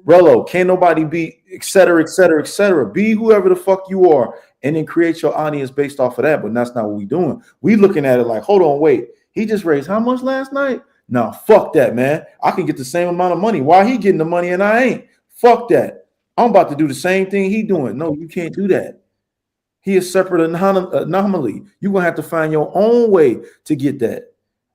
Rello. Can't nobody be et cetera, et cetera, et cetera. Be whoever the fuck you are, and then create your audience based off of that. But that's not what we doing. We looking at it like, hold on, wait. He just raised how much last night? No, fuck that, man. I can get the same amount of money. Why he getting the money and I ain't? Fuck that. I'm about to do the same thing he doing. No, you can't do that. He is separate anomaly. You're going to have to find your own way to get that.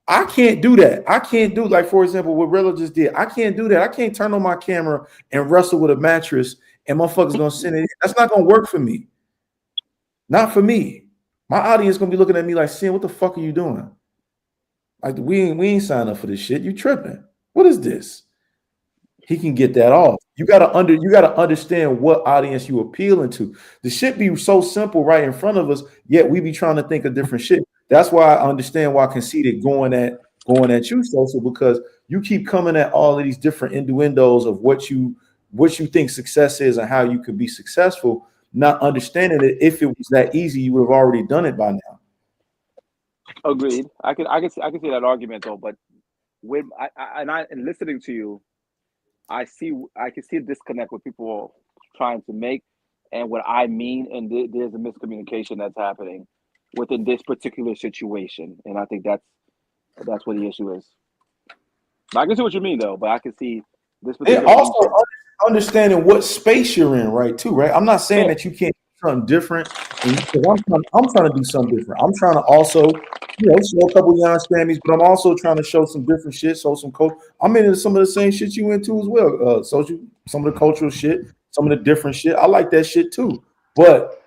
I can't do that. I can't do, like, for example, what Rello just did. I can't do that. I can't turn on my camera and wrestle with a mattress and motherfuckers going to send it in. That's not going to work for me. Not for me. My audience going to be looking at me like, Sin, what the fuck are you doing? Like, we ain't signed up for this shit. You tripping. What is this? He can get that off. You gotta understand what audience you appealing to. The shit be so simple right in front of us, yet we be trying to think of different shit. That's why I understand why Conceited going at you, Social, because you keep coming at all of these different innuendos of what you think success is and how you could be successful, not understanding that if it was that easy, you would have already done it by now. Agreed. I can see that argument though, but when and listening to you, I can see a disconnect with people trying to make and what I mean, and there's a miscommunication that's happening within this particular situation, and I think that's what the issue is. I can see what you mean though, but I can see this And particular also movement. understanding what space you're in, right? Too, right? I'm not saying Yeah. that you can't do something different. I'm trying to do something different. I'm trying to also, show a couple young Spammies, but I'm also trying to show some different shit, show some culture. I'm into some of the same shit you into as well. Some of the cultural shit, some of the different shit. I like that shit too. But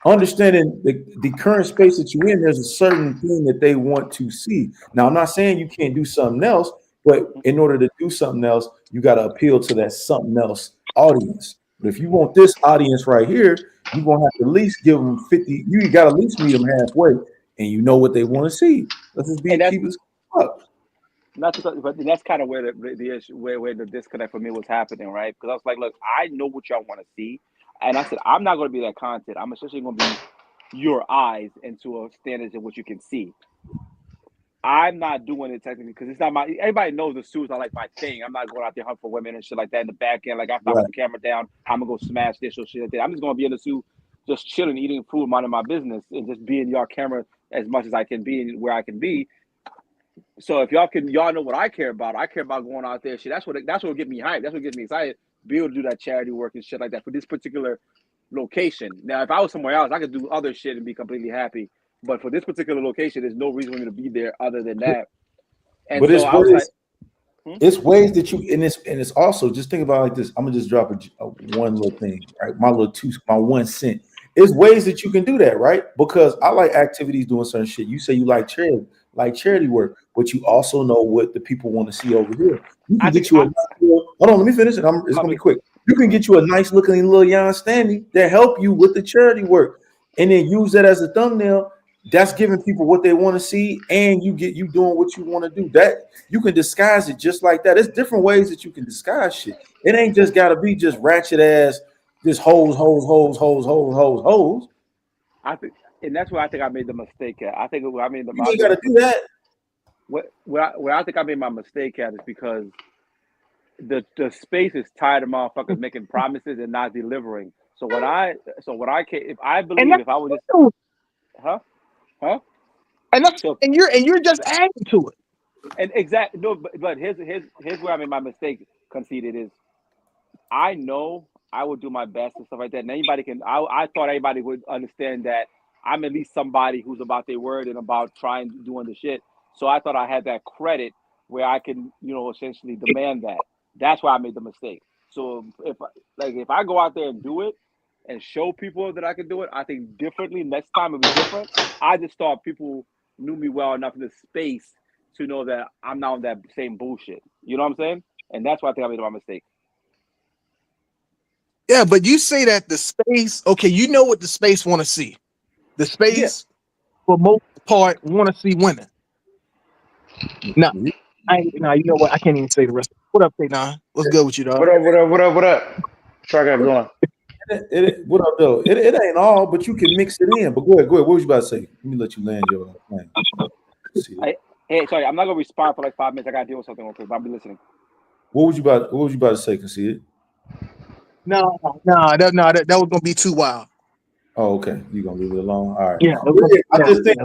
understanding the current space that you're in, there's a certain thing that they want to see. Now, I'm not saying you can't do something else, but in order to do something else, you got to appeal to that something else audience. But if you want this audience right here, you're gonna have to at least give them 50. You got to at least meet them halfway, and you know what they want to see. Let's just And keep it up. but that's kind of where the issue, where the disconnect for me was happening, right? Because I was like, look, I know what y'all want to see, and I said I'm not going to be that content. I'm essentially going to be your eyes into a standards of what you can see. I'm not doing it technically because it's not my. Everybody knows the suits are like my thing. I'm not going out there hunt for women and shit like that in the back end. Like after I put Right. the camera down, I'm gonna go smash this or shit like that. I'm just gonna be in the suit, just chilling, eating food, minding my business, and just being your camera as much as I can be where I can be. So if y'all know what I care about. I care about going out there. Shit, that's what get me hyped. That's what gets me excited. Be able to do that charity work and shit like that for this particular location. Now, if I was somewhere else, I could do other shit and be completely happy. But for this particular location, there's no reason for me to be there other than that. And But so I was like, it's ways that you and it's also just think about it like this. I'm gonna just drop a one little thing, right? My 1 cent. It's ways that you can do that, right? Because I like activities doing certain shit. You say you like charity work, but you also know what the people want to see over here. You can get you a nice little, hold on, let me finish it. It's gonna be quick. You can get you a nice looking little Jan Stanley that help you with the charity work, and then use that as a thumbnail. That's giving people what they want to see, and you doing what you want to do. That you can disguise it just like that. There's different ways that you can disguise shit. It ain't just gotta be just ratchet ass, just hoes. I think, and that's where I think I made the mistake at. I think where I made the You ain't gotta do that. where I think I made my mistake at is because the space is tired of motherfuckers making promises and not delivering. So what I if I believe if I was just and you're just adding to it. And exactly no, but here's where I made my mistake. Conceded is I know I would do my best and stuff like that. And anybody can. I thought anybody would understand that I'm at least somebody who's about their word and about trying doing the shit. So I thought I had that credit where I can essentially demand that. That's why I made the mistake. So if I go out there and do it and show people that I can do it, I think differently. Next time it'll be different. I just thought people knew me well enough in the space to know that I'm not on that same bullshit. You know what I'm saying? And that's why I think I made my mistake. Yeah, but you say that the space, okay, you know what the space want to see. The space, for most part, want to see women. No, you know what? I can't even say the rest. What up, Tay9? What's good with you, dog? What up? So I got going. What up, though? It ain't all, but you can mix it in. But go ahead. What was you about to say? Let me let you land your plane. Hey, sorry, I'm not gonna respond for like 5 minutes. I gotta deal with something real quick. But I'll be listening. What was you about to say, Concede? No, that was gonna be too wild. Oh, okay. You gonna leave it alone? All right. Yeah. I just think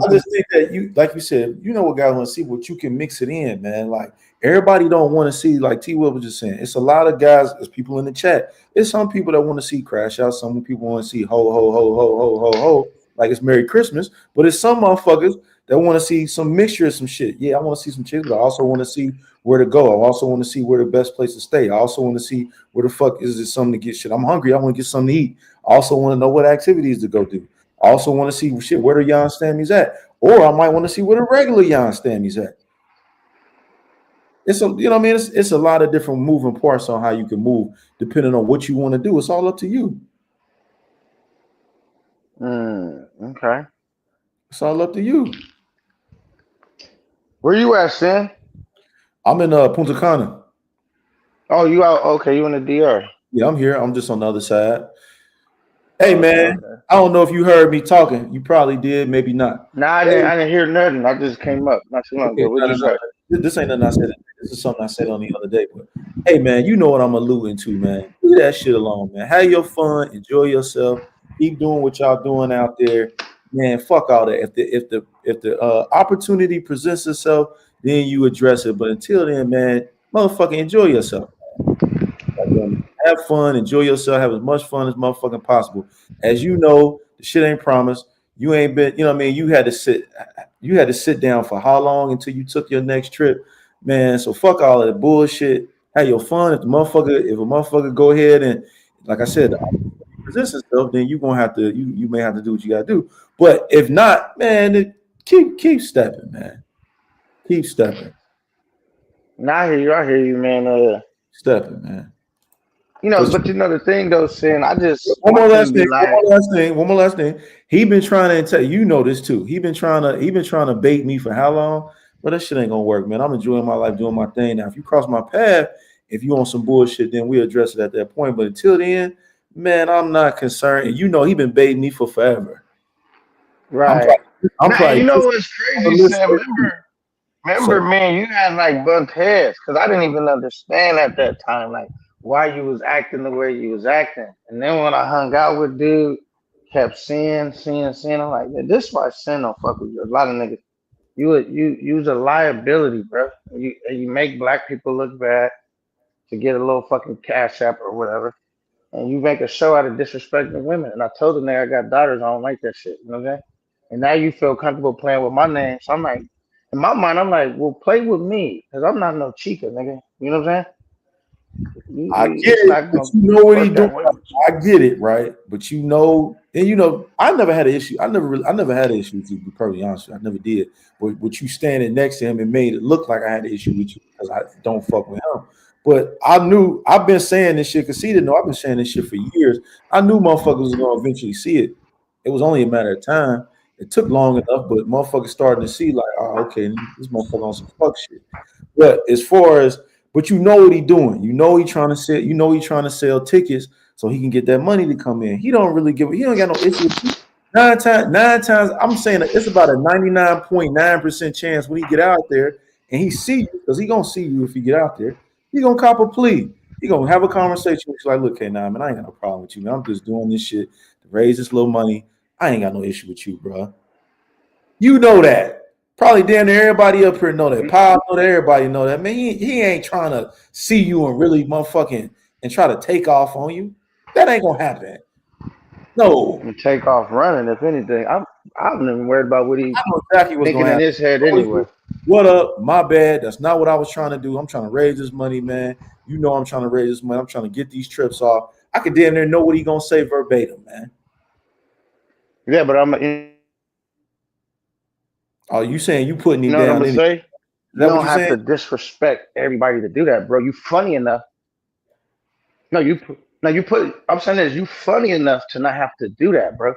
that you, like you said, you know what guys want to see, but you can mix it in, man. Like everybody don't want to see, like T. Will was just saying. It's a lot of guys, there's people in the chat. There's some people that want to see crash out. Some people want to see ho, like it's Merry Christmas. But it's some motherfuckers that want to see some mixture of some shit. Yeah, I want to see some chicks, but I also want to see where to go. I also want to see where the best place to stay. I also want to see where the fuck is it something to get shit. I'm hungry. I want to get something to eat. I also want to know what activities to go do. I also want to see shit where the Jan Stammies at, or I might want to see where the regular Jan Stammies at. It's it's a lot of different moving parts on how you can move depending on what you want to do. It's all up to you. Okay. It's all up to you. Where you at, Sin? I'm in Punta Cana. Oh, you out? Okay, you in the DR? Yeah, I'm here. I'm just on the other side. Hey, man, I don't know if you heard me talking. You probably did, maybe not. Nah, I didn't hear nothing. I just came up not too long ago. What you say? this ain't nothing I said. This is something I said on the other day. But hey, man, you know what I'm alluding to, man. Leave that shit alone, man. Have your fun, enjoy yourself, keep doing what y'all doing out there, man. Fuck all that. If the opportunity presents itself, then you address it. But until then, man, motherfucking enjoy yourself. Goddamn it. Have fun, enjoy yourself, have as much fun as motherfucking possible. As you know, the shit ain't promised. You ain't been, you know what I mean? You had to sit down for how long until you took your next trip, man. So fuck all of that bullshit. Have your fun. If a motherfucker go ahead and, like I said, the opportunity presents itself, then you gonna have to, you may have to do what you gotta do. But if not, man, keep stepping, man. Keep stepping. Nah, I hear you, man. Stepping, man. But you know the thing though, Sin, One my more thing last be thing. like, One more last thing. He been trying to tell you know this too. He been trying to bait me for how long? But that shit ain't gonna work, man. I'm enjoying my life, doing my thing. Now, if you cross my path, if you on some bullshit, then we address it at that point. But until then, man, I'm not concerned. And you know he been baiting me for forever. I'm right. probably I'm Now, and probably you know just what's on crazy, the list Sam? of you. Remember, So man, you had like bumped heads because I didn't even understand at that time, like why you was acting the way you was acting. And then when I hung out with dude, kept seeing. I'm like, man, this why Sin don't fuck with you. A lot of niggas, you was a liability, bro. You make black people look bad to get a little fucking cash app or whatever. And you make a show out of disrespecting women. And I told the nigga I got daughters, I don't like that shit. You know what I'm saying? And now you feel comfortable playing with my name. So I'm like, in my mind, I'm like, well, play with me. Because I'm not no chica, nigga. You know what I'm saying? I get It's it, not but going to you know what he work doing. that way with you. I get it, right? But you know, and you know, I never had an issue. I never had an issue with you. To be perfectly honest, with you. I never did. But with you standing next to him, it made it look like I had an issue with you because I don't fuck with him. But I knew I've been saying this shit because he didn't know I've been saying this shit for years. I knew motherfuckers was gonna eventually see it. It was only a matter of time. It took long enough, but motherfuckers starting to see like, oh, okay, this motherfucker on some fuck shit. But as far as but you know what he doing. You know he trying to sell. You know he trying to sell tickets so he can get that money to come in. He don't really give. He don't got no issue. Nine times. I'm saying that it's about a 99.9% chance when he get out there and he see you because he gonna see you if he get out there. He gonna cop a plea. He gonna have a conversation with you like, look, hey, nah, man, I ain't got no problem with you, man. I'm just doing this shit to raise this little money. I ain't got no issue with you, bro. You know that. Probably damn near everybody up here know that. Pop know that. Everybody know that. Man, he ain't trying to see you and really motherfucking and try to take off on you. That ain't gonna happen. No. And take off running, if anything. I'm not even worried about what he I know exactly what's thinking gonna in happen. his head Always anyway. do, what up? My bad. That's not what I was trying to do. I'm trying to raise this money, man. You know I'm trying to raise this money. I'm trying to get these trips off. I could damn near know what he gonna say verbatim, man. Yeah, but you Oh, you saying you putting him know what I'm down going to anyway? say? Is You that what don't you have saying? to disrespect everybody to do that, bro. You funny enough. No, you put. I'm saying is you funny enough to not have to do that, bro.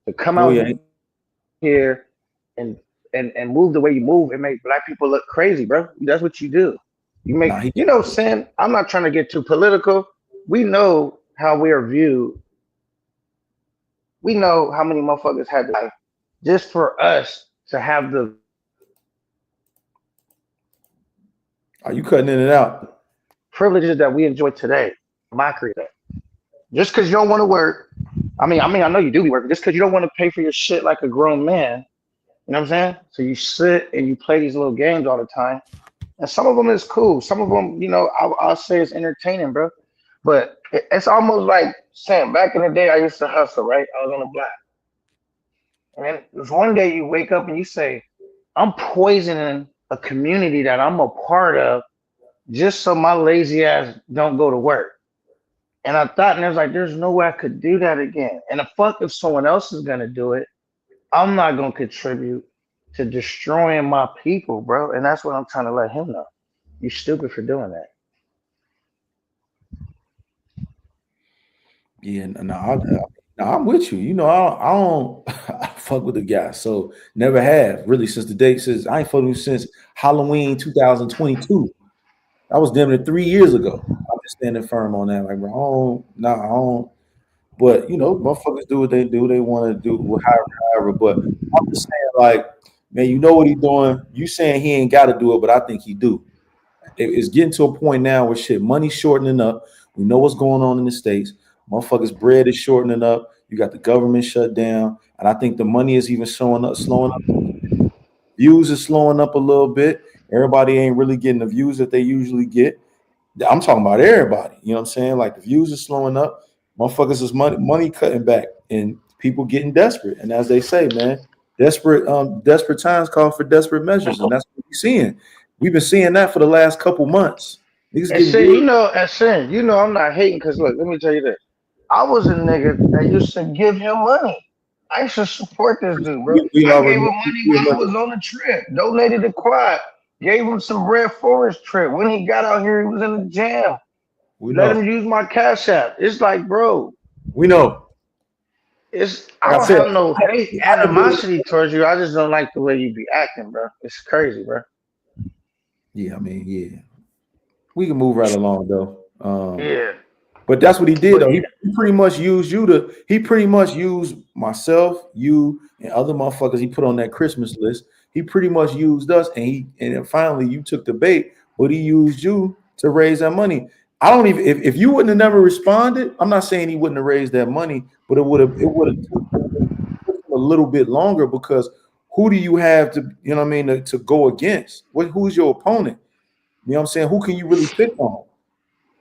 To come No, out he ain't. here and and move the way you move and make black people look crazy, bro. That's what you do. You make, Nah, he Sin. I'm not trying to get too political. We know how we are viewed. We know how many motherfuckers had to die just for us to have the are you cutting in and out? privileges that we enjoy today. My career. Just because you don't want to work, I know you do be working. Just because you don't want to pay for your shit like a grown man, you know what I'm saying? So you sit and you play these little games all the time. And some of them is cool. Some of them, I'll say it's entertaining, bro. But it's almost like saying back in the day, I used to hustle, right? I was on the block. And then there's one day you wake up and you say, I'm poisoning a community that I'm a part of just so my lazy ass don't go to work. And I thought, and I was like, there's no way I could do that again. And the fuck if someone else is gonna do it, I'm not gonna contribute to destroying my people, bro. And that's what I'm trying to let him know. You stupid for doing that. Yeah, I'm with you. You know, I don't fuck with the guy. So never have really since the date since I ain't fucking with him since Halloween 2022. That was damn near 3 years ago. I'm just standing firm on that. Like, bro, I don't. But you know, motherfuckers do what they do. They want to do however. But I'm just saying, like, man, you know what he doing. You saying he ain't got to do it, but I think he do. It's getting to a point now where shit, money's shortening up. We know what's going on in the States. Motherfuckers' bread is shortening up. You got the government shut down. And I think the money is even slowing up. Views is slowing up a little bit. Everybody ain't really getting the views that they usually get. I'm talking about everybody. You know what I'm saying? Like the views are slowing up. Motherfuckers is money cutting back and people getting desperate. And as they say, man, desperate times call for desperate measures. And that's what we're seeing. We've been seeing that for the last couple months. Niggas And getting see, real. and sin, I'm not hating because look, let me tell you this. I was a nigga that used to give him money. I used to support this dude, bro. We I gave already him know. money while I was on the trip, donated the quad, gave him some bread for his trip. When he got out here, he was in the jam. We Let him know. use my cash app. It's like, bro, We know. I Like I don't said, have no hate, I could do it. animosity towards you. I just don't like the way you be acting, bro. It's crazy, bro. Yeah, I mean, yeah. We can move right along though. Yeah. But that's what he did But though. He pretty much used he pretty much used myself, you, and other motherfuckers he put on that Christmas list. He pretty much used us, and then finally you took the bait, but he used you to raise that money. I don't even if you wouldn't have never responded, I'm not saying he wouldn't have raised that money, but it would have took him a little bit longer because who do you have to, you know what I mean, to go against? Who's your opponent? You know what I'm saying? Who can you really pick on?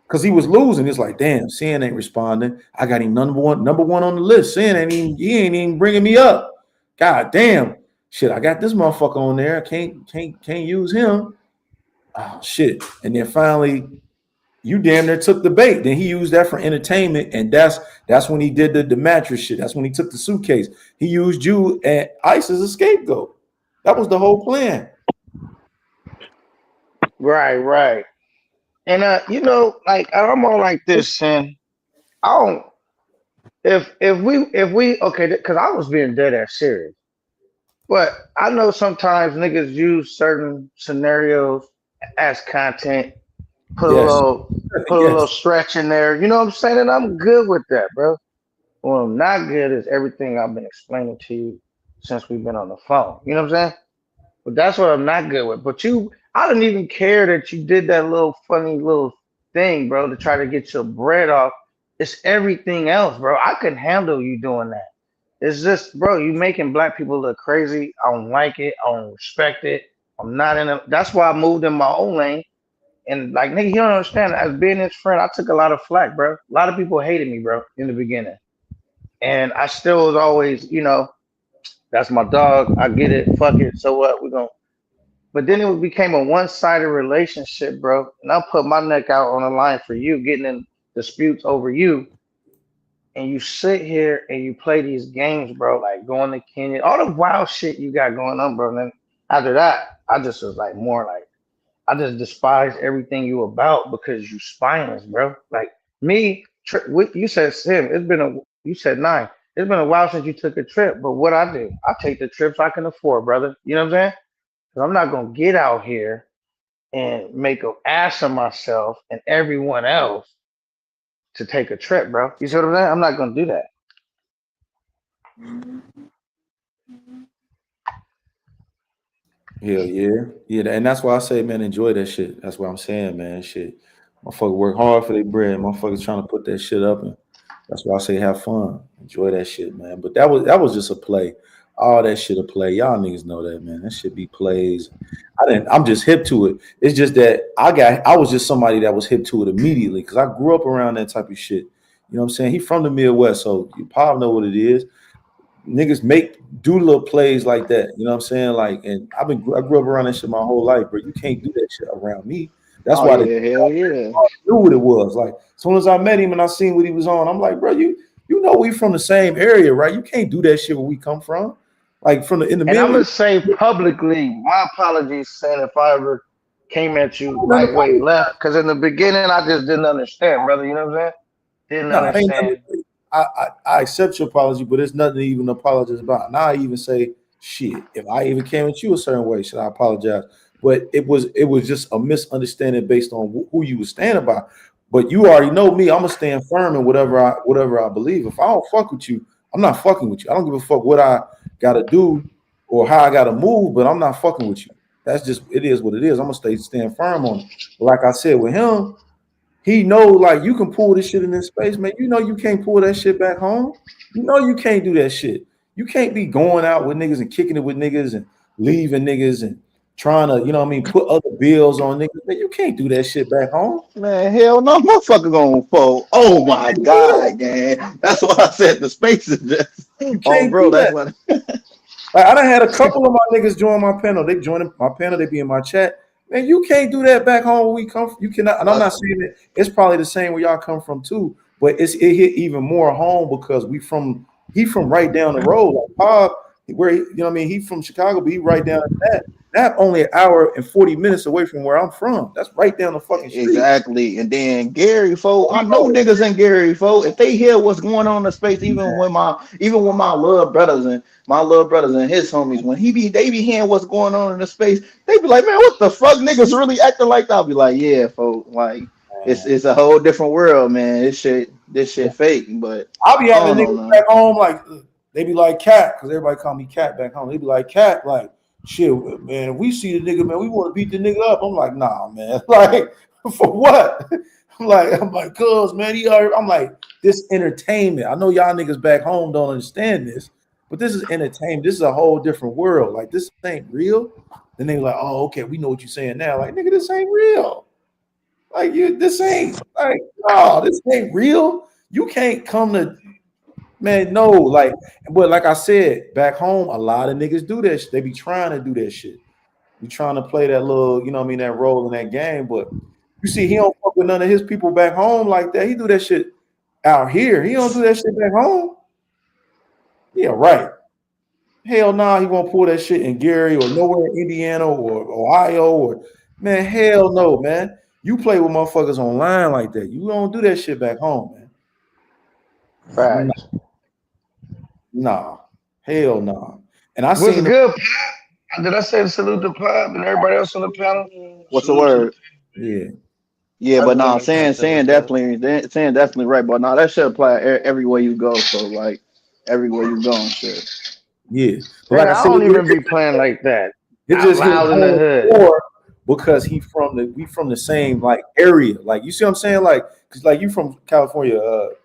Because he was losing. It's like, damn, Sin ain't responding. I got him number one on the list. Sin he ain't even bringing me up. God damn. Shit, I got this motherfucker on there. I can't use him. Oh shit. And then finally, you damn near took the bait. Then he used that for entertainment. And that's when he did the mattress shit. That's when he took the suitcase. He used you and Ice as a scapegoat. That was the whole plan. right. And like I'm all like this, and I don't if we okay, because I was being dead ass serious. But I know sometimes niggas use certain scenarios as content, put a Yes. little put a little Yes. stretch in there. You know what I'm saying? And I'm good with that, bro. What I'm not good is everything I've been explaining to you since we've been on the phone. You know what I'm saying? But that's what I'm not good with. But I didn't even care that you did that little funny little thing, bro, to try to get your bread off. It's everything else, bro. I couldn't handle you doing that. It's just, bro, you making black people look crazy. I don't like it. I don't respect it. I'm not in a. That's why I moved in my own lane. And like, nigga, you don't understand. As being his friend, I took a lot of flack, bro. A lot of people hated me, bro, in the beginning. And I still was always, that's my dog. I get it. Fuck it. So what? We gonna. But then it became a one-sided relationship, bro. And I put my neck out on the line for you, getting in disputes over you. And you sit here and you play these games, bro, like going to Kenya, all the wild shit you got going on, bro. And then after that, I just was like more like I just despise everything you about because you spineless, bro. Like me, what you said, Sim. You said 9. It's been a while since you took a trip, but what I do, I take the trips I can afford, brother. You know what I'm saying? Because I'm not gonna get out here and make an ass of myself and everyone else to take a trip, bro. You see what I'm saying? I'm not gonna do that. Hell yeah. Yeah, and that's why I say, man, enjoy that shit. That's what I'm saying, man. Shit. Motherfucker work hard for their bread. Motherfuckers trying to put that shit up. And that's why I say have fun. Enjoy that shit, man. But that was just a play. All that shit a play. Y'all niggas know that, man. That shit be plays. I'm just hip to it. It's just that I was just somebody that was hip to it immediately because I grew up around that type of shit. You know what I'm saying? He from the Midwest, so you probably know what it is. Niggas do little plays like that. You know what I'm saying? Like, and I grew up around that shit my whole life, but you can't do that shit around me. That's Oh why yeah, hell yeah. I knew what it was. Like, as soon as I met him and I seen what he was on, I'm like, bro, you know we from the same area, right? You can't do that shit where we come from. Like in the And I'm gonna Midwest. say publicly, my apologies, saying if I ever came at you Nothing lightweight to left, because in the beginning I just didn't understand, brother. You know what I'm saying? Didn't No, ain't nothing. understand. I accept your apology, but it's nothing to even apologize about. Now I even say, shit, if I even came at you a certain way, should I apologize? But it was just a misunderstanding based on who you was standing by. But you already know me. I'm gonna stand firm in whatever I believe. If I don't fuck with you, I'm not fucking with you. I don't give a fuck what I gotta do or how I gotta move, but I'm not fucking with you. That's just it is what it is. I'm gonna stand firm on it. But like I said with him, he know like you can pull this shit in this space, man. You know you can't pull that shit back home. You know you can't do that shit. You can't be going out with niggas and kicking it with niggas and leaving niggas and trying to, you know what I mean, put other bills on niggas. Man, you can't do that shit back home. Man, hell no, motherfucker gonna fold. Oh my god, man. That's what I said. The space is just You oh can't bro, do that's that. what Like I done had a couple of my niggas join my panel. They join my panel, they be in my chat. Man, you can't do that back home where we come from. You cannot, and I'm not saying that it's probably the same where y'all come from too, but it hit even more home because he from right down the road. Like Bob, where he, you know what I mean, he from Chicago, but he right down that only an hour and 40 minutes away from where I'm from. That's right down the fucking street. exactly. And then Gary folk, I know niggas in Gary folk. If they hear what's going on in the space, even with my little brothers and his homies, when they be hearing what's going on in the space, they be like, man, what the fuck, niggas really acting like that? I'll be like, yeah, folk, like it's a whole different world, man. This shit fake, but I'll be I having don't know, niggas man. back home like they be like Cat, because everybody call me Cat back home. They be like Cat, like shit, man. If we see the nigga, man, we want to beat the nigga up. I'm like, nah, man. Like for what? I'm like, cuz man, I'm like, this entertainment. I know y'all niggas back home don't understand this, but this is entertainment. This is a whole different world. Like this ain't real. Then they like, oh, okay, we know what you're saying now. Like, nigga, this ain't real. Like this ain't like, no, this ain't real. You can't come to man, no, like, but like I said, back home, a lot of niggas do that. They be trying to do that shit. Be trying to play that little, you know what I mean, that role in that game. But you see, he don't fuck with none of his people back home like that. He do that shit out here. He don't do that shit back home. Yeah, right. Hell nah, he won't pull that shit in Gary or nowhere in Indiana or Ohio or man, hell no, man. You play with motherfuckers online like that. You don't do that shit back home, man. Facts. Nah. Hell nah. And I What's seen the good, Pop? Did I say salute to Pop and everybody else on the panel? What's the Salute to the word? yeah. Yeah, but nah, saying definitely right, but nah, that should apply everywhere you go. So like everywhere you go and shit. Yeah. But like Nigga, I I said, don't even be playing like that. it Out just hit loud in the home hood. more because we from the same like area. Like you see what I'm saying? Like because like you from California,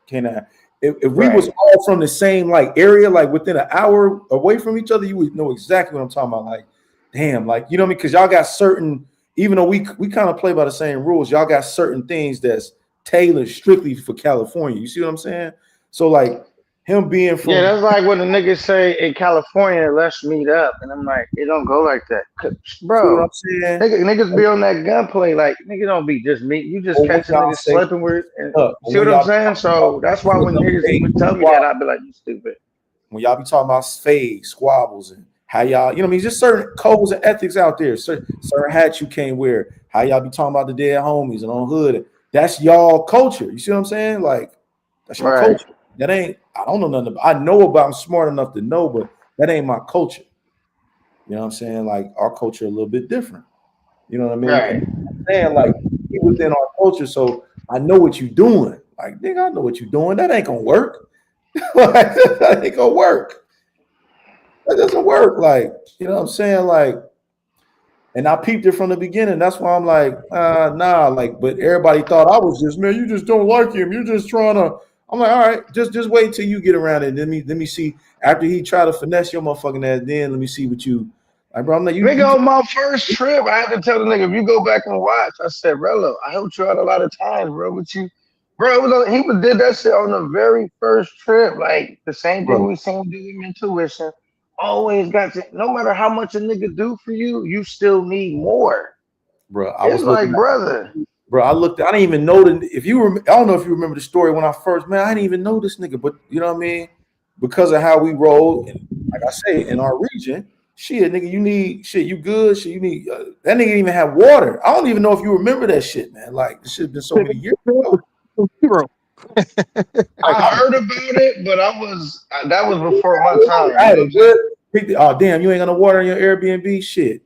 K9. If we was Right. all from the same like area, like within an hour away from each other, you would know exactly what I'm talking about. Like, damn, like you know what I mean? Because y'all got certain, even though we kind of play by the same rules, y'all got certain things that's tailored strictly for California. You see what I'm saying? So like him being Yeah, from that's like when the niggas say in California, let's meet up. And I'm like, it don't go like that. see what Bro, I'm saying? niggas be on that gunplay. Like, nigga don't be just meet. You just Or when catch a y'all nigga say slipping with and up, you or see when what I'm y'all be saying? talking about So that's why when pulling up niggas even fades and tell me that, squabbles, I'd be like, you stupid. when y'all be talking about fades, squabbles, and how y'all, you know what I mean, just certain codes and ethics out there, certain hats you can't wear, how y'all be talking about the dead homies and on hood. That's y'all culture. You see what I'm saying? Like, that's y'all Right. culture. That ain't, I don't know nothing about, I know about, I'm smart enough to know, but that ain't my culture. You know what I'm saying? Like, our culture a little bit different. You know what I mean? And Right. I'm saying, like, be within our culture, so I know what you're doing. Like, nigga, I know what you're doing. That ain't gonna work. Like, that ain't gonna work. That doesn't work. Like, you know what I'm saying? Like, and I peeped it from the beginning. That's why I'm like, nah, like, but everybody thought I was just, man, you just don't like him. You're just trying to. I'm like, all right, just wait till you get around it. Let me see. After he try to finesse your motherfucking ass, then let me see what you like, bro. I'm like, you Nigga, can't on my first trip, I had to tell the nigga, if you go back and watch, I said, Rello, I helped you out a lot of times, bro. But you, bro, he did that shit on the very first trip. Like the same thing bro, we seen do with intuition. Always got to, no matter how much a nigga do for you, you still need more. bro. I It's was looking like, at brother. bro. I looked. I didn't even know that. If you I don't know if you remember the story when I first, man. I didn't even know this nigga, but you know what I mean? Because of how we roll, and like I say, in our region, shit, nigga, you need shit. You good? Shit, you need that nigga didn't even have water. I don't even know if you remember that shit, man. Like this shit been so many years ago. Zero. Like I heard about it, but that was before my time. I You had know what a I'm saying? good. Oh damn, you ain't got no water in your Airbnb. Shit,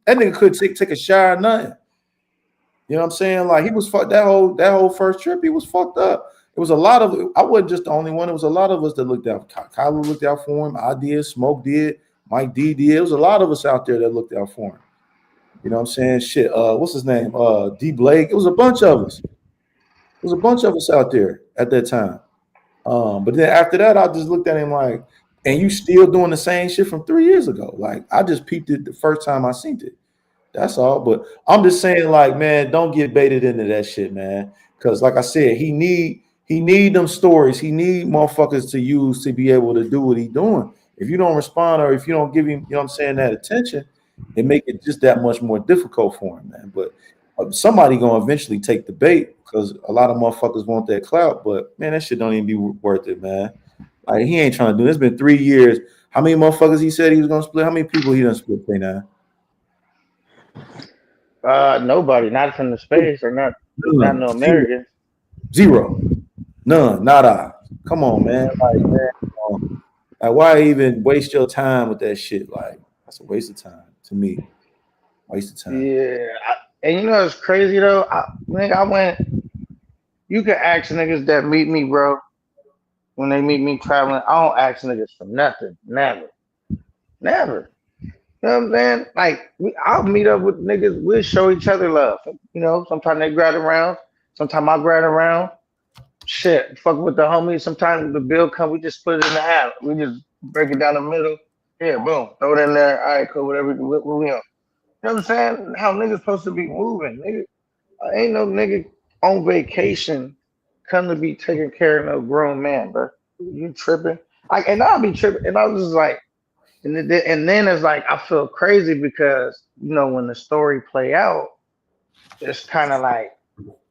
that nigga could take a shower, nothing. You know what I'm saying? Like he was fucked that whole first trip. He was fucked up. It was a lot of. I wasn't just the only one. It was a lot of us that looked out. Kyler looked out for him. I did. Smoke did. Mike D. There was a lot of us out there that looked out for him. You know what I'm saying? Shit. What's his name? D. Blake. It was a bunch of us. There was a bunch of us out there at that time. But then after that, I just looked at him like, and you still doing the same shit from 3 years ago. Like, I just peeped it the first time I seen it. That's all. But I'm just saying, like, man, don't get baited into that shit, man. Because like I said, he need them stories. He need motherfuckers to use to be able to do what he doing. If you don't respond or if you don't give him, you know what I'm saying, that attention, it make it just that much more difficult for him, man. But somebody gonna eventually take the bait because a lot of motherfuckers want that clout. But man, that shit don't even be worth it, man. Like, he ain't trying to do it. It's been 3 years. How many motherfuckers he said he was gonna split? How many people he done split K9? Nobody, not from the space or not None. no Americans. Zero. None. Nada. Come on, man. Like, man, like, why even waste your time with that shit? Like, that's a waste of time to me. Waste of time. Yeah, and you know it's crazy though. I went. You can ask niggas that meet me, bro. When they meet me traveling, I don't ask niggas for nothing. Never. Never. You know what I'm saying? Like, I'll meet up with niggas. We'll show each other love. You know, sometimes they grab around. Sometimes I grab around. Shit, fuck with the homies. Sometimes the bill come, we just split it in the half. We just break it down the middle. Yeah, boom. Throw it in there. All right, cool. Whatever. What we on? You know what I'm saying? How niggas supposed to be moving? Nigga, ain't no nigga on vacation come to be taking care of no grown man, bro. You tripping? Like, and I'll be tripping. And I was just like, and then it's like I feel crazy because you know when the story play out, it's kind of like,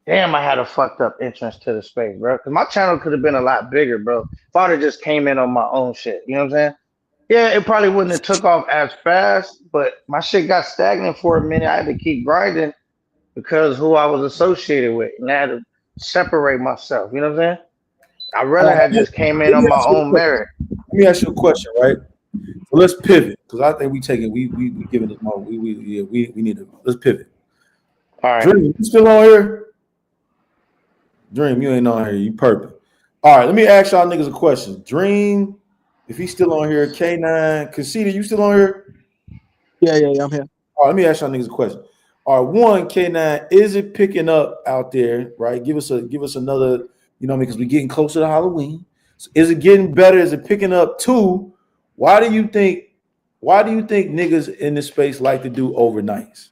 damn, I had a fucked up entrance to the space, bro. Because my channel could have been a lot bigger, bro. If I'd have just came in on my own shit, you know what I'm saying? Yeah, it probably wouldn't have took off as fast, but my shit got stagnant for a minute. I had to keep grinding because who I was associated with, and I had to separate myself. You know what I'm saying? I rather had just came in Let on me my ask you a own question. merit. Let me ask you a question, right? So let's pivot because I think we giving this more. We need to let's pivot. All right. Dream, you still on here? Dream, you ain't on here. You perfect. All right, let me ask y'all niggas a question. Dream, if he's still on here, K9, Conceded, you still on here? Yeah, I'm here. All right, let me ask y'all niggas a question. All right, one, K9, is it picking up out there? Right, give us another. You know, because we're getting closer to Halloween. So is it getting better? Is it picking up? Two, why do you think niggas in this space like to do overnights?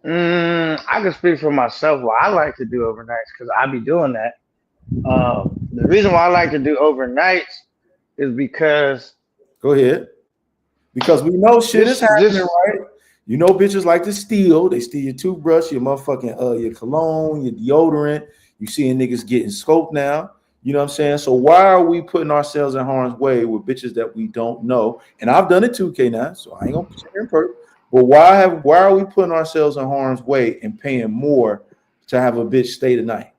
I can speak for myself. What I like to do overnights because I be doing that. The reason why I like to do overnights is because Go ahead. Because we know shit is happening, just right? You know, bitches like to steal. They steal your toothbrush, your motherfucking your cologne, your deodorant. You seeing niggas getting scoped now. You know what I'm saying? So why are we putting ourselves in harm's way with bitches that we don't know? And I've done it too, K9. So I ain't gonna sit here and perk. But why are we putting ourselves in harm's way and paying more to have a bitch stay the night?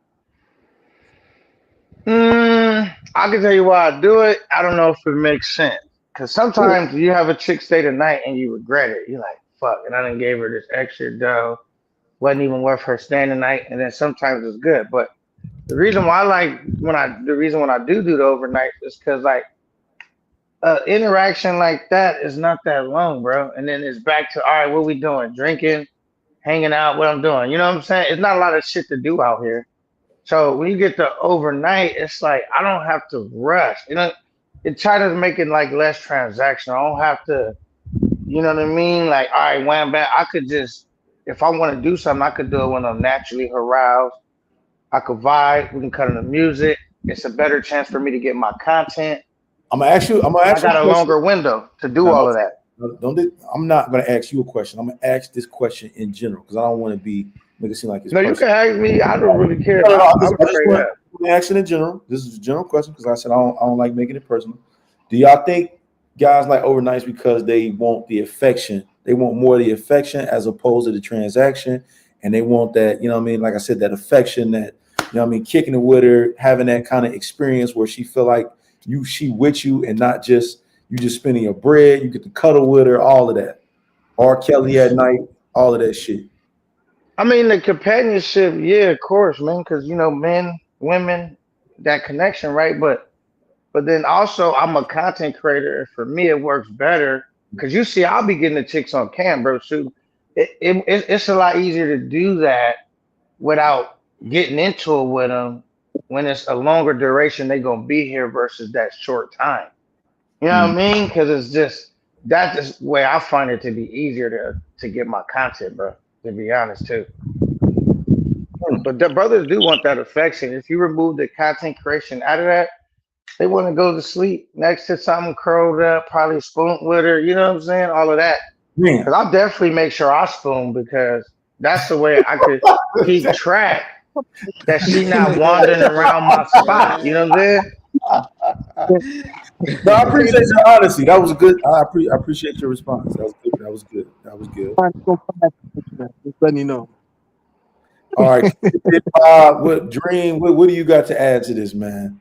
I can tell you why I do it. I don't know if it makes sense. Cause sometimes you have a chick stay the night and you regret it. You're like, fuck, and I didn't gave her this extra dough. Wasn't even worth her staying the night. And then sometimes it's good. But the reason why I like when I do the overnight is because like interaction like that is not that long, bro. And then it's back to all right, what we doing? Drinking, hanging out, what I'm doing. You know what I'm saying? It's not a lot of shit to do out here. So when you get the overnight, it's like I don't have to rush. You know, it try to make it like less transactional. I don't have to, you know what I mean? Like, all right, wham bam. I could just if I want to do something, I could do it when I'm naturally aroused. I could vibe, we can cut in the music. It's a better chance for me to get my content. I'm gonna ask you I a got a question. longer window to do No, all of that. I'm not gonna ask you a question. I'm gonna ask this question in general because I don't want to make it seem like it's No, you can personal. ask me. I don't really care. No, I'm I just straight want up. to ask it in general. This is a general question because I said I don't like making it personal. Do y'all think guys like overnights because they want the affection? They want more of the affection as opposed to the transaction, and they want that, you know what I mean? Like I said, that affection, that, you know what I mean, kicking it with her, having that kind of experience where she feel like she with you and not just you just spending your bread. You get to cuddle with her, all of that. R. Kelly at night, all of that shit. I mean, the companionship, yeah, of course, man, because you know, men, women, that connection, right? But But then also, I'm a content creator. And for me, it works better because you see, I'll be getting the chicks on cam, bro. So it's a lot easier to do that without getting into it with them when it's a longer duration. They gonna be here versus that short time. You know what I mean? Because it's just that's the way I find it to be easier to get my content, bro. To be honest, too. But the brothers do want that affection. If you remove the content creation out of that, they want to go to sleep next to something curled up, probably spoon with her. You know what I'm saying? All of that. Man. Because I'll definitely make sure I spoon because that's the way I could keep track that she not wandering around my spot. You know what I'm saying? No, I appreciate your honesty. That was a good. I appreciate your response. That was good. That was good. That was good. Just letting you know. All right, what Dream? What do you got to add to this, man?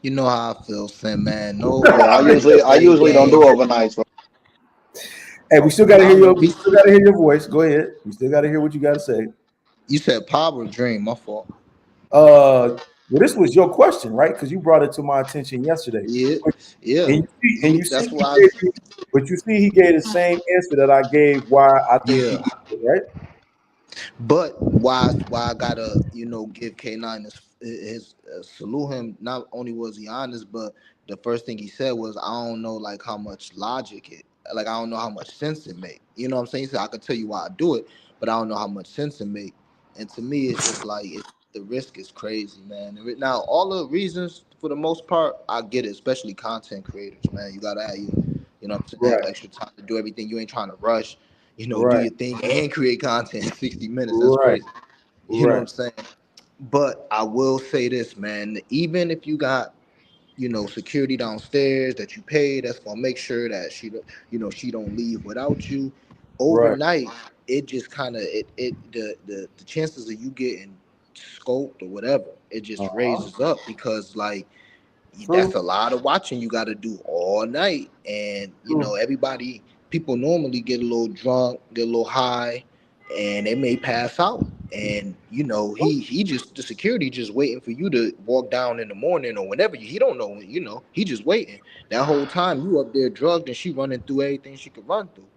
You know how I feel, Sam, man. No, Yeah, I usually don't do overnights. Hey, we still got to hear your. We still got to hear your voice. Go ahead. We still got to hear what you got to say. You said Pop or Dream? My fault. Well, this was your question, right? Because you brought it to my attention yesterday. Yeah. And you see, That's why. but you see, he gave the same answer that I gave. Why I think he Yeah. did, right? But why I gotta give K9 his salute him. Not only was he honest, but the first thing he said was, I don't know like how much logic I don't know how much sense it make. You know what I'm saying? He said I could tell you why I do it, but I don't know how much sense it make. And to me, it's just like the risk is crazy, man. Now all the reasons for the most part, I get it, especially content creators, man. You gotta have you know what I'm saying, have extra time to do everything. You ain't trying to rush. Do Right. your thing and create content in 60 minutes. That's Right. crazy. You know what I'm saying? But I will say this, man. Even if you got, security downstairs that you pay, that's gonna make sure that she don't leave without you. Right. Overnight, it just kind of the chances of you getting scoped or whatever, it just raises up because like that's a lot of watching you got to do all night, and people normally get a little drunk, get a little high, and they may pass out. And he just the security just waiting for you to walk down in the morning or whenever he don't know, he just waiting that whole time you up there drugged and she running through everything she could run through.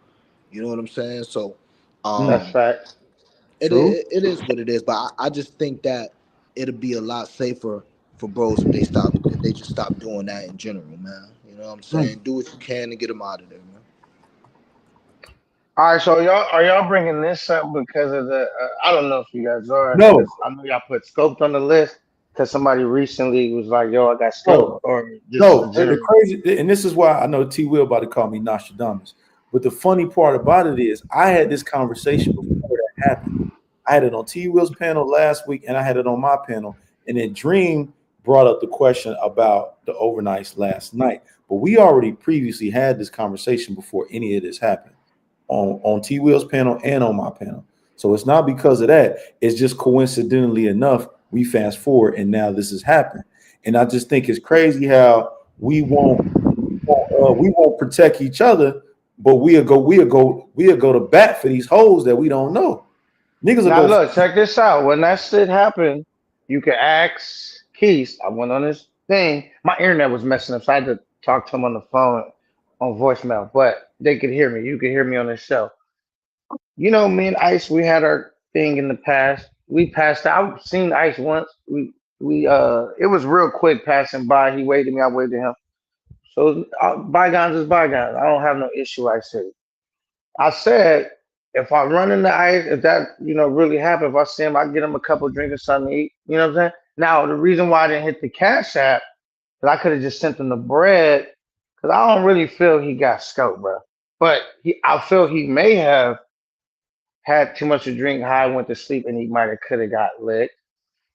You know what I'm saying? So That's fact. it is what it is, but I just think that it'll be a lot safer for bros if they just stop doing that in general, man. You know what I'm saying? Do what you can to get them out of there, man. All right, so are y'all bringing this up because of the? I don't know if you guys are, No. because I know y'all put scoped on the list because somebody recently was like, "Yo, I got scoped," No. or just No. The general. crazy, and this is why I know T. Will about to call me Nostradamus. But the funny part about it is, I had this conversation before that happened. I had it on T. Will's panel last week, and I had it on my panel. And then Dream brought up the question about the overnights last night. But we already previously had this conversation before any of this happened on T. Will's panel and on my panel. So it's not because of that. It's just coincidentally enough, we fast forward and now this has happened. And I just think it's crazy how we won't protect each other, but we'll go to bat for these hoes that we don't know. Niggas will Now go. look, check this out. When that shit happened, you can ask Keith. I went on this thing. My internet was messing up, so I had to talk to him on the phone on voicemail. But they could hear me. You could hear me on the show. Me and Ice, we had our thing in the past. We passed out. I've seen Ice once. We it was real quick passing by. He waved at me, I waved at him. So bygones is bygones. I don't have no issue. I said if I run into Ice, if that really happen, if I see him, I get him a couple drinks or something to eat. You know what I'm saying? Now the reason why I didn't hit the cash app, because I could have just sent him the bread, because I don't really feel he got scoped, bro. But I feel he may have had too much to drink, high, went to sleep, and he might have could have got lit.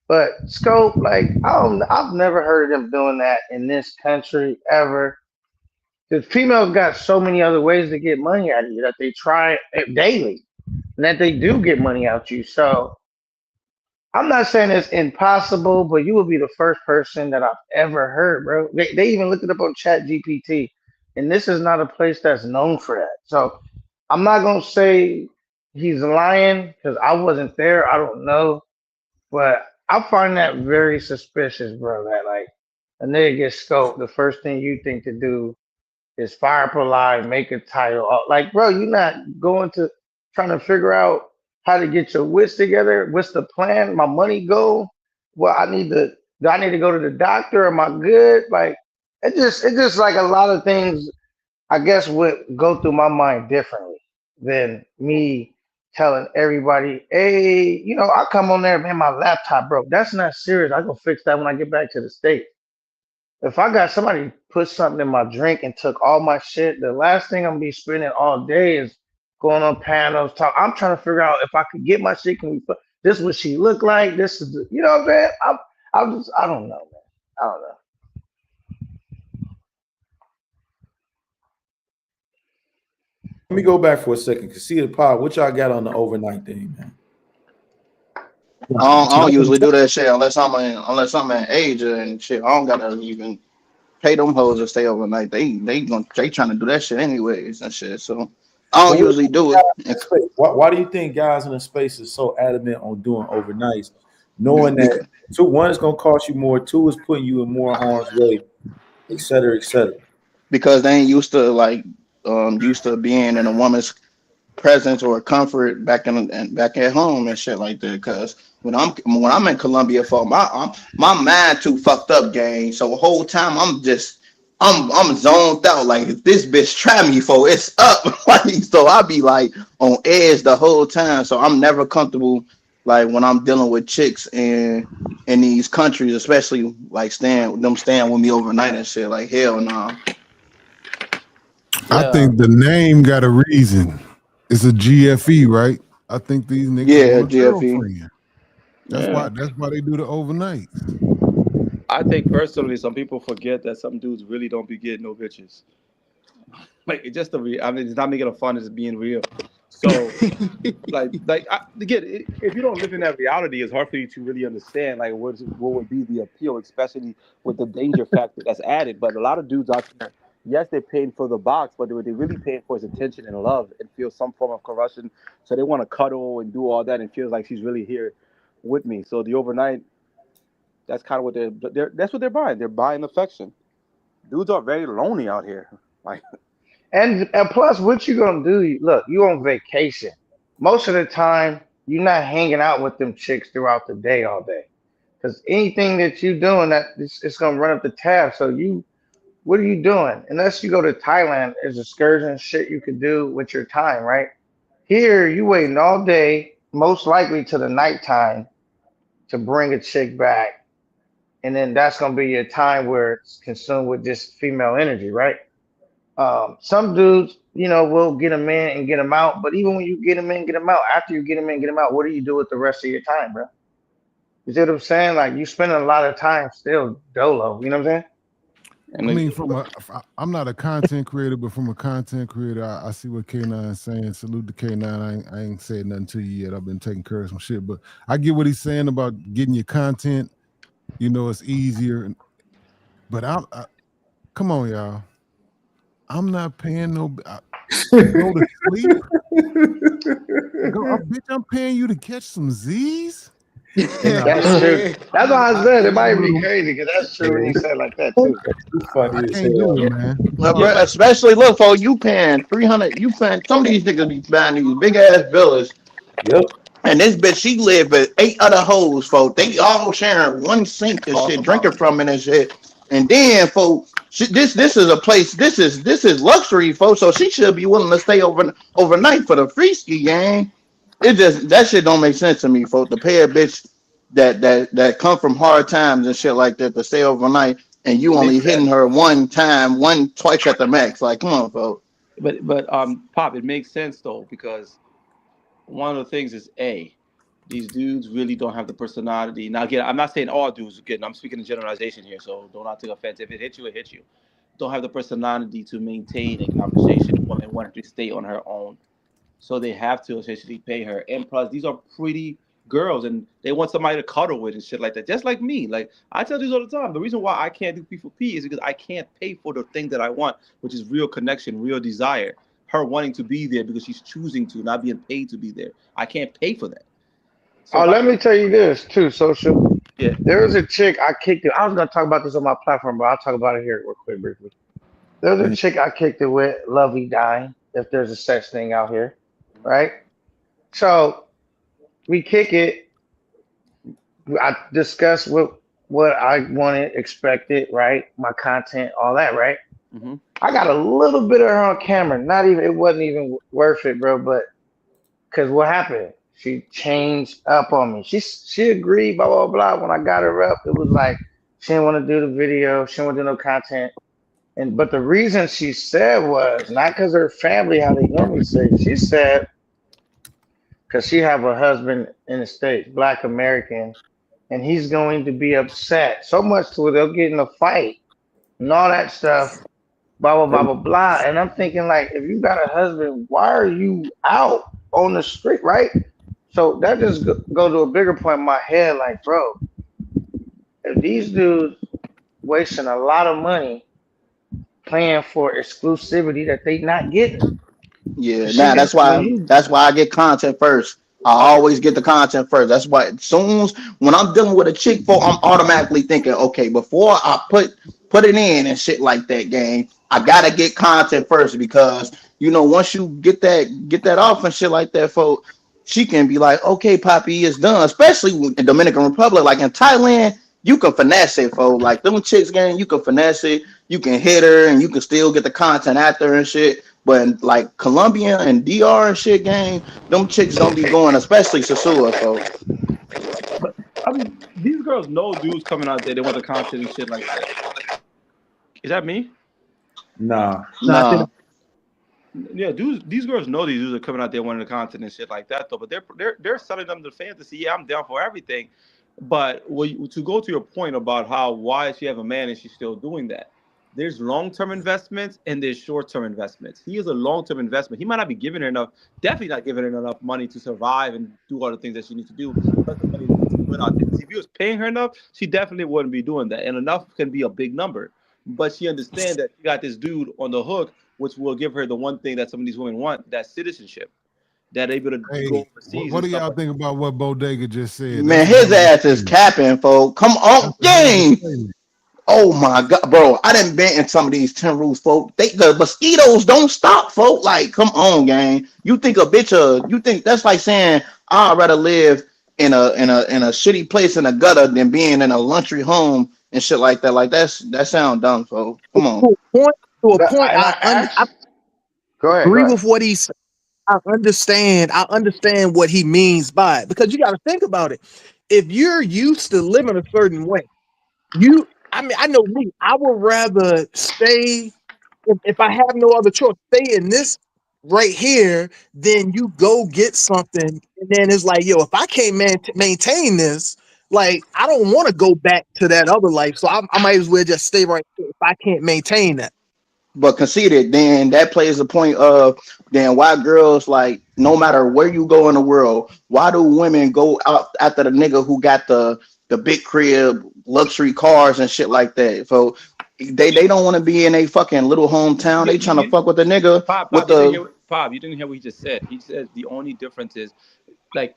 But scope, like I've never heard of them doing that in this country ever. The females got so many other ways to get money out of you that they try it daily, and that they do get money out you. So I'm not saying it's impossible, but you will be the first person that I've ever heard, bro. They even looked it up on Chat GPT, and this is not a place that's known for that. So I'm not gonna say he's lying because I wasn't there. I don't know, but I find that very suspicious, bro. That like a nigga gets scoped, the first thing you think to do is fire up a line, make a title. Like, bro, you're not going to trying to figure out how to get your wits together. What's the plan? My money go? Well, do I need to go to the doctor? Am I good? Like, it just like a lot of things, I guess, would go through my mind differently than me telling everybody, hey, I come on there, man, my laptop broke. That's not serious. I can fix that when I get back to the States. If I got somebody put something in my drink and took all my shit, the last thing I'm gonna be spending all day is going on panels, talk. I'm trying to figure out if I could get my shit. Can we put this? What she look like? This is, what I'm saying. I don't know, man. I don't know. Let me go back for a second. Cause see the pod, what y'all got on the overnight thing, man? I don't usually do that shit unless I'm in Asia and shit. I don't gotta even pay them hoes to stay overnight. They trying to do that shit anyways and shit. So I don't usually do it. Why do you think guys in the space is so adamant on doing overnights, knowing that one is gonna cost you more, two is putting you in more harm's way, et cetera, et cetera? Because they ain't used to being in a woman's presence or comfort back at home and shit like that. Because when I'm in Colombia for my mind too fucked up, gang. So the whole time I'm zoned out. Like if this bitch try me for it's up. Like so I be like on edge the whole time. So I'm never comfortable like when I'm dealing with chicks in these countries, especially like staying with me overnight and shit. Like hell no. I think the name got a reason. It's a GFE, right? I think these niggas Yeah, want a GFE. girlfriend. That's why they do the overnight. I think personally, some people forget that some dudes really don't be getting no bitches. Like it's just I mean, it's not making it fun. It's being real. So, again, if you don't live in that reality, it's hard for you to really understand like what would be the appeal, especially with the danger factor that's added. But a lot of dudes out there, yes, they're paying for the box, but what they're really paying for is attention and love and feel some form of corruption. So they want to cuddle and do all that and feels like she's really here with me. So the overnight, that's kind of what that's what they're buying. They're buying affection. Dudes are very lonely out here. Like. And plus, what you gonna do? Look, you on vacation. Most of the time, you're not hanging out with them chicks throughout the day all day. Because anything that you doing, it's gonna run up the tab. So what are you doing? Unless you go to Thailand, there's excursion shit you could do with your time, right? Here, you waiting all day, most likely to the nighttime, to bring a chick back, and then that's gonna be your time where it's consumed with just female energy, right? Some dudes, will get them in and get them out. But even when you get them in, get them out, after you get them in, get them out, what do you do with the rest of your time, bro? You see what I'm saying? Like you spending a lot of time still dolo. You know what I'm saying? I mean, I'm not a content creator, but from a content creator, I see what K9 is saying. Salute to K9. I ain't said nothing to you yet. I've been taking care of some shit, but I get what he's saying about getting your content. It's easier. But come on, y'all. I'm not paying no. Go to sleep. Bitch, I'm paying you to catch some Z's. That's true. That's why I said it might be crazy because that's true when you say it like that too. I can't do it, man. Bro, especially look for you paying 300. You paying some of these niggas be buying these big ass villas. Yep. And this bitch, she live with 8 other hoes, folks. They all sharing one sink and shit, drinking from it and shit. And then, folks, this is a place. This is luxury, folks. So she should be willing to stay overnight for the free ski gang. That shit don't make sense to me, folks. To pay a bitch that come from hard times and shit like that to stay overnight, and you only hitting her twice at the max. Like, come on, folks. But Pop, it makes sense though because one of the things is these dudes really don't have the personality. Now again, I'm not saying all dudes. Again, I'm speaking in generalization here, so do not take offense. If it hits you, it hits you. Don't have the personality to maintain a conversation. A woman wanted to stay on her own, so they have to essentially pay her. And plus, these are pretty girls, and they want somebody to cuddle with and shit like that. Just like me. Like I tell dudes all the time, the reason why I can't do P4P is because I can't pay for the thing that I want, which is real connection, real desire. Her wanting to be there because she's choosing to, not being paid to be there. I can't pay for that. So let me tell you this too, Social. Yeah. There was a chick I kicked it. I was gonna talk about this on my platform, but I'll talk about it here real quick, briefly. There was a chick I kicked it with, Lovey Dine, if there's a such thing out here, right? So we kick it. I discussed what I wanted, expected, right? My content, all that, right? Mm-hmm. I got a little bit of her on camera. Not even, it wasn't even worth it, bro. But because what happened? She changed up on me. She agreed, blah blah blah. When I got her up, it was like she didn't want to do the video. She didn't want to do no content. And but the reason she said was not because her family, how they normally say. She said because she have a husband in the States, Black American, and he's going to be upset so much to where they'll get in a fight and all that stuff. Blah blah blah blah blah. And I'm thinking like, if you got a husband, why are you out on the street, right? So that just go to a bigger point in my head, like, bro, if these dudes wasting a lot of money paying for exclusivity that they not getting, Yeah, she nah, can when you that's why I get content first. I always get the content first. That's why as soon as when I'm dealing with a chick folk, I'm automatically thinking, okay, before I put it in and shit like that, gang, I gotta get content first because once you get that off and shit like that, folk, she can be like, okay, Poppy, it's done. Especially in Dominican Republic, like in Thailand, you can finesse it, folk. Like them chicks, gang, you can finesse it. You can hit her and you can still get the content after and shit. But in, like Colombia and DR and shit, gang, them chicks don't be going, especially Sasua, folks. But I mean, these girls know dudes coming out there. They want the content and shit like that. Is that me? Nah. No, I think. Nah. Yeah, dudes. These girls know these dudes are coming out there wanting the content and shit like that, though. But they're selling them the fantasy. Yeah, I'm down for everything. But to go to your point about why she have a man and she's still doing that, there's long-term investments and there's short-term investments. He is a long-term investment. He might not be giving her enough, definitely not giving her enough money to survive and do all the things that she needs to do. Plus the money that he's putting out there. 'Cause if he was paying her enough, she definitely wouldn't be doing that. And enough can be a big number. But she understands that she got this dude on the hook, which will give her the one thing that some of these women want, that citizenship. That able to go Hey, overseas what and do stuff y'all like think that. about what Bodega just said? Man, That's a his hell of a ass is statement. capping, folks. Come on, That's a hell of a gang. statement. Oh my god, bro. I didn't been in some of these 10 rules, folk. The mosquitoes don't stop, folk. Like, come on, gang. You think you think that's like saying I'd rather live in a shitty place in a gutter than being in a luxury home and shit like that. Like that sound dumb, folks. Come on. To a point, and I I asked. Go ahead, go agree ahead. with what he's. I understand. I understand what he means by it because you got to think about it. If you're used to living a certain way, I mean, I know me. I would rather stay if I have no other choice, stay in this right here. Then you go get something, and then it's like, yo, if I can't maintain this, like, I don't want to go back to that other life. So I might as well just stay right here if I can't maintain that. But conceited, then that plays the point of then why girls like no matter where you go in the world, why do women go out after the nigga who got the big crib, luxury cars and shit like that? So they don't want to be in a fucking little hometown. They trying to fuck with the nigga with Pop, the You didn't hear what he just said. He says the only difference is like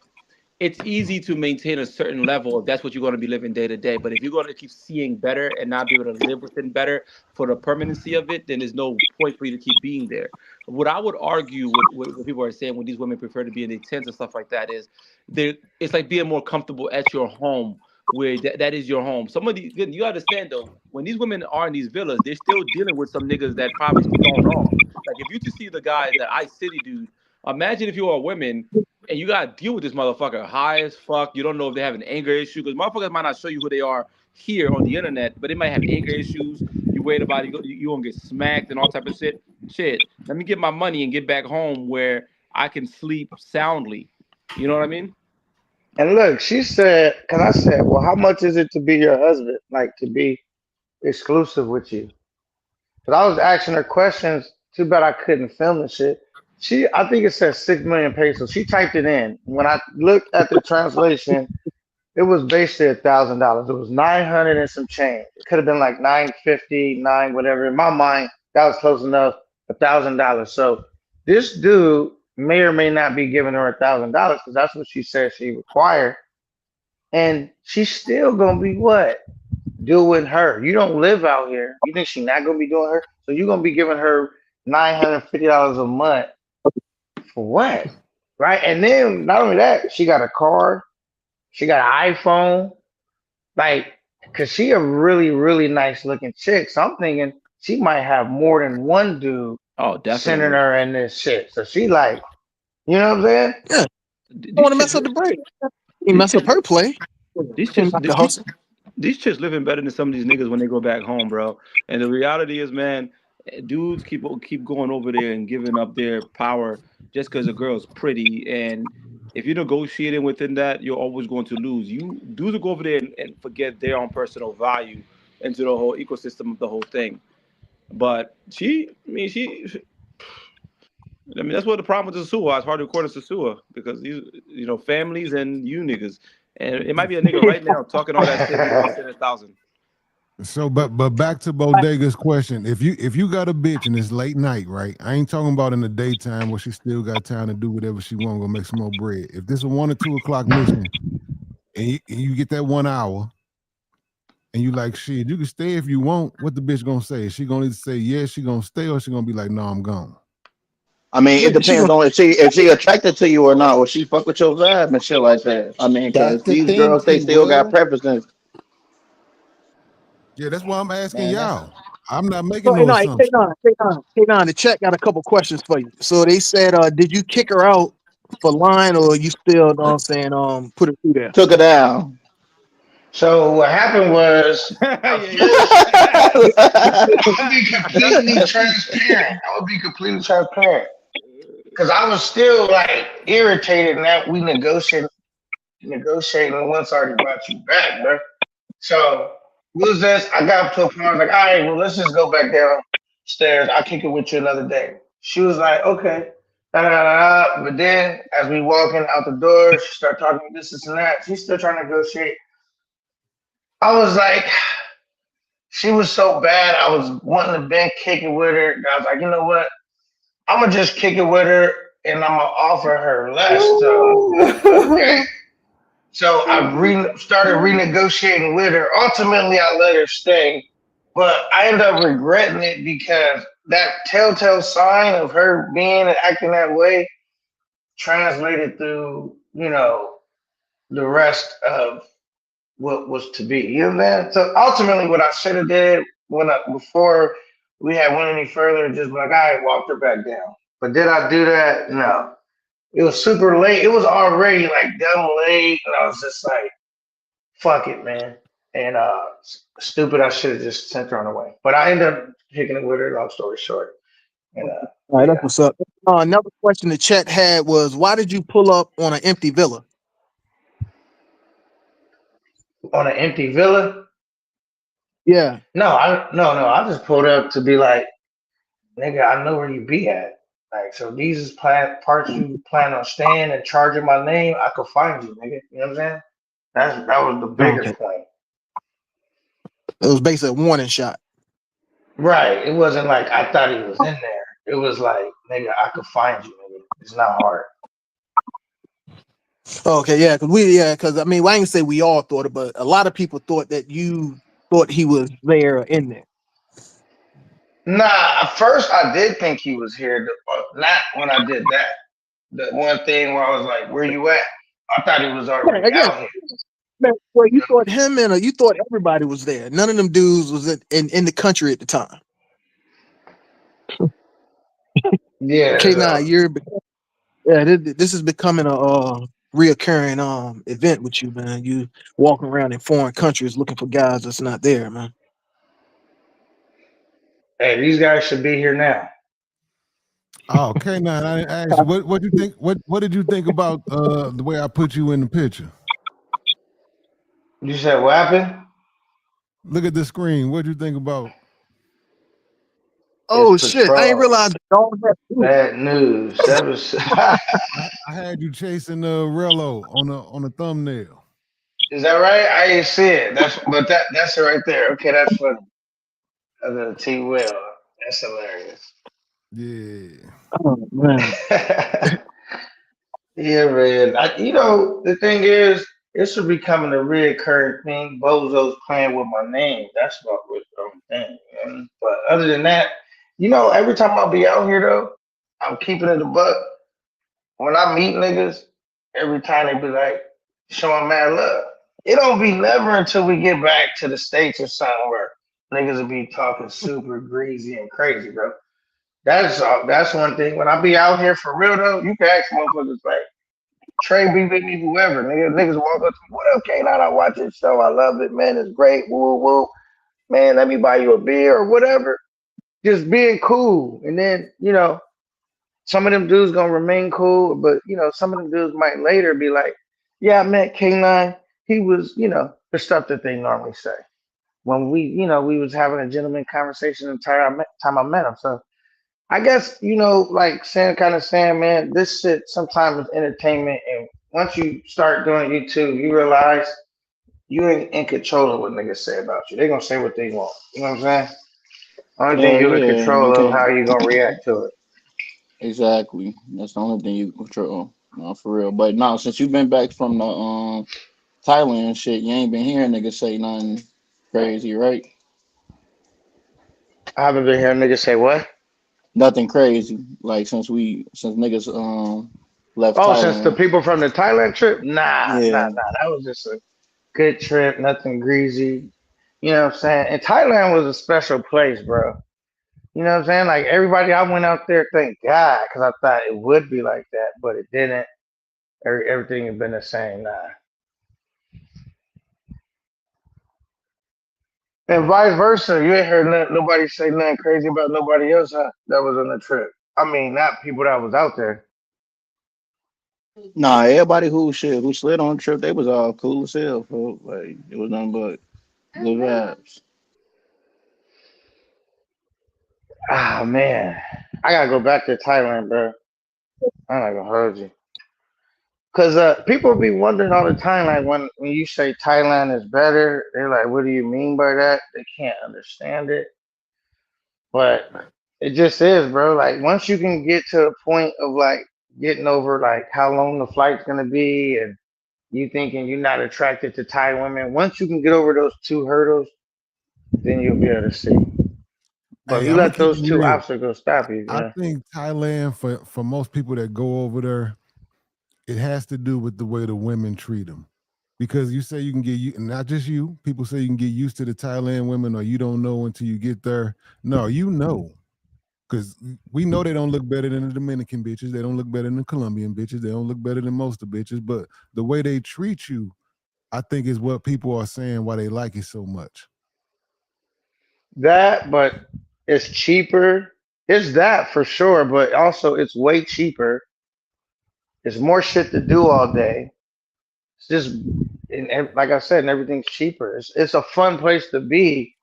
it's easy to maintain a certain level if that's what you're going to be living day to day. But if you're going to keep seeing better and not be able to live within better for the permanency of it, then there's no point for you to keep being there. What I would argue with what people are saying when these women prefer to be in their tents and stuff like that is it's like being more comfortable at your home where that is your home. Some of these, you understand though, when these women are in these villas, they're still dealing with some niggas that probably still going off. Like if you to see the guys that Ice City dude, imagine if you are women and you gotta deal with this motherfucker high as fuck. You don't know if they have an anger issue because motherfuckers might not show you who they are here on the internet, but they might have anger issues. You worried about it, you gonna get smacked and all type of shit. Shit, let me get my money and get back home where I can sleep soundly. You know what I mean? And look, she said, because I said, well, how much is it to be your husband, like to be exclusive with you? Because I was asking her questions. Too bad I couldn't film the shit. I think it says 6 million pesos. She typed it in. When I looked at the translation, it was basically $1,000. It was 900 and some change. It could have been like 950, whatever. In my mind, that was close enough. $1,000. So this dude may or may not be giving her $1,000 because that's what she said she required. and she's still gonna be what? Doing her. You don't live out here. You think she's not gonna be doing her? So you're gonna be giving her $950 a month for what? Right? And then not only that, she got a car, she got an iPhone, like, cause she a really, really nice looking chick. So I'm thinking she might have more than one dude Oh, sending definitely. her in this shit. So she like, you know what I'm saying? Yeah, I These want to chicks, mess up the break. He these mess up chicks, her play. these He chicks, about to these, hustle. these chicks living better than some of these niggas when they go back home, bro. And the reality is, man, dudes keep going over there and giving up their power just because a girl's pretty. And if you're negotiating within that, you're always going to lose. You dudes will go over there and forget their own personal value into the whole ecosystem of the whole thing. But I mean, that's what the problem with Sasua. It's hard to record a Sasua because families and you niggas, and it might be a nigga right now talking all that shit. Nigga just said 1,000. So, but back to Bodega's question. If you got a bitch and it's late night, right? I ain't talking about in the daytime where she still got time to do whatever she want, go make some more bread. If this is a 1 or 2 o'clock mission, and you get that 1 hour, and you like shit, you can stay if you want. What the bitch gonna say? Is she gonna either say yes, she gonna stay, or she gonna be like, no, I'm gone. I mean, it She depends gonna, on if she attracted to you or not, or she fuck with your vibe and shit like that. I mean, That's because the these thing, girls they T. still got Will. preferences. Yeah, that's why I'm asking Man, that's y'all. I'm not making so, no hey, assumption. K9, the chat got a couple questions for you. So they said, did you kick her out for lying, or you still, know what I'm saying, put her through there? Took her down. So what happened was Yeah, at yeah. first I'm gonna be completely transparent. I'm gonna be completely transparent. Cause I was still like irritated that we negotiating once I already brought you back, bro. So what was this? I got up to a point, I was like, all right, well, let's just go back downstairs. I'll kick it with you another day. She was like, okay. Da, da, da, da. But then as we walking out the door, she started talking this and that. She's still trying to negotiate. I was like, she was so bad. I was wanting to bend kick it with her. I was like, you know what? I'm gonna just kick it with her and I'm gonna offer her less. So okay. So I started renegotiating with her. Ultimately, I let her stay, but I ended up regretting it because that telltale sign of her being and acting that way translated through, the rest of what was to be. You know what I'm saying? So ultimately, what I should have did before we had went any further, just like I walked her back down. But did I do that? No. It was super late. It was already like dumb late, and I was just like, "Fuck it, man." And stupid, I should have just sent her on her way. But I ended up picking it with her. Long story short, and All right, that's yeah, what's up. Another question the chat had was, why did you pull up on an empty villa? on an empty villa. Yeah. No. I just pulled up to be like, nigga, I know where you be at. Like, so these is parts you plan on staying and charging my name. I could find you, nigga. You know what I'm saying? That was the bigger Okay. point. It was basically a warning shot. Right. It wasn't like I thought he was in there. It was like, nigga, I could find you, nigga. It's not hard. Okay, yeah, because I mean, well, I ain't say we all thought it, but a lot of people thought that you thought he was there in there. Nah, at first I did think he was here. Not when I did that. The one thing where I was like, where you at? I thought he was Yeah, already again, out here. man, well, you thought him and you thought everybody was there. None of them dudes was in the country at the time. Yeah, Okay, now so this is becoming a reoccurring event with you, man. You walking around in foreign countries looking for guys that's not there, man. hey, these guys should be here now. Oh, okay. Now I didn't ask you what you think. What did you think about the way I put you in the picture? You said what happened? Look at the screen. What do you think about? It's Oh shit! I ain't patrol. realized all that. Bad news. That was I had you chasing Rello on the thumbnail. Is that right? I didn't see it. That's it right there. Okay, that's funny. The T Will. That's hilarious. Yeah. Oh man. Yeah, man. The thing is, It's becoming a reoccurring thing. Bozo's playing with my name. That's what was the thing. Man. But other than that, every time I be out here though, I'm keeping it a buck. When I meet niggas, every time they be like showing mad love. It don't be never until we get back to the States or something where niggas will be talking super greasy and crazy, bro. That's one thing. When I be out here for real though, you can ask motherfuckers like Trey be with me, whoever. Niggas walk up to me, what up, K9? I watch your show. I love it, man. It's great. Woo woo. Man, let me buy you a beer or whatever. Just being cool. And then, some of them dudes gonna remain cool, but some of them dudes might later be like, yeah, I met K9. He was, the stuff that they normally say. When we was having a gentleman conversation the entire time I met him. So I guess, like saying, man, this shit sometimes is entertainment. And once you start doing YouTube, you realize you ain't in control of what niggas say about you. They're gonna say what they want. You know what I'm saying? Only thing Hell you're in yeah, you control of can't how you gonna react to it. exactly. That's the only thing you control. No, for real. But no, since you've been back from the Thailand and shit, you ain't been hearing niggas say nothing crazy, right? I haven't been hearing niggas say what? Nothing crazy. Like since niggas left Oh, since the Thailand. people from the Thailand trip? Nah. Yeah. That was just a good trip, nothing greasy. You know what I'm saying? And Thailand was a special place, bro. You know what I'm saying? Like everybody I went out there, thank God, because I thought it would be like that, but it didn't. Everything has been the same now. And vice versa. You ain't heard nobody say nothing crazy about nobody else that was on the trip. I mean, not people that was out there. Nah, everybody who slid on the trip, they was all cool as hell, bro. Like it was nothing but good vibes. Ah, man. I gotta go back to Thailand, bro. I'm not gonna hold you. Because people be wondering all the time, like when you say Thailand is better, they're like, what do you mean by that? They can't understand it. But it just is, bro. Like once you can get to a point of like getting over like how long the flight's gonna be and you thinking you're not attracted to Thai women, once you can get over those two hurdles, then you'll be able to see. But if Hey, you I'm gonna let keep those it two real. obstacles stop you, I think Thailand for most people that go over there, it has to do with the way the women treat them. Because you say you can not just you, people say you can get used to the Thailand women or you don't know until you get there. No, you know. Because we know they don't look better than the Dominican bitches. They don't look better than the Colombian bitches. They don't look better than most of the bitches. But the way they treat you, I think is what people are saying why they like it so much. that, but it's cheaper. It's that for sure, but also it's way cheaper. There's more shit to do all day. It's just, and like I said, and everything's cheaper. It's a fun place to be.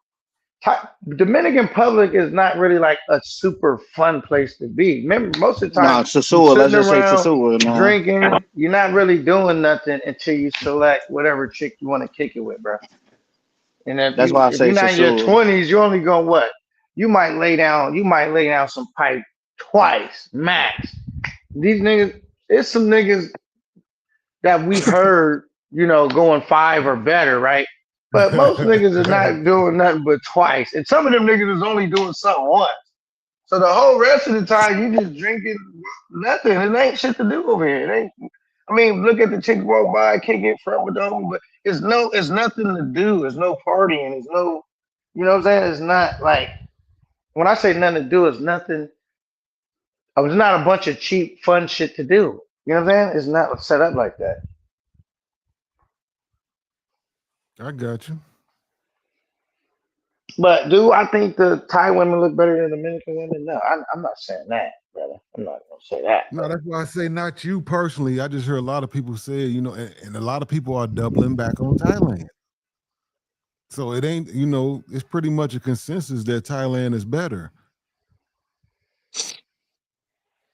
Dominican Republic is not really like a super fun place to be. Remember, most of the Nah, time you Sasua, let's sitting just say around Sasua, man. drinking. You're not really doing nothing until you select whatever chick you want to kick it with, bro. And if That's you why I if say you're not in your Sasua. 20s, you're only going what? You might lay down some pipe twice max. These niggas, it's some niggas that we heard, going five or better, right? But most niggas are not doing nothing but twice. And some of them niggas is only doing something once. So the whole rest of the time you just drinking nothing. It ain't shit to do over here. It ain't I mean, look at the chick walk by, kick it front with them, but it's nothing to do. There's no partying. There's no you know what I'm saying? It's not like when I say nothing to do, it's nothing it's not a bunch of cheap fun shit to do. You know what I'm saying? It's not set up like that. I got you. But do I think the Thai women look better than the Dominican women? No, I'm not saying that, brother. I'm not gonna say that. No, that's why I say not you personally. I just heard a lot of people say, and a lot of people are doubling back on Thailand. So it ain't, it's pretty much a consensus that Thailand is better.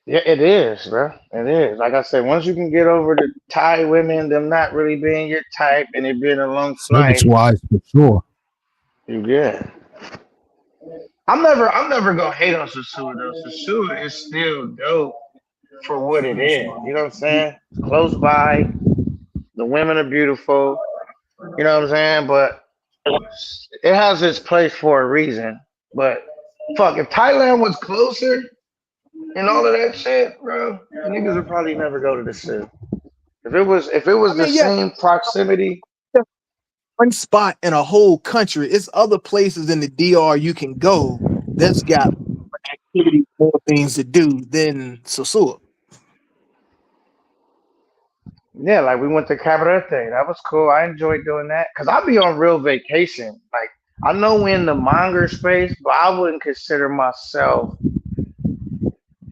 Yeah, it is, bro. It is. Like I said, once you can get over the Thai women, them not really being your type, and it being a long Service flight, wise, for sure. you good. I'm never gonna hate on Sasua though. Sasua is still dope for what it is. You know what I'm saying? It's close by. The women are beautiful. You know what I'm saying? But it has its place for a reason. But fuck, if Thailand was closer and all of that shit, bro, niggas would probably never go to the zoo. If it was I the mean, yeah, same proximity, that's one spot in a whole country. It's other places in the DR you can go that's got more activities, more things to do than Sosua. yeah, like we went to Cabarete. That was cool. I enjoyed doing that because I'll be on real vacation. Like I know we're in the manga space, but I wouldn't consider myself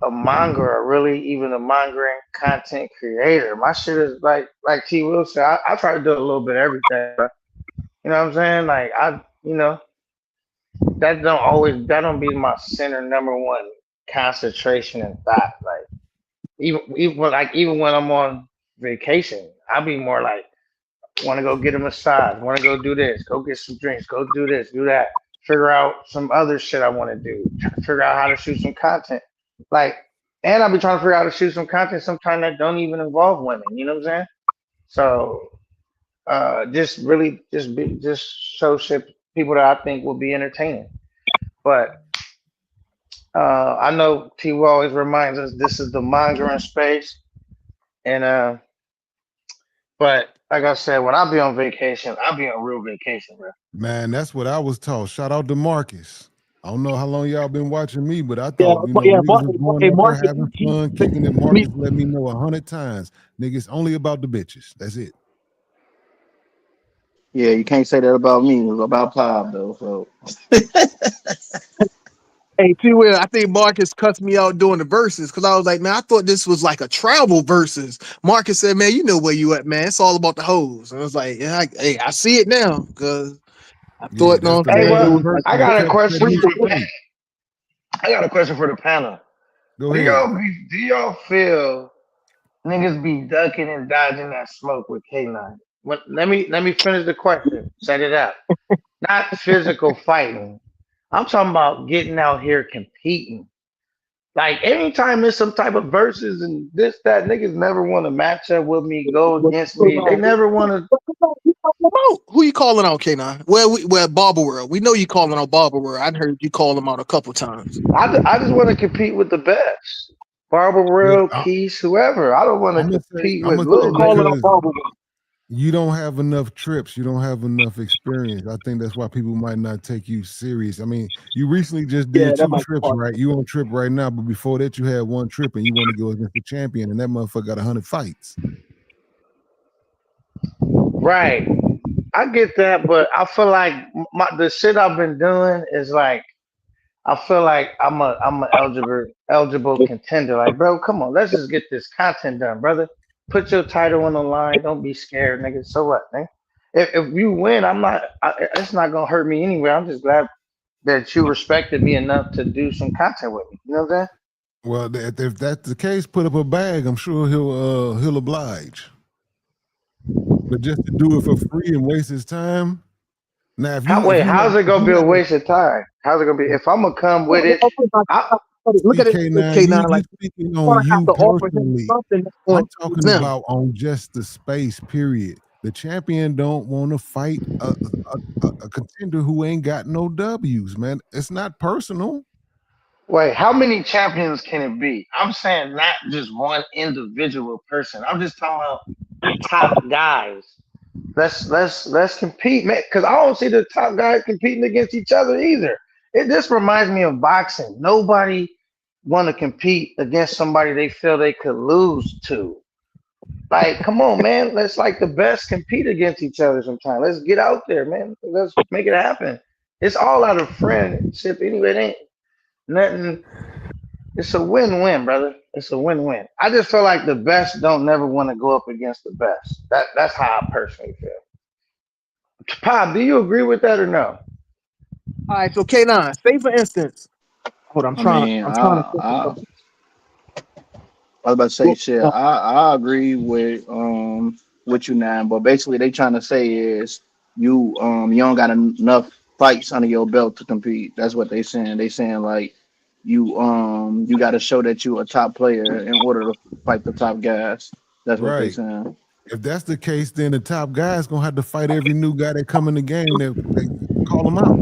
a manga or really even a manga and content creator. My shit is like T Will said, I try to do a little bit of everything. Bro. You know what I'm saying? Like that don't be my center number one concentration and thought. Like even when I'm on vacation, I'll be more like want to go get a massage, want to go do this, go get some drinks, go do this, do that, figure out some other shit I want to do, try to figure out how to shoot some content. Like, and I'll be trying to figure out how to shoot some content sometimes that don't even involve women. You know what I'm saying? So, just really, just show shit people that I think will be entertaining. But I know T. Will always reminds us this is the manga in space, and but like I said, when I be on vacation, I be on real vacation, bro. Man, that's what I was taught. Shout out to Marcus. I don't know how long y'all been watching me, but I Yeah, thought, yeah, niggas was going hey, out there Marcus, having fun, kicking it. Marcus let me know 100 times. Niggas only about the bitches. That's it. Yeah, you can't say that about me. It was about Pop though. So hey, T. Will, I think Marcus cussed me out doing the verses because I was like, man, I thought this was like a travel verses. Marcus said, man, you know where you at, man. It's all about the hoes. And I was like, yeah, I see it now because I Yeah, thought, that's no, the I'm Hey, saying it way well, was the like I a got a set question me for the straight. I got a question for the panel. Go ahead. Do y'all feel niggas be ducking and dodging that smoke with K9? Let me finish the question. Set it up. Not physical fighting. I'm talking about getting out here competing. Like anytime there's some type of verses and this that niggas never want to match up with me, go against me. They never want to. who you calling out, K9? Well, Barber World. We know you calling out Barber World. I heard you call him out a couple times. I just want to compete with the best. Barbara Well, Real, Keys, whoever. I don't want to compete I'm with gonna little say niggas. because you don't have enough trips, you don't have enough experience. I think that's why people might not take you serious. I mean, you recently just Yeah, did that 2 might be trips, part. right? You on a trip right now, but before that, you had 1 trip and you want to go against the champion, and that motherfucker got 100 fights. Right. I get that, but I feel like the shit I've been doing is like I feel like I'm a eligible contender. Like, bro, come on, let's just get this content done, brother. Put your title on the line. Don't be scared, nigga. So what, nigga? If you win, it's not gonna hurt me anyway. I'm just glad that you respected me enough to do some content with me. You know what I'm saying? Well, if that's the case, put up a bag. I'm sure he'll oblige. But just to do it for free and waste his time. Now, if you How's it if gonna you be a had a waste of time? How's it gonna be? If I'm gonna come with it, I, Look see at it, K9, K9. you Like, speaking you on want to have you to offer him personally. something that's I'm going to please talking him. about on just the space, period. The champion don't want to fight a contender who ain't got no W's, man. It's not personal. wait, how many champions can it be? I'm saying not just one individual person. I'm just talking about the top guys. Let's compete, man. Because I don't see the top guys competing against each other either. This reminds me of boxing. Nobody want to compete against somebody they feel they could lose to. Like, come on, man. Let's like the best compete against each other sometime. Let's get out there, man. Let's make it happen. It's all out of friendship anyway. It ain't nothing. It's a win-win, brother. It's a win-win. I just feel like the best don't never want to go up against the best. That's how I personally feel. Pop, do you agree with that or no? All right, so K9, say for instance, hold on, I mean, I'm trying to think of I something. was about to say shit. I agree with with you now, but basically they trying to say is you don't got enough fights under your belt to compete. That's what they saying. They saying like you got to show that you a top player in order to fight the top guys. That's what they Right. saying. If that's the case, then the top guy's gonna have to fight every new guy that come in the game that they call him out.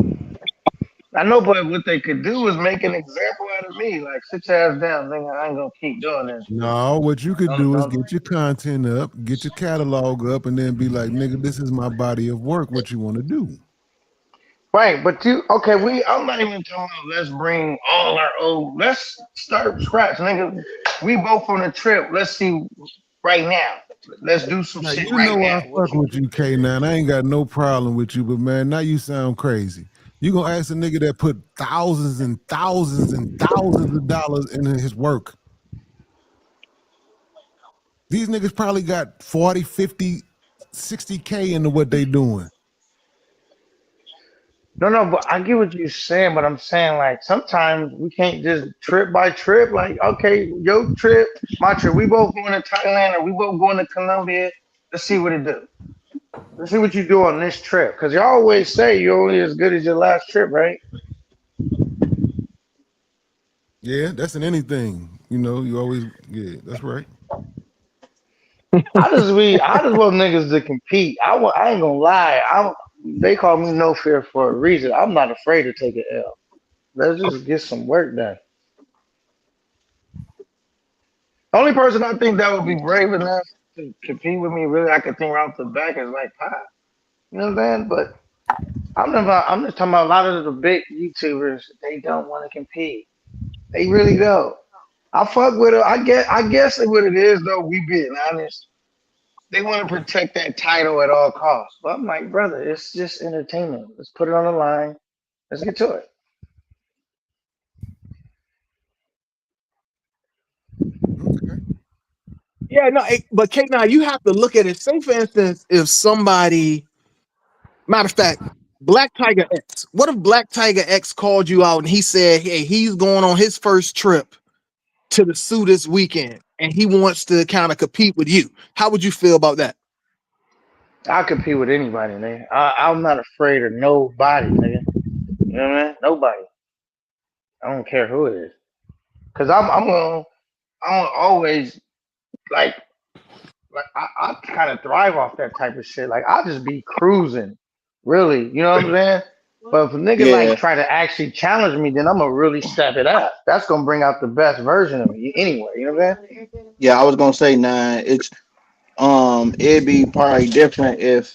I know, but what they could do is make an example out of me. Like, sit your ass down, nigga. I ain't gonna keep doing this. No, what you could do is Don't. get your content up, get your catalog up, and then be like, nigga, this is my body of work. What you want to do? Right, but I'm not even talking about let's bring all our old. Let's start from scratch, nigga. We both on a trip. Let's see right now. Let's do some Now, shit you right know I now. fuck with you, K9. I ain't got no problem with you, but man, now you sound crazy. You gonna ask a nigga that put thousands and thousands and thousands of dollars in his work. These niggas probably got 40, 50, 60K into what they doing. No, but I get what you're saying, but I'm saying like sometimes we can't just trip by trip. Like, okay, your trip, my trip. We both going to Thailand or we both going to Colombia. Let's see what it do. Let's see what you do on this trip. Because you always say you're only as good as your last trip, right? Yeah, that's in anything. You know, you always, yeah, that's right. I just want niggas to compete. I ain't gonna lie. They call me no fear for a reason. I'm not afraid to take an L. Let's just get some work done. Only person I think that would be brave enough to compete with me, really, I could think right off the back is like Pop. You know what I'm saying? But I'm just talking about a lot of the big YouTubers. They don't want to compete. They really don't. I fuck with it. I guess what it is though. We being honest. They want to protect that title at all costs. But I'm like, brother, it's just entertainment. Let's put it on the line. Let's get to it. Okay. Yeah, no, but K9, you have to look at it. Say, for instance, if somebody, matter of fact, Black Tiger X. What if Black Tiger X called you out and he said, hey, he's going on his first trip to the zoo this weekend and he wants to kind of compete with you? How would you feel about that? I compete with anybody, nigga. I'm not afraid of nobody, nigga. You know what I mean? Nobody. I don't care who it is. Cause I'm always like I kind of thrive off that type of shit. Like I just be cruising, really. You know what I'm saying? But if a nigga like Yeah, try to actually challenge me, then I'm gonna really step it up. That's gonna bring out the best version of me anyway. You know what I'm saying? yeah. I was gonna say, nah. It'd be probably different if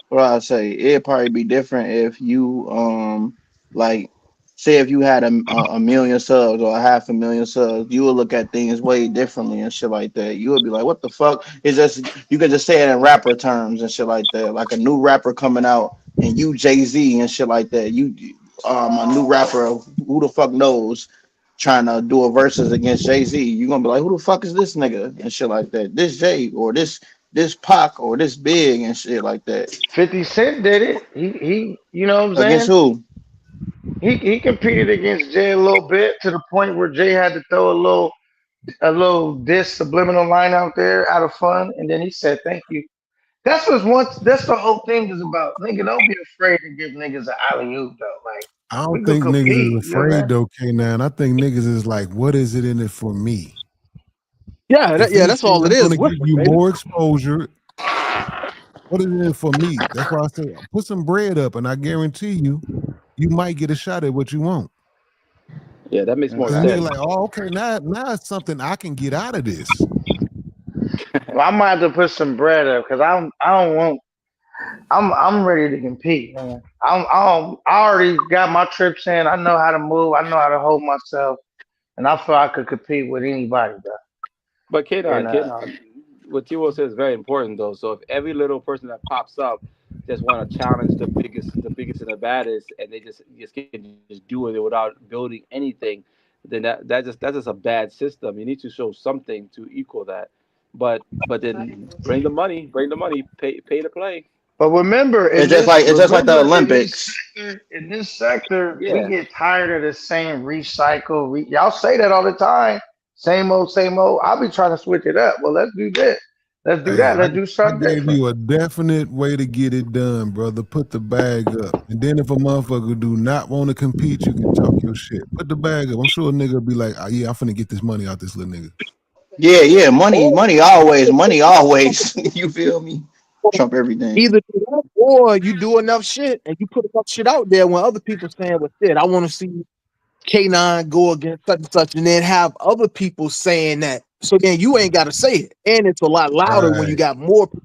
what I say. It'd probably be different if you like say if you had a million subs or a half a million subs, you would look at things way differently and shit like that. You would be like, what the fuck? It's just you could just say it in rapper terms and shit like that. Like a new rapper coming out and you Jay-Z and shit like that. You a new rapper, who the fuck knows, trying to do a verses against Jay-Z. You're gonna be like, who the fuck is this nigga and shit like that. This Jay or this Pac or this Big and shit like that. 50 Cent did it. He you know what I'm Against saying? who? He competed against Jay a little bit to the point where Jay had to throw a little diss subliminal line out there out of fun, and then he said thank you. That's the whole thing is about. Nigga, don't be afraid to give niggas an alley oop though. Like I we don't could think niggas is compete, you know what I'm afraid though, K9. I think niggas is like, what is it in it for me? Yeah, If that's anything, all it I'm is. gonna give Whispers, you baby. more exposure. What is it in it for me? That's why I say put some bread up, and I guarantee you, you might get a shot at what you want. Yeah, that makes saying? more Because nigga sense. like, oh, okay, now it's something I can get out of this. Well, I might have to put some bread up because I don't want. I'm ready to compete, man. I already got my trips in. I know how to move. I know how to hold myself, and I feel I could compete with anybody, though. But And Kenan, what T-Will says is very important though. So if every little person that pops up just want to challenge the biggest and the baddest, and they just can just do it without building anything, then that's just a bad system. You need to show something to equal that. But then bring the money, pay to play. but remember, It's just like the Olympics. in this sector, we Yeah, get tired of the same recycle. Y'all say that all the time. Same old, same old. I'll be trying to switch it up. Well, let's do this. Let's do Hey, that. Let's do I something gave different. you a definite way to get it done, brother. Put the bag up. And then if a motherfucker do not want to compete, you can talk your shit. Put the bag up. I'm sure a nigga will be like, oh, yeah, I'm finna get this money out this little nigga. Yeah. Money, Or money always, money always. You feel me? Trump everything. either do that, or you do enough shit and you put enough shit out there when other people saying, well, shit, I want to see K9 go against such and such, and then have other people saying that. So then you ain't got to say it. And it's a lot louder when you Right. got more people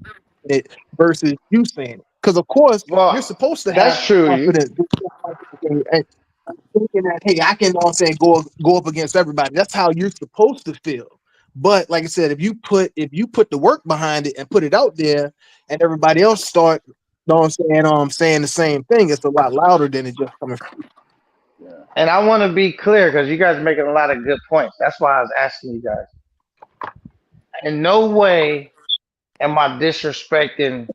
saying it versus you saying it. Because, of course, you're Well, supposed to have that's true. confidence and thinking that, hey, I can also go up against everybody. That's how you're supposed to feel. But like I said, if you put the work behind it and put it out there, and everybody else start, you know what I'm saying the same thing, it's a lot louder than it just coming from you. And I want to be clear because you guys are making a lot of good points. That's why I was asking you guys. In no way am I disrespecting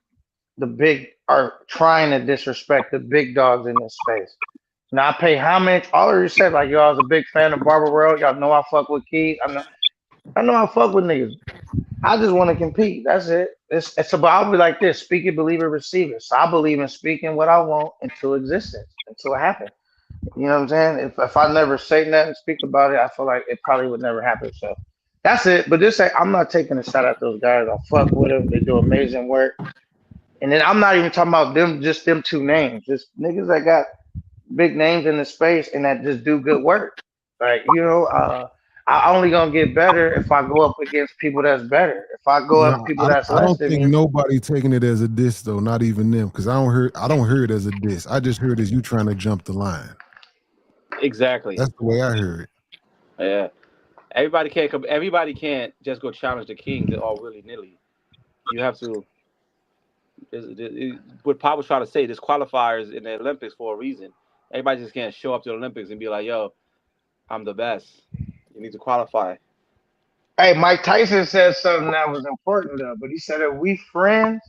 the big or trying to disrespect the big dogs in this space. Now I pay homage. I already said like y'all was a big fan of Barber World. Y'all know I fuck with Keith. I know I fuck with niggas. I just want to compete. That's it. It's about I'll be like this: speak it, believe it, receive it. So I believe in speaking what I want into existence, until it happens. You know what I'm saying? If I never say nothing, speak about it, I feel like it probably would never happen. So that's it. But this I'm not taking a shot at those guys. I fuck with them. They do amazing work. And then I'm not even talking about them, just them two names. Just niggas that got big names in the space and that just do good work. Like, I only gonna get better if I go up against people that's better. If I go up No, people that's I less don't than think me, nobody taking it as a diss though, not even them, because I don't hear it as a diss. I just heard as you trying to jump the line. Exactly. That's the way I heard it. Yeah. Everybody can't just go challenge the king all willy nilly. You have to. What Pop was trying to say, there's qualifiers in the Olympics for a reason. Everybody just can't show up to the Olympics and be like, "Yo, I'm the best." You need to qualify. hey, Mike Tyson said something that was important though. But he said if we friends,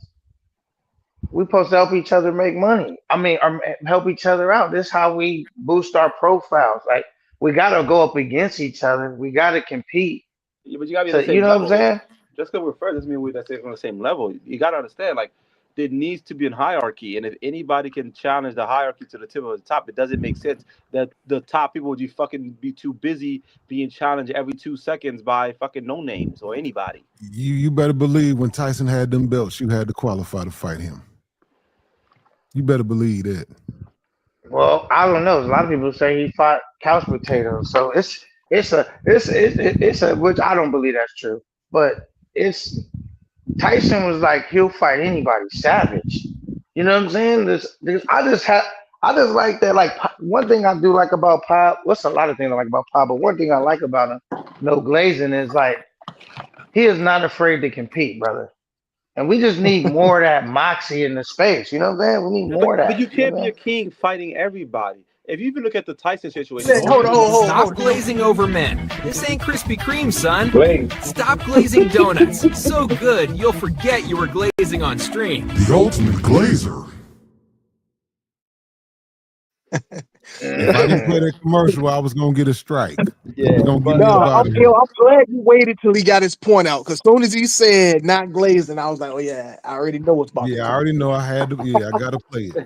we supposed to help each other make money. I mean, or help each other out. This is how we boost our profiles. Like we gotta go up against each other. We gotta compete. Yeah, but you gotta be on So the you same know what I'm level. saying? Just because we're friends doesn't mean we're on the same level. You gotta understand, like, there needs to be a hierarchy, and if anybody can challenge the hierarchy to the tip of the top, it doesn't make sense that the top people would be too busy being challenged every 2 seconds by fucking no names or anybody. You better believe when Tyson had them belts, you had to qualify to fight him. You better believe that. Well, I don't know. A lot of people say he fought couch potatoes. So it's a which I don't believe that's true. But it's Tyson was like he'll fight anybody, savage. You know what I'm saying? This I just like that. Like one thing I do like about Pop. What's a lot of things I like about Pop, but one thing I like about him, no glazing, is like he is not afraid to compete, brother. And we just need more of that moxie in the space. You know what I'm saying? We need more of But that. you You know can't what I'm be a saying? king fighting everybody. If you even look at the Tyson situation, the only Hold on, people who Stop glazing over men. This ain't Krispy Kreme, son. Stop glazing donuts. So good, you'll forget you were glazing on stream. The ultimate glazer. If I didn't play that commercial, I was gonna get a strike. It was gonna get me up out of here. I'm glad you waited till he got his point out. Because soon as he said not glazing, I was like, oh yeah, I already know what's about to Yeah, I come. already know I had to. Yeah, I gotta play it.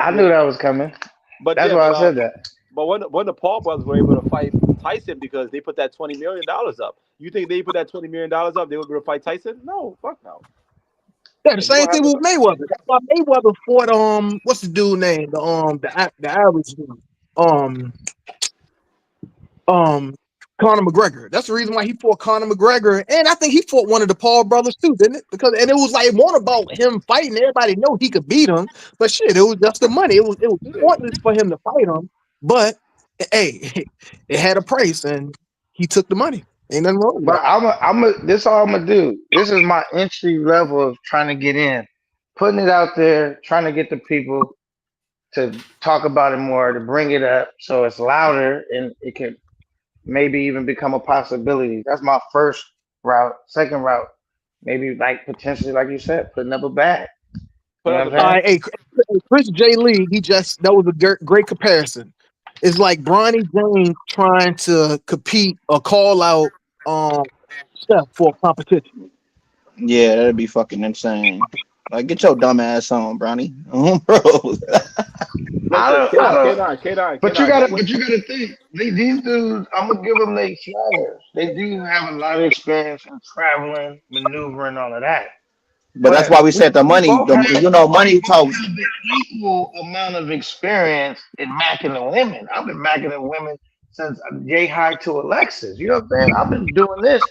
I knew that was coming. But That's yeah, why I said that. but when the Paul brothers were able to fight Tyson because they put that $20 million up, you think they put that $20 million up, they were able to fight Tyson? No, fuck no. Yeah, the If you same don't have thing with the Mayweather. That's why Mayweather fought what's the dude name? The Irish dude. Conor McGregor. That's the reason why he fought Conor McGregor, and I think he fought one of the Paul brothers too, didn't it? Because it was like more about him fighting. Everybody know he could beat him, but shit, it was just the money. It was pointless for him to fight him. But hey, it had a price, and he took the money. Ain't nothing wrong with But that. this all I'm gonna do. This is my entry level of trying to get in, putting it out there, trying to get the people to talk about it more, to bring it up so it's louder and it can maybe even become a possibility. That's my first route. Second route, maybe like potentially, like you said, putting up a bag. You know what I'm saying? Hey, Chris J. Lee, that was a great comparison. It's like Bronny James trying to compete or call out Steph for a competition. Yeah, that'd be fucking insane. Like, get your dumb ass on, Bronny. Bro. I don't. K9. But you gotta think. These dudes, I'm gonna give them their flowers. They do have a lot of experience in traveling, maneuvering, all of that. But that's But why we said the we money. both have Money talks. the equal amount of experience in macking the women. I've been macking the women since Jay High to Alexis. You know what I'm saying? I've been doing this.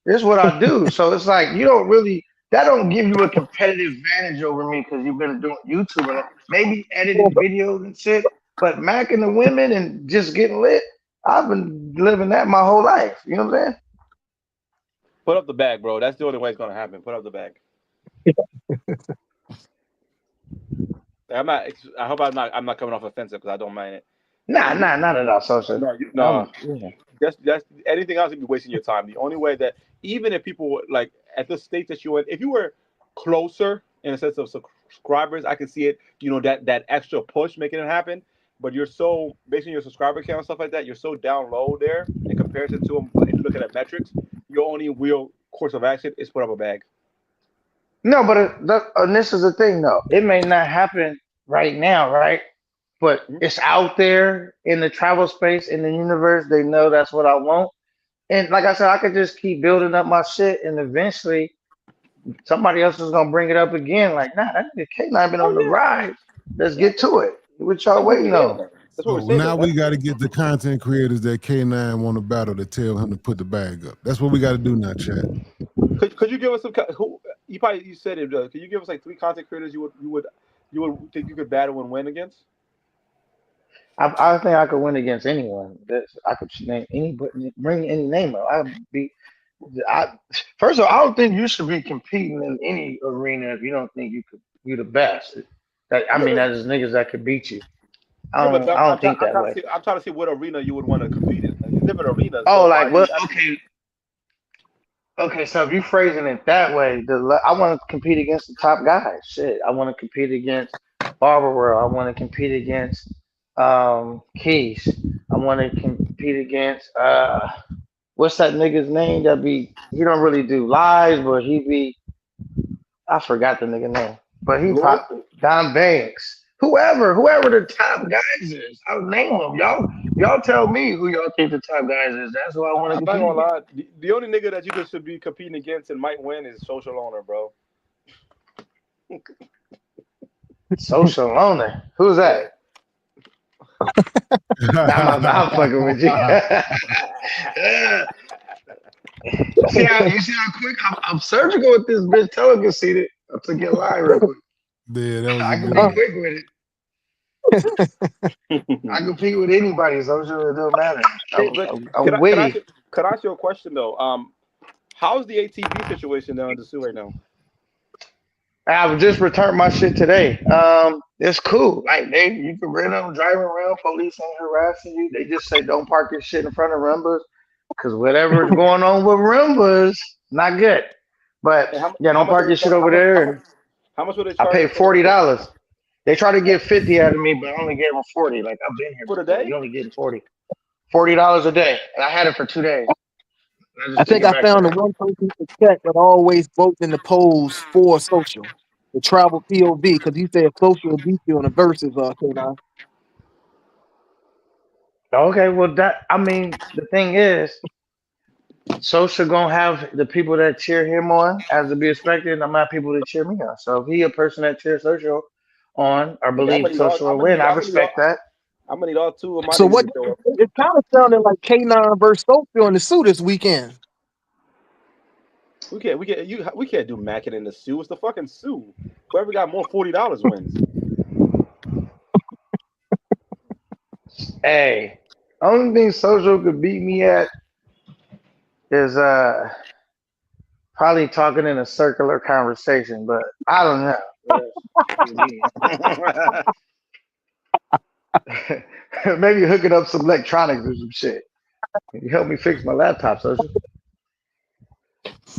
This is what I do. So it's like you don't really that don't give you a competitive advantage over me because you've been doing YouTube and maybe editing videos and shit. But macking the women and just getting lit, I've been living that my whole life. You know what I'm saying? Put up the bag, bro. That's the only way it's gonna happen. Put up the bag. I'm not. I hope I'm not coming off offensive because I don't mind it. Nah, not at all, social. No. Yeah. That's anything else would be wasting your time. The only way that even if people were, like at the state that you in, if you were closer in a sense of subscribers, I can see it. You know that extra push making it happen. But you're so based on your subscriber count and stuff like that. You're so down low there in comparison to them. If you look at metrics, your only real course of action is put up a bag. No, but and this is the thing, though. It may not happen right now, right? But it's out there in the travel space, in the universe. They know that's what I want. And like I said, I could just keep building up my shit, and eventually somebody else is gonna bring it up again. Like, nah, that nigga K9 been on the ride. Let's get to it. What y'all waiting on? So now we got to get the content creators that K9 want to battle to tell him to put the bag up. That's what we got to do now, Chad. Could you give us some? Who you said it? Could you give us like 3 content creators you would think you could battle and win against? I think I could win against anyone. I could name anybody, bring any name up. First of all, I don't think you should be competing in any arena if you don't think you're the best. That is niggas that could beat you. I don't think that way. I'm trying to see what arena you would want to compete in. Like, different arenas. Oh, so like what? Okay. So if you're phrasing it that way, I want to compete against the top guys. Shit, I want to compete against Barber World. I want to compete against Keys. I want to compete against what's that nigga's name? He don't really do lives, but I forgot the nigga name, but he pop Don Banks. Whoever the top guys is, I'll name them. Y'all tell me who y'all think the top guys is. That's who I want to compete. I'm not gonna lie. The only nigga that you should be competing against and might win is Social Owner, bro. Social Owner. Who's that? I'm fucking with you. See how quick I'm surgical with this bitch. Tell her conceited. I'll take your line real quick. Yeah, that was I can be quick with it. I compete with anybody, so it don't matter. I'm witty. Could I ask you a question though? How's the ATV situation down in the zoo right now? I've just returned my shit today. It's cool. Like you can rent them driving around. Police ain't harassing you. They just say don't park your shit in front of Rumbas, because whatever's going on with Rumbas, not good. But don't park your shit over there. How much would they I charge? paid $40. They try to get 50 out of me, but I only gave them 40. Like I've been here for a day. You only getting $40 a day, and I had it for 2 days. I think I found the one person to check that always votes in the polls for social, the travel POV, because he said social will beat you on the verses. K9. Okay, well the thing is, social gonna have the people that cheer him on, as to be expected, and I'm not people that cheer me on. So if he a person that cheers social on or believe social will win, I respect that. I'm gonna need all 2 of my. So what? It kind of sounded like K9 versus social in the suit this weekend. We can't do Mackin in the Sioux. It's the fucking Sioux. Whoever got more $40 wins. Hey, only thing social could beat me at is probably talking in a circular conversation, but I don't know. Maybe hooking up some electronics or some shit. Can you help me fix my laptop, social?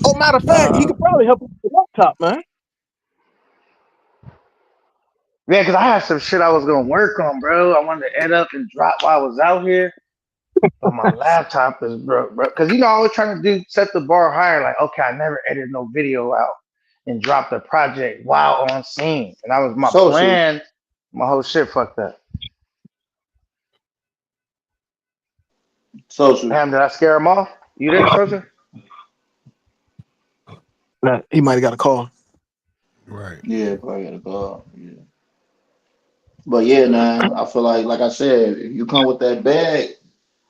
Oh, matter of fact, he could probably help you with the laptop, man. Yeah, because I had some shit I was gonna work on, bro. I wanted to edit up and drop while I was out here. But my laptop is broke, bro. Because I was trying to set the bar higher. Like, okay, I never edited no video out and dropped the project while on scene, and that was my plan. My whole shit fucked up. Social. Damn, did I scare him off? You there, Social? Nah, he might have got a call. Right. Yeah, probably got a call. Yeah. But yeah, man, I feel like I said, if you come with that bag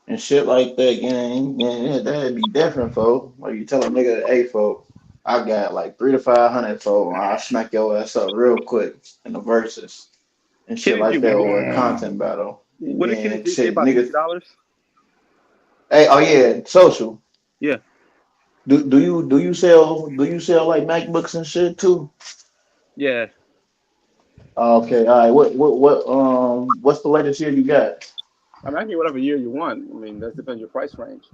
and shit like that, gang, yeah, that'd be different, folks. Like you tell a nigga, hey, folks, I got like 300 to 500, folks. I'll smack your ass up real quick in the verses and shit Kenny G, like that, or a content battle. And what did Kenny then G say shit, about niggas. $60? Hey, oh yeah, social. Yeah. Do you sell like MacBooks and shit too? Yeah. Okay, all right. What's the latest year you got? I mean, I can get whatever year you want. I mean, that depends your price range.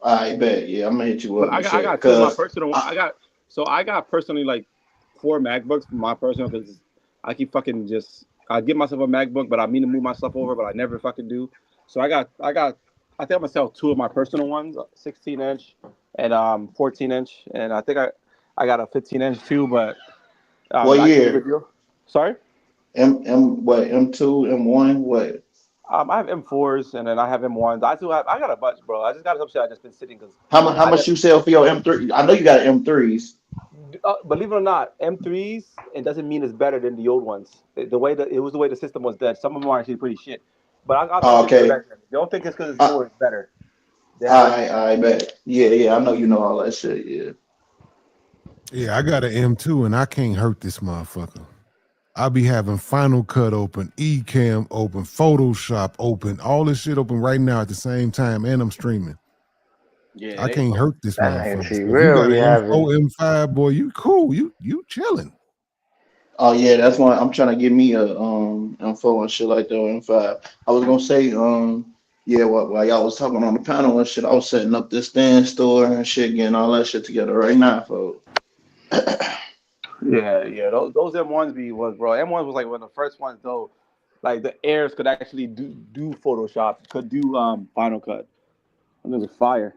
I bet. Yeah, I'm gonna hit you But up I and got I shit. got two of my Cause personal. I got personally like 4 MacBooks for my personal because I keep fucking just I give myself a MacBook, but I mean to move my stuff over, but I never fucking do. So I think I'm gonna sell 2 of my personal ones, 16 inch and 14 inch, and I got a 15 inch too, but what I can do the year? deal. Sorry. M2 M1 what? I have M4s and then I have M1s. I got a bunch, bro. I just got some shit I just been sitting because How I much just you sell for your M3? I know you got M3s. believe it or not, M3s, it doesn't mean it's better than the old ones. The way that it was the way the system was dead. Some of them are actually pretty shit. But I'll tell Oh, you the okay. record. Don't think it's because it's I newer, it's better. They have like I bet. Yeah. I know you know all that shit. Yeah. Yeah, I got an M2 and I can't hurt this motherfucker. I be having Final Cut open, Ecamm open, Photoshop open, all this shit open right now at the same time, and I'm streaming. yeah, I can't hurt this That nigga motherfucker. T So if you real got be an having. M4, M5, boy, you cool. You chilling. Oh yeah, that's why I'm trying to get me a M4 and shit like that or M5. I was gonna say yeah, while y'all was talking on the panel and shit, I was setting up this stand store and shit, getting all that shit together right now, folks. yeah. Those M1s was bro. M1s was like one of the first ones though. Like the heirs could actually do Photoshop, could do Final Cut. And it was fire.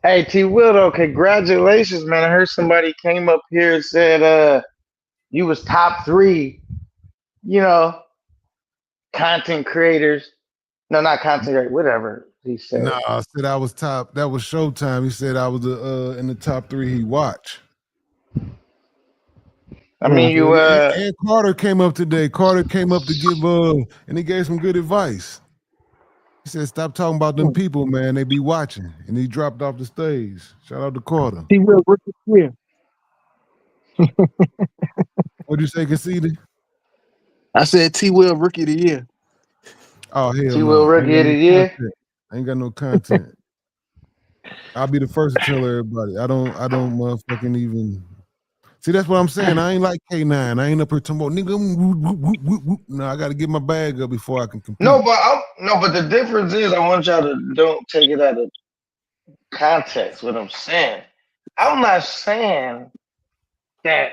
Hey, T Will, though, congratulations, man. I heard somebody came up here and said you was top three, you know, content creators. No, not content creator, whatever he said. Nah, I said I was top. That was Showtime. He said I was in the top 3 he watch. I mean, you And Carter came up today. Carter came up to give and he gave some good advice. He said, "Stop talking about them people, man. They be watching." And he dropped off the stage. Shout out to Carter. He will work this year. What'd you say, Conceded? I said T Will Rookie of the Year. Oh hell T no! Will I ain't Rookie got of the no Year. content. I ain't got no content. I'll be the first to tell everybody. I don't motherfucking even. See, that's what I'm saying. I ain't like K9. I ain't up here talking about nigga. No, I got to get my bag up before I can compete. No, but the difference is I want y'all to don't take it out of context. What I'm saying, I'm not saying that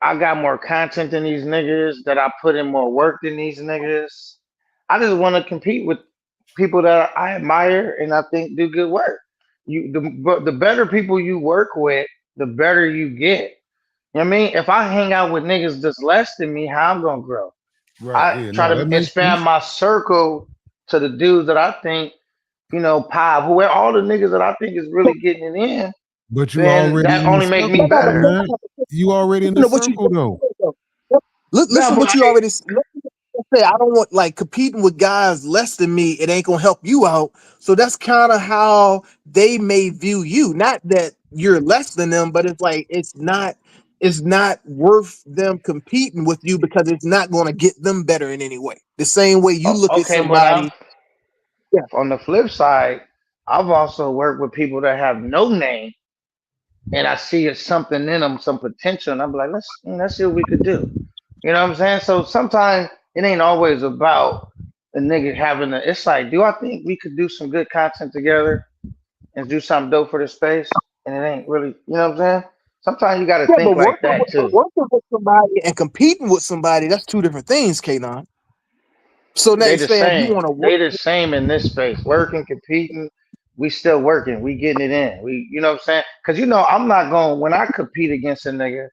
I got more content than these niggas, that I put in more work than these niggas. I just want to compete with people that I admire and I think do good work. The better people you work with, the better you get. You know what I mean? If I hang out with niggas that's less than me, how I'm gonna grow? Right. I Yeah. try No, to that makes expand sense. my circle to the dudes that I think, pop, whoever all the niggas that I think is really getting it in, But you then already that in the only make me circle, better. K9. You already in the circle though. No, Listen, but what you already say. I don't want like competing with guys less than me. It ain't gonna help you out. So that's kind of how they may view you. Not that you're less than them, but it's like it's not worth them competing with you because it's not going to get them better in any way. The same way you look at Okay, but somebody. Yeah. on the flip side, I've also worked with people that have no name, and I see it's something in them, some potential, and I'm like, let's see what we could do. You know what I'm saying? So sometimes it ain't always about the nigga having a. It's like, do I think we could do some good content together and do something dope for the space? And it ain't really, you know what I'm saying? Sometimes you got to Yeah, think but like that too. working with somebody and competing with somebody, that's two different things, K9. So now They you're the saying you same. want to work. They the same in this space. Working, competing. We still working. We getting it in. You know what I'm saying? Because I'm not going when I compete against a nigga.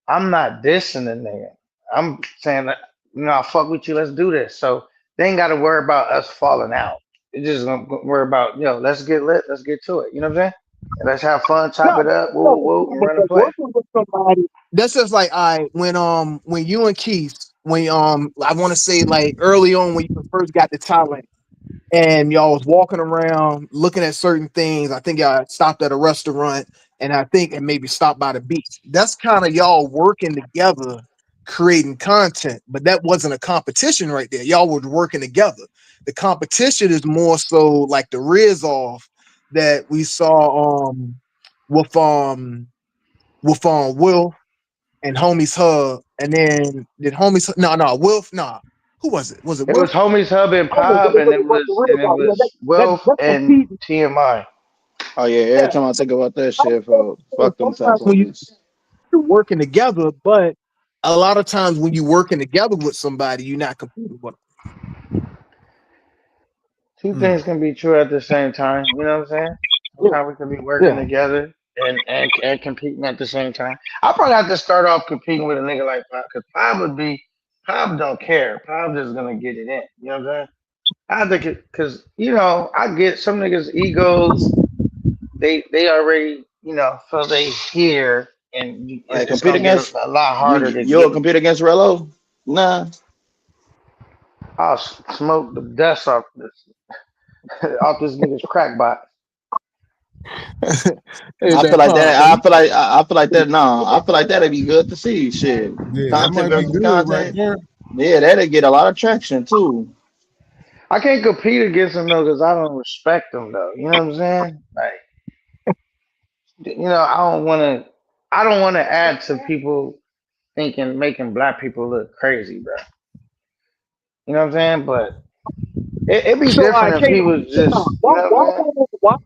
I'm not dissing the nigga. I'm saying that, fuck with you. Let's do this. So they ain't got to worry about us falling out. They just gonna worry about let's get lit, let's get to it. You know what I'm saying? And let's have fun, chop No, it up, woo no, woo woo, and but run a play. working with somebody, that's just like when you and Keith, when I want to say like early on when you first got to Thailand and y'all was walking around looking at certain things. I think y'all stopped at a restaurant and I think and maybe stopped by the beach. That's kind of y'all working together, creating content, but that wasn't a competition right there. Y'all were working together. The competition is more so like the Riz off that we saw with Will and Homies Hub, and then did Homies Wilf who was it? Was it It was Wilf? Homies Hub and Oh, Pub, and it the was Riz off. Yeah, Wealth that's and competing. TMI. Oh yeah, every Yeah. time I think about that shit, fuck them Sometimes type when niggas. you're working together, but a lot of times when you're working together with somebody, you're not competing with Two them. things can be true at the same time. You know what I'm saying? Sometimes we can be working Yeah. together and competing at the same time. I probably have to start off competing with a nigga like Pop, because Pop don't care. Pop just gonna get it in. You know what I'm saying? I think it because I get some niggas egos. They already feel they here, and Like it's compete gonna get against a lot you. harder to You'll get me. compete against Rello? Nah. I'll smoke the dust off this off this nigga's crack box. Hey I man, feel like Pop, that. man, I feel like that. No, I feel like that'd be good to see. Shit, Yeah, that content might be versus good right content. there. Yeah, that'd get a lot of traction too. I can't compete against him though because I don't respect him though. You know what I'm saying? Like, I don't want to. I don't want to add to people making black people look crazy, bro. You know what I'm saying? But it'd be so different if he was just. You know what I'm saying? why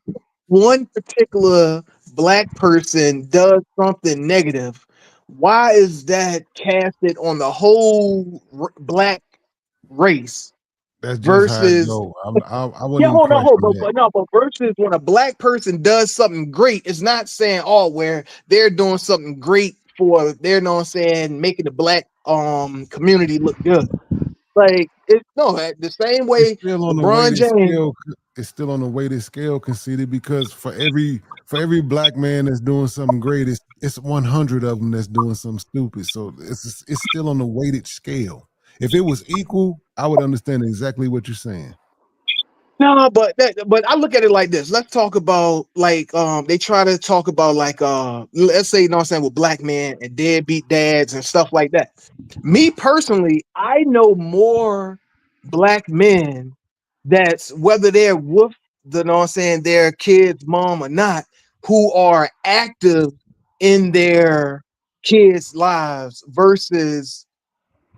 one particular black person does something negative? Why is that casted on the whole black race That's just how it versus go. I wouldn't yeah, even hold on, question that. but versus when a black person does something great, it's not saying where they're doing something great for they're not saying making the black community look good. Like it's no the same It's way still on the LeBron weighted James. scale. It's still on the weighted scale, conceded, because for every black man that's doing something great, it's 100 of them that's doing something stupid. So it's still on the weighted scale. If it was equal, I would understand exactly what you're saying. No, but I look at it like this. Let's talk about like they try to talk about like let's say I'm saying with black men and deadbeat dads and stuff like that. Me personally, I know more black men that's whether they're with the know what I'm saying their kids' mom or not, who are active in their kids' lives versus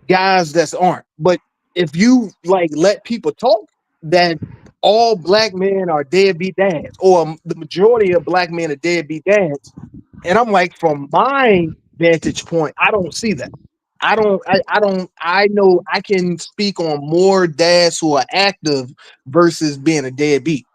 guys that aren't. But if you like let people talk, that all black men are deadbeat dads, or the majority of black men are deadbeat dads. And I'm like, from my vantage point, I don't see that. I know I can speak on more dads who are active versus being a deadbeat.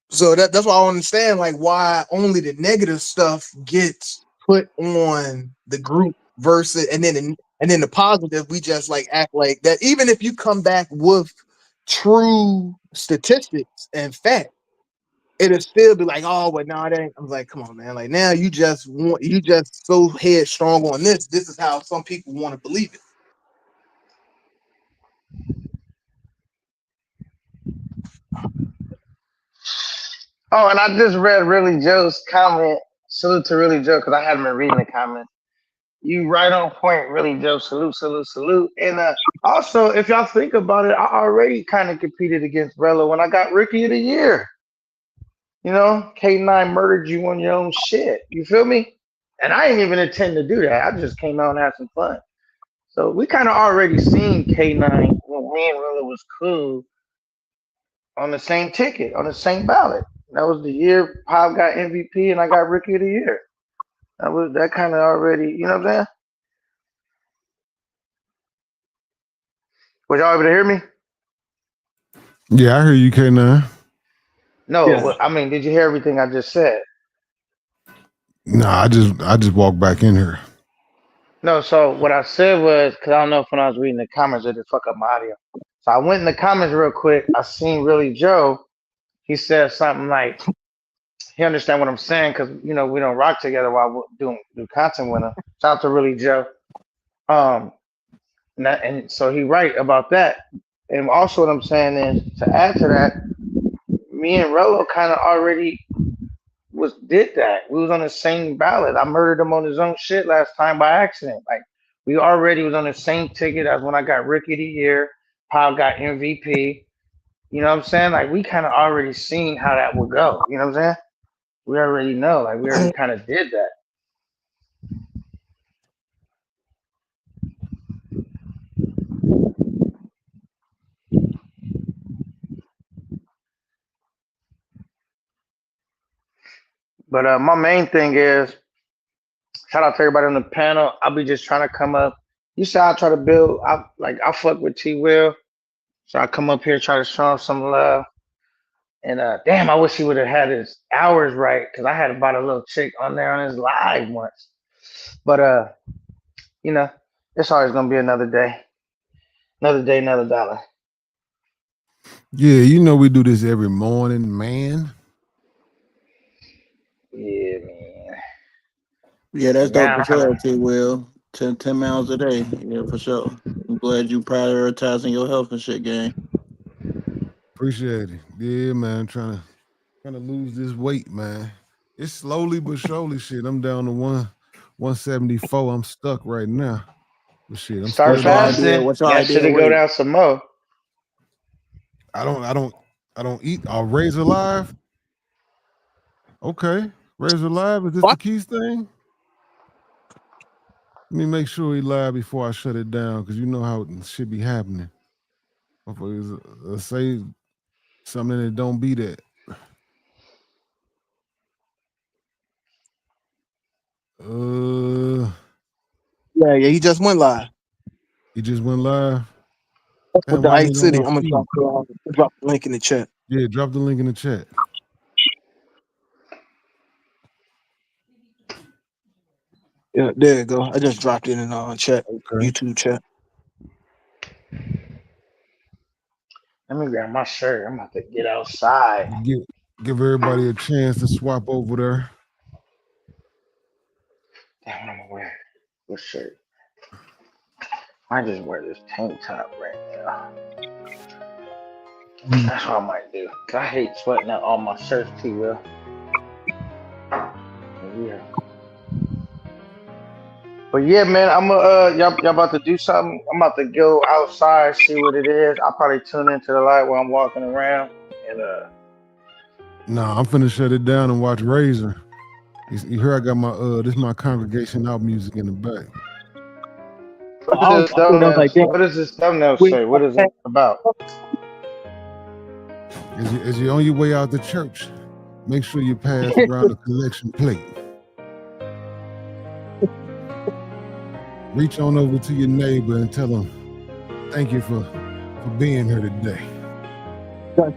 So that's why I understand like why only the negative stuff gets put on the group versus and then the positive we just like act like that. Even if you come back with true statistics and fact, it'll still be like, oh, but no, that ain't. I'm like, come on, man. Like now you just so headstrong on this. This is how some people want to believe it. Oh, and I just read Really Joe's comment. Salute to Really Joe because I hadn't been reading the comments. You right on point, Really Joe. Salute, salute, salute. And also, if y'all think about it, I already kind of competed against Rello when I got Rookie of the Year. K9 murdered you on your own shit. You feel me? And I didn't even intend to do that. I just came out and had some fun. So we kind of already seen K9 when me and Rello was cool on the same ticket, on the same ballot. That was the year Pop got MVP and I got Rookie of the Year. That kind of already, you know what I'm saying? Was y'all able to hear me? Yeah, I hear you, K9. No, Yeah. I mean, did you hear everything I just said? Nah, I just walked back in here. No, so what I said was, because I don't know if when I was reading the comments, it did fuck up my audio. So I went in the comments real quick. I seen Really Joe. He said something like, he understand what I'm saying because, we don't rock together while we do content with him. Shout out to Really Joe. Um, and so he right about that. And also what I'm saying is, to add to that, me and Rolo kind of already did that. We was on the same ballot. I murdered him on his own shit last time by accident. Like we already was on the same ticket as when I got Rookie of the Year. Paul got MVP. You know what I'm saying? Like we kind of already seen how that would go. You know what I'm saying? We already know. Like we already kind of did that. But my main thing is shout out to everybody on the panel. I'll be just trying to come up. You said I try to build. I fuck with T Will, so I come up here try to show him some love. And damn, I wish he would have had his hours right because I had about a little chick on there on his live once. But you know, it's always gonna be another day, another dollar. Yeah, we do this every morning, man. Yeah, man. Yeah, that's dope Now for I gotta sure, T. Will. 10 miles a day. Yeah, for sure. I'm glad you prioritizing your health and shit, gang. Appreciate it. Yeah, man. Trying to lose this weight, man. It's slowly but surely, shit. I'm down to 174. I'm stuck right now. But shit, I'm start still down. fasting. What's your That ideal should go weight? down some more. I don't eat. I'll Razor Live. Okay. Razor Live. Is this the Keys thing? Let me make sure he live before I shut it down, because you know how it should be happening. Motherfuckers, say something that don't be that. Yeah, he just went live He just went live. with Damn, the why Ice ain't on City. my I'm gonna feed? drop the link in the chat. Yeah, drop the link in the chat. Yeah, there you go. I just dropped it in chat, Okay. YouTube chat. Let me grab my shirt. I'm about to get outside. Give everybody a chance to swap over there. Damn, what I'm gonna wear? What shirt? I just wear this tank top right now. That's what I might do. Cause I hate sweating out all my shirts too well. Yeah. But yeah, man, I'm y'all about to do something. I'm about to go outside, see what it is. I'll probably tune into the light while I'm walking around. And Nah, I'm finna shut it down and watch Razor. You hear I got my this is my congregation out music in the back. what does this thumbnail? What does this thumbnail say? What is it about? As you're on your way out to church, make sure you pass around a collection plate. Reach on over to your neighbor and tell them, thank you for being here today.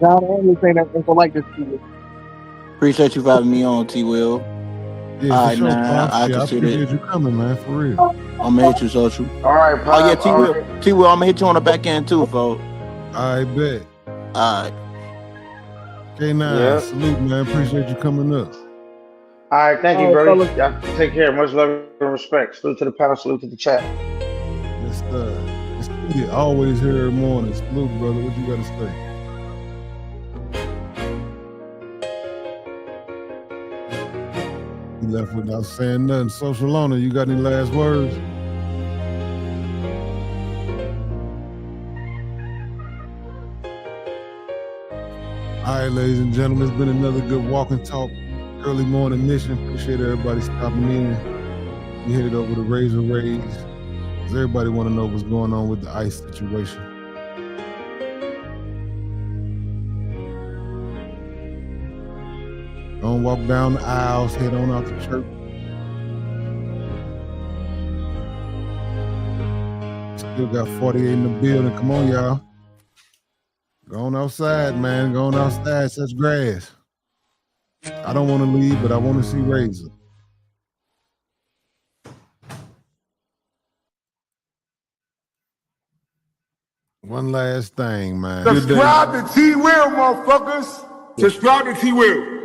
John Anderson ain't gonna like this. Appreciate you for having me on, T. Will. Yeah, All for right, sure, man. Pops. I Yeah, I consider appreciate it. you coming, man, for real. I'm gonna hit you, social. All right, Pop. Oh yeah, T. Will. Right. T. Will, I'm gonna hit you on the back end too, folks. I bet. All right. K9, salute, man. Appreciate you coming up. All right, thank you, bro. Y'all take care. Much love and respect. Salute to the panel. Salute to the chat. Yes, sir. Always here every morning. Salute, brother. What you got to say? He left without saying nothing. Social owner, you got any last words? All right, ladies and gentlemen, it's been another good walk and talk early morning mission. Appreciate everybody stopping in. We headed over to Razor Rays because everybody want to know what's going on with the ICE situation. Don't walk down the aisles, head on out to church. Still got 48 in the building. Come on, y'all. Go on outside, man. Go on outside, touch grass. I don't want to leave, but I want to see Razor. One last thing, man. Subscribe to T-Will, motherfuckers. Subscribe to T-Will.